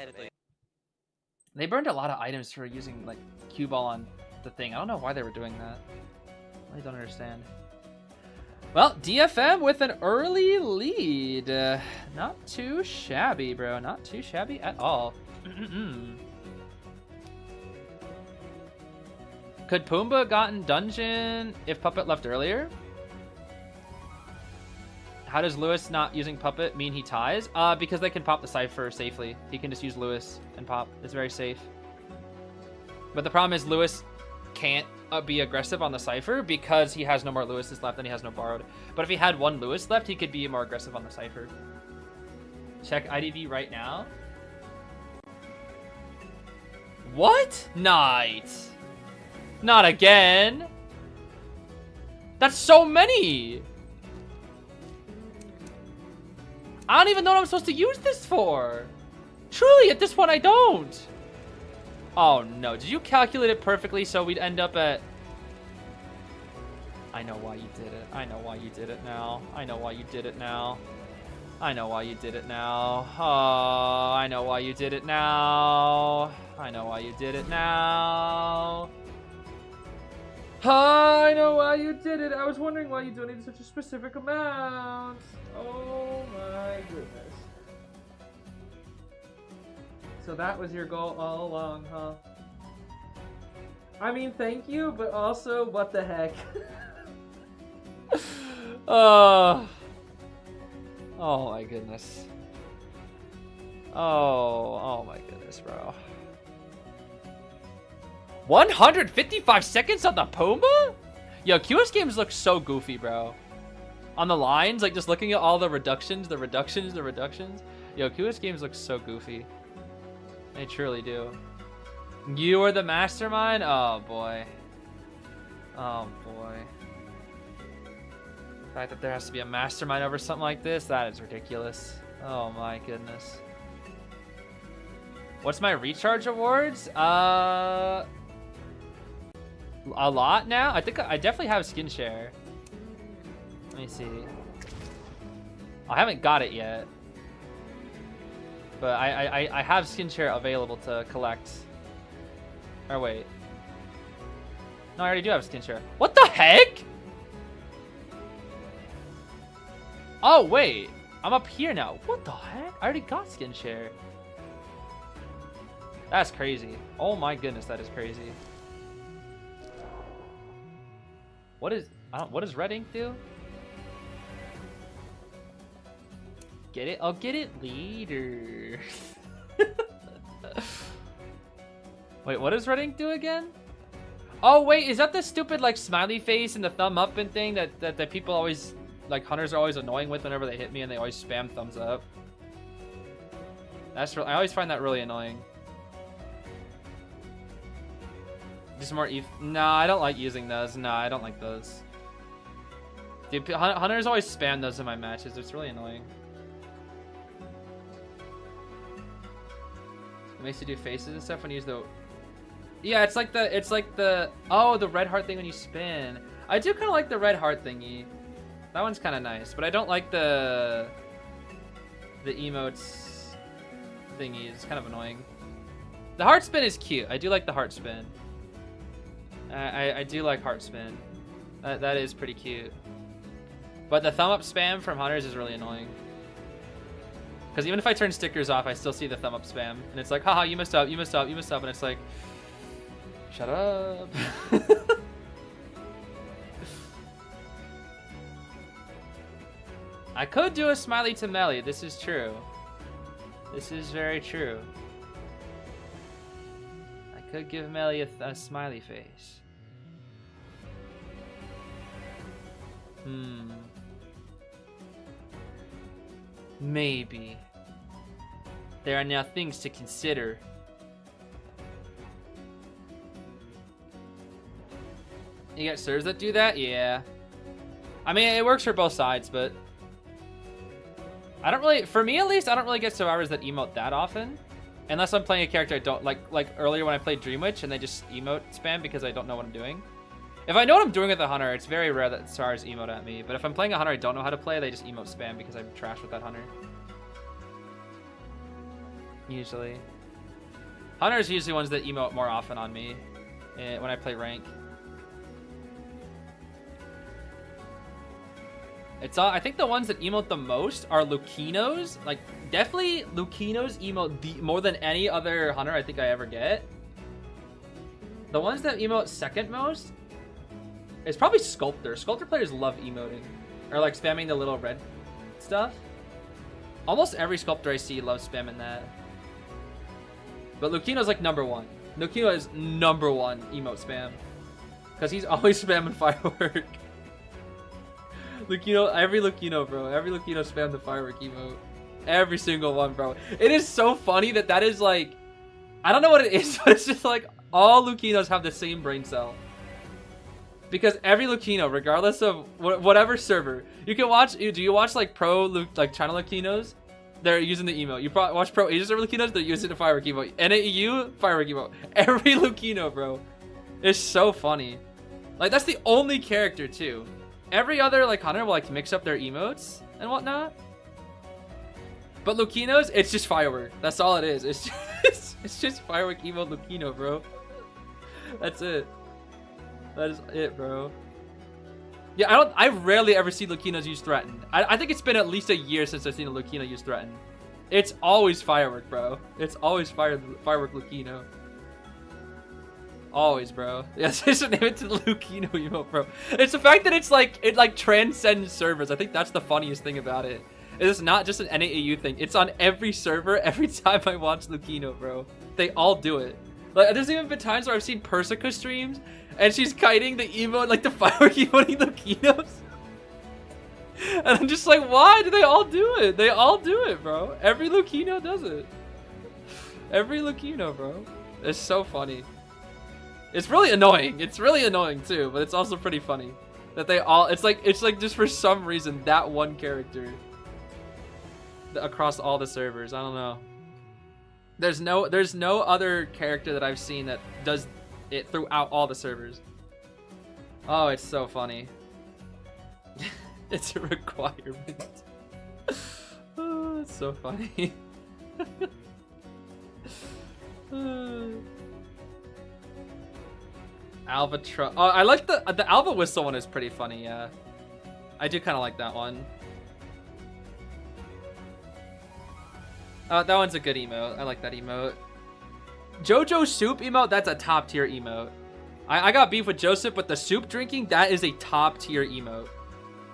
S1: They burned a lot of items for using like cue ball on the thing. I don't know why they were doing that. I don't understand. Well, DFM with an early lead. Not too shabby, bro. Not too shabby at all. Could Pumbaa gotten dungeon if Puppet left earlier? How does Lewis not using Puppet mean he ties? Because they can pop the Cypher safely. He can just use Lewis and pop. It's very safe. But the problem is Lewis can't be aggressive on the Cypher because he has no more Lewis's left and he has no borrowed. But if he had one Lewis left, he could be more aggressive on the Cypher. Check IDV right now. What? Knight. Not again. That's so many. I don't even know what I'm supposed to use this for. Truly, at this point, I don't. Oh, no. Did you calculate it perfectly so we'd end up at... I know why you did it. I know why you did it now. I know why you did it now. I know why you did it now. Oh, I know why you did it now. I know why you did it now. I know why you did it. I was wondering why you donated such a specific amount. Oh my goodness. So that was your goal all along, huh? I mean, thank you, but also, what the heck? Oh my goodness. Oh my goodness, bro. 155 seconds on the Pumbaa? Yo, QS games look so goofy, bro. On the lines, like just looking at all the reductions. Yo, QS games look so goofy. They truly do. You are the mastermind? Oh, boy. Oh, boy. The fact that there has to be a mastermind over something like this, that is ridiculous. Oh, my goodness. What's my recharge awards? A lot now? I think I definitely have skin share. Let me see. I haven't got it yet. But I have skin share available to collect. Or wait. No, I already do have skin share. What the heck? Oh, wait. I'm up here now. What the heck? I already got skin share. That's crazy. Oh my goodness, that is crazy. What does red ink do? Get it? I'll get it later. Wait, what does red ink do again? Oh wait, is that the stupid like smiley face and the thumb up and thing that people always, like hunters are always annoying with whenever they hit me and they always spam thumbs up? That's I always find that really annoying. Just more No, I don't like using those. No, I don't like those. Dude, hunters always spam those in my matches. It's really annoying. It makes you do faces and stuff when you use the... Yeah, it's like the oh, the red heart thing when you spin. I do kind of like the red heart thingy. That one's kind of nice, but I don't like the emotes thingy. It's kind of annoying. The heart spin is cute. I do like the heart spin. I do like heart spin. That is pretty cute. But the thumb up spam from hunters is really annoying. Because even if I turn stickers off, I still see the thumb up spam. And it's like, haha, you messed up, you messed up, you messed up. And it's like, shut up. I could do a smiley to Melly. This is true. This is very true. I could give Melly a smiley face. Maybe. There are now things to consider. You got servers that do that? Yeah. I mean, it works for both sides, but I don't really, for me at least, I don't really get survivors that emote that often. Unless I'm playing a character I don't like earlier when I played Dream Witch and they just emote spam because I don't know what I'm doing. If I know what I'm doing with the hunter, it's very rare that stars emote at me. But if I'm playing a hunter I don't know how to play, they just emote spam because I'm trash with that hunter. Usually. Hunters are usually ones that emote more often on me when I play rank. It's I think the ones that emote the most are Lucinos. Like, definitely Lucinos emote more than any other hunter I think I ever get. The ones that emote second most is probably Sculptor. Sculptor players love emoting. Or like spamming the little red stuff. Almost every Sculptor I see loves spamming that. But Lucino's like number one. Lucino is number one emote spam. Because he's always spamming firework. Lucino, every Lucino, bro. Every Lucino spam the firework emote. Every single one, bro. It is so funny that is like, I don't know what it is, but it's just like all Lucinos have the same brain cell. Because every Lucino, regardless of whatever server, you can watch. Do you watch like like China Lucinos? They're using the emote. You watch pro Asia server Lucinos, they're using the firework emote. NAEU, firework emote. Every Lucino, bro. It's so funny. Like, that's the only character too. Every other like hunter will like mix up their emotes and whatnot. But Lucinos, it's just firework. That's all it is. It's just firework emote Lucino, bro. That's it. That is it, bro. Yeah, I rarely ever see Lucinos use threaten. I think it's been at least a year since I've seen a Lucino use threaten. It's always firework, bro. It's always firework Lucino. Always, bro. Yes, just name it to the Lucino emote, bro. It's the fact that it like transcends servers. I think that's the funniest thing about it. It's not just an NAEU thing. It's on every server every time I watch Lucino, bro. They all do it. Like, there's even been times where I've seen Persica streams and she's kiting the emote, like the firework emoting Lucinos. And I'm just like, why do they all do it? They all do it, bro. Every Lucino does it. Every Lucino, bro. It's so funny. It's really annoying. It's really annoying too, but it's also pretty funny that they all. It's like just for some reason that one character across all the servers. I don't know. There's no other character that I've seen that does it throughout all the servers. Oh, it's so funny. It's a requirement. Oh, it's so funny. Albatross. Oh, I like the Alba Whistle one is pretty funny, yeah. I do kind of like that one. That one's a good emote. I like that emote. Jojo Soup emote, that's a top tier emote. I got beef with Joseph, but the soup drinking, that is a top tier emote.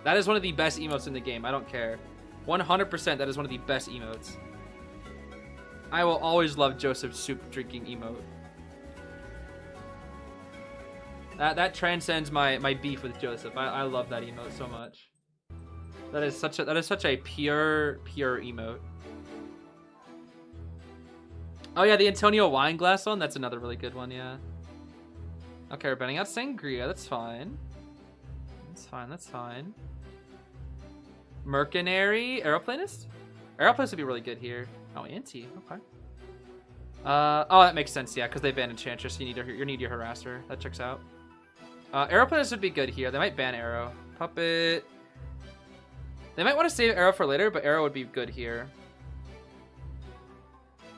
S1: That is one of the best emotes in the game. I don't care. 100% that is one of the best emotes. I will always love Joseph's soup drinking emote. That transcends my beef with Joseph. I love that emote so much. That is such a pure emote. Oh yeah, the Antonio Wineglass one, that's another really good one, yeah. Okay, we're banning out Sangria, that's fine. That's fine. Mercenary, Aeroplanist? Aeroplanist would be really good here. Oh, Anti, okay. Oh, that makes sense, yeah, because they banned Enchantress, so you need your Harasser. That checks out. Aeroplanist would be good here. They might ban Arrow. Puppet. They might want to save Arrow for later, but Arrow would be good here.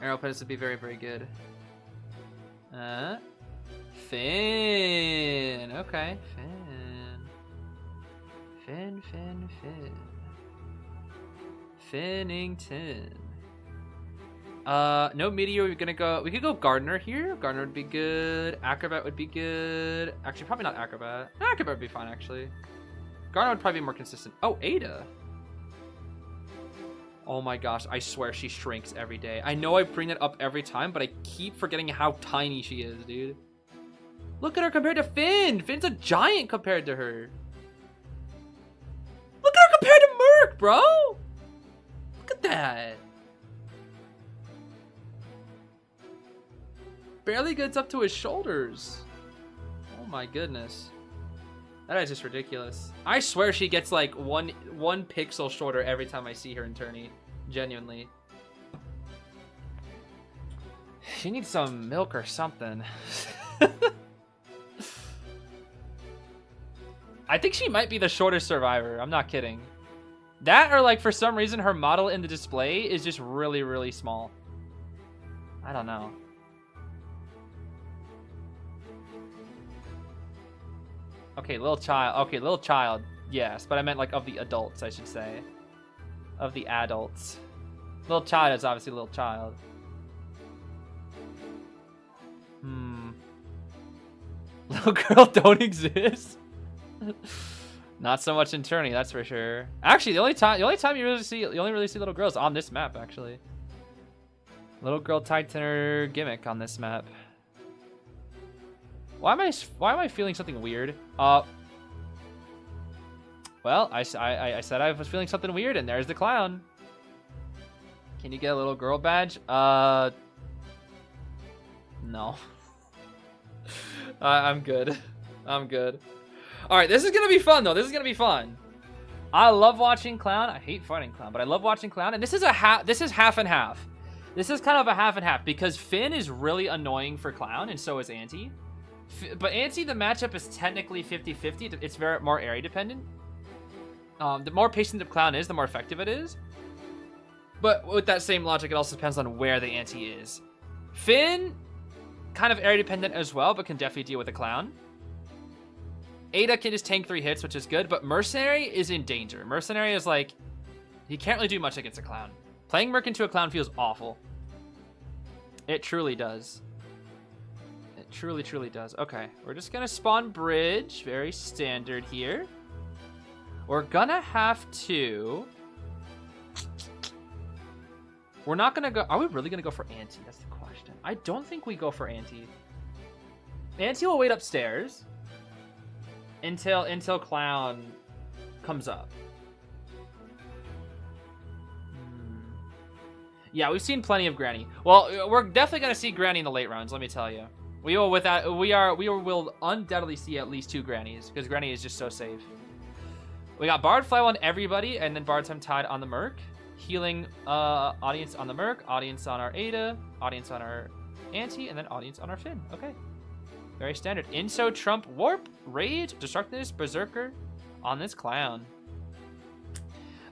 S1: Aeroplanist would be very, very good. Finn. Okay, Finn. Finnington. No meteor. We're gonna go. We could go Gardener here. Gardener would be good. Acrobat would be good. Actually, probably not Acrobat. Acrobat would be fine actually. Gardener would probably be more consistent. Oh, Ada. Oh my gosh, I swear she shrinks every day. I know I bring it up every time, but I keep forgetting how tiny she is, dude. Look at her compared to Finn. Finn's a giant compared to her. Look at her compared to Merc, bro. Look at that. Barely gets up to his shoulders. Oh my goodness. That is just ridiculous. I swear she gets like one pixel shorter every time I see her in tourney. Genuinely. She needs some milk or something. I think she might be the shortest survivor. I'm not kidding. That or like for some reason her model in the display is just really, really small. I don't know. Okay, little child. Okay, little child. Yes, but I meant like of the adults, I should say. Of the adults. Little child is obviously a little child. Little girl don't exist. Not so much in tourney, that's for sure. Actually, the only time you only really see little girls on this map, actually. Little girl tied to her gimmick on this map. Why am I feeling something weird? Well, I said I was feeling something weird, and there's the clown. Can you get a little girl badge? No. I'm good. I'm good. All right, this is gonna be fun though. This is gonna be fun. I love watching clown. I hate fighting clown, but I love watching clown. And this is half and half. This is kind of a half and half because Finn is really annoying for clown, and so is Auntie. But Auntie, the matchup is technically 50-50. It's very more area dependent. The more patient the clown is, the more effective it is. But with that same logic, it also depends on where the Auntie is. Finn, kind of area dependent as well, but can definitely deal with the clown. Ada can just tank 3 hits, which is good, but Mercenary is in danger. Mercenary is like, he can't really do much against a clown. Playing Merc into a clown feels awful. It truly does. It truly, truly does. Okay, we're just gonna spawn bridge. Very standard here. We're gonna have to... We're not gonna go... Are we really gonna go for Auntie? That's the question. I don't think we go for Auntie. Auntie will wait upstairs until clown comes up. Yeah, we've seen plenty of Granny. Well, we're definitely gonna see Granny in the late rounds. Let me tell you, we will undoubtedly see at least 2 Grannies because Granny is just so safe. We got Bard Fly on everybody, and then Bard Time Tide on the Merc, healing audience on the Merc, audience on our Ada, audience on our Auntie, and then audience on our Finn. Okay. Very standard. Inso, Trump, Warp, Rage, Destructiveness, Berserker on this clown.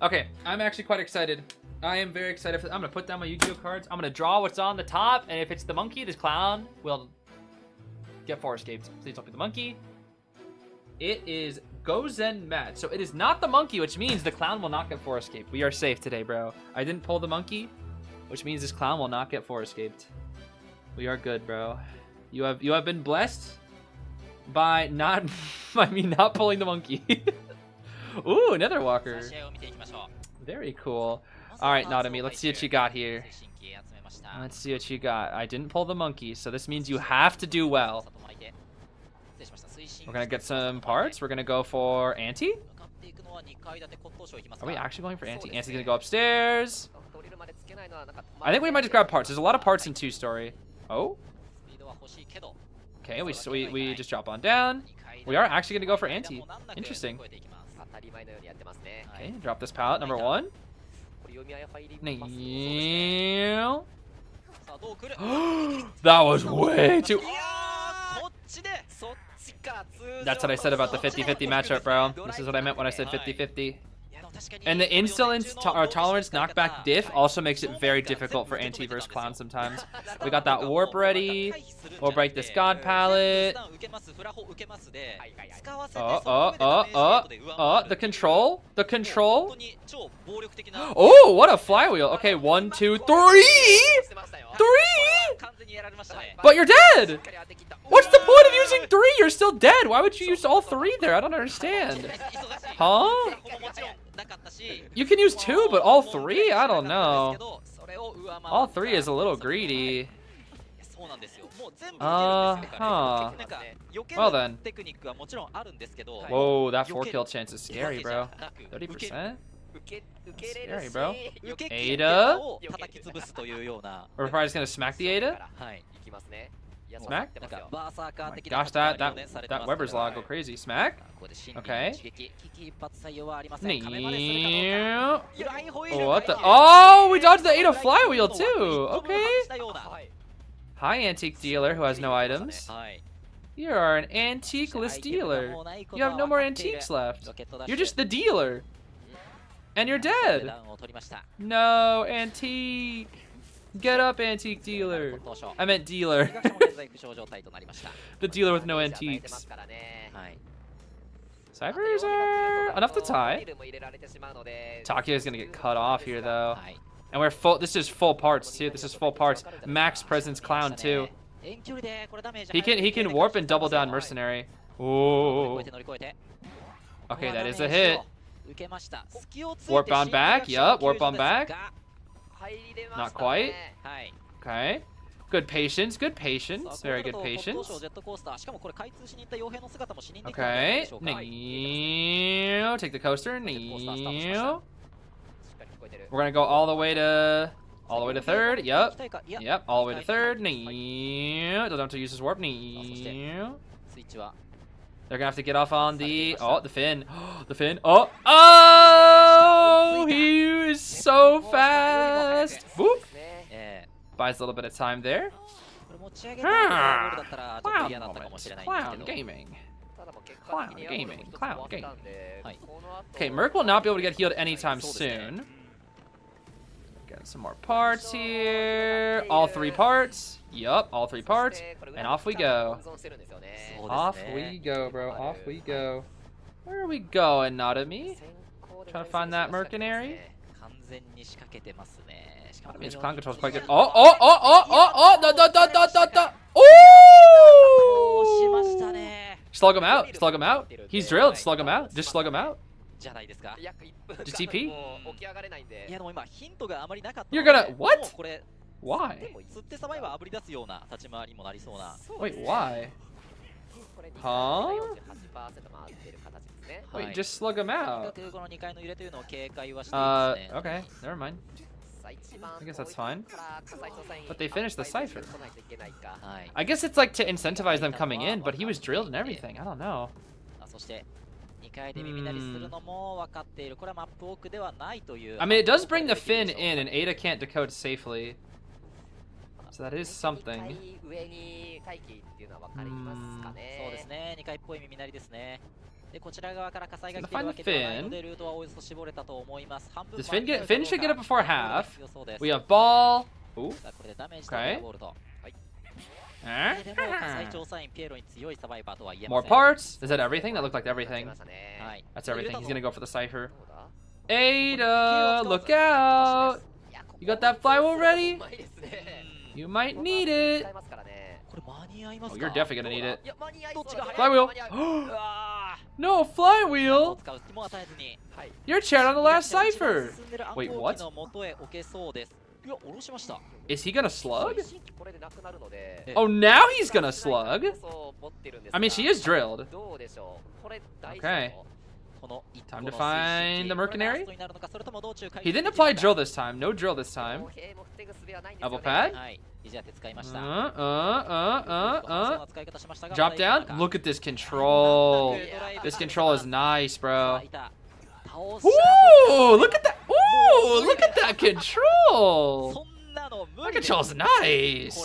S1: Okay, I'm actually quite excited. I am very excited. I'm going to put down my Yu-Gi-Oh cards. I'm going to draw what's on the top, and if it's the monkey, this clown will get 4 escapes. Please don't be the monkey. It is Gozen Match. So it is not the monkey, which means the clown will not get 4 escaped. We are safe today, bro. I didn't pull the monkey, which means this clown will not get 4 escaped. We are good, bro. You have been blessed by me not pulling the monkey. Ooh, another walker. Very cool. All right, Nadami, let's see what you got here. Let's see what you got. I didn't pull the monkey, so this means you have to do well. We're gonna get some parts. We're gonna go for Auntie. Are we actually going for Auntie? Auntie's gonna go upstairs. I think we might just grab parts. There's a lot of parts in 2-story. Oh. Okay, we just drop on down. We are actually going to go for Auntie. Interesting. Okay, drop this pallet, number 1. That was way too... That's what I said about the 50-50 matchup, bro. This is what I meant when I said 50-50. And the insolence tolerance knockback diff also makes it very difficult for Auntie versus clown sometimes. We got that warp ready. We'll break this god palette. The control. The control. Oh, what a flywheel. Okay, 1, 2, 3. 3? But you're dead! What's the point of using 3? You're still dead. Why would you use all 3 there? I don't understand. Huh? You can use 2, but all 3? I don't know. All 3 is a little greedy. Huh. Well then. Whoa, that 4 kill chance is scary, bro. 30%? That's scary, bro. Ada? We're probably just gonna smack the Ada? Smack? Oh my gosh, that Weber's log go crazy. Smack? Okay. What the? Oh, we dodged the Ada flywheel too. Okay. Hi, antique dealer who has no items. You are an antique-less dealer. You have no more antiques left. You're just the dealer. And you're dead. No, antique. Get up, antique dealer. I meant dealer. The dealer with no antiques. Ciphers are enough to tie. Takio is gonna get cut off here though. And we're full. This is full parts too. This is full parts. Max presence clown too. He can warp and double down mercenary. Ooh. Okay, that is a hit. Warp on back. Yup. Warp on back. Not quite. Okay. Good patience. Good patience. Very good patience. Okay. Neo. Take the coaster. Neo. We're gonna go all the way to 3rd. Yep. Yep. All the way to 3rd. Neo. Don't have to use his warp. Neo. They're gonna have to get off on the the fin. The fin. Oh, he is so fast. Whoop. Buys a little bit of time there. Clown gaming. Clown gaming. Clown gaming. Okay, Merc will not be able to get healed anytime soon. Get some more parts here. All 3 parts. Yup, all 3 parts. And off we go. Off we go, bro. Off we go. Where are we going, Nadami? Trying to find that mercenary. Nadami's clown control is quite good. Oh! Slug him out. Slug him out. He's drilled. Slug him out. Just slug him out. Just TP? You're gonna... What? Why? Wait, why? Huh? Wait, just slug him out. Okay, never mind. I guess that's fine. But they finished the cipher. I guess it's like to incentivize them coming in, but he was drilled and everything. I don't know. I mean, it does bring the fin in, and Ada can't decode safely. So that is something. Gonna find the fin. Does Fin should get it before half. We have ball. Ooh. Okay. More parts. Is that everything? That looked like everything. That's everything. He's gonna go for the cipher. Ada, look out! You got that flywheel ready? You might need it. Oh, you're definitely gonna need it. Flywheel. No, flywheel. You're chat on the last cipher. Wait, what? Is he gonna slug? Oh, now he's gonna slug? I mean, she is drilled. Okay. Time to find the mercenary. He didn't apply drill this time. No drill this time. Elbow pad. Drop down. Look at this control. This control is nice, bro. Ooh, look at that. Ooh, look at that control. That control's nice.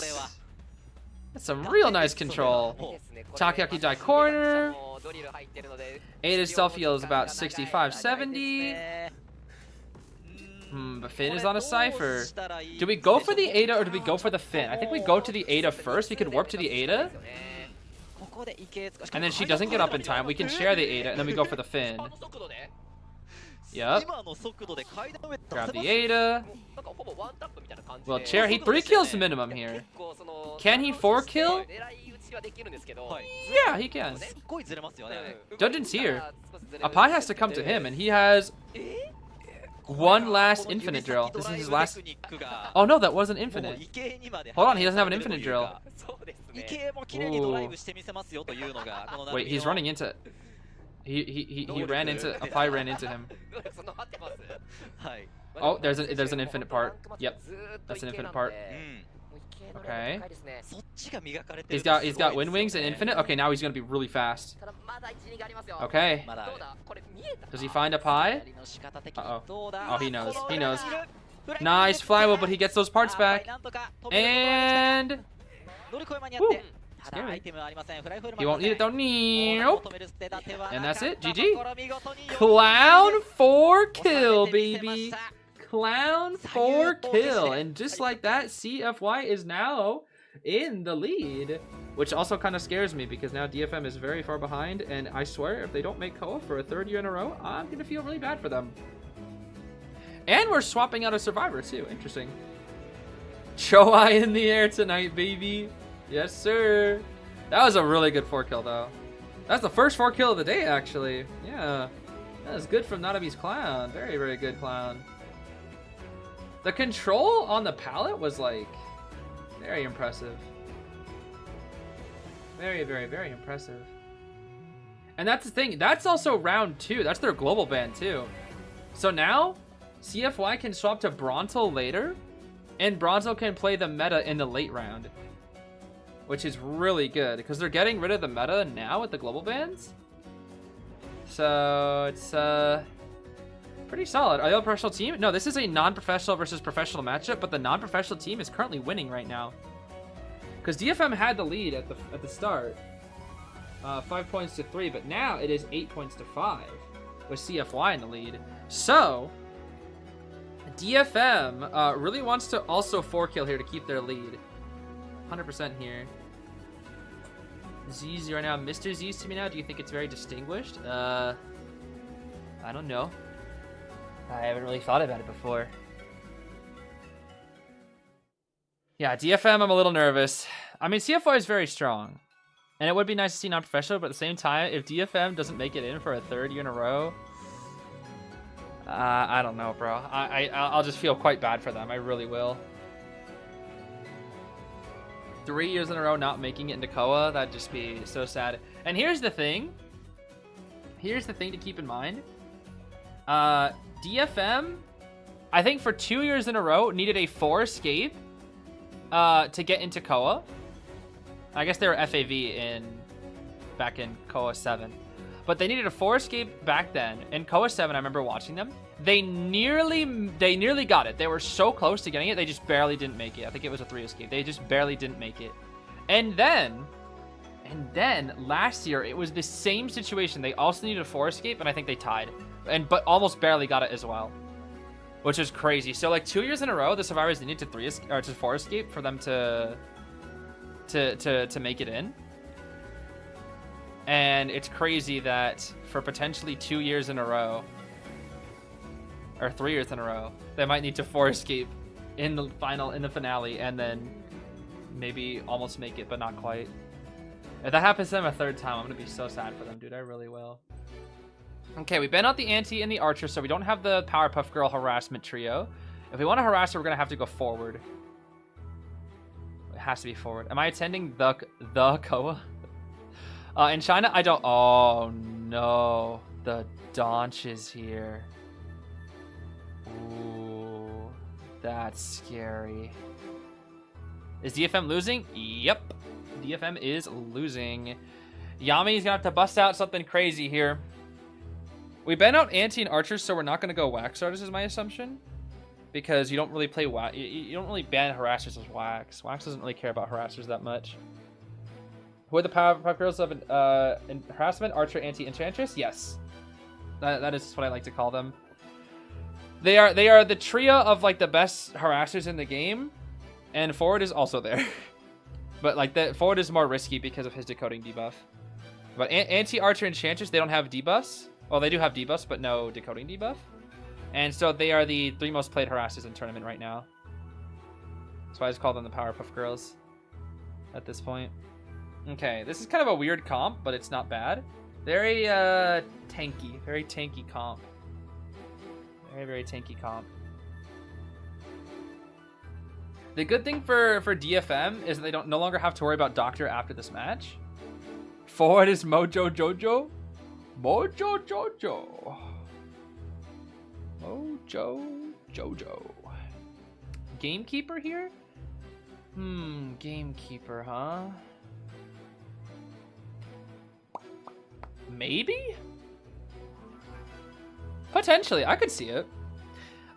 S1: That's some real nice control. Takoyaki die corner. Ada's self heal is about 65, 70. But Finn is on a cipher. Do we go for the Ada or do we go for the Finn? I think we go to the Ada first. We could warp to the Ada. And then she doesn't get up in time. We can share the Ada and then we go for the Finn. Yep. Grab the Ada. Well, Chair, he 3 kills minimum here. Can he 4 kill? Yeah, he can. Dungeon's here. Apai has to come to him, and he has one last infinite drill. This is his last. Oh no, that wasn't infinite. Hold on, he doesn't have an infinite drill. Ooh. Wait, he's running into. He ran into. Apai ran into him. Oh, there's an infinite part. Yep, that's an infinite part. Okay. He's got wind wings and infinite. Okay, now he's gonna be really fast. Okay. Does he find Apai? Uh-oh. Oh, he knows. He knows. Nice flywheel, but he gets those parts back. And woo. Scary. He won't need it though. Nope. And that's it. GG. Clown 4 kill, baby. Clown 4 kill. And just like that, CFY is now in the lead. Which also kind of scares me because now DFM is very far behind. And I swear, if they don't make COA for a 3rd year in a row, I'm going to feel really bad for them. And we're swapping out a survivor too. Interesting. COA in the air tonight, baby. Yes, sir. That was a really good 4 kill, though. That's the first 4 kill of the day, actually. Yeah. That was good from Nanabe's Clown. Very, very good Clown. The control on the pallet was, like, very impressive. Very, very, very impressive. And that's the thing. That's also round 2. That's their global ban, too. So now, CFY can swap to Bronto later, and Bronto can play the meta in the late round. Which is really good, because they're getting rid of the meta now with the global bans. So, it's pretty solid. Are they a professional team? No, this is a non-professional versus professional matchup, but the non-professional team is currently winning right now. Because DFM had the lead at the start. 5 points to 3, but now it is 8 points to 5. With CFY in the lead. So, DFM really wants to also 4 kill here to keep their lead. 100% here. Zeez, you are now Mr. Zeez to me now. Do you think it's very distinguished? I don't know. I haven't really thought about it before. Yeah, DFM, I'm a little nervous. I mean, CFY is very strong. And it would be nice to see non-professional, but at the same time, if DFM doesn't make it in for a 3rd year in a row, I don't know, bro. I'll just feel quite bad for them. I really will. 3 years in a row not making it into COA, that'd just be so sad. And here's the thing. Here's the thing to keep in mind. DFM, I think for 2 years in a row, needed a 4 escape to get into COA. I guess they were FAV back in COA 7. But they needed a 4 escape back then. In COA 7, I remember watching them. They nearly got it. They were so close to getting it, they just barely didn't make it. I think it was a 3 escape. They just barely didn't make it. And then last year, it was the same situation. They also needed a 4 escape, and I think they tied. But almost barely got it as well. Which is crazy. So, like, 2 years in a row, the survivors needed to 4 escape for them to make it in. And it's crazy that for potentially 2 years in a row, or 3 years in a row, they might need to 4 escape in the finale, and then maybe almost make it, but not quite. If that happens to them a 3rd time, I'm gonna be so sad for them, dude. I really will. Okay, we banned out the Anti and the Archer, so we don't have the Powerpuff Girl harassment trio. If we want to harass her, we're gonna have to go forward. It has to be forward. Am I attending the COA? In China, I don't. Oh no, the Donch is here. Ooh, that's scary. Is DFM losing? Yep, DFM is losing. Yami's gonna have to bust out something crazy here. We ban out Anti and Archers, so we're not gonna go Wax Artists, is my assumption, because you don't really play Wax. You don't really ban harassers as Wax. Wax doesn't really care about harassers that much. Who are the Powerpuff Girls of in harassment? Archer, Anti, Enchantress? Yes. That is what I like to call them. They are the trio of like the best harassers in the game, and Forward is also there. But like the Forward is more risky because of his decoding debuff. But Anti, Archer, Enchantress, they don't have debuffs. Well, they do have debuffs, but no decoding debuff. And so they are the 3 most played harassers in tournament right now. That's why I just call them the Powerpuff Girls at this point. Okay, this is kind of a weird comp, but it's not bad. Very tanky. Very tanky comp. Very, very tanky comp. The good thing for DFM is that they don't no longer have to worry about Doctor after this match. Forward is Mojo Jojo. Mojo Jojo. Mojo Jojo. Gamekeeper here? Gamekeeper, huh? Maybe? Potentially, I could see it.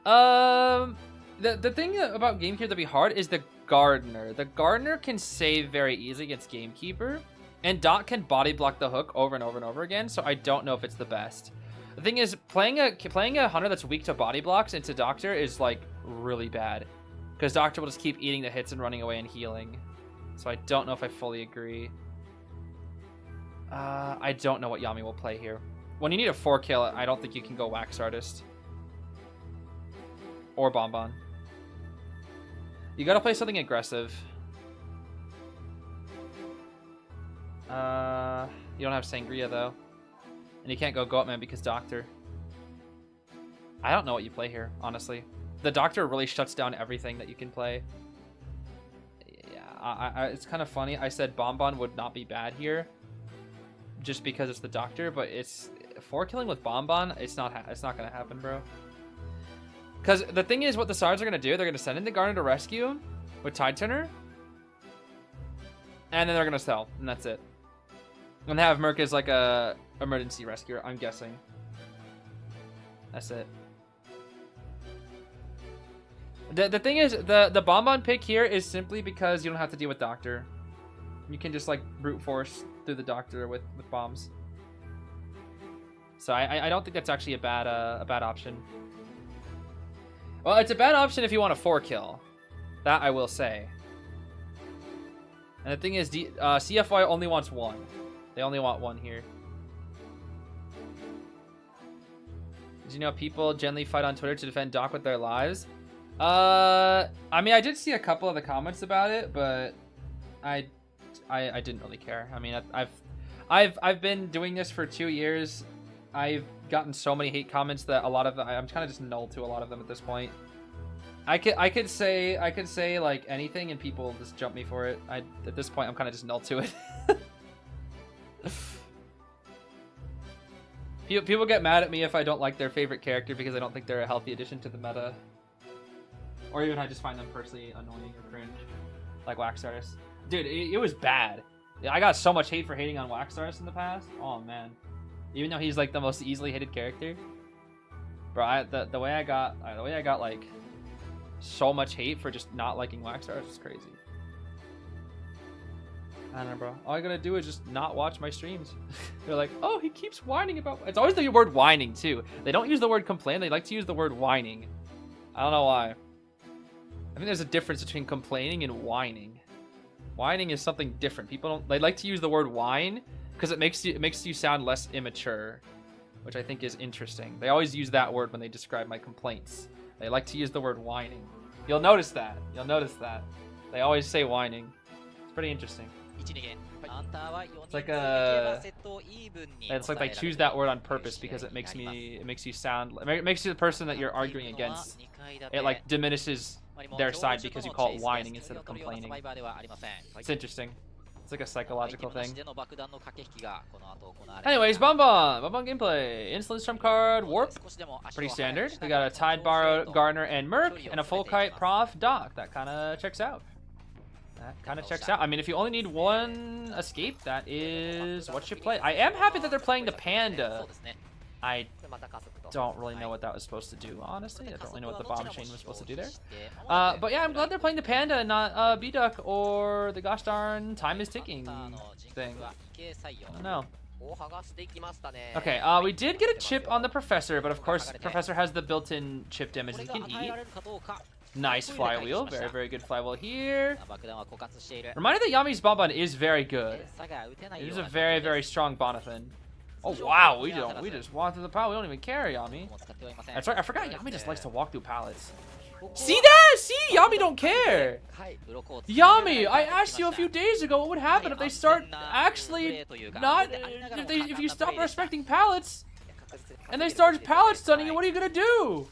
S1: The thing about Gamekeeper that'd be hard is the Gardener. The Gardener can save very easily against Gamekeeper, and Dot can body block the hook over and over and over again, so I don't know if it's the best. The thing is, playing a Hunter that's weak to body blocks into Doctor is, like, really bad, because Doctor will just keep eating the hits and running away and healing. So I don't know if I fully agree. I don't know what Yami will play here. When you need a 4-kill, I don't think you can go Wax Artist. Or Bonbon. You gotta play something aggressive. You don't have Sangria, though. And you can't go Goatman because Doctor. I don't know what you play here, honestly. The Doctor really shuts down everything that you can play. Yeah, it's kind of funny. I said Bonbon would not be bad here, just because it's the Doctor, but it's 4-killing with Bonbon. It's not gonna happen, bro. Because the thing is, what the Sards are gonna do, they're gonna send in the Gardener to rescue with Tide Turner, and then they're gonna sell, and that's it. And they have Merc as like a emergency rescuer, I'm guessing. That's it. The thing is, the Bonbon pick here is simply because you don't have to deal with Doctor. You can just like brute force through the Doctor with bombs. So I don't think that's actually a bad option. Well, it's a bad option if you want a 4-kill. That I will say. And the thing is, CFY only wants 1. They only want 1 here. Did you know people generally fight on Twitter to defend Doc with their lives? I mean, I did see a couple of the comments about it, but I didn't really care. I mean, I've been doing this for 2 years. I've gotten so many hate comments that a lot of them, I'm kind of just null to a lot of them at this point. I could say like anything and people just jump me for it. At this point I'm kind of just null to it. People get mad at me if I don't like their favorite character because I don't think they're a healthy addition to the meta. Or even I just find them personally annoying or cringe. Like Wax Artist. Dude, it was bad. I got so much hate for hating on Wax Artist in the past. Oh man. Even though he's like the most easily hated character. Bro, the way I got like so much hate for just not liking Wax Artist is crazy. I don't know, bro. All I gotta do is just not watch my streams. They're like, oh, he keeps whining about... It's always the word whining, too. They don't use the word complain. They like to use the word whining. I don't know why. I think there's a difference between complaining and whining. Whining is something different. People don't... They like to use the word whine because it makes you sound less immature, which I think is interesting. They always use that word when they describe my complaints. They like to use the word whining. You'll notice that. You'll notice that. They always say whining. It's pretty interesting. It's like it's like they choose that word on purpose because it makes you sound, it makes you the person that you're arguing against. It like diminishes their side because you call it whining instead of complaining. It's interesting. It's like a psychological thing. Anyways, Bonbon gameplay. Insolence trump card, Warp. Pretty standard. We got a Tide, Borrowed, Gardener, and Merc, and a Full Kite, Prof, Doc. That kind of checks out. I mean, if you only need 1 escape, that is what you play. I am happy that they're playing the Panda. I don't really know what that was supposed to do, honestly. I don't really know what the bomb chain was supposed to do there. But yeah, I'm glad they're playing the Panda and not B-Duck or the gosh darn time is ticking thing. I don't know. Okay, we did get a chip on the Professor, but of course, Professor has the built-in chip damage he can eat. Nice flywheel. Very, very good flywheel here. Reminder that Yami's Bonbon is very good. It is a very, very strong Bonathan. Oh wow, we just walk through the pallet. We don't even care, Yami. That's right. I forgot Yami just likes to walk through pallets. See that? See, Yami don't care. Yami, I asked you a few days ago what would happen if they start actually not if you stop respecting pallets and they start pallet stunning you. What are you gonna do?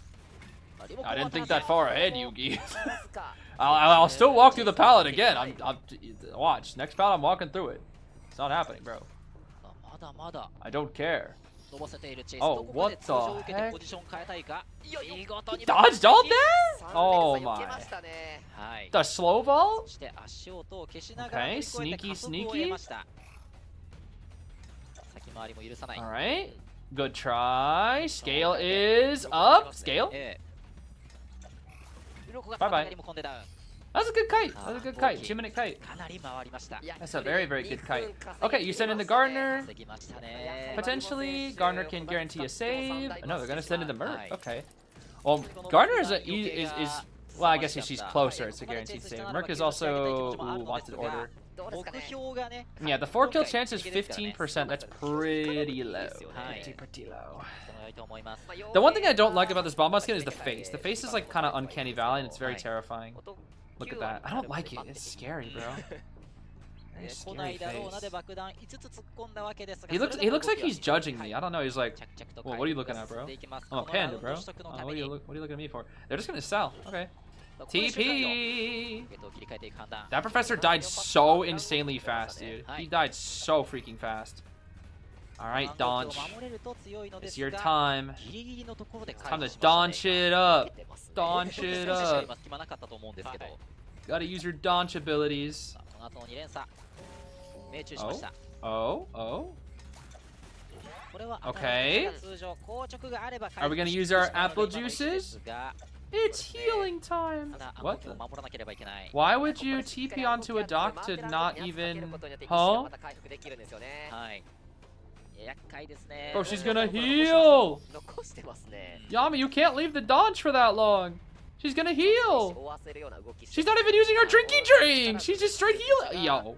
S1: I didn't think that far ahead, Yugi. I'll still walk through the pallet again. Watch. Next pallet, I'm walking through it. It's not happening, bro. I don't care. Oh, what the heck? He dodged all that? Oh my. The slow ball? Okay, sneaky. Alright. Good try. Scale is up. Scale. Bye-bye. That's a good kite. That's a good kite. 2-minute kite. That's a very, very good kite. Okay, you send in the Gardener. Potentially, Gardener can guarantee a save. No, they're gonna send in the Merc. Okay. Well, Gardener is well, I guess she's closer. It's a guaranteed save. Merc is also wanted order. Yeah, the 4-kill chance is 15%. That's pretty low. Pretty low. The one thing I don't like about this Bonbon skin is the face. The face is like kind of uncanny valley, and it's very terrifying. Look at that. I don't like it. It's scary, bro. Very scary face. He looks like he's judging me. I don't know. He's like, well, what are you looking at, bro? I'm a panda, bro. What are you looking at me for? They're just gonna sell. Okay. TP. That professor died so insanely fast, dude. He died so freaking fast. Alright, Donch. It's your time. It's time to Donch it up. Donch it up. Gotta use your Donch abilities. Oh. Okay. Are we gonna use our apple juices? It's healing time. What the? Why would you TP onto a dock to not even... Huh? Bro, she's gonna heal! Yami, you can't leave the Donch for that long. She's gonna heal! She's not even using her drinky drink! She's just straight healing! Yo.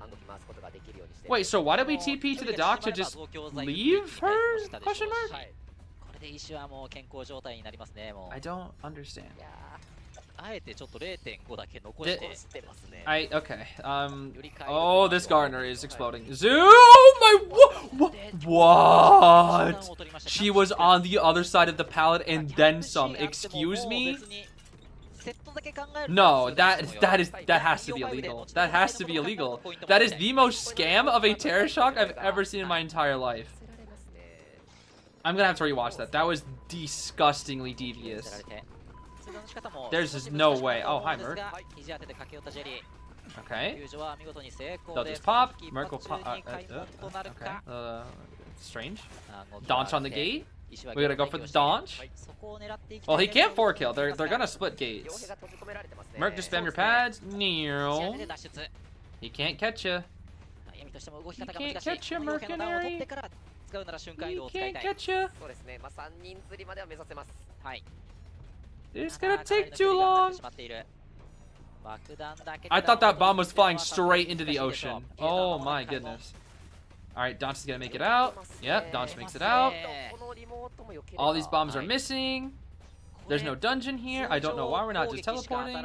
S1: Wait, so why did we TP to the dock to just leave her? Question mark? I don't understand. Okay. Oh, this Gardener is exploding. Zoom! Oh my, what? She was on the other side of the pallet and then some. Excuse me? No, that has to be illegal. That has to be illegal. That is the most scam of a Terror Shock I've ever seen in my entire life. I'm gonna have to rewatch that. That was disgustingly devious. There's just no way. Oh, hi, Merc. Okay. They'll just pop. Merc will pop. Okay. Strange. Donch on the gate. We gotta go for the Donch. Well, he can't 4-kill. They're gonna split gates. Merc, just spam your pads. No. He can't catch you. He can't catch you, Mercenary. He can't catch you. It's gonna take too long. I thought that bomb was flying straight into the ocean. Oh my goodness. Alright, Donch is gonna make it out. Yep, Donch makes it out. All these bombs are missing. There's no dungeon here. I don't know why we're not just teleporting.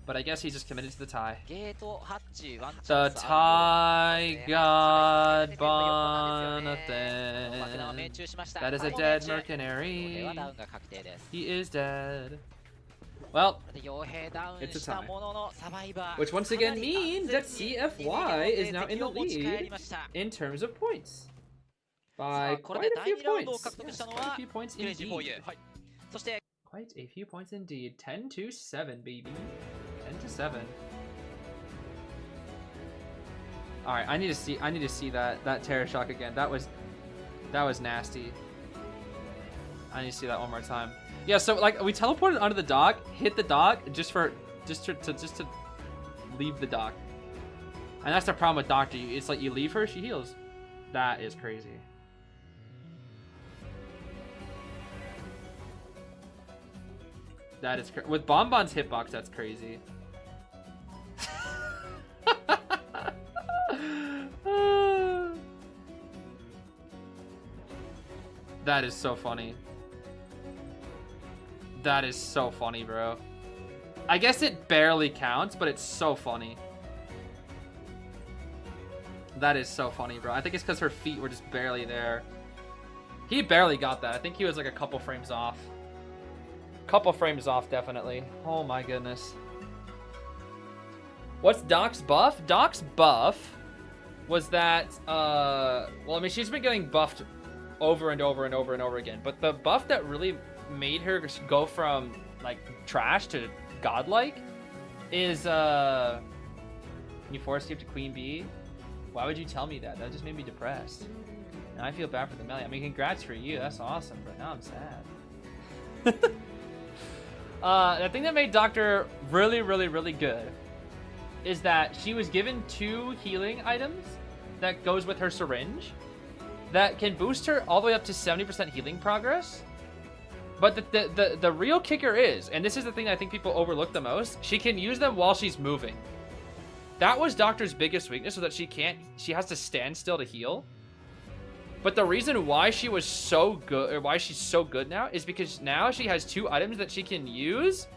S1: But I guess he's just committed to the tie. The tie god Bonathan. That is a dead mercenary. He is dead. Well, it's a tie. Which once again means that CFY is now in the lead in terms of points. By quite a few points. Yes, quite a few points indeed. Quite a few points indeed. 10-7, baby. 10-7. All right, I need to see that Terror Shock again. That was nasty. I need to see that one more time. Yeah, so like we teleported onto the dock, hit the dock just to leave the dock. And that's the problem with Doctor. It's like you leave her, she heals. That is crazy. That is with Bonbon's hitbox. That's crazy. That is so funny. That is so funny, bro. I guess it barely counts, but it's so funny. That is so funny, bro. I think it's because her feet were just barely there. He barely got that. I think he was like a couple frames off. Couple frames off, definitely. Oh my goodness. What's Doc's buff? Doc's buff was that, well, I mean, she's been getting buffed over and over and over and over again. But the buff that really made her go from, like, trash to godlike is, you force skip to Queen Bee. Why would you tell me that? That just made me depressed. Now I feel bad for the melee. I mean, congrats for you. That's awesome, but now I'm sad. The thing that made Doctor really, really, really good is that she was given 2 healing items that goes with her syringe that can boost her all the way up to 70% healing progress. But the real kicker is, and this is the thing I think people overlook the most, she can use them while she's moving. That was Doctor's biggest weakness, so that she has to stand still to heal. But the reason why she was so good, or why she's so good now, is because now she has 2 items that she can use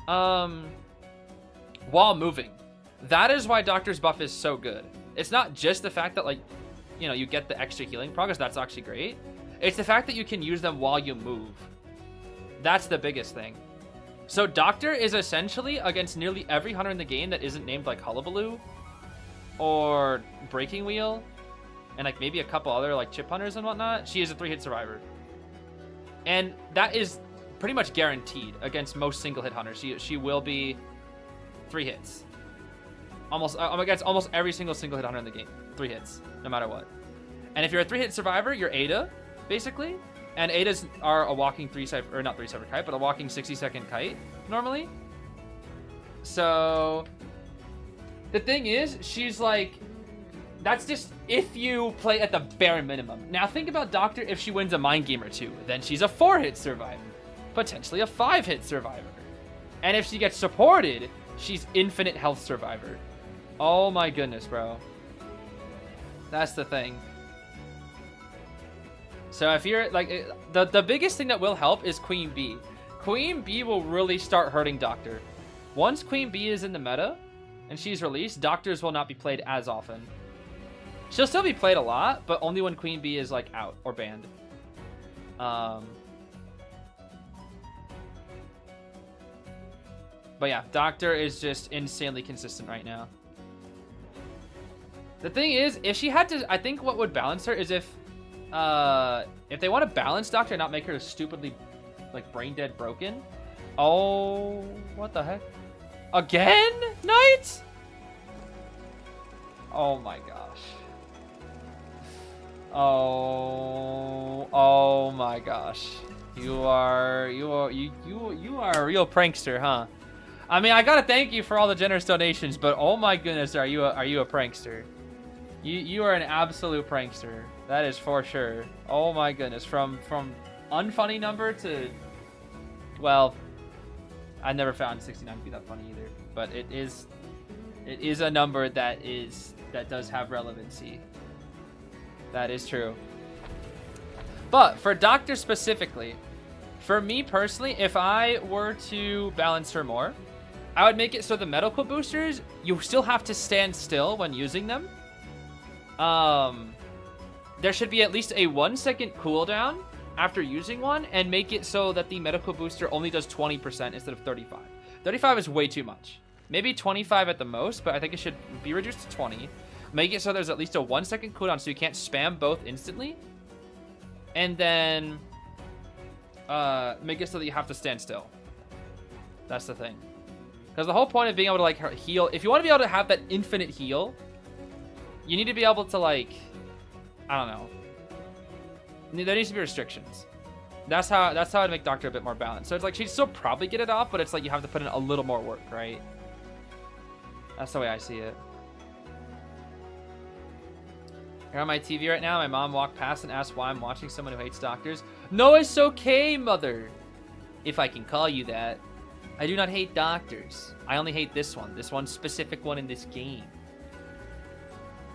S1: while moving. That is why Doctor's buff is so good. It's not just the fact that, like, you know, you get the extra healing progress. That's actually great. It's the fact that you can use them while you move. That's the biggest thing. So Doctor is essentially against nearly every hunter in the game that isn't named like Hullabaloo or Breaking Wheel and like maybe a couple other like chip hunters and whatnot. She is a 3-hit survivor. And that is pretty much guaranteed against most single hit hunters. She will be 3 hits. Against almost every single hit hunter in the game. 3 hits, no matter what. And if you're a 3-hit survivor, you're Ada, basically. And Adas are a walking 3-cypher kite, but a walking 60-second kite, normally. So, the thing is, she's like, that's just if you play at the bare minimum. Now, think about Doctor if she wins a mind game or 2. Then she's a 4-hit survivor, potentially a 5-hit survivor. And if she gets supported, she's infinite health survivor. Oh my goodness, bro. That's the thing. So if you're like, the biggest thing that will help is Queen Bee. Queen Bee will really start hurting Doctor. Once Queen Bee is in the meta and she's released, Doctors will not be played as often. She'll still be played a lot, but only when Queen Bee is like out or banned. But yeah, Doctor is just insanely consistent right now. The thing is, if she had to, I think what would balance her is if they want to balance Doctor and not make her stupidly, like, brain dead broken. Oh, what the heck? Again, Knight? Oh my gosh. Oh my gosh. You are a real prankster, huh? I mean, I gotta thank you for all the generous donations, but oh my goodness, are you a prankster? You are an absolute prankster. That is for sure. Oh my goodness. From unfunny number to, well, I never found 69 to be that funny either. But it is a number that does have relevancy. That is true. But for Doctor specifically, for me personally, if I were to balance her more, I would make it so the medical boosters, you still have to stand still when using them. There should be at least a 1-second cooldown after using one, and make it so that the medical booster only does 20% instead of 35. 35 is way too much. Maybe 25 at the most, but I think it should be reduced to 20. Make it so there's at least a 1-second cooldown so you can't spam both instantly. And then make it so that you have to stand still. That's the thing. Because the whole point of being able to like heal, if you want to be able to have that infinite heal, you need to be able to like, I don't know. There needs to be restrictions. That's how I'd make Doctor a bit more balanced. So it's like she'd still probably get it off, but it's like you have to put in a little more work, right? That's the way I see it. You're on my TV right now. My mom walked past and asked why I'm watching someone who hates doctors. No, it's okay, mother. If I can call you that. I do not hate doctors. I only hate this one specific one in this game.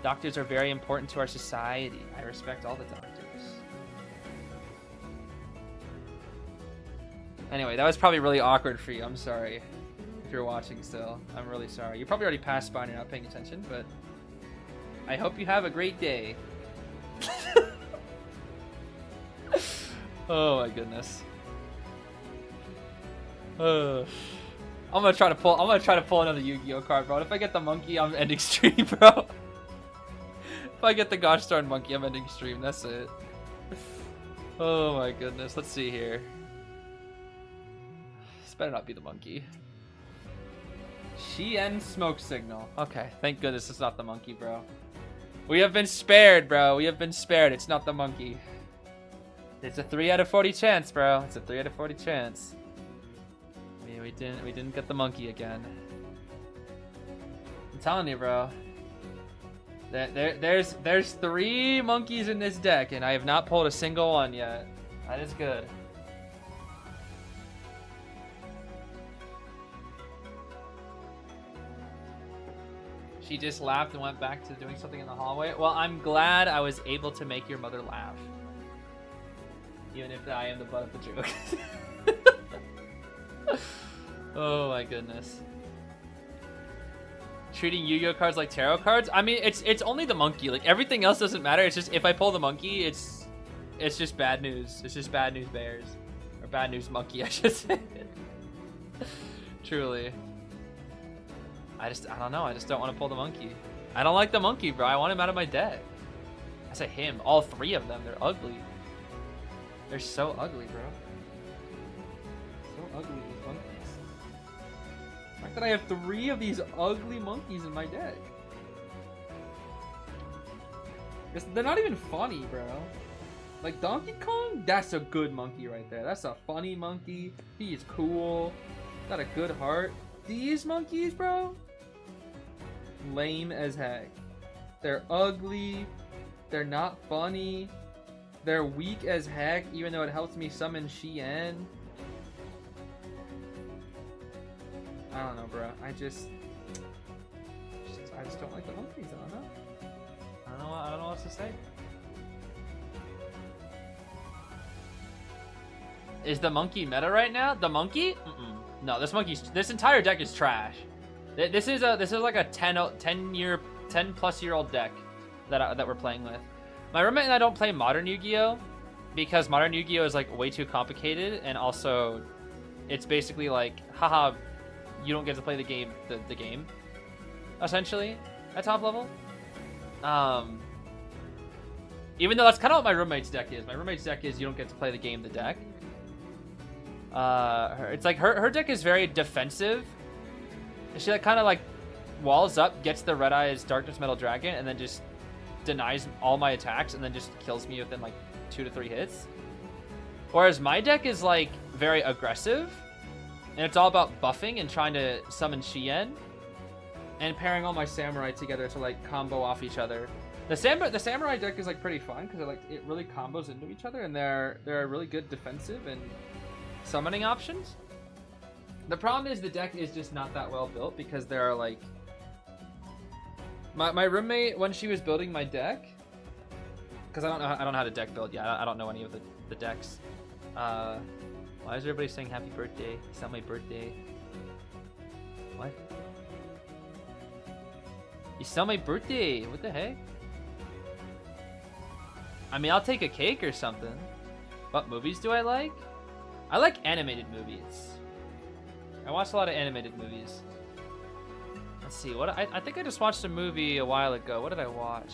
S1: Doctors are very important to our society. I respect all the doctors. Anyway, that was probably really awkward for you. I'm sorry. If you're watching still, I'm really sorry. You probably already passed by and you're not paying attention, but I hope you have a great day. Oh my goodness. I'm gonna try to pull another Yu-Gi-Oh card, bro. If I get the monkey, I'm ending stream, bro. If I get the gosh darn monkey, I'm ending stream. That's it. Oh my goodness. Let's see here. This better not be the monkey. Shien smoke signal. Okay, thank goodness it's not the monkey, bro. We have been spared, bro. We have been spared. It's not the monkey. It's a 3 out of 40 chance, bro. It's a 3 out of 40 chance. We didn't get the monkey again. I'm telling you, bro. There's 3 monkeys in this deck, and I have not pulled a single one yet. That is good. She just laughed and went back to doing something in the hallway. Well, I'm glad I was able to make your mother laugh. Even if I am the butt of the joke. Oh my goodness. Treating Yu-Gi-Oh cards like tarot cards? I mean, it's only the monkey. Like, everything else doesn't matter. It's just, if I pull the monkey, it's just bad news. It's just bad news bears. Or bad news monkey, I should say. Truly. I don't know. I just don't want to pull the monkey. I don't like the monkey, bro. I want him out of my deck. I say him. All 3 of them. They're ugly. They're so ugly, bro. So ugly, these monkeys. The fact that I have 3 of these ugly monkeys in my deck. They're not even funny, bro. Like, Donkey Kong, that's a good monkey right there. That's a funny monkey. He is cool. Got a good heart. These monkeys, bro, lame as heck. They're ugly. They're not funny. They're weak as heck, even though it helps me summon Shien. I don't know, bro. I just don't like the monkeys. I don't know. I don't know what else to say. Is the monkey meta right now? The monkey? No, this entire deck is trash. This is like a 10 plus year old deck that we're playing with. My roommate and I don't play modern Yu-Gi-Oh because modern Yu-Gi-Oh is like way too complicated, and also it's basically like, haha, you don't get to play the game essentially at top level. Even though that's kind of what my roommate's deck is. My roommate's deck is you don't get to play the game, the deck. It's like her deck is very defensive. She like kind of like walls up, gets the Red Eyes Darkness Metal Dragon, and then just denies all my attacks and then just kills me within like 2 to 3 hits. Whereas my deck is like very aggressive, and it's all about buffing and trying to summon Shien and pairing all my samurai together to like combo off each other. The samurai deck is like pretty fun because it really combos into each other, and they're really good defensive and summoning options. The problem is the deck is just not that well built because there are like my roommate, when she was building my deck, because I don't know how to deck build yet. I don't know any of the decks. Why is everybody saying happy birthday? It's not my birthday. What? It's not my birthday. What the heck? I mean, I'll take a cake or something. What movies do I like? I like animated movies. I watch a lot of animated movies. Let's see, I think I just watched a movie a while ago. What did I watch?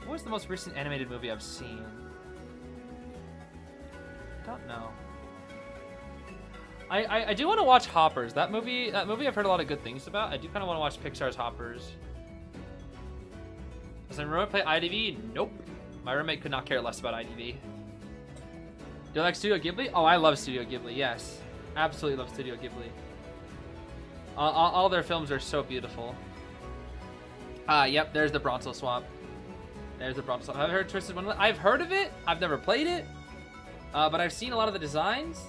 S1: What was the most recent animated movie I've seen? I don't know. I do want to watch Hoppers. That movie I've heard a lot of good things about. I do kind of want to watch Pixar's Hoppers. Does my roommate play IDV? Nope. My roommate could not care less about IDV. Do you like Studio Ghibli? Oh, I love Studio Ghibli, yes. Absolutely love Studio Ghibli. All their films are so beautiful. Yep, there's the Bronto Swamp. There's the Bronto Swamp. I've heard Twisted Wonderland. I've heard of it. I've never played it. But I've seen a lot of the designs.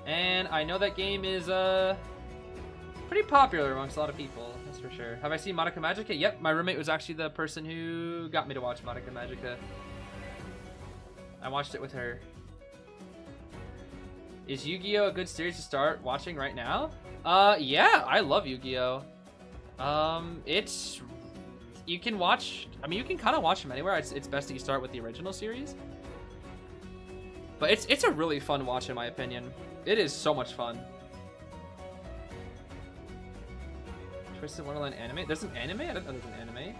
S1: And I know that game is pretty popular amongst a lot of people. That's for sure. Have I seen Madoka Magica? Yep, my roommate was actually the person who got me to watch Madoka Magica. I watched it with her. Is Yu-Gi-Oh a good series to start watching right now? Yeah, I love Yu-Gi-Oh. It's you can watch. I mean, you can kind of watch them anywhere. It's best that you start with the original series. But it's a really fun watch in my opinion. It is so much fun. Twisted Wonderland anime? There's an anime? I don't know there's an anime.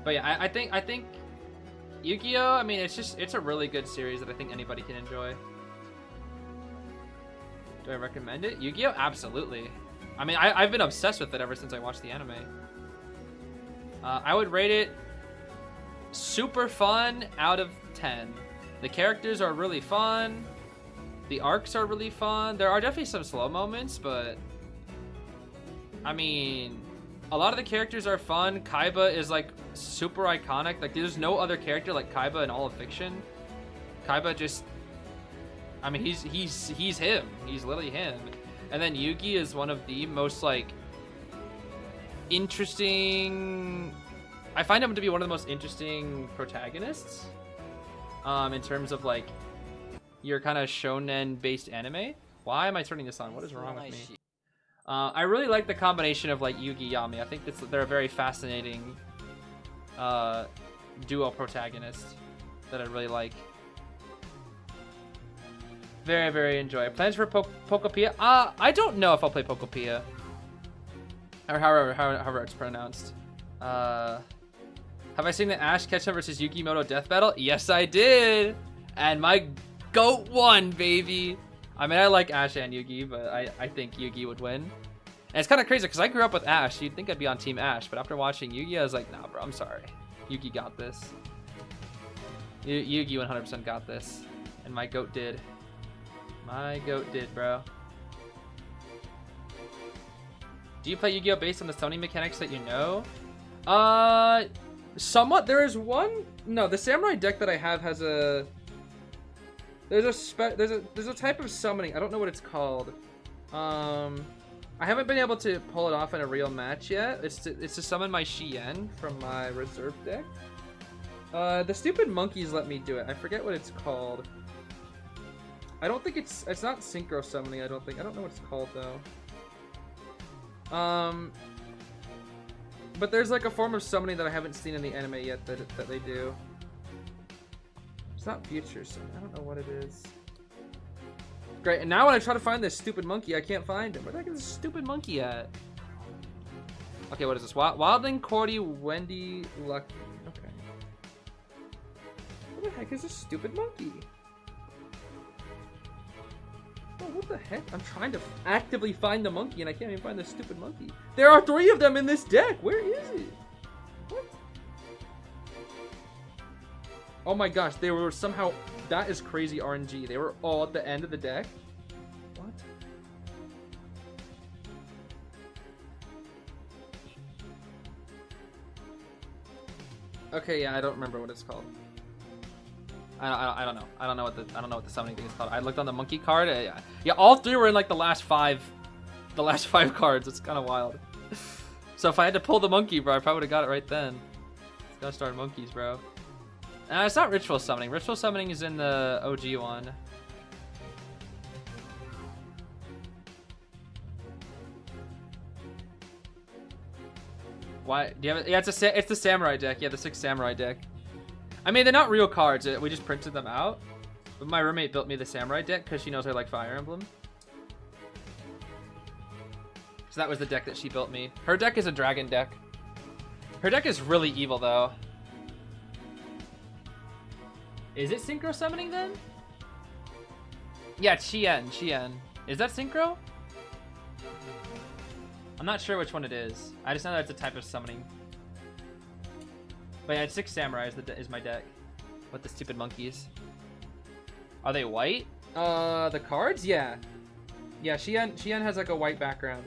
S1: But yeah, I think Yu-Gi-Oh! I mean, it's a really good series that I think anybody can enjoy. Do I recommend it? Yu-Gi-Oh! Absolutely. I mean, I've been obsessed with it ever since I watched the anime. I would rate it super fun out of 10. The characters are really fun. The arcs are really fun. There are definitely some slow moments, but I mean, a lot of the characters are fun. Kaiba is like super iconic. Like there's no other character like Kaiba in all of fiction. Kaiba just, I mean, he's him. He's literally him. And then Yugi is one of the most like interesting. I find him to be one of the most interesting protagonists. In terms of like your kind of shonen based anime. Why am I turning this on? What is wrong with me? I really like the combination of like Yugi Yami. I think they're a very fascinating duo protagonist that I really like. Very, very enjoy. Plans for Pokopia? I don't know if I'll play Pokopia. Or however it's pronounced. Have I seen the Ash Ketchum versus Yukimoto death battle? Yes, I did! And my GOAT won, baby! I mean, I like Ash and Yugi, but I think Yugi would win. And it's kind of crazy, because I grew up with Ash. You'd think I'd be on Team Ash, but after watching Yugi, I was like, nah, bro, I'm sorry. Yugi got this. Yugi 100% got this. And my GOAT did. My GOAT did, bro. Do you play Yu-Gi-Oh! Based on the Sony mechanics that you know? Somewhat. There is one. No, the samurai deck that I have has a. There's a type of summoning. I don't know what it's called. I haven't been able to pull it off in a real match yet. It's to summon my Shien from my reserve deck. The stupid monkeys let me do it. I forget what it's called. I don't think it's not synchro summoning. I don't know what it's called though. But there's like a form of summoning that I haven't seen in the anime yet that they do. It's not future summon. I don't know what it is. Great, and now when I try to find this stupid monkey, I can't find him. Where the heck is this stupid monkey at? Okay, what is this? Wildling, Cordy, Wendy, Lucky. Okay. Where the heck is this stupid monkey? Oh, what the heck? I'm trying to actively find the monkey and I can't even find this stupid monkey. There are 3 of them in this deck. Where is it? What? Oh my gosh, they were somehow... That is crazy RNG. They were all at the end of the deck. What? Okay, yeah, I don't remember what it's called. I don't know. I don't know what the summoning thing is called. I looked on the monkey card. Yeah, all 3 were in like the last 5 cards. It's kind of wild. So if I had to pull the monkey, bro, I probably would have got it right then. It's gotta start monkeys, bro. It's not ritual summoning. Ritual summoning is in the OG one. Why? Do you have it? Yeah, it's the samurai deck. Yeah, the 6 samurai deck. I mean, they're not real cards. We just printed them out. But my roommate built me the samurai deck because she knows I like Fire Emblem. So that was the deck that she built me. Her deck is a dragon deck. Her deck is really evil, though. Is it synchro summoning, then? Yeah, Chien. Is that synchro? I'm not sure which one it is. I just know that it's a type of summoning. But yeah, it's 6 samurai is my deck. With the stupid monkeys. Are they white? The cards? Yeah. Yeah, Chien has like a white background.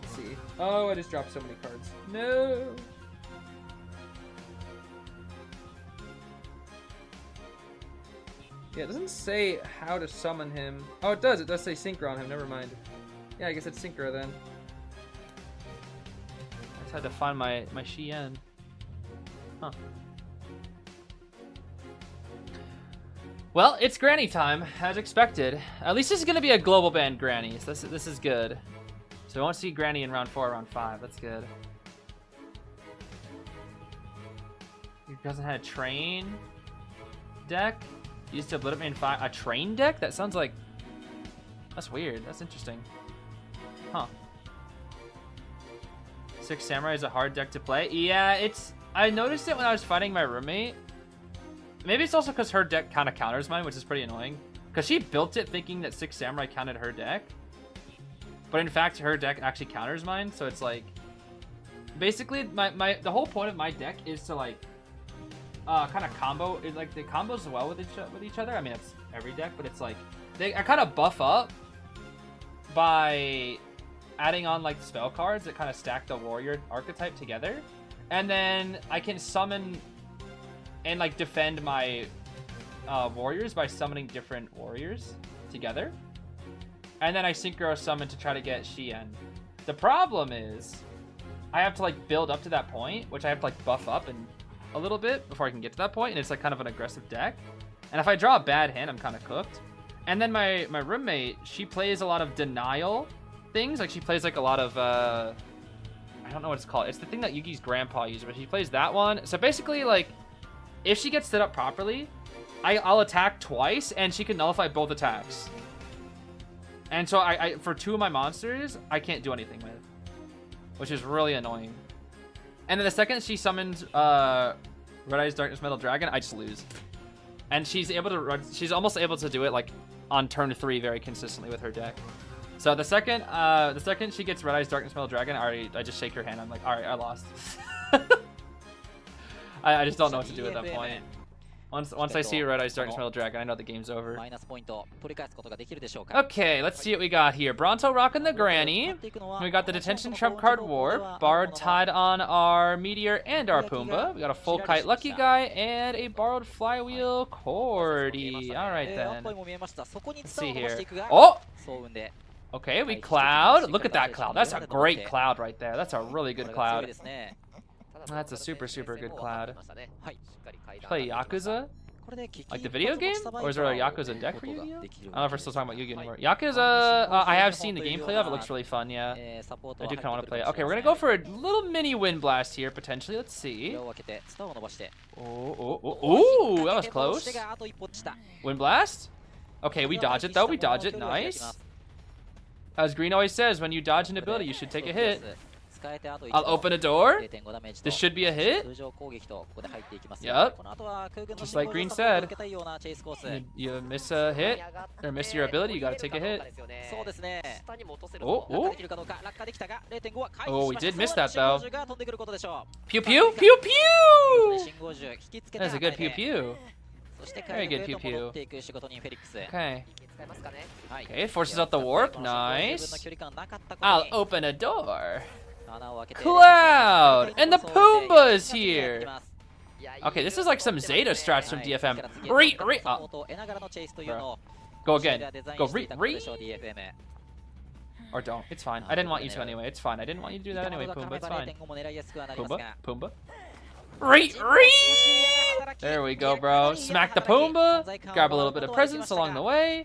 S1: Let's see. Oh, I just dropped so many cards. No! Yeah, it doesn't say how to summon him. Oh, it does. It does say synchro on him. Never mind. Yeah, I guess it's synchro then. I just had to find my Chien. Huh. Well, it's Granny time, as expected. At least this is going to be a global ban Granny, so this is good. So we won't see Granny in round 4 or round 5. That's good. He doesn't have a train deck. Used to Obliterate in 5. A train deck? That sounds like... That's weird. That's interesting. Huh. 6 Samurai is a hard deck to play. Yeah, it's... I noticed it when I was fighting my roommate. Maybe it's also because her deck kind of counters mine, which is pretty annoying. Because she built it thinking that 6 Samurai counted her deck. But in fact, her deck actually counters mine, so it's like... Basically, the whole point of my deck is to like... kind of combo... Like, the combos well with each other. I mean, it's every deck, but it's like... I kind of buff up by adding on like spell cards that kind of stack the warrior archetype together. And then I can summon and like defend my warriors by summoning different warriors together. And then I synchro summon to try to get Shien. The problem is I have to like build up to that point, which I have to like buff up and a little bit before I can get to that point, and it's like kind of an aggressive deck. And if I draw a bad hand, I'm kind of cooked. And then my roommate, she plays a lot of denial things. Like she plays like a lot of I don't know what it's called. It's the thing that Yugi's grandpa used, but she plays that one. So basically, like, if she gets set up properly, I'll attack twice, and she can nullify both attacks. And so I for 2 of my monsters, I can't do anything with, which is really annoying. And then the second she summons Red Eyes Darkness Metal Dragon, I just lose. And she's almost able to do it like on turn 3 very consistently with her deck. So the second she gets Red Eyes Darkness Metal Dragon, I just shake her hand. I'm like, all right, I lost. I just don't know what to do at that point. Once I see Red Eyes Darkness Metal Dragon, I know the game's over. Okay, let's see what we got here. Bronto rocking the Granny. We got the Detention Trump card Warp. Bard tied on our Meteor and our Pumbaa. We got a Full Kite Lucky Guy and a Borrowed Flywheel Cordy. All right then. Let's see here. Oh! Okay, we Cloud. Look at that Cloud. That's a great Cloud right there. That's a really good Cloud. That's a super, super good Cloud. Play Yakuza? Like the video game? Or is there a Yakuza deck for Yu-Gi-Oh? I don't know if we're still talking about Yu-Gi-Oh anymore. Yakuza, I have seen the gameplay of it. It looks really fun, yeah. I do kind of want to play it. Okay, we're going to go for a little mini Wind Blast here, potentially. Let's see. Oh, that was close. Wind Blast? Okay, we dodge it, though. We dodge it. Nice. As Green always says, when you dodge an ability, you should take a hit. I'll open a door. This should be a hit. Yep. Just like Green said, you miss a hit or miss your ability, you gotta take a hit. Oh, we did miss that though. Pew pew pew pew. That's a good pew pew. Very good pew pew. Okay. Okay, it forces out the warp. Nice. I'll open a door. Cloud! And the Pumbaa is here! Okay, this is like some Zeta strats from DFM. Go again. Go or don't. It's fine. I didn't want you to anyway. It's fine. I didn't want you to do that anyway, Pumbaa. It's fine. Pumbaa. There we go, bro. Smack the Pumbaa. Grab a little bit of presents along the way.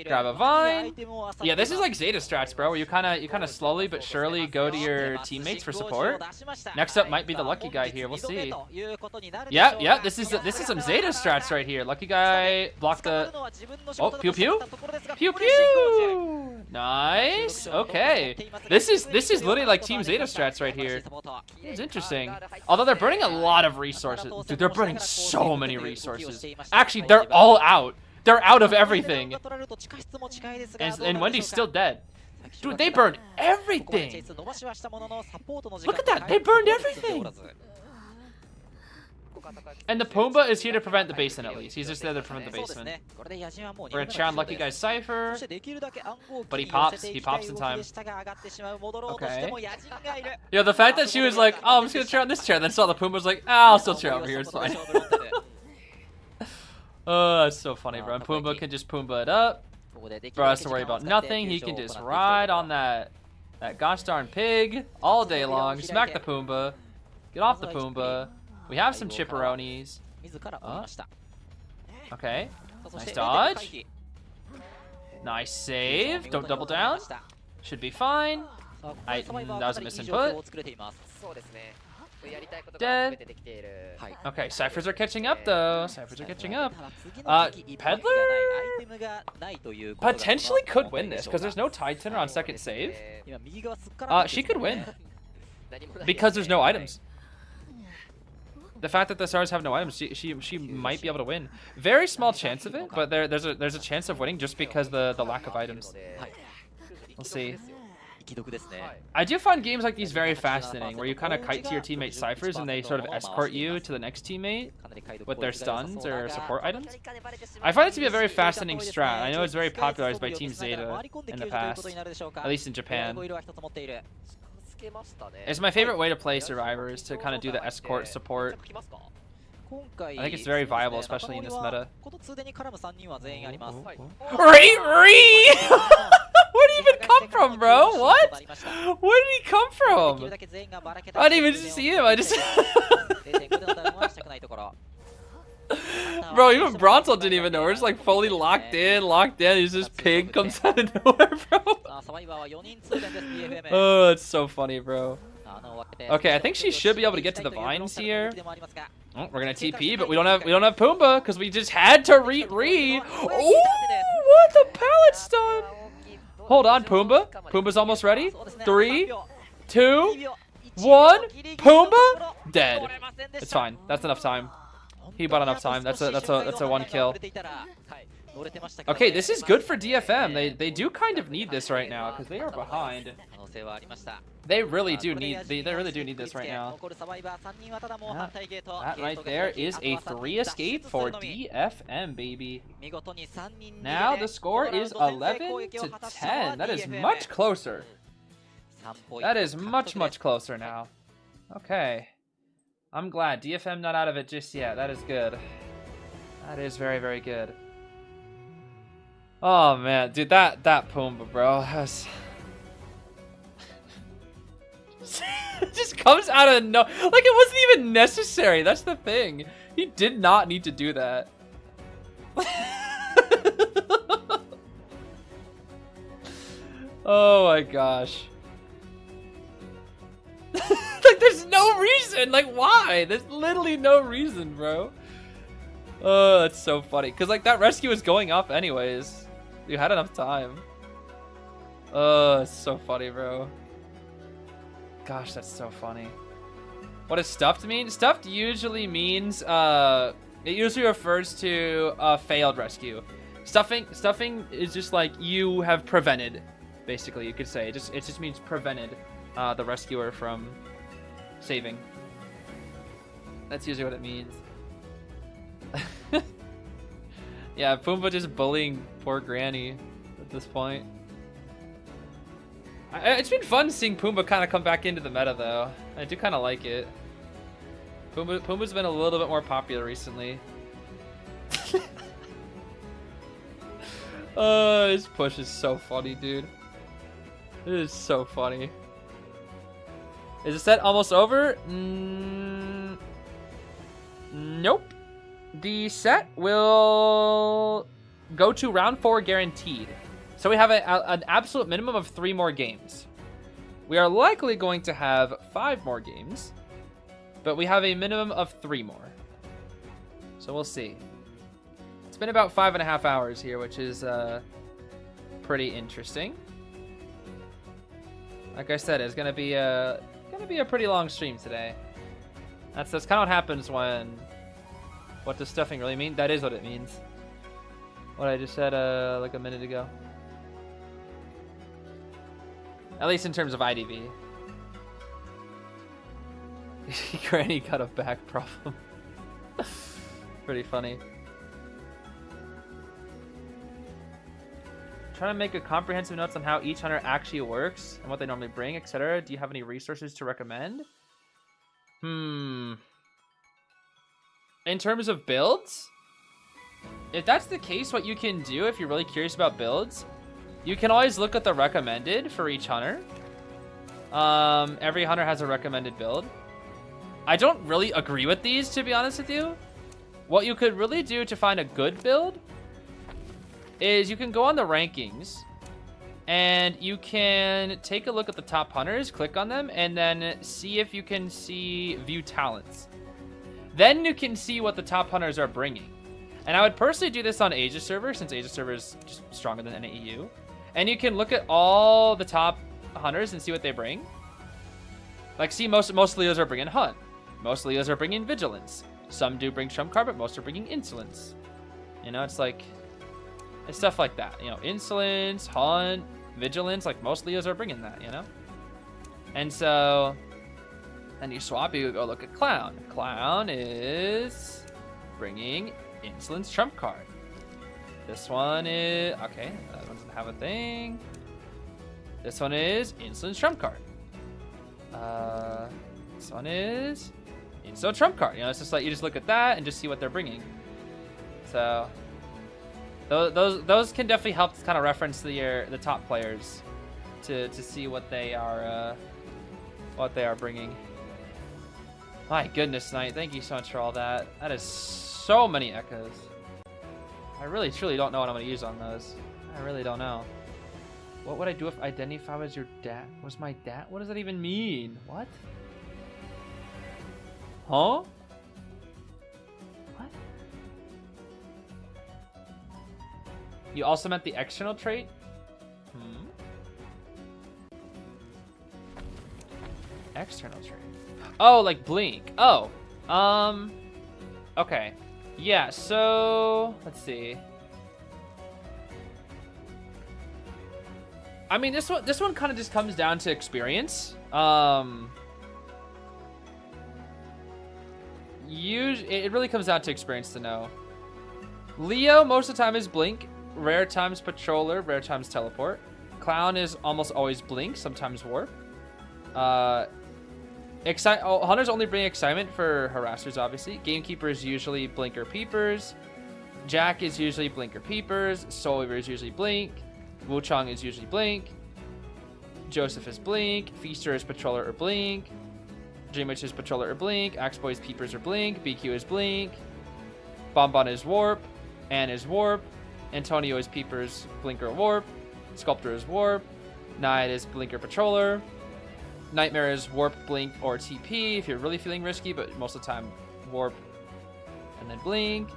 S1: Grab a vine. Yeah, this is like Zeta strats, bro, where you kind of slowly but surely go to your teammates for support. Next up might be the Lucky Guy here. We'll see. Yeah. This is some Zeta strats right here. Lucky Guy block the. Oh, pew pew. Pew pew. Nice. Okay. This is literally like Team Zeta strats right here. It's interesting. Although they're burning a lot of resources. Dude, they're burning so many resources. Actually, they're all out. They're out of everything. And Wendy's still dead. Dude, they burned everything. Look at that. They burned everything. And the Pumbaa is here to prevent the basement at least. He's just there to prevent the basement. We're going to challenge Lucky Guy's Cypher. But he pops in time. Okay. Yo, the fact that she was like, oh, I'm just going to chair on this chair, then saw the Pumbaa was like, I'll still chair over here, it's fine. Oh, that's so funny, bro. And Pumbaa can just Pumbaa it up. Bro has to worry about nothing. He can just ride on that gosh darn pig all day long. Smack the Pumbaa. Get off the Pumbaa. We have some chipperonis. Okay. Nice dodge. Nice save. Don't double down. Should be fine. That was a misinput. Dead. Okay, Ciphers are catching up though. Ciphers are catching up. Peddler potentially could win this because there's no Tide Center on second save. She could win because there's no items. The fact that the stars have no items, she might be able to win. Very small chance of it, but there's a chance of winning just because the lack of items. We'll see. I do find games like these very fascinating, where you kind of kite to your teammate Ciphers and they sort of escort you to the next teammate with their stuns or support items. I find it to be a very fascinating strat. I know it's very popularized by Team Zeta in the past, at least in Japan. It's my favorite way to play Survivors, to kind of do the escort support. I think it's very viable, especially in this meta. Where did he even come from, bro? What? Where did he come from? I didn't even see him. I just... Bro, even Bronzel didn't even know. We're just like fully locked in. He's just pig comes out of nowhere, bro. Oh, that's so funny, bro. Okay, I think she should be able to get to the vines here. Oh, we're gonna TP, but we don't have Pumbaa because we just had to read. Oh, what the pallet stun! Hold on, Pumbaa. Pumbaa's almost ready. 3, 2, 1. Pumbaa dead. It's fine. That's enough time. He bought enough time. That's a 1 kill. Okay, this is good for DFM. They do kind of need this right now because they are behind. They really do need this right now. That right there is a 3 escape for DFM, baby. Now the score is 11-10. That is much closer. That is much closer now. Okay. I'm glad DFM not out of it just yet. That is good. That is very good. Oh man, dude, that Pumbaa, bro, that's... It just comes out of no, like it wasn't even necessary. That's the thing. He did not need to do that. Oh my gosh. Like there's no reason. Like why? There's literally no reason, bro. Oh, that's so funny. Cause like that rescue was going off anyways. You had enough time. Oh, it's so funny, bro. Gosh, that's so funny. What does stuffed mean? Stuffed usually means it usually refers to a failed rescue. Stuffing is just like you have prevented, basically. You could say it just means prevented the rescuer from saving. That's usually what it means. Yeah, Pumbaa just bullying poor Granny at this point. It's been fun seeing Pumbaa kind of come back into the meta, though. I do kind of like it. Pumbaa's been a little bit more popular recently. Oh, his push is so funny, dude. It is so funny. Is the set almost over? Nope. The set will go to round 4 guaranteed. So we have an absolute minimum of 3 more games. We are likely going to have 5 more games, but we have a minimum of 3 more. So we'll see. It's been about 5.5 hours here, which is pretty interesting. Like I said, it's gonna be a pretty long stream today. That's kind of what happens when. What does stuffing really mean? That is what it means. What I just said like a minute ago. At least in terms of IDV. Granny got a back problem. Pretty funny. Trying to make a comprehensive notes on how each hunter actually works and what they normally bring, etc. Do you have any resources to recommend? In terms of builds, if that's the case, what you can do if you're really curious about builds, you can always look at the recommended for each hunter. Every hunter has a recommended build. I don't really agree with these, to be honest with you. What you could really do to find a good build is you can go on the rankings and you can take a look at the top hunters, click on them, and then see if you can see view talents. Then you can see what the top hunters are bringing. And I would personally do this on Asia server, since Asia server is just stronger than NAEU. And you can look at all the top hunters and see what they bring. Like, see, most Leos are bringing Hunt. Most Leos are bringing Vigilance. Some do bring Trump Card, but most are bringing Insolence. You know, it's like, it's stuff like that. You know, Insolence, Hunt, Vigilance, like most Leos are bringing that, you know? And so, then you swap, you go look at Clown. Clown is bringing Insolence Trump Card. This one is, okay, that one doesn't have a thing. This one is Insolence Trump Card. This one is Insolence Trump Card. You know, it's just like, you just look at that and just see what they're bringing. So, those can definitely help kind of reference the top players to see what they are bringing. My goodness, Knight, thank you so much for all that. That is so many echoes. I really truly don't know what I'm gonna use on those. I really don't know. What would I do if identify was your dad? Was my dad? What does that even mean? What? Huh? What? You also meant the external trait? External trait. Oh, like blink. Oh. Okay. Yeah, so let's see. I mean, this one kind of just comes down to experience. It really comes down to experience to know. Leo most of the time is blink, rare times patroller, rare times teleport. Clown is almost always blink, sometimes warp. Hunters only bring excitement for harassers, obviously. Gamekeeper is usually blink or peepers. Jack is usually blink or peepers. Soul Weaver is usually blink. Wuchang is usually blink. Joseph is blink. Feaster is patroller or blink. Dream Witch is patroller or blink. Axe Boy is peepers or blink. BQ is blink. Bonbon is warp. Anne is warp. Antonio is peepers, blink or warp. Sculptor is warp. Night is blink or patroller. Nightmare is warp, blink, or TP if you're really feeling risky, but most of the time warp and then blink.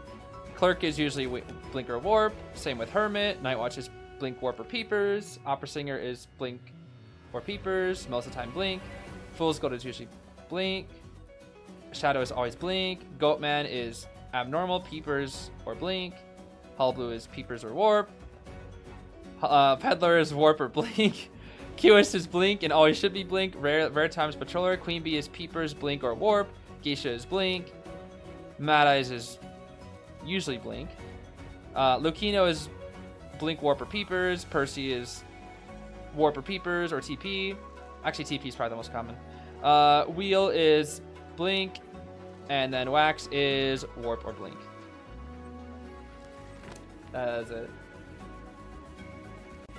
S1: Clerk is usually blink or warp. Same with Hermit. Nightwatch is blink, warp, or peepers. Opera Singer is blink or peepers. Most of the time blink. Fool's Gold is usually blink. Shadow is always blink. Goatman is abnormal, peepers, or blink. Hull Blue is peepers or warp. Peddler is warp or blink. QS is blink and always should be blink. Rare times patroller. Queen Bee is peepers, blink, or warp. Geisha is blink. Mad Eyes is usually blink. Lucino is blink, warp, or peepers. Percy is warp or peepers or TP. Actually, TP is probably the most common. Wheel is blink, and then Wax is warp or blink. That's it.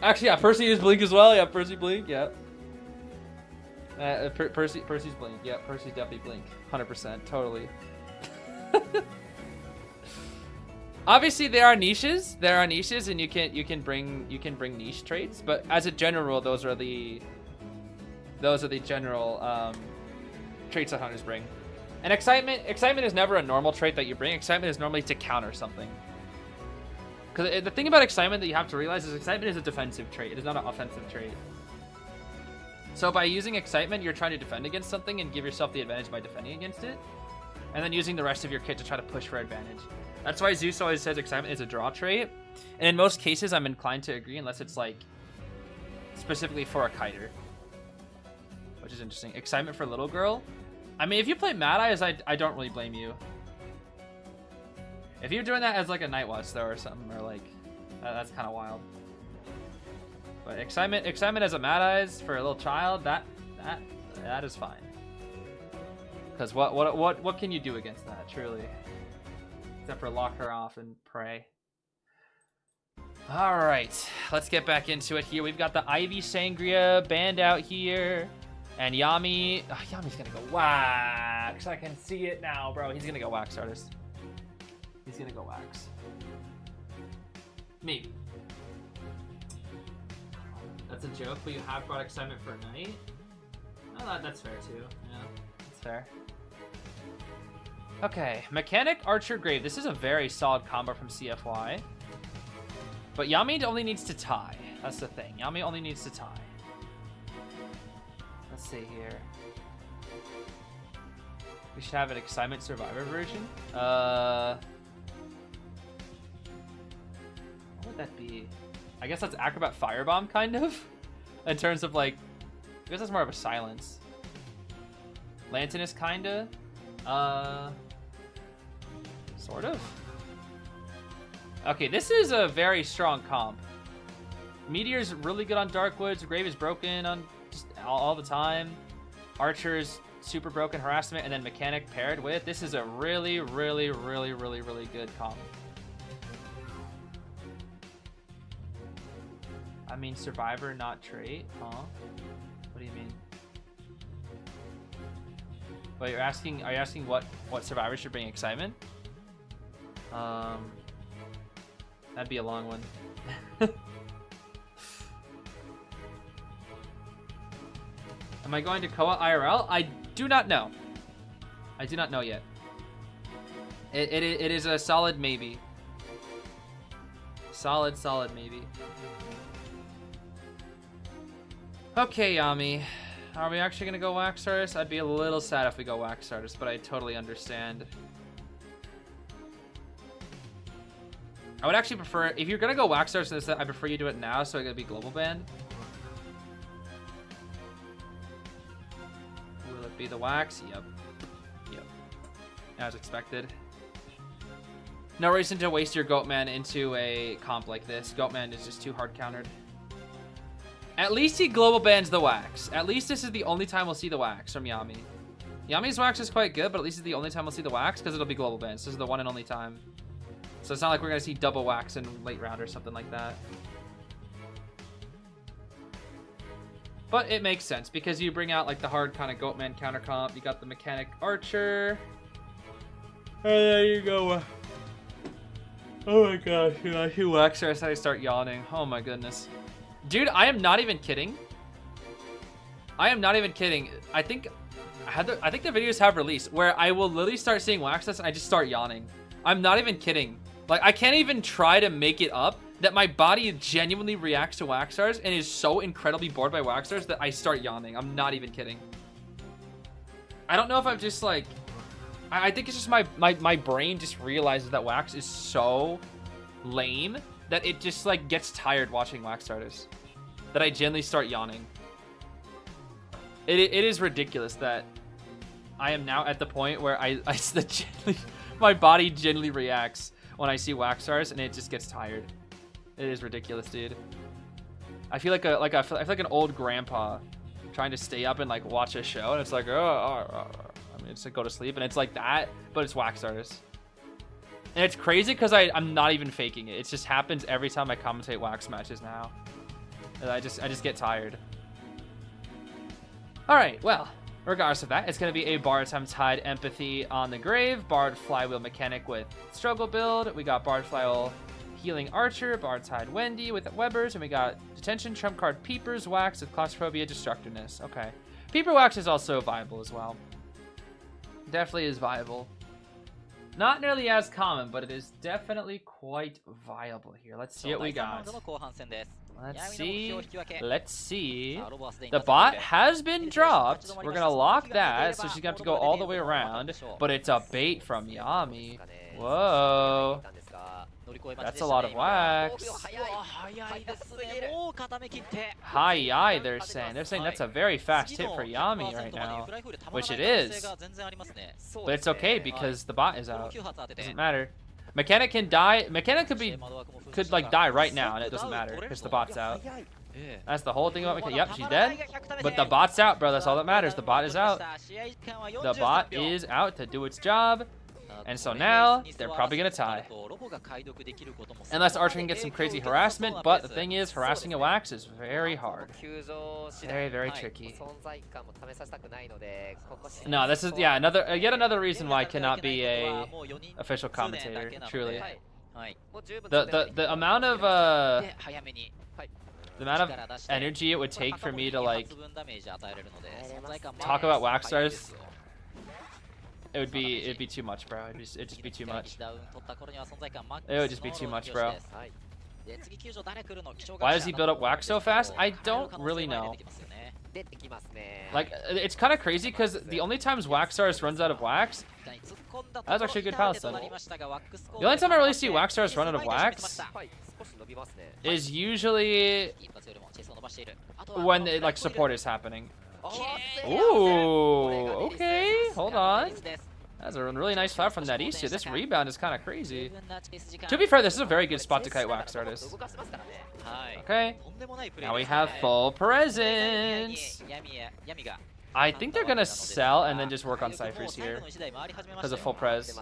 S1: Actually, yeah, Percy is blink as well. Yeah, Percy blink. Yeah. Percy's blink. Yeah, Percy's definitely blink. 100%. Totally. Obviously, there are niches. There are niches, and you can bring niche traits. But as a general rule, those are the general traits that hunters bring. And excitement is never a normal trait that you bring. Excitement is normally to counter something. Because the thing about excitement that you have to realize is excitement is a defensive trait. It is not an offensive trait. So by using excitement, you're trying to defend against something and give yourself the advantage by defending against it. And then using the rest of your kit to try to push for advantage. That's why Zeus always says excitement is a draw trait. And in most cases, I'm inclined to agree unless it's like specifically for a kiter. Which is interesting. Excitement for little girl. I mean, if you play Mad Eyes, I don't really blame you. If you're doing that as like a Night Watch though or something, or like that's kind of wild. But excitement as a Mad Eyes for a little child, that is fine. Because what can you do against that, truly? Except for lock her off and pray. All right, let's get back into it here. We've got the Ivy Sangria band out here, and Yami. Oh, Yami's gonna go wax. I can see it now, bro. He's gonna go wax, artist. He's gonna go wax. Maybe. That's a joke, but you have brought excitement for a night? Oh, that's fair too. Yeah, that's fair. Okay, Mechanic, Archer, Grave. This is a very solid combo from CFY. But Yami only needs to tie. That's the thing. Yami only needs to tie. Let's see here. We should have an Excitement Survivor version. What would that be? I guess that's Acrobat Firebomb, kind of. In terms of, like... I guess that's more of a silence. Lantinus, kinda. Sort of. Okay, this is a very strong comp. Meteor's really good on Darkwoods. Grave is broken on just all the time. Archer's super broken, Harassment, and then Mechanic paired with. This is a really, really, really, really, really good comp. I mean, Survivor, not trait, huh? What do you mean? But are you asking what Survivor should bring excitement? That'd be a long one. Am I going to COA IRL? I do not know. I do not know yet. It is a solid maybe. Solid maybe. Okay, Yami. Are we actually gonna go Wax Artist? I'd be a little sad if we go Wax Artist, but I totally understand. I would actually prefer, if you're gonna go Wax Artist, I prefer you do it now so it could be global banned. Will it be the Wax? Yep. As expected. No reason to waste your Goatman into a comp like this. Goatman is just too hard countered. At least he global bans the Wax. At least this is the only time we'll see the Wax from Yami. Yami's Wax is quite good, but at least it's the only time we'll see the Wax because it'll be global bans. This is the one and only time. So it's not like we're going to see double Wax in late round or something like that. But it makes sense because you bring out like the hard kind of Goatman counter comp. You got the Mechanic Archer. And there you go. Oh my gosh, you Wax Artist, I start yawning. Oh my goodness. Dude, I am not even kidding. I am not even kidding. I think the videos have released where I will literally start seeing Wax Artists and I just start yawning. I'm not even kidding. Like, I can't even try to make it up that my body genuinely reacts to Wax Stars and is so incredibly bored by Wax Stars that I start yawning. I'm not even kidding. I don't know if I'm just like... I think it's just my brain just realizes that Wax is so lame that it just like gets tired watching Wax Artists. That I genuinely start yawning. It is ridiculous that I am now at the point where my body genuinely reacts when I see Wax Stars and it just gets tired. It is ridiculous, dude. I feel like I feel like an old grandpa trying to stay up and like watch a show, and it's like I mean, it's like go to sleep, and it's like that, but it's Wax Artists. And it's crazy because I'm not even faking it. It just happens every time I commentate Wax matches now. And I just get tired. All right, well, regardless of that, it's going to be a Bard Time Tide Empathy on the Grave, Bard Flywheel Mechanic with Struggle build. We got Bard Flywheel Healing Archer, Bard Tide Wendy with Webbers, and we got Detention Trump card Peepers Wax with Claustrophobia Destructiveness. Okay. Peeper Wax is also viable as well. Definitely is viable. Not nearly as common, but it is definitely quite viable here. Let's see what we got. Let's see. The bot has been dropped. We're going to lock that, so she's going to have to go all the way around. But it's a bait from Yami. Whoa. That's a lot of Wax. Hi, they're saying. They're saying that's a very fast hit for Yami right now. Which it is. But it's okay because the bot is out. Doesn't matter. Mechanic can die. Mechanic could like die right now and it doesn't matter because the bot's out. That's the whole thing about Mechanic. Yep, she's dead. But the bot's out, bro. That's all that matters. The bot is out. The bot is out to do its job. And so now, they're probably going to tie. Unless Archer can get some crazy harassment, but the thing is, harassing a Wax is very hard. Very, very tricky. No, this is, yeah, yet another reason why I cannot be a official commentator, truly. The amount of, The amount of energy it would take for me to like talk about Wax Stars, it'd be too much, bro. It'd just be too much. It would just be too much, bro. Why does he build up Wax so fast? I don't really know. Like, it's kind of crazy because the only times Wax Stars runs out of wax, that's actually a good palace then. The only time I really see Wax Stars run out of wax is usually when like support is happening. Ooh, okay, hold on. That's a really nice flower from that East here. This rebound is kind of crazy. To be fair, this is a very good spot to kite Wax Artist. Okay, now we have full presence. I think they're gonna sell and then just work on ciphers here because of full pres.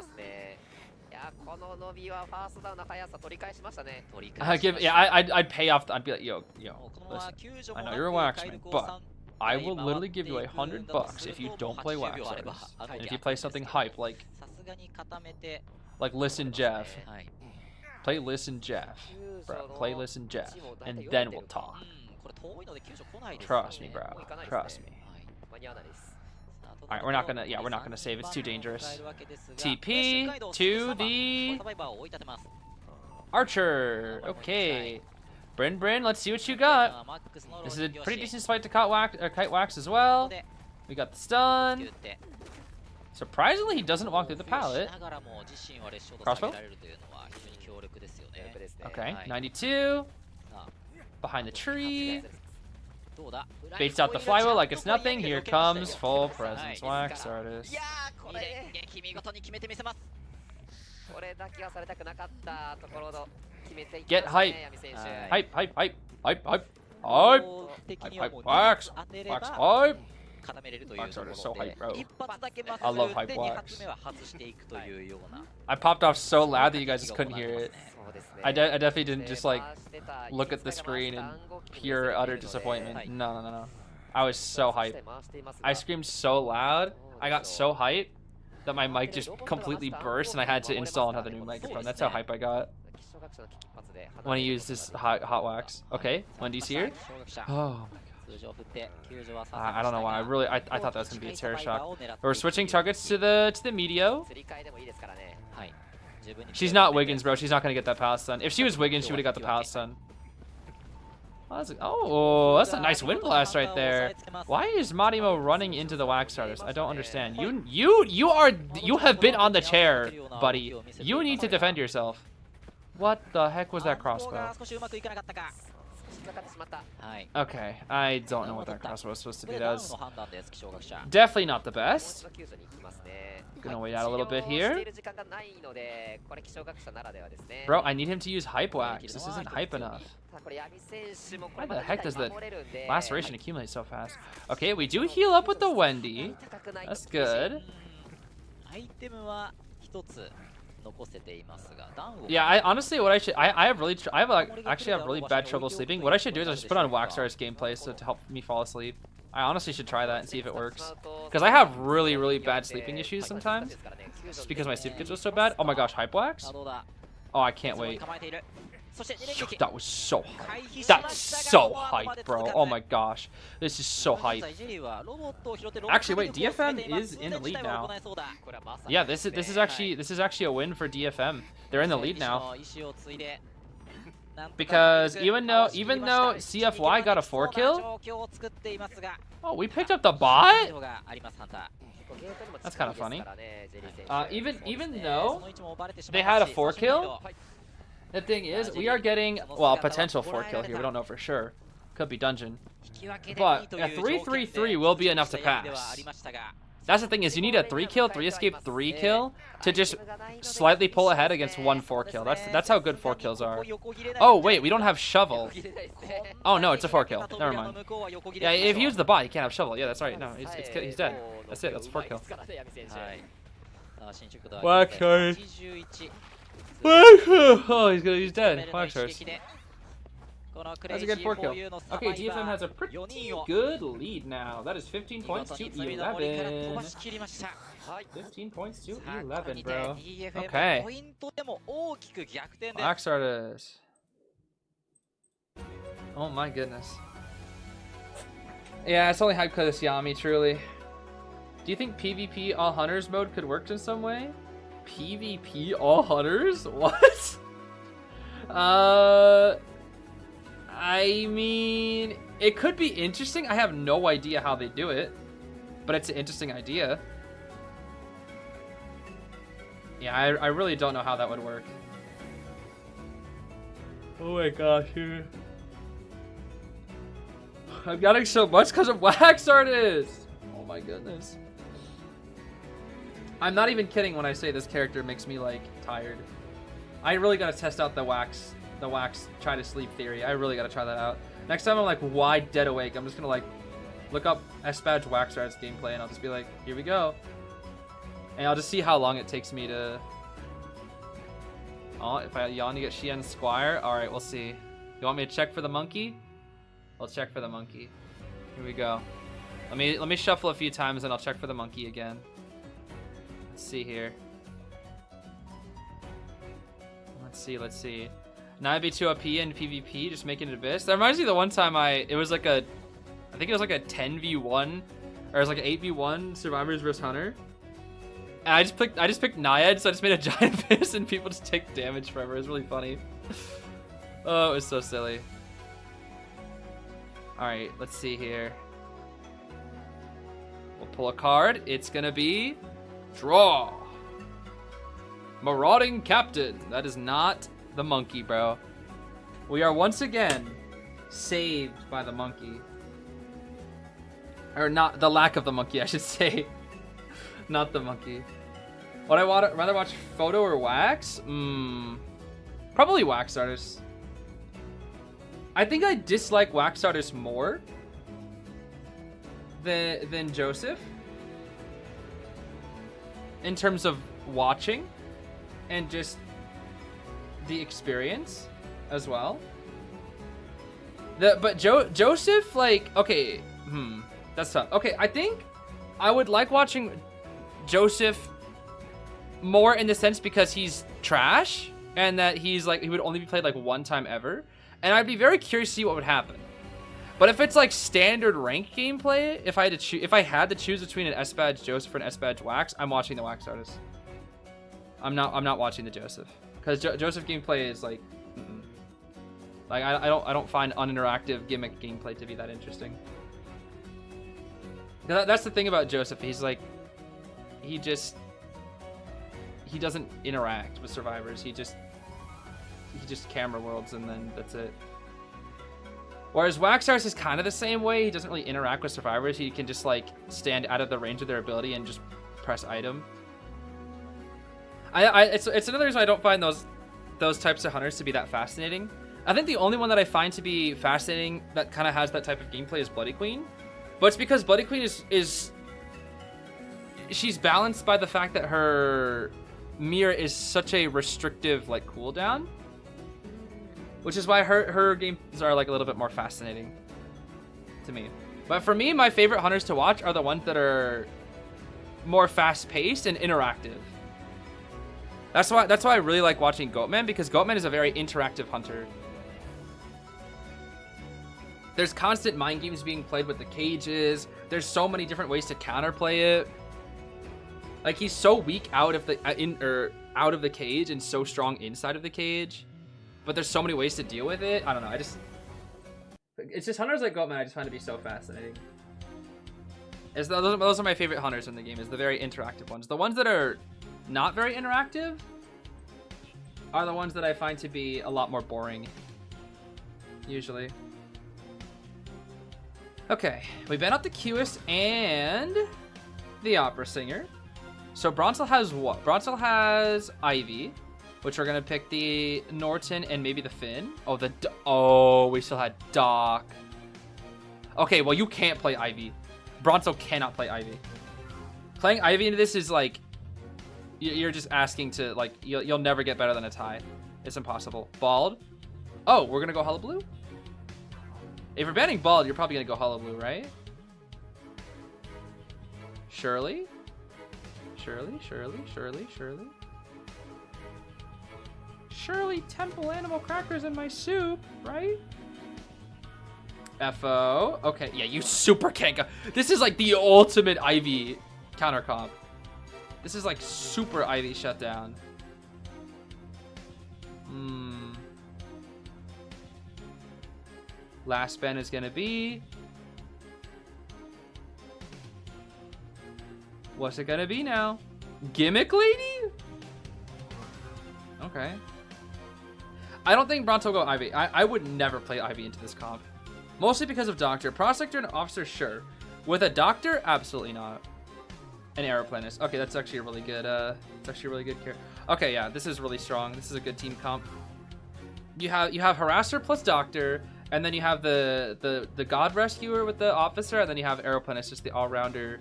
S1: I'd pay off. I'd be like, yo, listen, I know you're a Waxman, but I will literally give you $100 if you don't play Wax Artist. And if you play something hype like Listen Jeff. Play Listen Jeff, bro. Play Listen Jeff, and then we'll talk. Trust me, bro. Trust me. All right, we're not gonna save. It's too dangerous. TP to the Archer. Okay, Bryn, let's see what you got. This is a pretty decent fight to kite wax as well. We got the stun. Surprisingly, he doesn't walk through the pallet. Crossbow. Okay, 92. Behind the tree. Baits out the flywheel like it's nothing. Here comes full presence Wax Artist. Get hype. Hype. Wax. Wax hype. Wax Artist so hype, bro. I love hype wax. I popped off so loud that you guys just couldn't hear it. I definitely didn't just like look at the screen in pure utter disappointment. No. I was so hyped. I screamed so loud. I got so hyped that my mic just completely burst and I had to install another new microphone. That's how hype I got when I used this hot wax. Okay, Wendy's here. Oh my god. I don't know why. I thought that was gonna be a terror shock. We're switching targets to the Medio. She's not Wiggins, bro. She's not gonna get that palace stun. If she was Wiggins, she would have got the palace stun. Oh, that's a nice wind blast right there. Why is Marimo running into the Wax Artist? I don't understand. You have been on the chair, buddy. You need to defend yourself. What the heck was that crossbow? Okay, I don't know what that crossbow was supposed to be. That was definitely not the best. Gonna wait out a little bit here. Bro, I need him to use hype wax. This isn't hype enough. Why the heck does the laceration accumulate so fast? Okay, we do heal up with the Wendy. That's good. Yeah, I honestly, what I should, I have really bad trouble sleeping. What I should do is I just put on Wax Stars gameplay to help me fall asleep. I honestly should try that and see if it works. Because I have really bad sleeping issues sometimes. Just because my sleep gets so bad. Oh my gosh, hype wax? Oh, I can't wait. Yo, that was so hype. That's so hype, bro. Oh my gosh. This is so hype. Actually, wait, DFM is in the lead now. Yeah, this is actually a win for DFM. They're in the lead now. Because even though CFY got a 4-kill, oh, we picked up the bot? That's kind of funny. Even though they had a 4-kill, the thing is, we are getting, well, a potential 4-kill here. We don't know for sure. Could be dungeon. But a 3-3-3 will be enough to pass. That's the thing is, you need a 3-kill, 3-escape, 3-kill to just slightly pull ahead against one 4-kill. That's how good 4-kills are. Oh wait, we don't have shovel. Oh no, it's a 4-kill. Never mind. Yeah, if he used the bot, he can't have shovel. Yeah, that's right. No, he's dead. That's it. That's a 4-kill. Wax Stars. Oh, he's dead. Wax Stars. That's a good 4-kill. Okay, DFM has a pretty good lead now. That is 15 points to 11. 15 points to 11, bro. Okay. Wax Artist. Oh my goodness. Yeah, it's only hype because it's Yami, truly. Do you think PvP all hunters mode could work in some way? PvP all hunters? What? I mean, it could be interesting. I have no idea how they do it, but it's an interesting idea. Yeah, I really don't know how that would work. Oh my gosh, dude. I'm getting so much because of wax artists. Oh my goodness. I'm not even kidding when I say this character makes me like tired. I really gotta test out the wax try to sleep theory. I really gotta try that out. Next time I'm like wide dead awake, I'm just gonna like look up S-Badge Wax Arts gameplay and I'll just be like, here we go. And I'll just see how long it takes me to... Oh, if I yawn to get Xian Squire? Alright, we'll see. You want me to check for the monkey? I'll check for the monkey. Here we go. Let me shuffle a few times and I'll check for the monkey again. Let's see here. Let's see. 9v2 OP and PvP, just making it Abyss. That reminds me of the one time I think it was like a 10v1, or it was like an 8v1 Survivors vs Hunter. And I just picked Naiad, so I just made a giant Abyss and people just take damage forever. It was really funny. Oh, it was so silly. Alright, let's see here. We'll pull a card. It's gonna be draw. Marauding Captain. That is not the monkey, bro. We are once again saved by the monkey. Or not, the lack of the monkey, I should say. Not the monkey. Would I rather watch Photo or Wax? Probably Wax Artists. I think I dislike Wax Artists more than Joseph. In terms of watching and just the experience as well. But Joseph, like, okay, that's tough. Okay, I think I would like watching Joseph more in the sense because he's trash and that he's like, he would only be played like one time ever. And I'd be very curious to see what would happen. But if it's like standard rank gameplay, if I had to choose between an S-Badge Joseph or an S-Badge Wax, I'm watching the Wax Artist. I'm not watching the Joseph. Because Joseph gameplay is like, like I don't find uninteractive gimmick gameplay to be that interesting. That's the thing about Joseph. He's like, he doesn't interact with survivors. He just camera worlds and then that's it. Whereas Wax Artist is kind of the same way. He doesn't really interact with survivors. He can just like stand out of the range of their ability and just press item. It's another reason I don't find those types of hunters to be that fascinating. I think the only one that I find to be fascinating that kind of has that type of gameplay is Bloody Queen. But it's because Bloody Queen is she's balanced by the fact that her mirror is such a restrictive like cooldown. Which is why her games are like a little bit more fascinating to me. But for me, my favorite hunters to watch are the ones that are more fast-paced and interactive. That's why I really like watching Goatman, because Goatman is a very interactive hunter. There's constant mind games being played with the cages. There's so many different ways to counterplay it. Like, he's so weak out of the cage and so strong inside of the cage. But there's so many ways to deal with it. I don't know. It's just hunters like Goatman I just find to be so fascinating. Those are my favorite hunters in the game, is the very interactive ones. The ones that are not very interactive are the ones that I find to be a lot more boring, usually. Okay, we banned out the Qist and the Opera Singer. So Bronzel has what? Bronzel has Ivy, which we're gonna pick the Norton and maybe the Finn. Oh, we still had Doc. Okay, well, you can't play Ivy. Bronzo cannot play Ivy. Playing Ivy into this is like, you're just asking to, like, you'll never get better than a tie. It's impossible. Bald. Oh, we're gonna go Hollow Blue? If you're banning Bald, you're probably gonna go Hollow Blue, right? Shirley? Surely Temple Animal Crackers in my soup, right? FO. Okay, yeah, you super can't go. This is like the ultimate Ivy counter comp. This is like super Ivy shutdown. Last spin is gonna be... What's it gonna be now? Gimmick Lady? Okay. I don't think Bronto will go Ivy. I would never play Ivy into this comp. Mostly because of Doctor. Prospector and Officer, sure. With a Doctor, absolutely not. An Aeroplanist. Okay, that's actually a really good, it's actually a really good care. Okay, yeah, this is really strong. This is a good team comp. You have Harasser plus Doctor, and then you have the God Rescuer with the Officer, and then you have Aeroplanist, just the all-rounder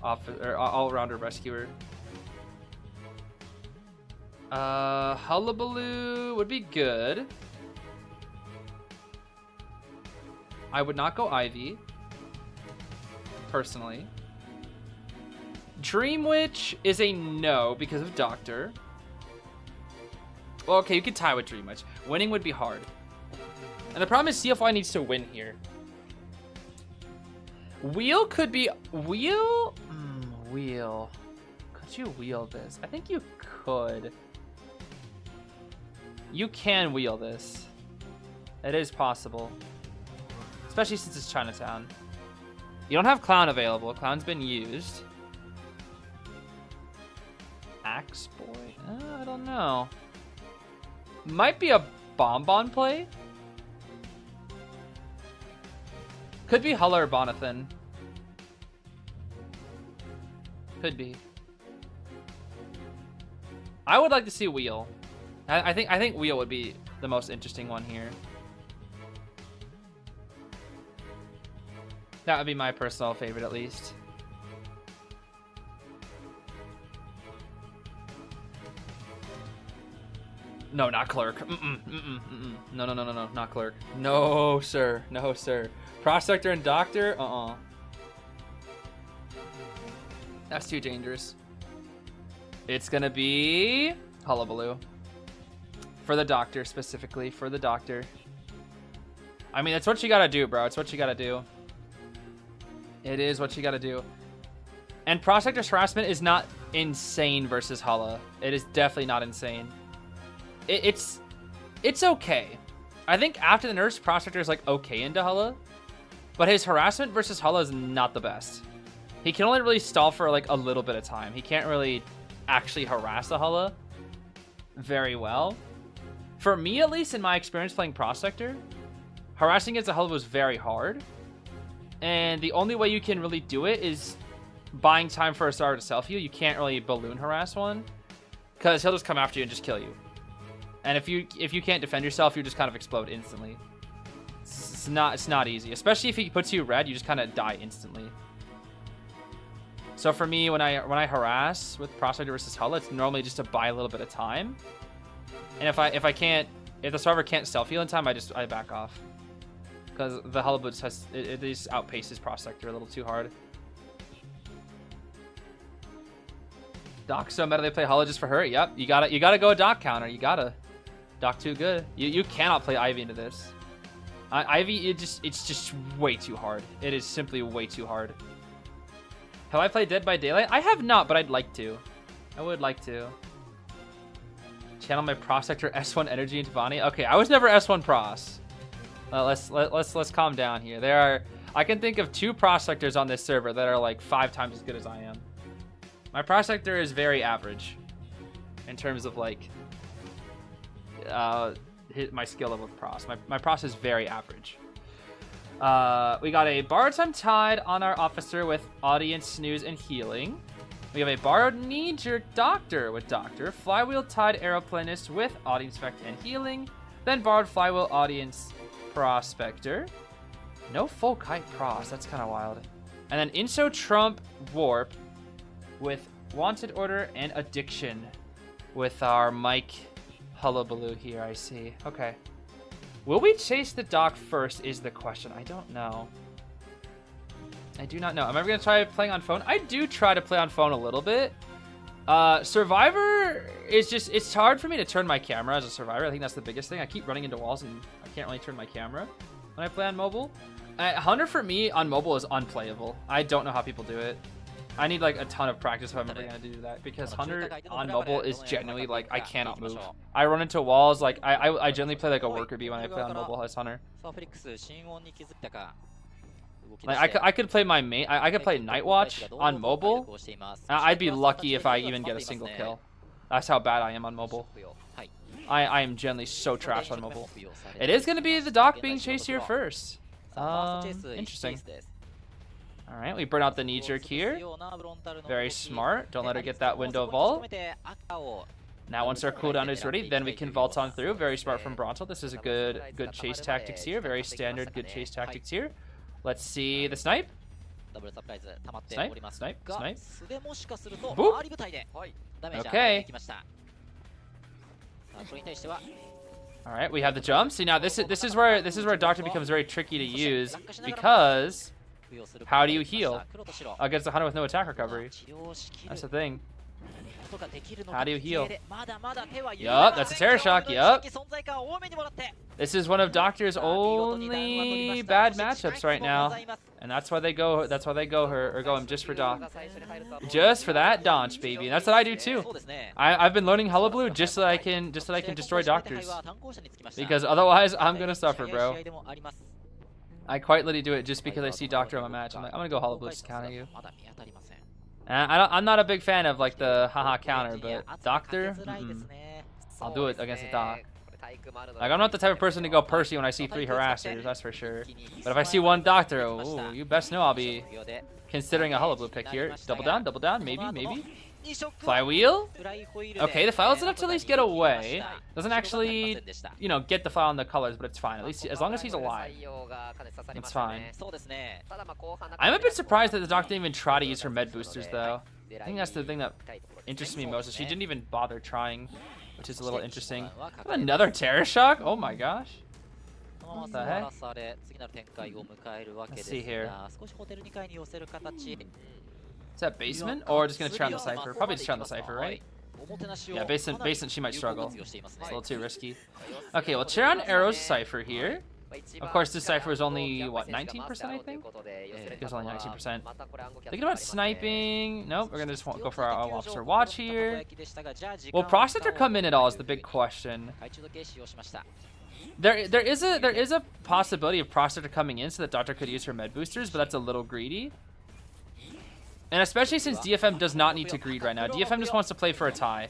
S1: all-rounder rescuer. Hullabaloo would be good. I would not go Ivy, personally. Dream Witch is a no because of Doctor. Well, okay, you could tie with Dream Witch. Winning would be hard. And the problem is CFY needs to win here. Wheel could be... Wheel? Wheel. Could you wheel this? I think you could. You can wheel this. It is possible. Especially since it's Chinatown. You don't have Clown available. Clown's been used. Axe Boy? I don't know. Might be a Bonbon play. Could be Hulla or Bonathan. Could be. I would like to see Wheel. I think Wheel would be the most interesting one here. That would be my personal favorite, at least. No, not Clerk. No, not Clerk. No, sir. No, sir. Prospector and Doctor? That's too dangerous. It's gonna be Hullabaloo. For the Doctor, specifically. For the Doctor. I mean, that's what you gotta do, bro. It's what you gotta do. It is what you gotta do. And Prospector's Harassment is not insane versus Hulla. It is definitely not insane. It's okay. I think after the nerfs, Prospector is like okay into Hulla. But his Harassment versus Hulla is not the best. He can only really stall for like a little bit of time. He can't really actually harass a Hulla very well. For me, at least, in my experience playing Prospector, harassing against a Hulla was very hard. And the only way you can really do it is buying time for a starter to self-heal. You can't really balloon harass one, because he'll just come after you and just kill you. And if you can't defend yourself, you just kind of explode instantly. It's not easy, especially if he puts you red. You just kind of die instantly. So for me, when I harass with Prospector versus Hulla, it's normally just to buy a little bit of time. And if the server can't self-heal in time, I back off. Because the Hulla Boots it just outpaces Prospector a little too hard. Doc so meta they play Hulla just for her. Yep, you gotta go a Doc counter. You gotta. Doc too good. You cannot play Ivy into this. Ivy, it's just way too hard. It is simply way too hard. Have I played Dead by Daylight? I have not, but I'd like to. I would like to. Channel my Prospector S1 energy into Bonnie. Okay, I was never S1 Pros. Let's calm down here. I can think of 2 Prospectors on this server that are like 5 times as good as I am. My Prospector is very average in terms of like my skill level with Pros. My Pros is very average. We got a Borrowed Time Tide on our Officer with Audience, Snooze, and Healing. We have a Borrowed Knee Jerk Doctor with Doctor. Flywheel Tide Aeroplanist with Audience Effect and Healing. Then Borrowed Flywheel Audience Prospector. No full kite pros. That's kind of wild. And then Inso Trump Warp with Wanted Order and Addiction with our Mike Hullabaloo here, I see. Okay. Will we chase the Doc first is the question. I don't know. I do not know. Am I ever going to try playing on phone? I do try to play on phone a little bit. Survivor is just... It's hard for me to turn my camera as a Survivor. I think that's the biggest thing. I keep running into walls and I can't really turn my camera when I play on mobile. Hunter for me on mobile is unplayable. I don't know how people do it. I need like a ton of practice if I'm ever gonna do that, because Hunter on mobile is genuinely like I cannot move. I run into walls. Like I generally play like a worker bee when I play on mobile as Hunter. Like I could play my main. I could play Night Watch on mobile. I'd be lucky if I even get a single kill. That's how bad I am on mobile. I am generally so trash on mobile. It is gonna be the Doc being chased here first. Interesting. All right, we burn out the knee jerk here. Very smart. Don't let her get that window vault. Now once our cooldown is ready, then we can vault on through. Very smart from Bronto. This is a good chase tactics here. Very standard good chase tactics here. Let's see the snipe. Snipe, snipe, snipe. Boop. Okay. All right, we have the jump. See, now this is where Doctor becomes very tricky to use, because how do you heal against a Hunter with no attack recovery? That's the thing. How do you heal? Yup, that's a Terror Shock. Yup. This is one of Doctor's only bad matchups right now, and that's why they go him just for Doc. Just for that Donch, baby. And that's what I do too. I've been learning Hullabaloo just so that I can destroy Doctors, because otherwise I'm gonna suffer, bro. I quite literally do it just because I see Doctor on my match. I'm like, I'm gonna go Hullabaloo to counter you. I'm not a big fan of like the haha counter, but Doctor, I'll do it against the Doc. Like, I'm not the type of person to go Percy when I see 3 harassers, that's for sure. But if I see 1 Doctor, oh, you best know I'll be considering a Hullabaloo pick here. Double down, maybe. Flywheel? Okay, the flywheel's enough to at least get away. Doesn't actually, you know, get the file on the colors, but it's fine. At least as long as he's alive, it's fine. I'm a bit surprised that the Doc didn't even try to use her med boosters, though. I think that's the thing that interests me most, is she didn't even bother trying, which is a little interesting. Another Terror Shock? Oh my gosh. What the heck? Let's see here. Is that basement, or just gonna try on the Cypher? Probably just try on the Cypher, right? Yeah, basement she might struggle. It's a little too risky. Okay, we'll cheer on Arrow's Cypher here. Of course, this Cypher is only, what, 19%, I think? It was only 19%. Thinking about sniping. Nope, we're gonna just go for our Officer Watch here. Will Prospector come in at all is the big question. There is a possibility of Prospector coming in so that Doctor could use her med boosters, but that's a little greedy. And especially since DFM does not need to greed right now. DFM just wants to play for a tie.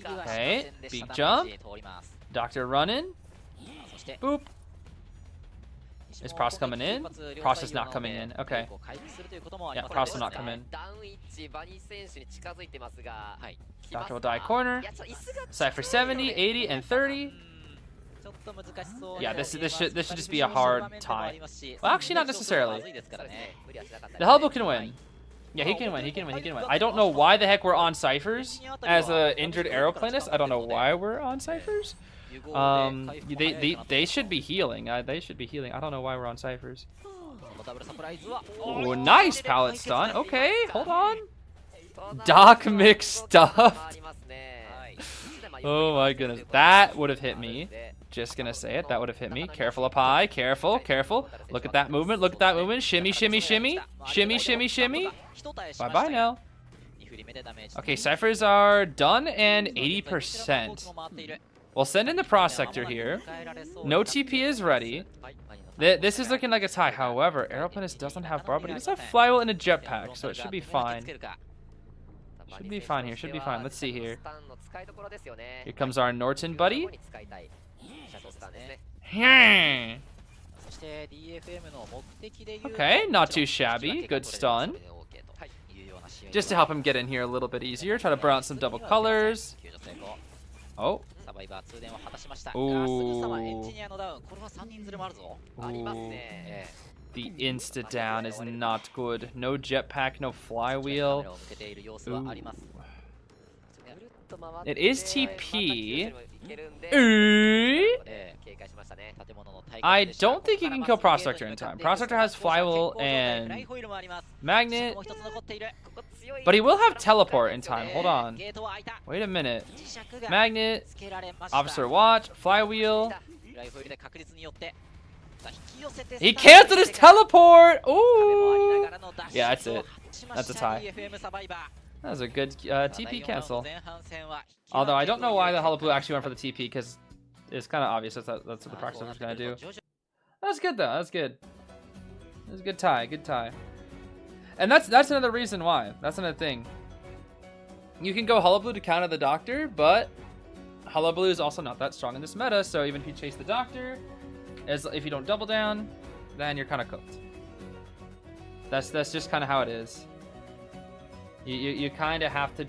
S1: Okay, big jump. Doctor running. Boop. Is Prost coming in? Prost is not coming in. Okay. Yeah, Prost will not come in. Doctor will die corner. Cypher 70, 80, and 30. Yeah, this should just be a hard tie. Well, actually, not necessarily. The Hellbow can win. Yeah, he can win. I don't know why the heck we're on Cyphers as a injured Aeroplanist. I don't know why we're on Cyphers. They should be healing. They should be healing. I don't know why we're on Cyphers. Oh, nice pallet stun. Okay, hold on. Doc mixed stuff. Oh my goodness, that would have hit me. Just gonna say it, that would have hit me. Careful up high, careful. Look at that movement, Shimmy. Bye now. Okay, Cyphers are done and 80%. We'll send in the Prospector here. No TP is ready. This is looking like a tie. However, Aeroplanist doesn't have bar, but he does have Flywheel and a jetpack, so it should be fine. Should be fine. Let's see here. Here comes our Norton buddy. Okay, not too shabby. Good stun. Just to help him get in here a little bit easier. Try to burn out some double colors. Oh. Ooh. The insta down is not good. No jetpack, no flywheel. Ooh. It is TP. I don't think he can kill Prospector in time. Prospector has flywheel and magnet, but he will have teleport in time. Hold on. Wait a minute. Magnet, Officer Watch, flywheel. He canceled his teleport! Ooh! Yeah, that's it. That's a tie. That was a good TP cancel. Although I don't know why the Hullabaloo actually went for the TP, because it's kind of obvious that's what the proxy was going to do. That was good, though. That was good. It was a good tie. Good tie. And that's another reason why. That's another thing. You can go Hullabaloo to counter the Doctor, but Hullabaloo is also not that strong in this meta, so even if you chase the Doctor, if you don't double down, then you're kind of cooked. That's just kind of how it is. You kind of have to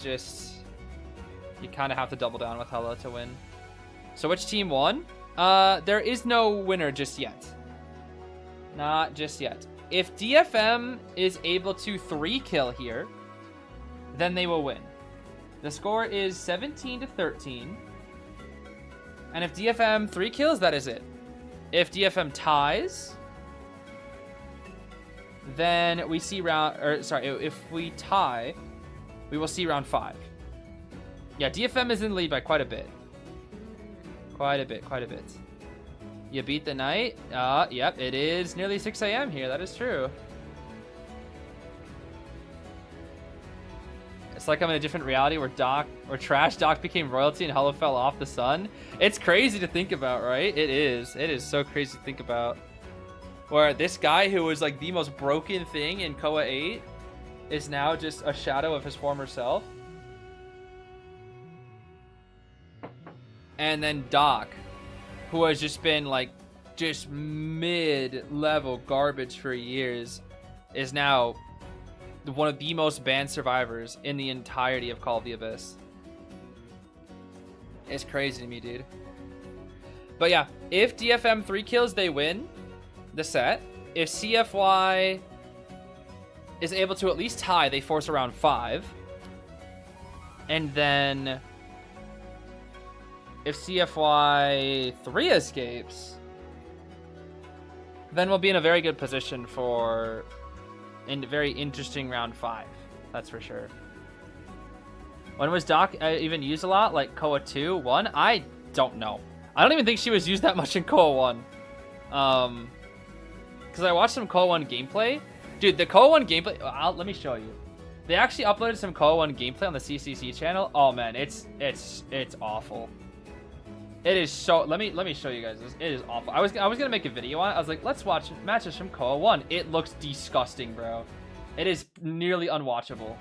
S1: double down with Hella to win. So which team won? There is no winner just yet. Not just yet. If DFM is able to 3-kill here, then they will win. The score is 17-13. And if DFM 3 kills, that is it. If DFM ties, then we see if we tie, we will see round 5. Yeah, DFM is in the lead by quite a bit. Quite a bit. You beat the night? Yep, it is nearly 6 a.m. here. That is true. It's like I'm in a different reality where Trash Doc became royalty and Hello fell off the sun. It's crazy to think about, right? It is. It is so crazy to think about. Where this guy who was like the most broken thing in COA 8 is now just a shadow of his former self. And then Doc, who has just been like just mid-level garbage for years, is now one of the most banned survivors in the entirety of Call of the Abyss. It's crazy to me, dude. But yeah, if DFM 3 kills, they win the set. If CFY is able to at least tie, they force around 5. And then if CFY 3 escapes, then we'll be in a very good position for a very interesting round 5. That's for sure. When was Doc even used a lot? Like COA 2, 1? I don't know. I don't even think she was used that much in COA 1. Because I watched some COA 1 gameplay. Dude, the COA 1 gameplay... let me show you. They actually uploaded some COA 1 gameplay on the CCC channel. Oh, man. It's awful. It is so... Let me show you guys this. It is awful. I was gonna make a video on it. I was like, let's watch matches from COA 1. It looks disgusting, bro. It is nearly unwatchable.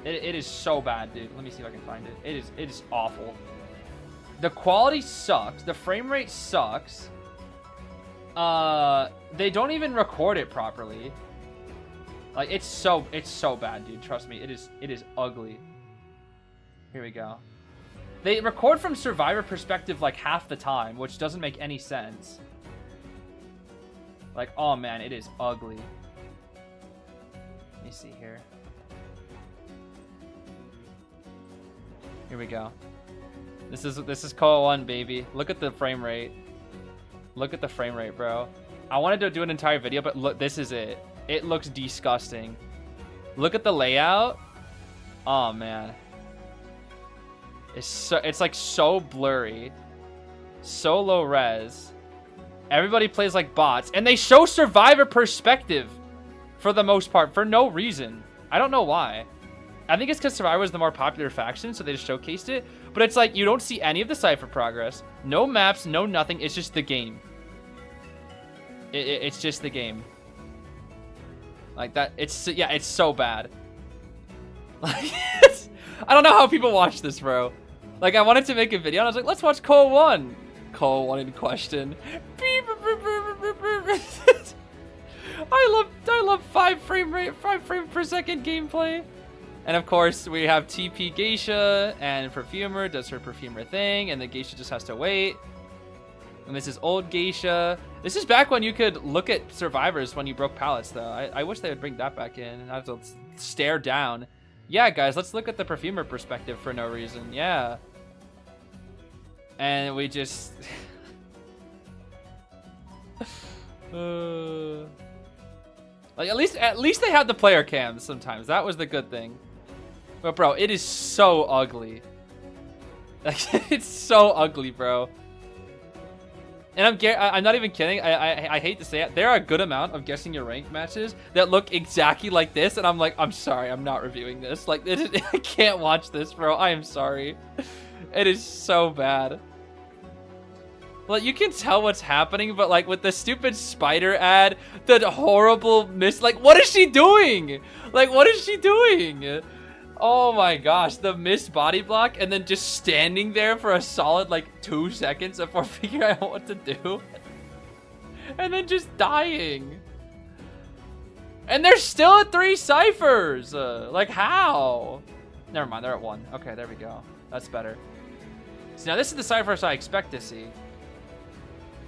S1: It is so bad, dude. Let me see if I can find it. It is awful. The quality sucks. The frame rate sucks. They don't even record it properly. Like, it's so bad, dude. Trust me. It is ugly. Here we go. They record from survivor perspective like half the time, which doesn't make any sense. Like, oh man, it is ugly. Let me see here. Here we go. This is COA 1, baby. Look at the frame rate. Look at the frame rate, bro. I wanted to do an entire video, but look, this is it. It looks disgusting. Look at the layout. Oh man. It's like so blurry, so low res. Everybody plays like bots, and they show survivor perspective for the most part for no reason. I don't know why. I think it's because Survivor was the more popular faction, so they just showcased it. But it's like you don't see any of the cipher progress, no maps, no nothing. It's just the game. It's just the game. Like that. It's so bad. Like, I don't know how people watch this, bro. Like, I wanted to make a video, and I was like, let's watch COA 1. COA 1 in question. I love 5 frame per second gameplay. And of course, we have TP Geisha, and Perfumer does her Perfumer thing, and the Geisha just has to wait. And this is old Geisha. This is back when you could look at survivors when you broke pallets, though. I wish they would bring that back in. I have to stare down. Yeah, guys, let's look at the Perfumer perspective for no reason. Yeah. And we just... like, at least they had the player cams sometimes. That was the good thing. But, bro, it is so ugly. Like, it's so ugly, bro. And I'm not even kidding. I hate to say it. There are a good amount of guessing your rank matches that look exactly like this, and I'm like, I'm sorry, I'm not reviewing this. Like, I can't watch this, bro. I am sorry. It is so bad. Like, you can tell what's happening, but like with the stupid spider ad, the horrible miss. Like, what is she doing? Like, what is she doing? Oh my gosh, the missed body block and then just standing there for a solid like 2 seconds before figuring out what to do. And then just dying. And they're still at 3 ciphers. Like how? Never mind, they're at 1. Okay, there we go. That's better. So now this is the ciphers I expect to see.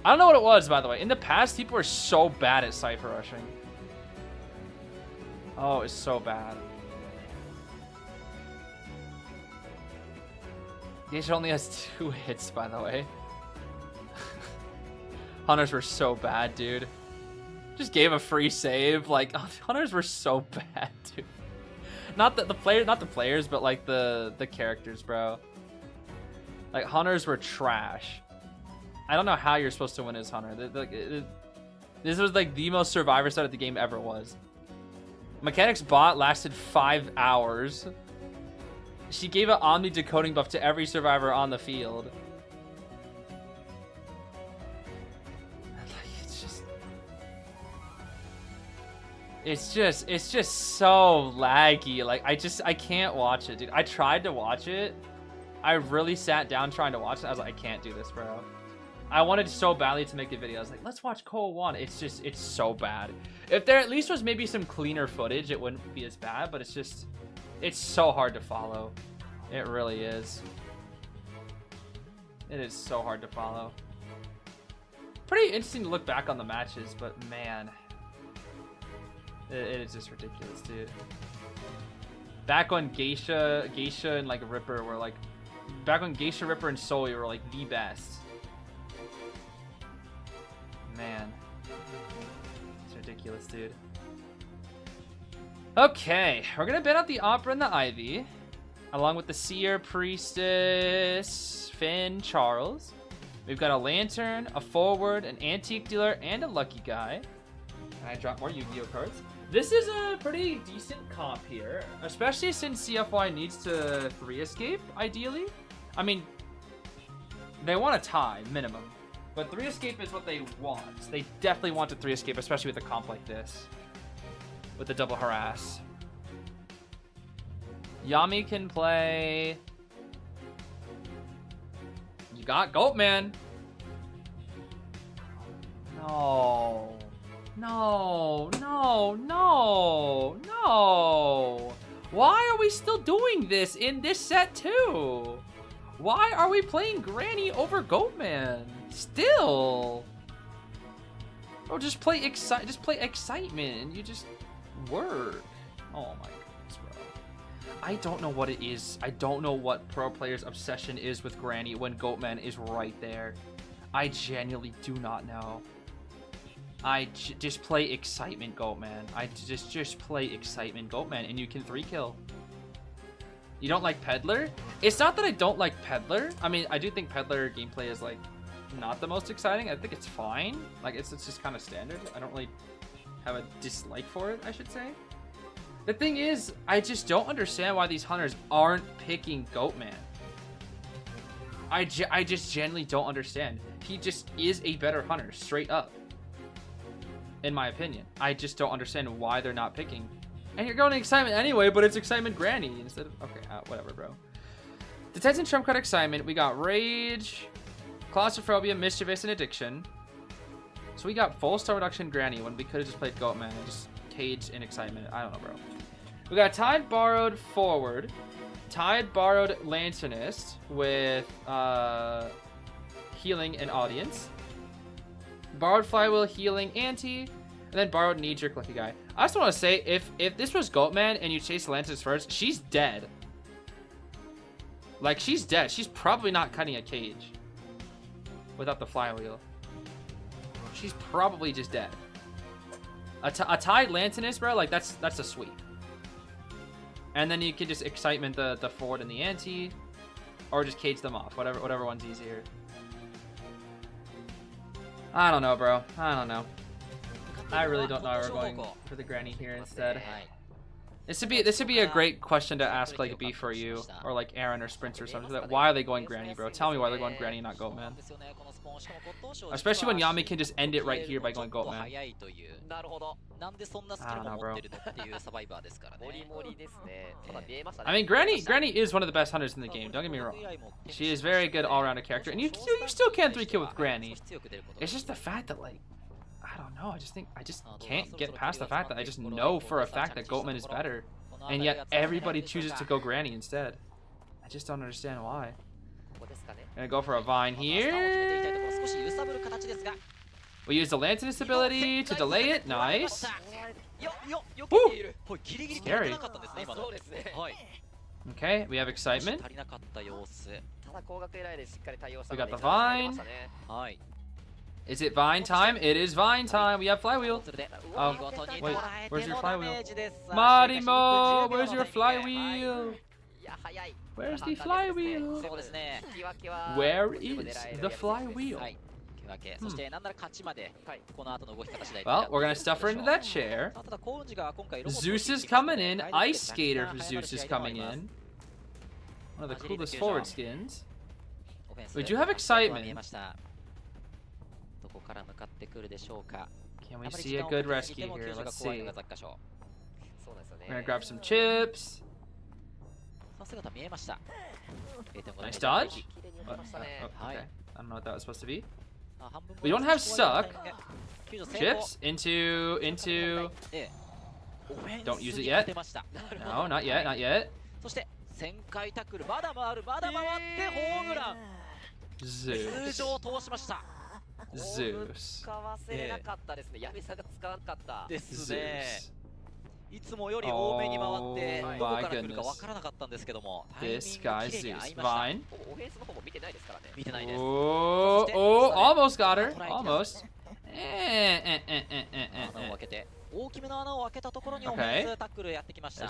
S1: I don't know what it was, by the way. In the past, people were so bad at cipher rushing. Oh, it's so bad. Geisha only has 2 hits, by the way. Hunters were so bad, dude. Just gave a free save. Like, Hunters were so bad, dude. Not the players, but like the characters, bro. Like, Hunters were trash. I don't know how you're supposed to win as Hunter. This was like the most survivor set of the game ever was. Mechanics bot lasted 5 hours. She gave an Omni decoding buff to every survivor on the field. It's just so laggy. Like, I can't watch it, dude. I tried to watch it. I really sat down trying to watch it. I was like, I can't do this, bro. I wanted so badly to make a video. I was like, let's watch COA 1. It's so bad. If there at least was maybe some cleaner footage, it wouldn't be as bad, but it's so hard to follow. It really is. It is so hard to follow. Pretty interesting to look back on the matches, but man, it is just ridiculous, dude. Back when Geisha and like Ripper were like, back when Geisha, Ripper, and Soy were like the best. Man, it's ridiculous, dude. Okay, we're gonna ban out the Opera and the Ivy, along with the Seer, Priestess, Finn, Charles. We've got a Lantern, a Forward, an Antique Dealer, and a Lucky Guy. And I dropped more Yu-Gi-Oh cards. This is a pretty decent comp here, especially since CFY needs to 3-escape, ideally. I mean, they want a tie, minimum. But 3-escape is what they want. They definitely want a 3-escape, especially with a comp like this. With the double harass. Yami can play. You got Goatman. No. No. No. No. No. Why are we still doing this in this set too? Why are we playing Granny over Goatman? Still. Or just play excitement and you just work. Oh my goodness, bro. I don't know what it is. I don't know what pro players' obsession is with Granny when Goatman is right there. I genuinely do not know. Just play excitement, Goatman. Just play excitement, Goatman, and you can 3-kill. You don't like Peddler? It's not that I don't like Peddler. I mean, I do think Peddler gameplay is like not the most exciting. I think it's fine. Like it's just kind of standard. I don't really have a dislike for it, I should say. The thing is, I just don't understand why these hunters aren't picking Goatman. I just genuinely don't understand. He just is a better hunter, straight up. In my opinion. I just don't understand why they're not picking. And you're going to excitement anyway, but it's excitement Granny instead of... Okay, whatever, bro. Detention Trump card excitement. We got Rage, Claustrophobia, Mischievous, and Addiction. So we got full star reduction Granny when we could have just played Goatman and just Cage and excitement. I don't know, bro. We got Tide Borrowed Forward, Tide Borrowed Lanternist with Healing and Audience, Borrowed Flywheel, Healing, Anti, and then Borrowed Knee Jerk Lucky Guy. I just want to say, if this was Goatman and you chase Lanternist first, she's dead. Like, she's dead. She's probably not cutting a cage without the Flywheel. She's probably just dead. A Tide Lanternist, bro, like, that's a sweep. And then you can just excitement the Forward and the Anti, or just cage them off, whatever one's easier. I don't know, bro. I don't know. I really don't know why we're going for the granny here instead. This would be a great question to ask like B for you or like Aaron or Sprints or something. Like, why are they going granny, bro? Tell me why they're going granny, not Goatman. Especially when Yami can just end it right here by going Goatman. I don't know, bro. I mean, Granny is one of the best hunters in the game. Don't get me wrong. She is very good all-rounder character, and you still can 3-kill with Granny. It's just the fact that like. I don't know. I just can't get past the fact that I just know for a fact that Goatman is better, and yet everybody chooses to go Granny instead. I just don't understand why. Gonna go for a Vine here. We use the Lantern's ability to delay it. Nice. Woo! Scary. Okay, we have excitement. We got the Vine. Is it Vine time? It is Vine time. We have flywheel. Oh, wait. Where's your flywheel? Marimo, where's your flywheel? Where's the flywheel? Where is the flywheel? Well, we're going to stuff her into that chair. Zeus is coming in. Ice Skater for Zeus is coming in. One of the coolest forward skins. We do have excitement. Can we see a good rescue here? Let's see. We're gonna grab some chips. Nice dodge. Oh, okay. I don't know what that was supposed to be. We don't have suck. Chips into. Don't use it yet. No, not yet, not yet. Zeus. Zeus. Zeus. Oh my goodness. This guy Zeus. Vine. Oh, almost got her. Almost. Okay. There's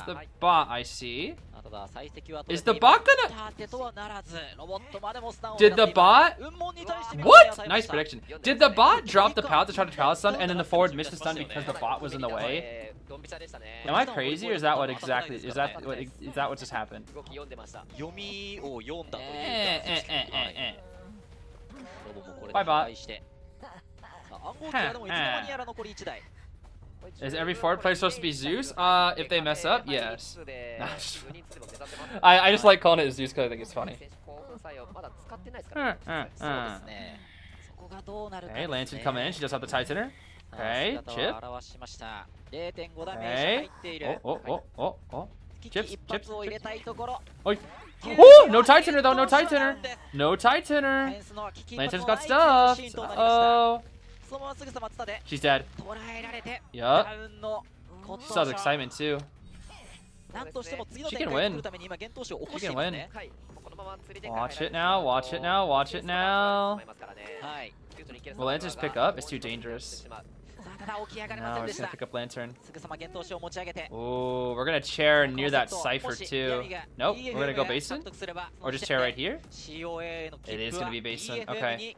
S1: the bot, I see. Is the bot gonna... Did the bot... What? Nice prediction. Did the bot drop the pallet to try to pallet stun and then the forward missed the stun because the bot was in the way? Am I crazy or is that what exactly... Is that what just happened? Bye bot. Is every forward player supposed to be Zeus? If they mess up, yes. I just like calling it Zeus because I think it's funny. Okay, Lantern coming in. She does have the Titaner. Okay, chip. Okay. Oh. Chips. Oh, no Titaner though. No Titaner. No Titaner. Lantern's got stuffed. Uh-oh. She's dead. Yup. She still has excitement too. She can win. She can win. Watch it now. Watch it now. Watch it now. Will Lantern's pick up? It's too dangerous. No, we're just gonna pick up Lantern. Oh, we're gonna chair near that Cypher too. Nope, we're gonna go Basin? Or just chair right here? It is gonna be Basin. Okay.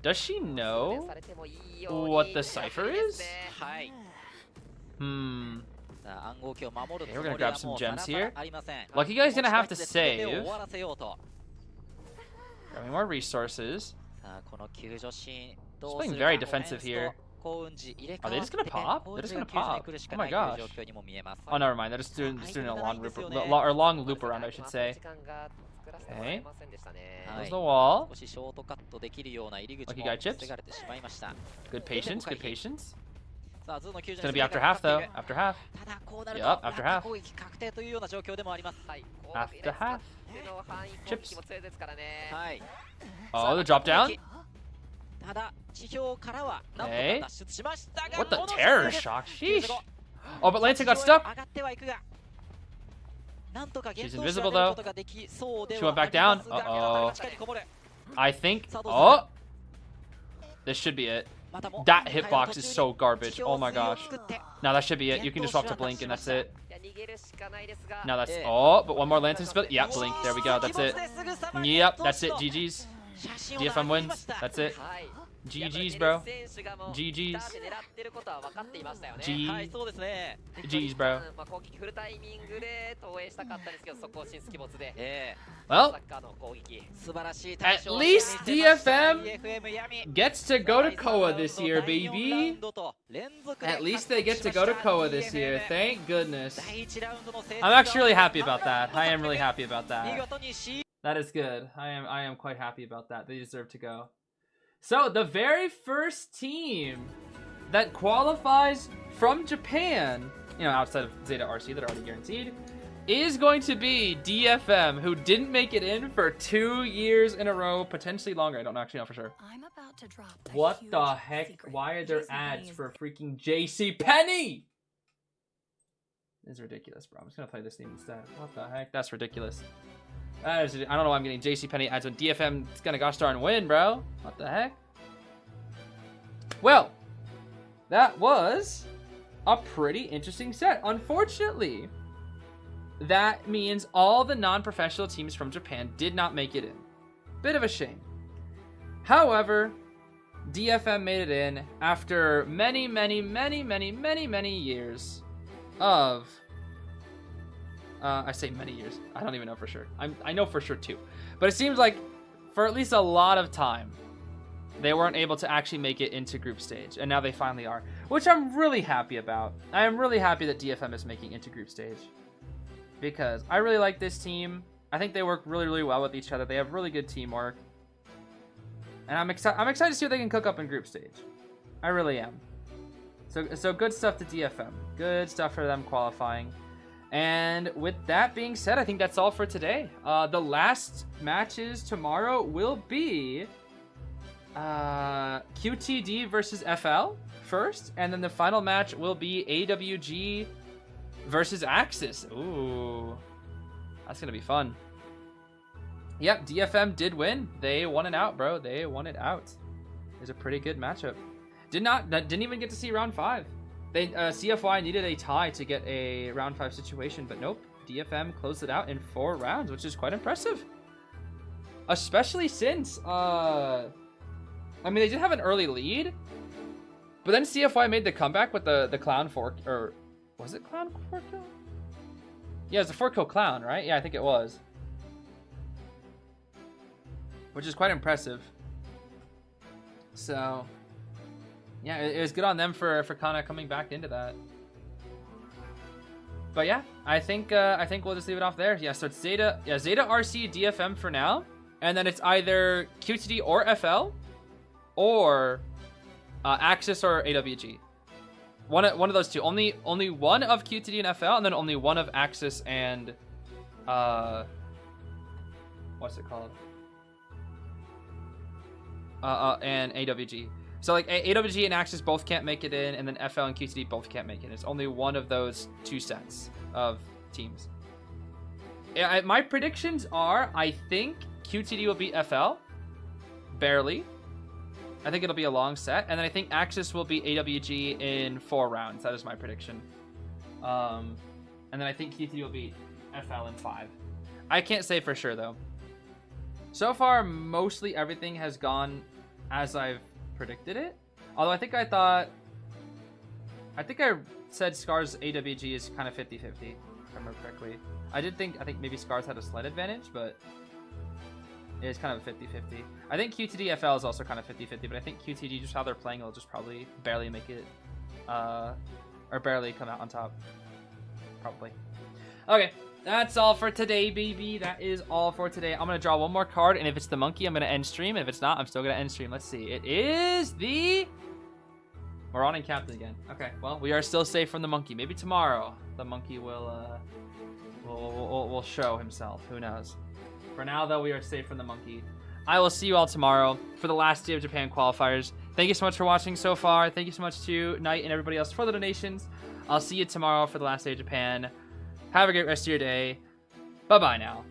S1: Does she know what the Cypher is? Okay, we're gonna grab some gems here. Lucky Guy's gonna have to save. Grabbing more resources. Just playing very defensive here. Are they just gonna pop? They're just gonna pop. Oh my gosh. Oh, never mind. They're just doing a long loop around, I should say. Okay. There's the wall. Lucky Guy chips. Good patience. Good patience. It's gonna be after half though. After half. Yup, after half. After half. Chips. Oh, the drop down. Okay. What the terror shock? Sheesh. Oh, but Lantern got stuck. She's invisible though. She went back down. Uh-oh. I think. Oh. This should be it. That hitbox is so garbage. Oh my gosh. Now that should be it. You can just swap to Blink and that's it. Now that's... Oh, but one more Lantern spell. Yeah, Blink. There we go. That's it. Yep, that's it. GG's. DFM wins. That's it. GG's, bro. GG's. GG's, bro. Well, at least DFM gets to go to COA this year, baby. At least they get to go to COA this year. Thank goodness. I'm actually really happy about that. I am really happy about that. That is good. I am quite happy about that. They deserve to go. So the very first team that qualifies from Japan, you know, outside of Zeta RC that are already guaranteed, is going to be DFM, who didn't make it in for 2 years in a row, potentially longer. I don't actually know for sure.
S2: I'm about to drop
S1: What the heck?
S2: secret.
S1: Why are there ads for freaking JC Penny? This is ridiculous, bro. I'm just gonna play this theme instead. What the heck? That's ridiculous. I don't know why I'm getting JC Penny ads when DFM is gonna gosh darn win, bro. What the heck? Well, that was a pretty interesting set. Unfortunately, that means all the non-professional teams from Japan did not make it in. Bit of a shame. However, DFM made it in after many years of... I say many years. I don't even know for sure. I know for sure too. But it seems like for at least a lot of time, they weren't able to actually make it into group stage. And now they finally are, which I'm really happy about. I am really happy that DFM is making into group stage, because I really like this team. I think they work really well with each other. They have really good teamwork. And I'm excited to see what they can cook up in group stage. I really am. So good stuff to DFM. Good stuff for them qualifying. And with that being said, I think that's all for today. The last matches tomorrow will be QTD versus FL first, and then the final match will be AWG versus Axis. Ooh, that's gonna be fun. Yep, DFM did win. They won it out, bro. They won it out. It was a pretty good matchup. Didn't even get to see round 5. They CFY needed a tie to get a round 5 situation, but nope. DFM closed it out in 4 rounds, which is quite impressive. Especially since I mean, they did have an early lead, but then CFY made the comeback with the clown 4, or was it clown 4 kill? Yeah, it was a 4 kill clown, right? Yeah, I think it was. Which is quite impressive. So, yeah, it was good on them for kind of coming back into that. But yeah, I think we'll just leave it off there. Yeah, so it's Zeta RC DFM for now, and then it's either QTD or FL, or Axis or AWG. One of those two. Only one of QTD and FL, and then only one of Axis and what's it called? And AWG. So like AWG and Axis both can't make it in, and then FL and QTD both can't make it in. It's only one of those 2 sets of teams. Yeah, my predictions are, I think QTD will beat FL, barely. I think it'll be a long set, and then I think Axis will beat AWG in 4 rounds. That is my prediction. And then I think QTD will beat FL in 5. I can't say for sure though. So far, mostly everything has gone as I've predicted it. Although I think I said Scar's AWG is kind of 50-50, if I remember correctly. I think maybe Scars had a slight advantage, but it is kind of 50-50. I think QTD FL is also kind of 50-50, but I think QTD, just how they're playing, will just probably barely make it, or barely come out on top. Probably. Okay. That's all for today, baby. That is all for today. I'm going to draw one more card, and if it's the monkey, I'm going to end stream. If it's not, I'm still going to end stream. Let's see. It is the Moran and Captain again. Okay, well, we are still safe from the monkey. Maybe tomorrow the monkey will show himself. Who knows? For now, though, we are safe from the monkey. I will see you all tomorrow for the last day of Japan qualifiers. Thank you so much for watching so far. Thank you so much to Knight and everybody else for the donations. I'll see you tomorrow for the last day of Japan. Have a great rest of your day. Bye-bye now.